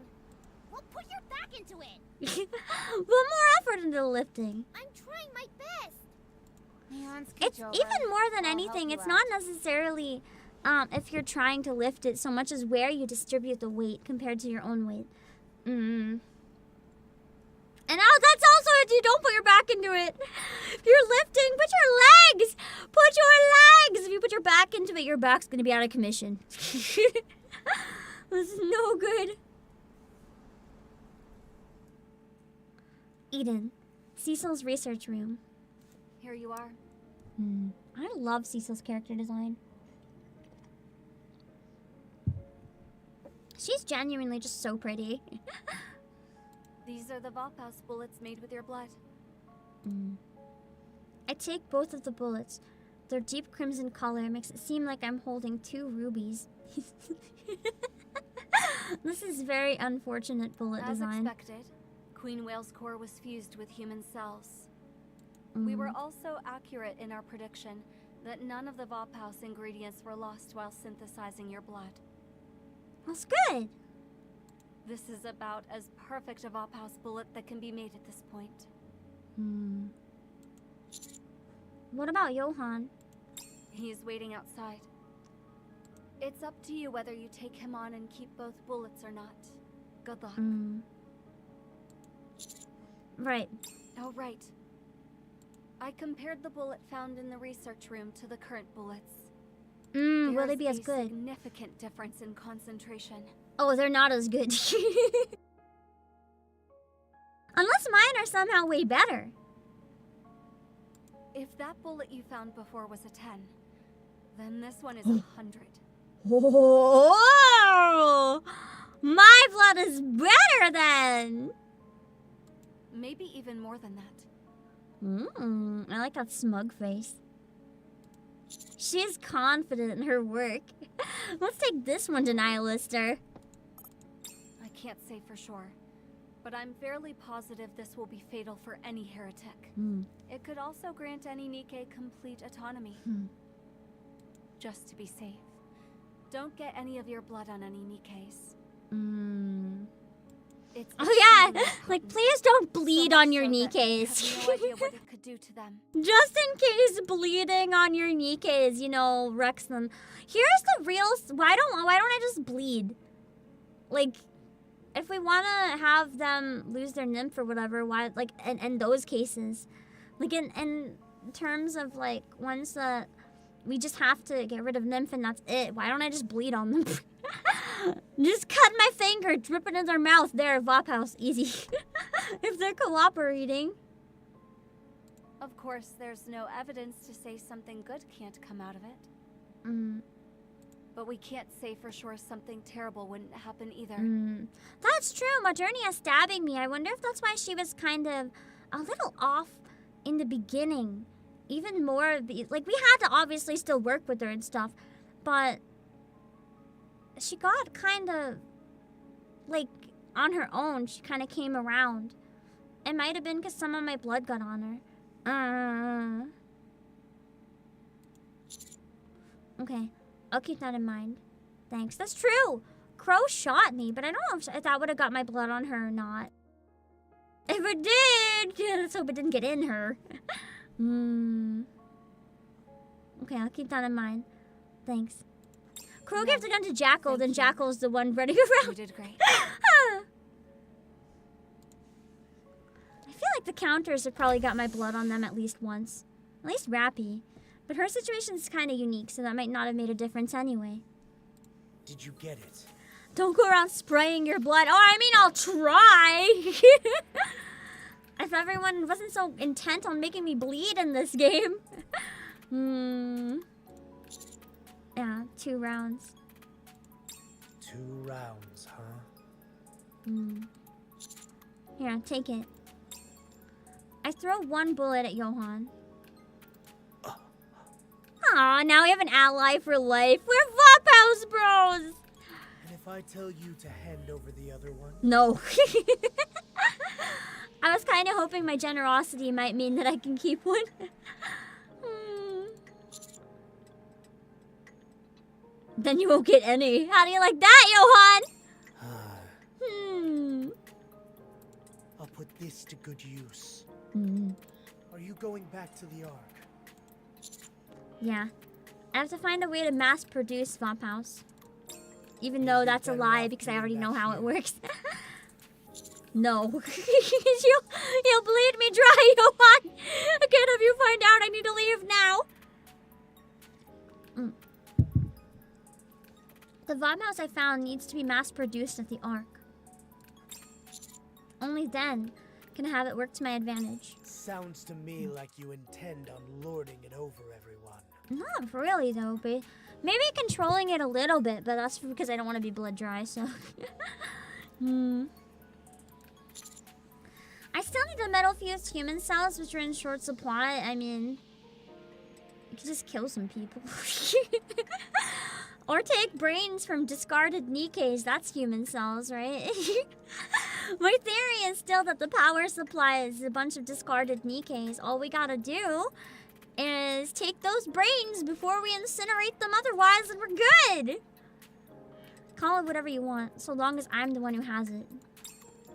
Well, put your back into it. Put more effort into the lifting. I'm trying my best. It's even more than anything. It's not necessarily if you're trying to lift it so much as where you distribute the weight compared to your own weight. And now that's also if you don't put your back into it. If you're lifting, put your legs. Put your legs. If you put your back into it, your back's gonna be out of commission. This is no good. Eden, Cecil's research room. Here you are. I love Cecil's character design. She's genuinely just so pretty. These are the Vapaus bullets made with your blood. I take both of the bullets. Their deep crimson color makes it seem like I'm holding 2 rubies. This is very unfortunate bullet design. As expected, Queen Whale's core was fused with human cells. We were also accurate in our prediction that none of the Vapaus ingredients were lost while synthesizing your blood. That's good. This is about as perfect a Vapaus bullet that can be made at this point. What about Johan? He's waiting outside. It's up to you whether you take him on and keep both bullets or not. Good luck. Right. Oh, right. I compared the bullet found in the research room to the current bullets. Will they be as There's good? a significant difference in concentration. Oh, they're not as good. Unless mine are somehow way better. If that bullet you found before was a 10, then this one is 100. Oh, my blood is better then. Maybe even more than that. I like that smug face. She's confident in her work. Let's take this one, Denialister. I can't say for sure, but I'm fairly positive this will be fatal for any heretic. It could also grant any NIKKE complete autonomy. Just to be safe. Don't get any of your blood on any NIKKEs. It's oh yeah, like please don't bleed on your NIKKEs. No idea what it could do to them. Just in case bleeding on your NIKKEs, you know, wrecks them. Here's the real. Why don't I just bleed? Like, if we want to have them lose their nymph or whatever, why? Like, in those cases, like in terms of like ones that we just have to get rid of nymph and that's it. Why don't I just bleed on them? Just cut my finger, drip it in their mouth. There, Vapaus, easy. If they're cooperating. Of course, there's no evidence to say something good can't come out of it. But we can't say for sure something terrible wouldn't happen either. That's true. Modernia stabbing me. I wonder if that's why she was kind of a little off in the beginning. Even more, like, we had to obviously still work with her and stuff, but she got kind of, like, on her own. She kind of came around. It might have been because some of my blood got on her. Okay, I'll keep that in mind. Thanks. That's true. Crow shot me, but I don't know if that would have got my blood on her or not. If it did, let's hope it didn't get in her. Okay, I'll keep that in mind. Thanks. Crow gives the gun to Jackal, then Jackal's the one running around. You did great. I feel like the counters have probably got my blood on them at least once. At least Rappy. But her situation is kind of unique, so that might not have made a difference anyway. Did you get it? Don't go around spraying your blood. Oh, I mean, I'll try. If everyone wasn't so intent on making me bleed in this game. Yeah, 2 rounds. 2 rounds, huh? Here, take it. I throw 1 bullet at Johan. Aw, now we have an ally for life. We're Vapaus bros! And if I tell you to hand over the other one? No. I was kind of hoping my generosity might mean that I can keep one. Then you won't get any. How do you like that, Johan? I'll put this to good use. Are you going back to the Ark? Yeah. I have to find a way to mass produce Vapaus. Even though that's a lie because I already know how it works. No. You'll bleed me dry, Johan. I can't have you find out. I need to leave now. The Vapaus I found needs to be mass produced at the Ark. Only then can I have it work to my advantage. Sounds to me like you intend on lording it over everyone. Not really though, but maybe controlling it a little bit, but that's because I don't want to be blood dry, so. I still need the metal fused human cells, which are in short supply. I mean, you could just kill some people. Or take brains from discarded NIKKEs. That's human cells, right? My theory is still that the power supply is a bunch of discarded NIKKEs. All we gotta do is take those brains before we incinerate them otherwise, and we're good. Call it whatever you want, so long as I'm the one who has it.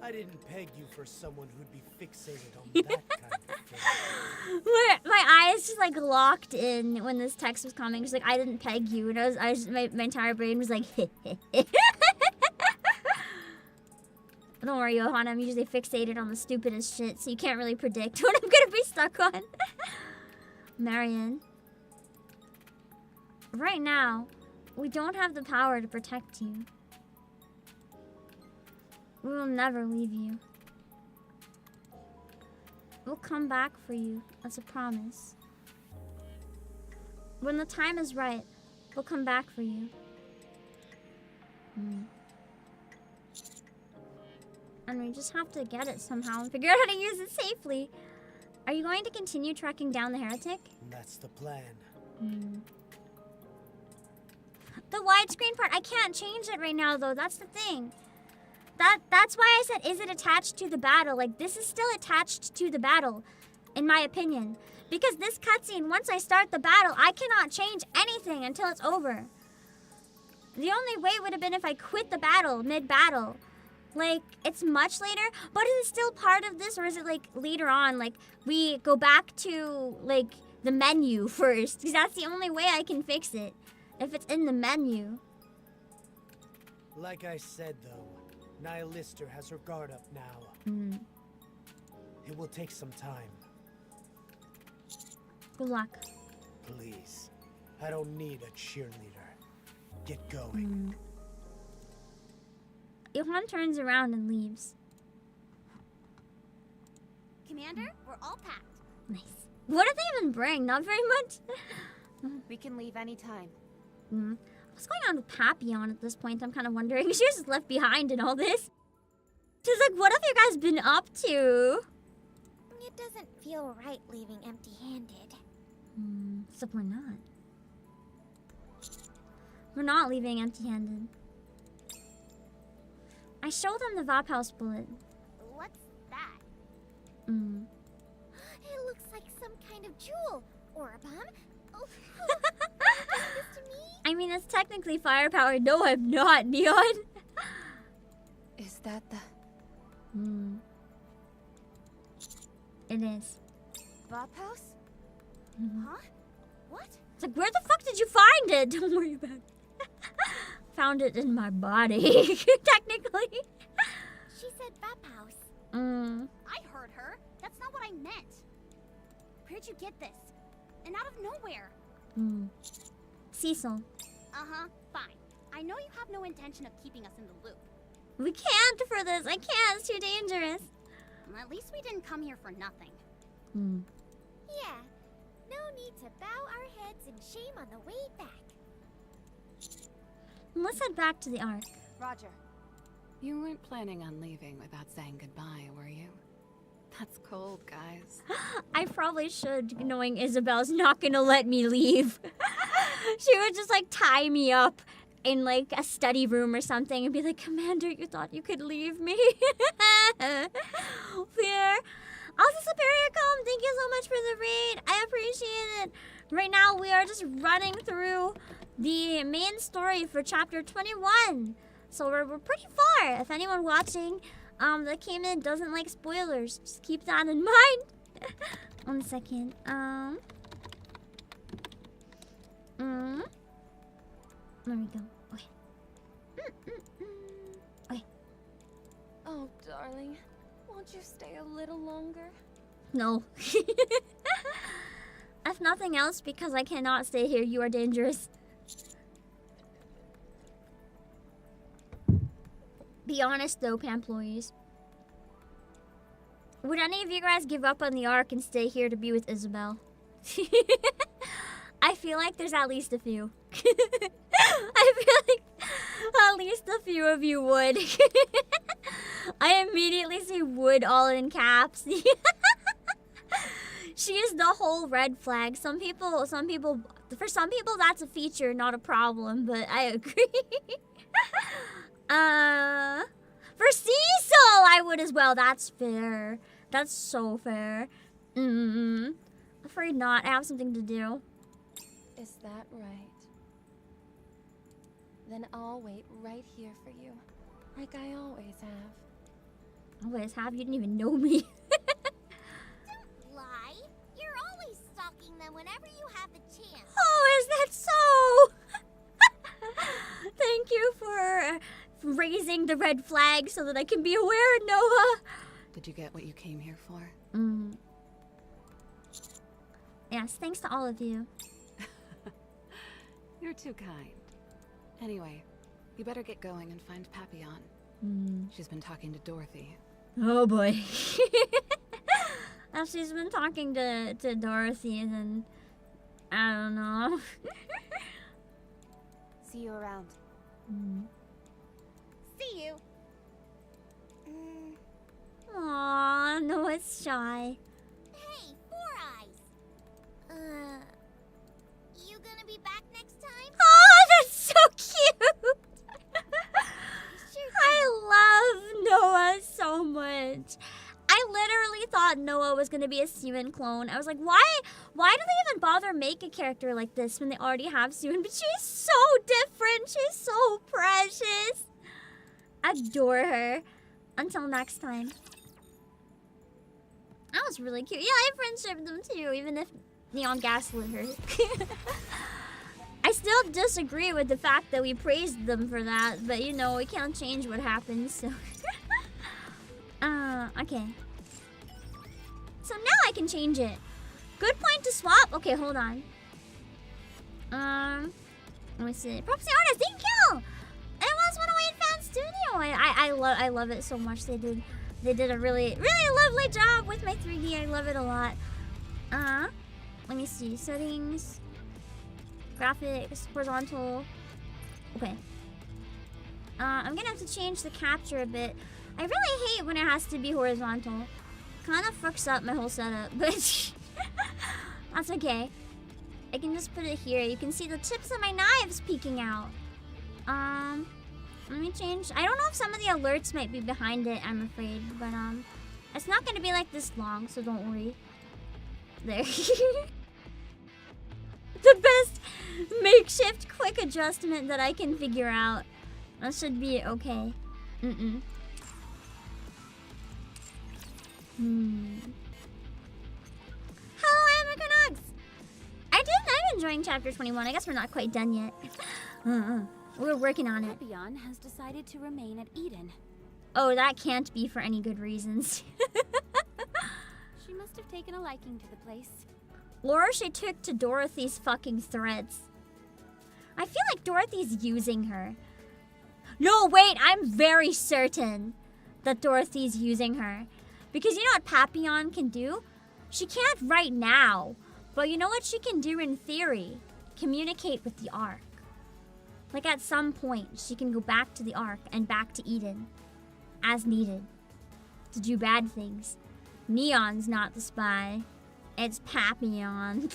I didn't peg you for someone who'd be fixated on that kind of thing. My eyes just like locked in when this text was coming. Just like, I didn't peg you, and my entire brain was like, Don't worry, Johan, I'm usually fixated on the stupidest shit, so you can't really predict what I'm gonna be stuck on. Marion. Right now, we don't have the power to protect you. We will never leave you. We'll come back for you, that's a promise. When the time is right, we'll come back for you. And we just have to get it somehow and figure out how to use it safely. Are you going to continue tracking down the heretic? That's the plan. The widescreen part, I can't change it right now though, that's the thing. That's why I said, is it attached to the battle? Like, this is still attached to the battle, in my opinion. Because this cutscene, once I start the battle, I cannot change anything until it's over. The only way would have been if I quit the battle, mid-battle. Like, it's much later, but is it still part of this, or is it, like, later on? Like, we go back to, like, the menu first, because that's the only way I can fix it, if it's in the menu. Like I said, though, Nihilister has her guard up now. It will take some time. Good luck. Please. I don't need a cheerleader. Get going. Johan turns around and leaves. Commander, we're all packed. Nice. What did they even bring? Not very much. We can leave anytime. What's going on with Papillon at this point? I'm kind of wondering. She was just left behind in all this. She's like, what have you guys been up to? It doesn't feel right leaving empty-handed. Except we're not. We're not leaving empty-handed. I showed them the Vapaus bullet. What's that? It looks like some kind of jewel or a bomb. Oh, this to me? I mean, it's technically firepower. No, I'm not, Neon. that the... It is. Vapaus? Huh? What? It's like, where the fuck did you find it? Don't worry about it. Found it in my body, technically. She said Vapaus. I heard her. That's not what I meant. Where'd you get this? And out of nowhere. Cecil. Uh-huh, fine. I know you have no intention of keeping us in the loop. We can't for this. I can't. It's too dangerous. At least we didn't come here for nothing. Yeah. No need to bow our heads in shame on the way back. Let's head back to the Ark. Roger. You weren't planning on leaving without saying goodbye, were you? That's cold, guys. I probably should, knowing Isabelle's not gonna let me leave. She would just like tie me up in like a study room or something and be like, Commander, you thought you could leave me? Fear. Also, Superior Calm, thank you so much for the raid. I appreciate it. Right now, we are just running through the main story for chapter 21. So we're pretty far. If anyone watching that came in doesn't like spoilers, just keep that in mind. 1 second. There we go. Okay. Okay. Oh, darling. Won't you stay a little longer? No. If nothing else, because I cannot stay here. You are dangerous. Be honest though, employees. Would any of you guys give up on the Ark and stay here to be with Isabelle? I feel like there's at least a few. I feel like at least a few of you would. I immediately see would all in caps. She is the whole red flag. For some people that's a feature, not a problem, but I agree. For Cecil, I would as well. That's fair. That's so fair. Afraid not. I have something to do. Is that right? Then I'll wait right here for you, like I always have. Always have? You didn't even know me. Don't lie. You're always stalking them whenever you have the chance. Oh, is that so? Thank you for raising the red flag so that I can be aware, Noah. Did you get what you came here for? Yes, thanks to all of you. You're too kind. Anyway, you better get going and find Papillon. She's been talking to Dorothy. Oh boy. If she's been talking to Dorothy, then I don't know. See you around. See you. Aww, Noah's shy. Hey, Four Eyes. You gonna be back next time? Oh, that's so cute. I love Noah so much. I literally thought Noah was gonna be a Suin clone. I was like, why do they even bother make a character like this when they already have Suin? But she's so different. She's so precious. Adore her. Until next time. That was really cute. Yeah, I friendship them too, even if Neon gaslit her. I still disagree with the fact that we praised them for that, but you know, we can't change what happens, so. Okay. So now I can change it. Good point to swap. Okay, hold on. Let me see. Proxy Artist, thank you! It was 108 Fan Studio! I love it so much. They did a really, really lovely job with my 3D. I love it a lot. Let me see. Settings. Graphics. Horizontal. Okay. I'm gonna have to change the capture a bit. I really hate when it has to be horizontal. Kind of fucks up my whole setup, but that's okay. I can just put it here. You can see the tips of my knives peeking out. Let me change. I don't know if some of the alerts might be behind it, I'm afraid, but it's not gonna be like this long, so don't worry. There. The best makeshift quick adjustment that I can figure out. That should be okay. Hello, Amicronox! I'm enjoying chapter 21. I guess we're not quite done yet. We're working on it. Papillon has decided to remain at Eden. Oh, that can't be for any good reasons. She must have taken a liking to the place. Or she took to Dorothy's fucking threads. I feel like Dorothy's using her. No, wait, I'm very certain that Dorothy's using her. Because you know what Papillon can do? She can't right now. But you know what she can do in theory? Communicate with the Ark. Like at some point, she can go back to the Ark and back to Eden. As needed. To do bad things. Neon's not the spy. It's Papillon.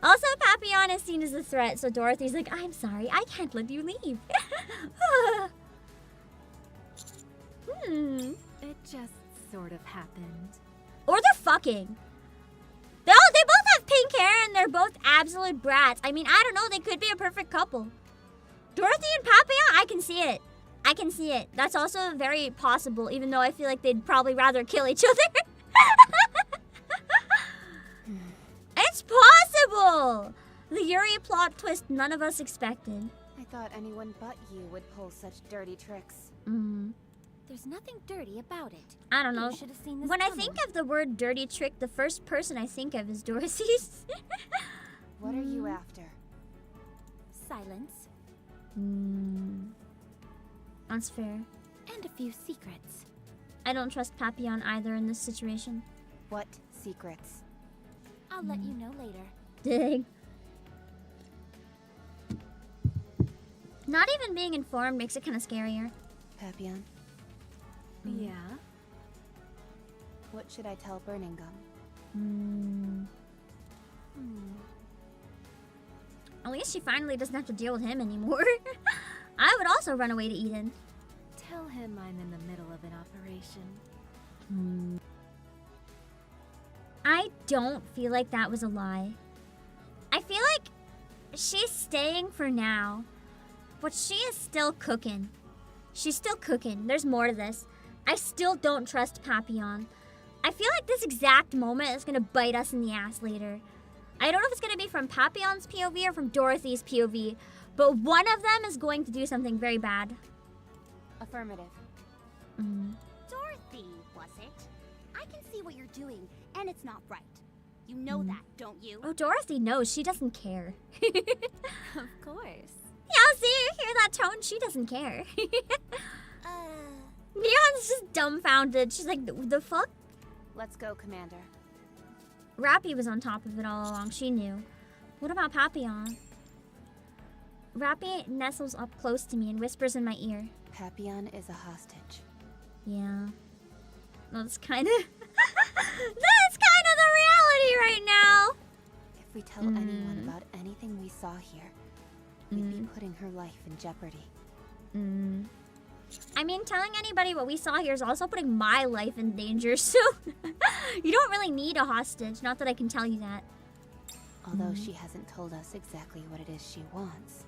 Also, Papillon is seen as a threat, so Dorothy's like, I'm sorry, I can't let you leave. It just sort of happened. Or they're fucking. They both have pink hair and they're both absolute brats. I mean, I don't know, they could be a perfect couple. Dorothy and Papillon, I can see it. I can see it. That's also very possible, even though I feel like they'd probably rather kill each other. It's possible! The Yuri plot twist none of us expected. I thought anyone but you would pull such dirty tricks. There's nothing dirty about it. I don't know. You should have seen this When I coming. think of the word dirty trick, the first person I think of is Dorothy's. What are you after? Silence. That's fair. And a few secrets. I don't trust Papillon either in this situation. What secrets? I'll let you know later. Dig. Not even being informed makes it kind of scarier. Papillon? Yeah? What should I tell Burning Gum? At least she finally doesn't have to deal with him anymore. I would also run away to Eden. Tell him I'm in the middle of an operation. I don't feel like that was a lie. I feel like she's staying for now, but she is still cooking. She's still cooking. There's more to this. I still don't trust Papillon. I feel like this exact moment is gonna bite us in the ass later. I don't know if it's gonna be from Papillon's POV or from Dorothy's POV, but one of them is going to do something very bad. Affirmative. Dorothy, was it? I can see what you're doing, and it's not right. You know that, don't you? Oh, Dorothy knows. She doesn't care. Of course. Yeah, see, you hear that tone? She doesn't care. Neon's just dumbfounded. She's like, the fuck? Let's go, Commander. Rappy was on top of it all along. She knew. What about Papillon? Rappy nestles up close to me and whispers in my ear. Papillon is a hostage. Yeah. That's kind of... that's kind of the reality right now. If we tell anyone about anything we saw here, we'd be putting her life in jeopardy. I mean, telling anybody what we saw here is also putting my life in danger, so... you don't really need a hostage. Not that I can tell you that. Although she hasn't told us exactly what it is she wants.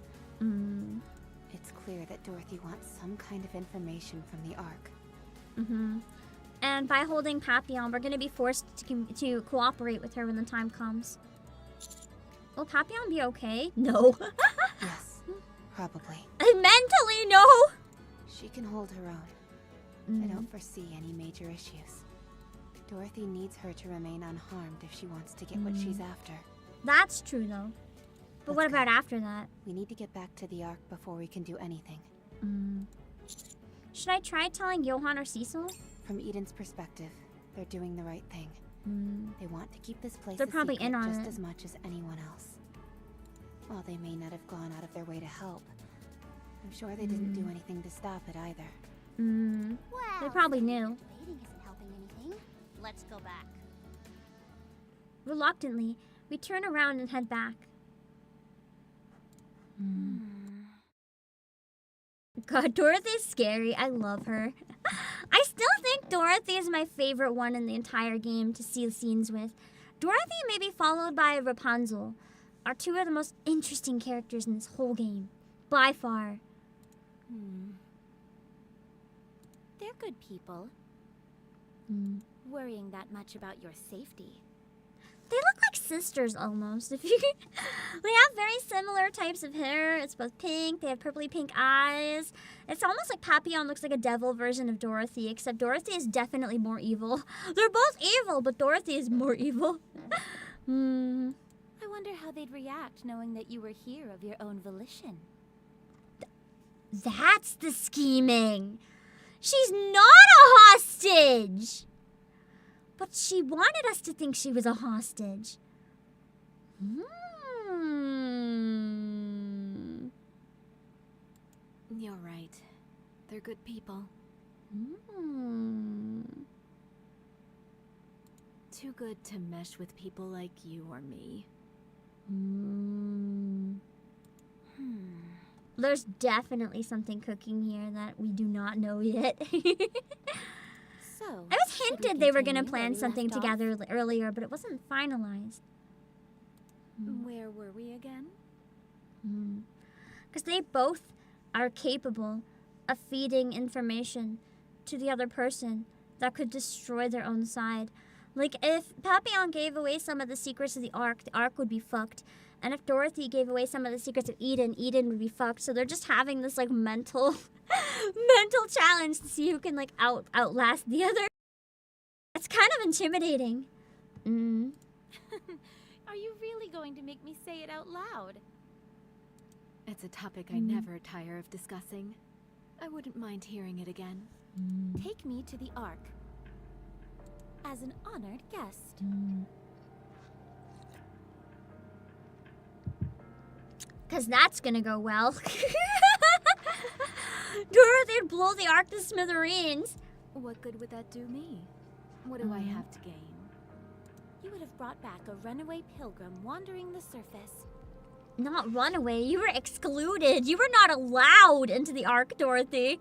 It's clear that Dorothy wants some kind of information from the Ark. And by holding Papillon, we're going to be forced to cooperate with her when the time comes. Will Papillon be okay? No. Yes, probably. Mentally, no! She can hold her own. I don't foresee any major issues. Dorothy needs her to remain unharmed if she wants to get what she's after. That's true, though. But what about after that? We need to get back to the Ark before we can do anything. Should I try telling Johan or Cecil? From Eden's perspective, they're doing the right thing. They want to keep this place They're probably in on just it. as much as anyone else. While they may not have gone out of their way to help, I'm sure they didn't do anything to stop it either. Well, They probably knew. debating isn't helping anything. Let's go back. Reluctantly, we turn around and head back. God, Dorothy's scary. I love her. I still think Dorothy is my favorite one in the entire game to see scenes with. Dorothy, maybe followed by Rapunzel, are two of the most interesting characters in this whole game. By far. They're good people. worrying that much about your safety. They look like sisters almost. If you, they have very similar types of hair. It's both pink. They have purpley pink eyes. It's almost like Papillon looks like a devil version of Dorothy, except Dorothy is definitely more evil. They're both evil, but Dorothy is more evil. I wonder how they'd react knowing that you were here of your own volition. That's the scheming. She's not a hostage. But she wanted us to think she was a hostage. You're right. They're good people. Too good to mesh with people like you or me. There's definitely something cooking here that we do not know yet. So, I was hinted they were going to plan something together earlier, but it wasn't finalized. Where were we again? Because they both are capable of feeding information to the other person that could destroy their own side. Like, if Papillon gave away some of the secrets of the Ark would be fucked. And if Dorothy gave away some of the secrets of Eden would be fucked. So they're just having this, like, mental challenge to see who can, like, outlast the other. It's kind of intimidating. Are you really going to make me say it out loud? It's a topic I never tire of discussing. I wouldn't mind hearing it again. Take me to the Ark. As an honored guest. Because that's gonna go well. Dorothy'd blow the Ark to smithereens. What good would that do me? What do I have to gain? You would have brought back a runaway pilgrim wandering the surface. Not runaway, you were excluded. You were not allowed into the Ark, Dorothy.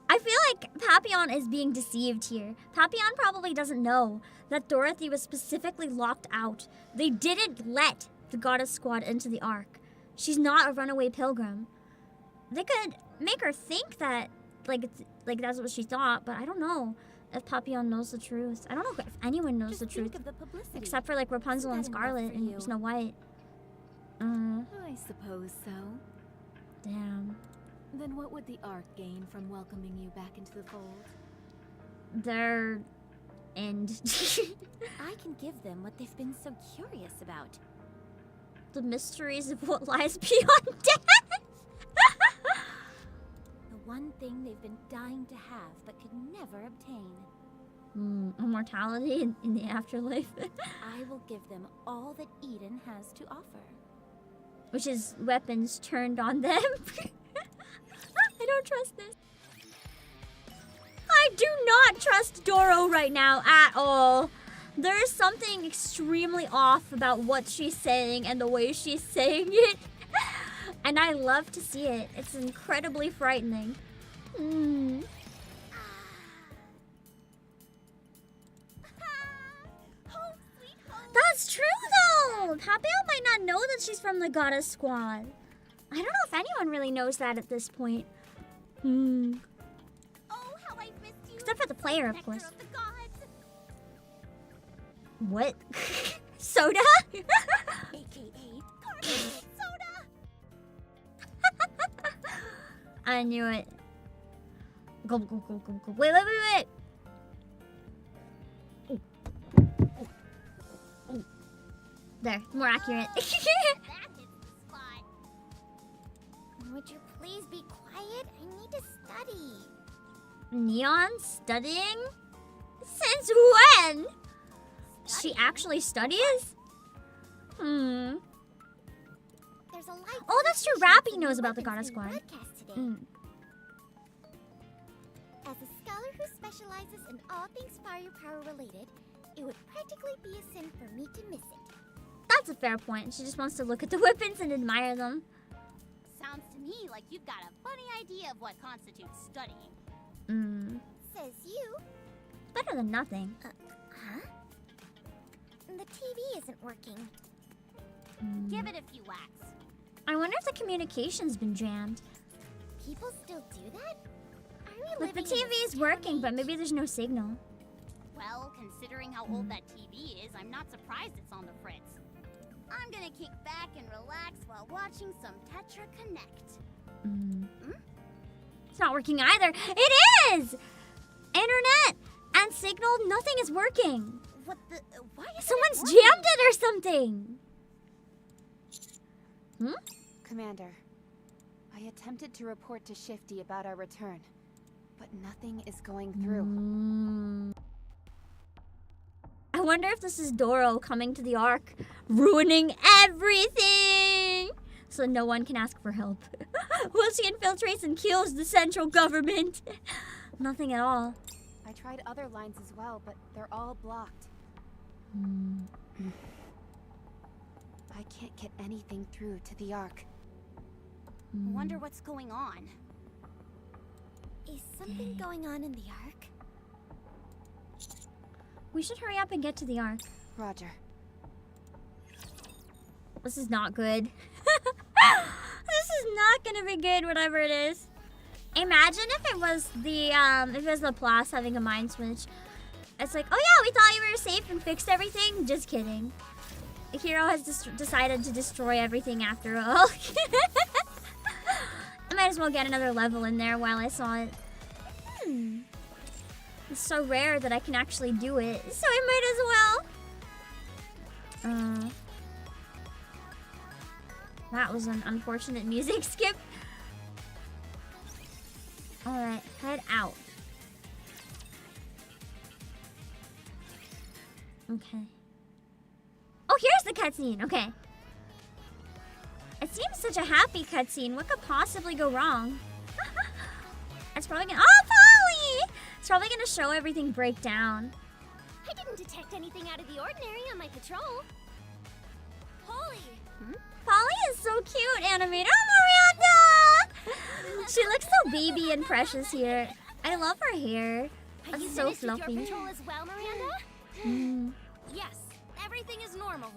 I feel like Papillon is being deceived here. Papillon probably doesn't know that Dorothy was specifically locked out. They didn't let the Goddess Squad into the Ark. She's not a runaway pilgrim. They could make her think that, like that's what she thought, but I don't know if Papillon knows the truth. I don't know if anyone knows the truth. Except for, like, Rapunzel and Scarlet and Snow White. I suppose so. Damn. Then what would the Ark gain from welcoming you back into the fold? Their end. I can give them what they've been so curious about. The mysteries of what lies beyond death. The one thing they've been dying to have but could never obtain. Immortality in the afterlife. I will give them all that Eden has to offer. Which is weapons turned on them. I don't trust this. I do not trust Doro right now at all. There is something extremely off about what she's saying and the way she's saying it. And I love to see it. It's incredibly frightening. That's true, though! Papillon might not know that she's from the Goddess Squad. I don't know if anyone really knows that at this point. Oh, how I missed you. Except for the player, of course. Of the gods. What? Soda? AKA carbonated soda. I knew it. Go, go, go, go, go. Wait, wait, wait, wait. There, more accurate. That hits the spot. Would you please be quiet? I need to study. Neon studying? Since when? She actually studies? There's a light. Oh, that's true. Rappy knows about the Goddess Squad. As a scholar who specializes in all things firepower related, it would practically be a sin for me to miss it. That's a fair point. She just wants to look at the weapons and admire them. Sounds to me like you've got a funny idea of what constitutes studying. Says you. Better than nothing. Huh? The TV isn't working. Give it a few whacks. I wonder if the communication's been jammed. People still do that? Are we Look, the living in TV is working, but maybe there's no signal. Well, considering how old that TV is, I'm not surprised it's on the fritz. I'm gonna kick back and relax while watching some Tetra Connect. It's not working either. It is! Internet and signal, nothing is working. What the? Why is Someone's jammed it or something. Commander, I attempted to report to Shifty about our return, but nothing is going through. I wonder if this is Doro coming to the Ark, ruining everything, so no one can ask for help. Once she infiltrates and kills the central government. Nothing at all. I tried other lines as well, but they're all blocked. I can't get anything through to the Ark. Wonder what's going on. Is something going on in the Ark? We should hurry up and get to the Ark. Roger. This is not good. This is not gonna be good, whatever it is. Imagine if it was the Plus having a mind switch. It's like, oh yeah, we thought you were safe and fixed everything. Just kidding. The hero has decided to destroy everything after all. I might as well get another level in there while I saw it. It's so rare that I can actually do it, so I might as well. That was an unfortunate music skip. Alright, head out. Okay. Oh, here's the cutscene. Okay. It seems such a happy cutscene. What could possibly go wrong? It's probably gonna... Oh, Polly! It's probably gonna show everything break down. I didn't detect anything out of the ordinary on my patrol. Polly! Polly is so cute, animated. Oh, Miranda! She looks so baby and precious here. I love her hair. It's so fluffy. Your patrol as well, Miranda? Yes, everything is normal.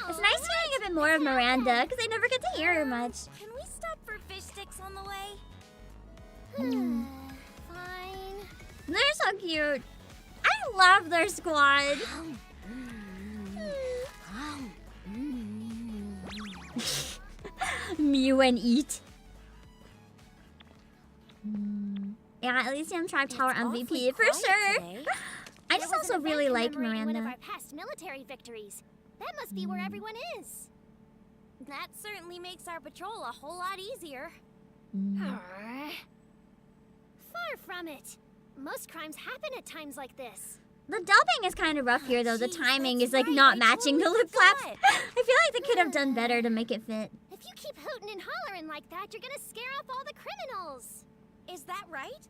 It's nice hearing a bit more of Miranda, because I never get to hear her much. Can we stop for fish sticks on the way? Fine. They're so cute. I love their squad. Mew and eat. Yeah, Elysium Tribe Tower MVP for sure. I just also really like Miranda. One of our past military victories. That must be where everyone is. That certainly makes our patrol a whole lot easier. Far from it. Most crimes happen at times like this. The dubbing is kind of rough here, though. The timing is like not matching the lip flaps. I feel like they could have done better to make it fit. If you keep hooting and hollering like that, you're gonna scare off all the criminals. Is that right?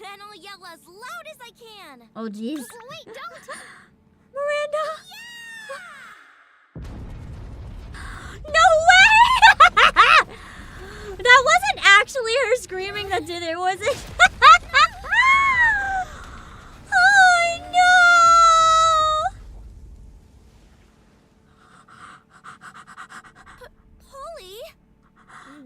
Then I'll yell as loud as I can. Oh, jeez. Wait, don't. Miranda. Yeah! No way! That wasn't actually her screaming that did it, was it? Oh no! Polly?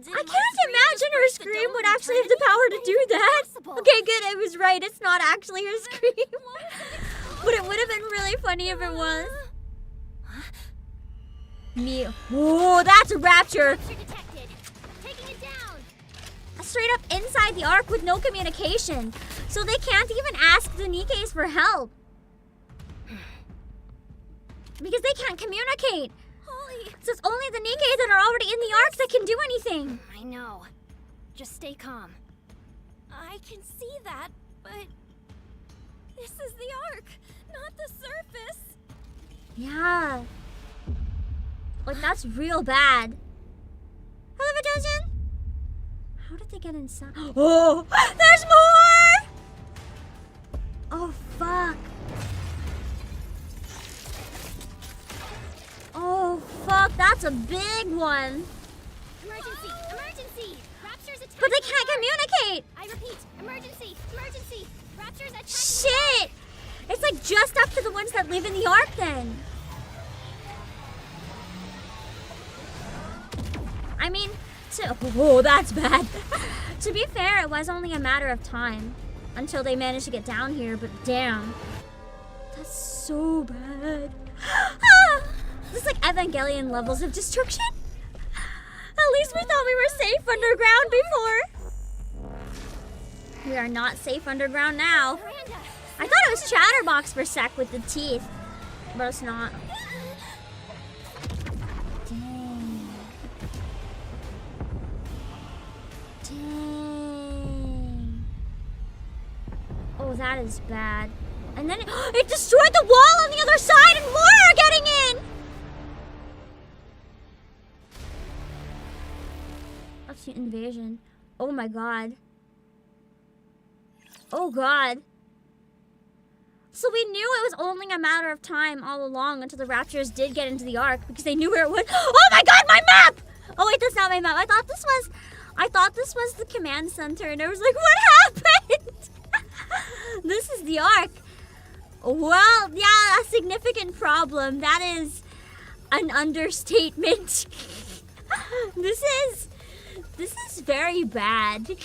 I can't imagine her scream would actually have the power to do that. Okay, good, I was right. It's not actually her scream. But it would have been really funny if it was. Me. Whoa, that's a rapture. Taking it down. Straight up inside the Ark with no communication. So they can't even ask the Nikkes for help. Because they can't communicate. Polly. So it's only the Nikkes that are already in the Ark that can do anything. I know. Just stay calm. I can see that, but this is the Ark, not the surface. Yeah. Like, that's real bad. Hello, Vadojan. How did they get inside? Oh, there's more! Oh, fuck. Oh, fuck, that's a big one. Emergency! Emergency! Rapture's attacking! But they can't communicate! I repeat, emergency! Emergency! Rapture's attacking! Shit! It's like just up to the ones that live in the Ark then. I mean, oh, that's bad. To be fair, it was only a matter of time until they managed to get down here, but damn. That's so bad. Ah, this is like Evangelion levels of destruction. At least we thought we were safe underground before. We are not safe underground now. I thought it was Chatterbox for a sec with the teeth, but it's not. Dang. Dang. Oh, that is bad. And then it destroyed the wall on the other side and more are getting in! Upstate invasion. Oh my god. Oh god. So we knew it was only a matter of time all along until the Raptors did get into the Ark because they knew where it was. Oh my god, my map! Oh wait, that's not my map. I thought this was the command center and I was like, what happened? This is the Ark. Well, yeah, a significant problem. That is an understatement. This is very bad.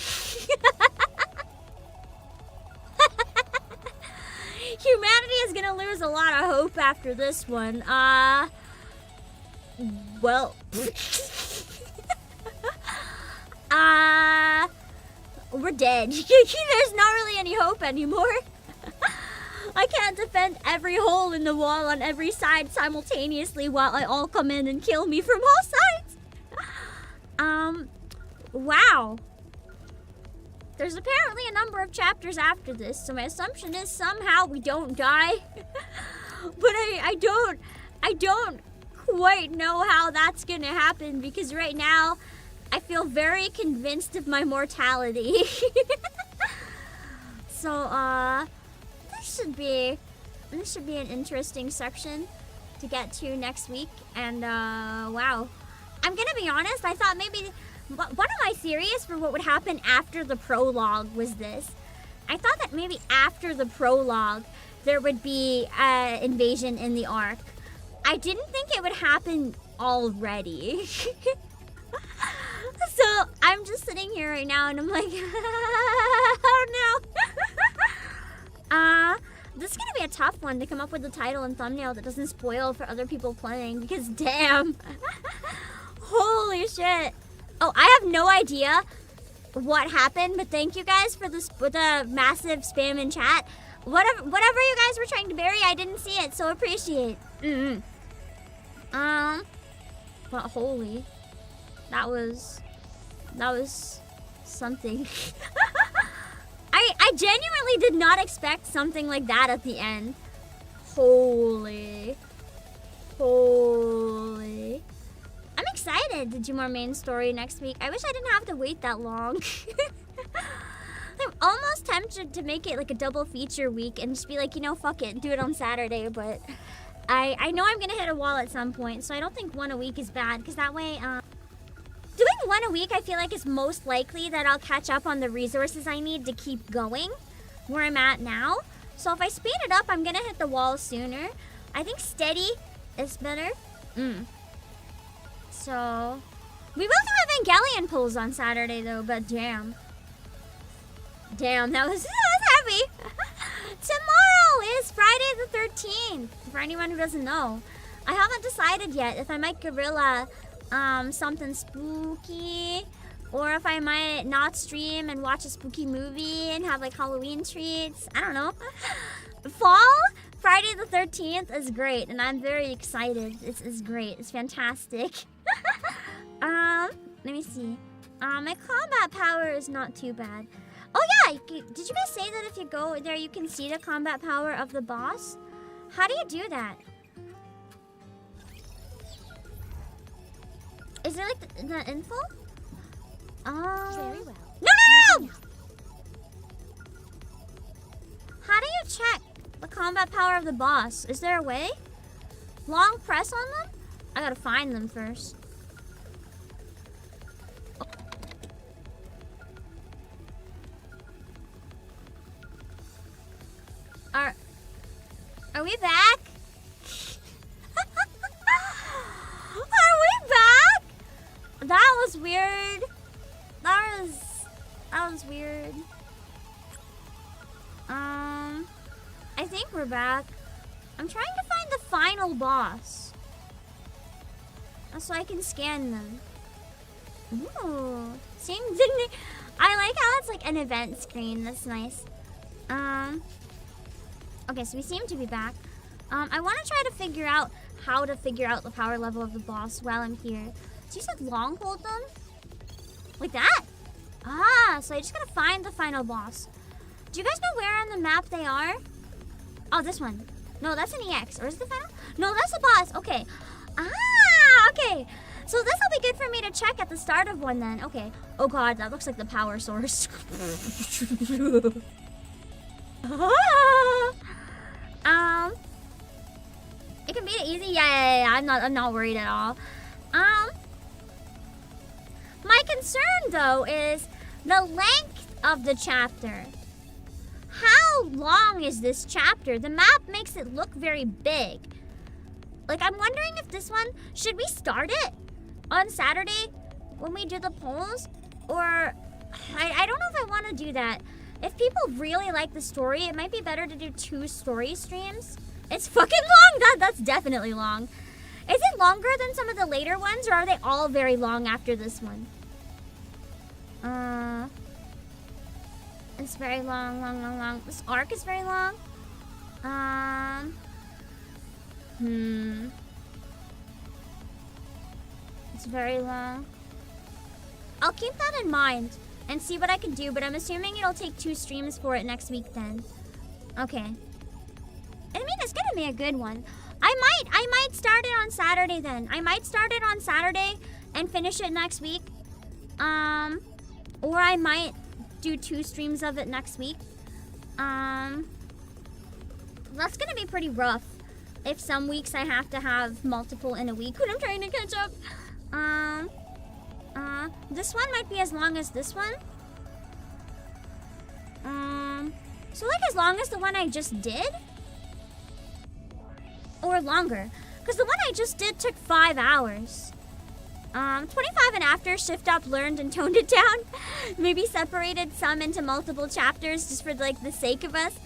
Humanity is gonna lose a lot of hope after this one. Well, we're dead. There's not really any hope anymore. I can't defend every hole in the wall on every side simultaneously while I all come in and kill me from all sides. Wow. There's apparently a number of chapters after this, so my assumption is somehow we don't die. But I don't quite know how that's gonna happen because right now I feel very convinced of my mortality. So this should be an interesting section to get to next week. And wow, I'm gonna be honest, I thought maybe one of my theories for what would happen after the prologue was this. I thought that maybe after the prologue there would be an invasion in the Ark. I didn't think it would happen already. So I'm just sitting here right now and I'm like, oh no. This is gonna be a tough one to come up with a title and thumbnail that doesn't spoil for other people playing because damn. Holy shit. Oh, I have no idea what happened, but thank you guys for this with a massive spam in chat. Whatever you guys were trying to bury, I didn't see it, so appreciate. But holy, that was something. I genuinely did not expect something like that at the end. Holy. I'm excited to do more main story next week. I wish I didn't have to wait that long. I'm almost tempted to make it like a double feature week and just be like, you know, fuck it, do it on Saturday, but I know I'm gonna hit a wall at some point, so I don't think one a week is bad, because that way, doing one a week I feel like is most likely that I'll catch up on the resources I need to keep going where I'm at now. So if I speed it up, I'm gonna hit the wall sooner. I think steady is better. So, we will do Evangelion pulls on Saturday though, but damn. Damn, that was heavy. Tomorrow is Friday the 13th, for anyone who doesn't know. I haven't decided yet if I might guerrilla something spooky, or if I might not stream and watch a spooky movie and have like Halloween treats. I don't know. Fall Friday the 13th is great, and I'm very excited. It's great. It's fantastic. Let me see. My combat power is not too bad. Oh yeah, did you guys say that if you go there you can see the combat power of the boss? How do you do that? Is it like the info? Very well. No! How do you check the combat power of the boss? Is there a way? Long press on them? I gotta find them first. Are we back? Are we back? That was weird. That was weird. I think we're back. I'm trying to find the final boss. So I can scan them. Ooh. Same thing. I like how it's like an event screen. That's nice. Okay, so we seem to be back. I want to try to figure out how to figure out the power level of the boss while I'm here. So you said long hold them? Like that? Ah, so I just gotta find the final boss. Do you guys know where on the map they are? Oh, this one. No, that's an EX. Or is it the final? No, that's the boss. Okay. Ah, okay. So this will be good for me to check at the start of one then. Okay. Oh god, that looks like the power source. It can beat it easy. Yeah. I'm not worried at all. My concern though is the length of the chapter. How long is this chapter? The map makes it look very big. Like, I'm wondering if this one, should we start it on Saturday when we do the polls? Or, I don't know if I want to do that. If people really like the story, it might be better to do 2 story streams. It's fucking long. That's definitely long. Is it longer than some of the later ones, or are they all very long after this one? It's very long. This arc is very long. It's very long. I'll keep that in mind and see what I can do, but I'm assuming it'll take 2 streams for it next week then. Okay. I mean, it's gonna be a good one. I might start it on Saturday then. I might start it on Saturday and finish it next week. Or I might do 2 streams of it next week. That's gonna be pretty rough if some weeks I have to have multiple in a week when I'm trying to catch up. This one might be as long as this one. So like as long as the one I just did? Or longer? Because the one I just did took 5 hours. 25 and after, shift up, learned, and toned it down. Maybe separated some into multiple chapters just for like the sake of us.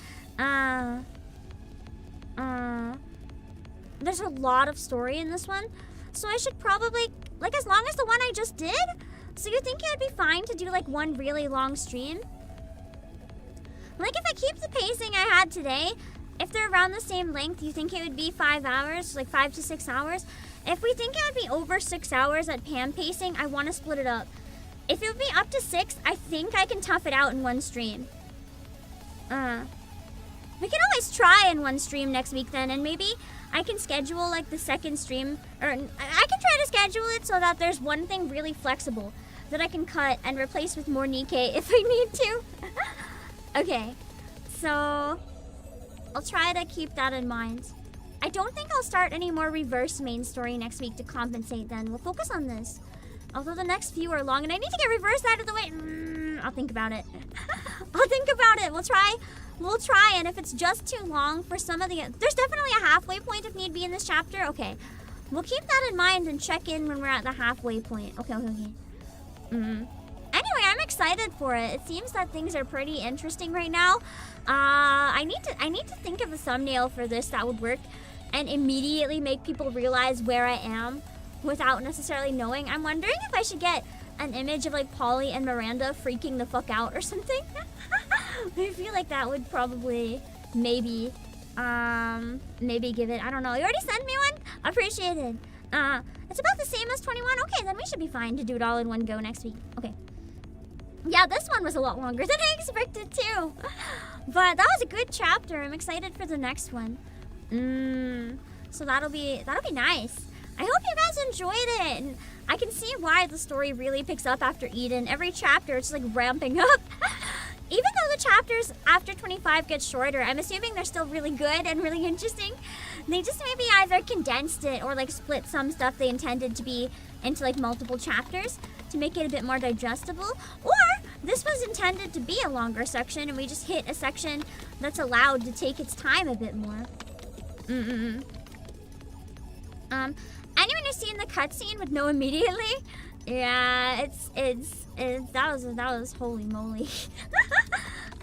There's a lot of story in this one. So I should probably, like as long as the one I just did? So you think it would be fine to do like one really long stream? Like if I keep the pacing I had today, if they're around the same length, you think it would be 5 hours? Like 5 to 6 hours? If we think it would be over 6 hours at Pam pacing, I want to split it up. If it would be up to 6, I think I can tough it out in one stream. We can always try in one stream next week then, and maybe I can schedule like the second stream, or I can try to schedule it so that there's one thing really flexible that I can cut and replace with more NIKKE if I need to. Okay, so I'll try to keep that in mind. I don't think I'll start any more reverse main story next week to compensate then. We'll focus on this. Although the next few are long and I need to get reverse out of the way. I'll think about it. I'll think about it. We'll try, and if it's just too long for some of the... There's definitely a halfway point if need be in this chapter. Okay. We'll keep that in mind and check in when we're at the halfway point. Okay. Anyway, I'm excited for it. It seems that things are pretty interesting right now. I need to think of a thumbnail for this that would work and immediately make people realize where I am without necessarily knowing. I'm wondering if I should get an image of like Polly and Miranda freaking the fuck out or something. I feel like that would probably maybe give it, I don't know. You already sent me one? Appreciated. It's about the same as 21. Okay, then we should be fine to do it all in one go next week. Okay. Yeah, this one was a lot longer than I expected too. But that was a good chapter. I'm excited for the next one. So that'll be nice. I hope you guys enjoyed it. And I can see why the story really picks up after Eden. Every chapter it's like ramping up. Even though the chapters after 25 get shorter, I'm assuming they're still really good and really interesting. They just maybe either condensed it or like split some stuff they intended to be into like multiple chapters to make it a bit more digestible. Or this was intended to be a longer section and we just hit a section that's allowed to take its time a bit more. Anyone who's seen the cutscene would know immediately? Yeah, that was holy moly.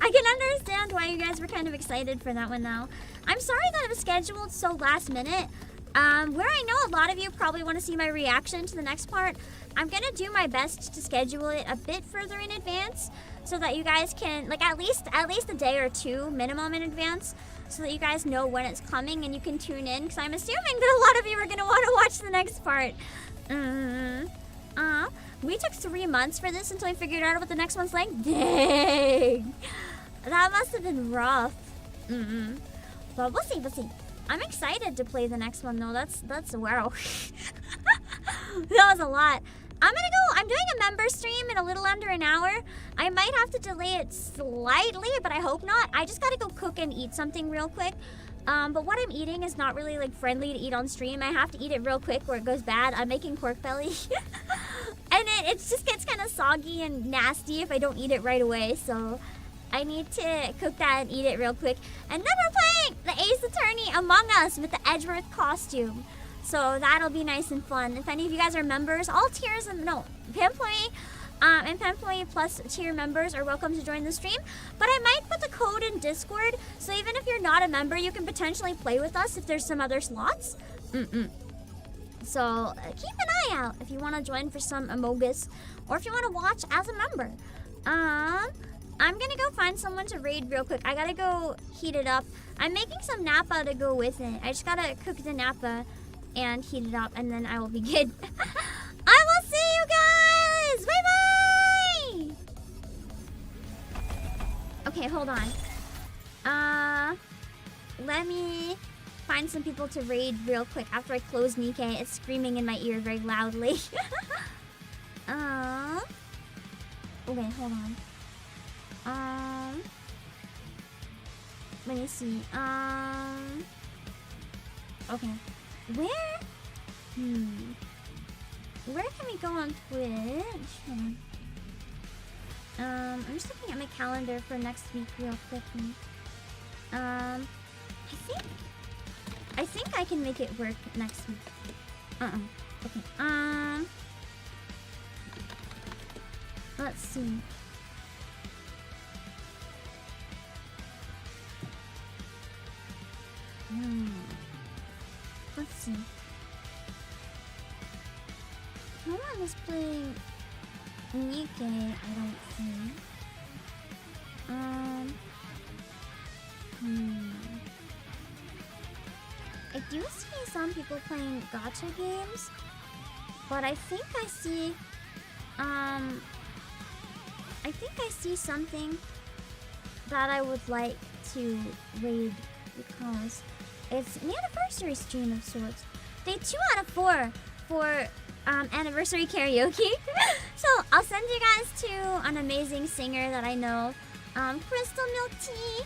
I can understand why you guys were kind of excited for that one now. I'm sorry that it was scheduled so last minute. Where I know a lot of you probably want to see my reaction to the next part, I'm gonna do my best to schedule it a bit further in advance so that you guys can, like, at least a day or two minimum in advance, so that you guys know when it's coming and you can tune in, because I'm assuming that a lot of you are gonna want to watch the next part. We took 3 months for this until we figured out what the next one's like. Dang! That must have been rough. But we'll see. I'm excited to play the next one though. That's wow. That was a lot. I'm doing a member stream in a little under an hour. I might have to delay it slightly, but I hope not. I just gotta go cook and eat something real quick. But what I'm eating is not really like friendly to eat on stream. I have to eat it real quick or it goes bad. I'm making pork belly. And it just gets kind of soggy and nasty if I don't eat it right away. So I need to cook that and eat it real quick. And then we're playing the Ace Attorney Among Us with the Edgeworth costume. So that'll be nice and fun. If any of you guys are members, all tiers and Pampley and Pampley plus tier members are welcome to join the stream. But I might put the code in Discord, so even if you're not a member, you can potentially play with us if there's some other slots. So keep an eye out if you want to join for some Amogus, or if you want to watch as a member. I'm gonna go find someone to raid real quick. I gotta go heat it up. I'm making some Napa to go with it. I just gotta cook the Napa and heat it up, and then I will be good. I will see you guys! Bye-bye! Okay, hold on. Let me find some people to raid real quick after I close NIKKE. It's screaming in my ear very loudly. Okay, hold on. Let me see. Okay. Where can we go on Twitch? I'm just looking at my calendar for next week real quickly. I think I can make it work next week. Okay. Let's see. Let's see. No one is playing NIKKE, I don't think. I do see some people playing gacha games, but I think I see something that I would like to raid because it's an anniversary stream of sorts. Day 2 out of 4 for anniversary karaoke. So I'll send you guys to an amazing singer that I know, Crystal Milk Tea.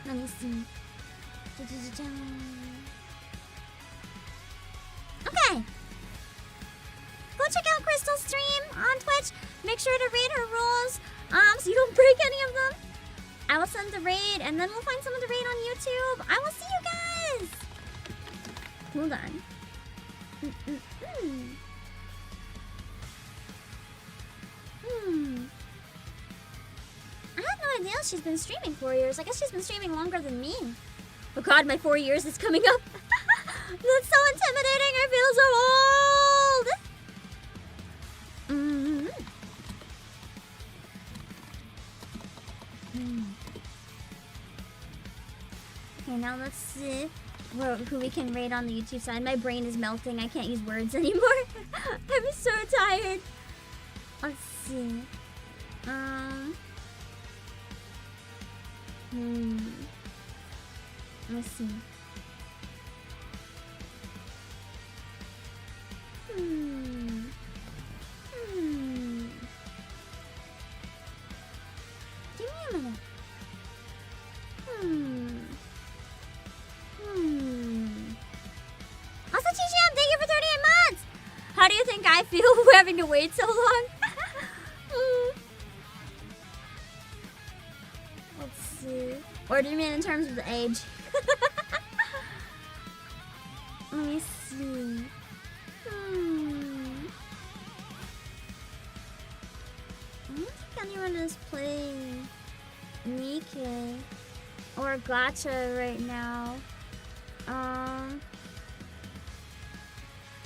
Let me see. Okay. Go check out Crystal's stream on Twitch. Make sure to read her rules, so you don't break any of them. I will send the raid, and then we'll find someone to raid on YouTube. I will see you guys. Hold on. I had no idea she's been streaming 4 years. I guess she's been streaming longer than me. Oh god, my 4 years is coming up. That's so intimidating. I feel so old. Okay, now let's see who we can raid on the YouTube side. My brain is melting. I can't use words anymore. I'm so tired. Let's see. Let's see. Give me a minute. Also, Chicham, thank you for 38 months! How do you think I feel having to wait so long? Let's see. Or do you mean in terms of the age? Let me see. I don't think anyone wanna just play NIKKE or Gacha right now. I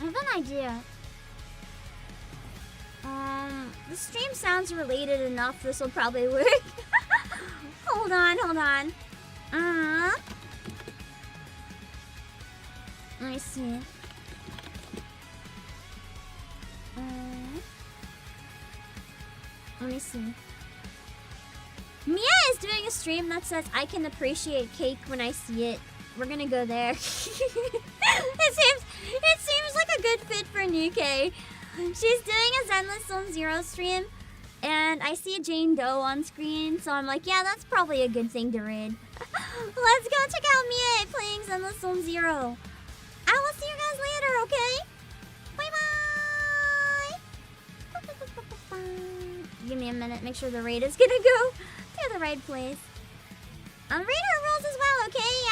have an idea. The stream sounds related enough. This will probably work. Hold on. Let me see. Let me see. Mia is doing a stream that says I can appreciate cake when I see it. We're gonna go there. It seems like a good fit for NIKKE. She's doing a Zenless Zone Zero stream, and I see Jane Doe on screen, so I'm like, yeah, that's probably a good thing to raid. Let's go check out Mia playing Zenless Zone Zero. I will see you guys later, okay? Bye-bye! Give me a minute, make sure the raid is gonna go to the right place. Raid our rules as well, okay?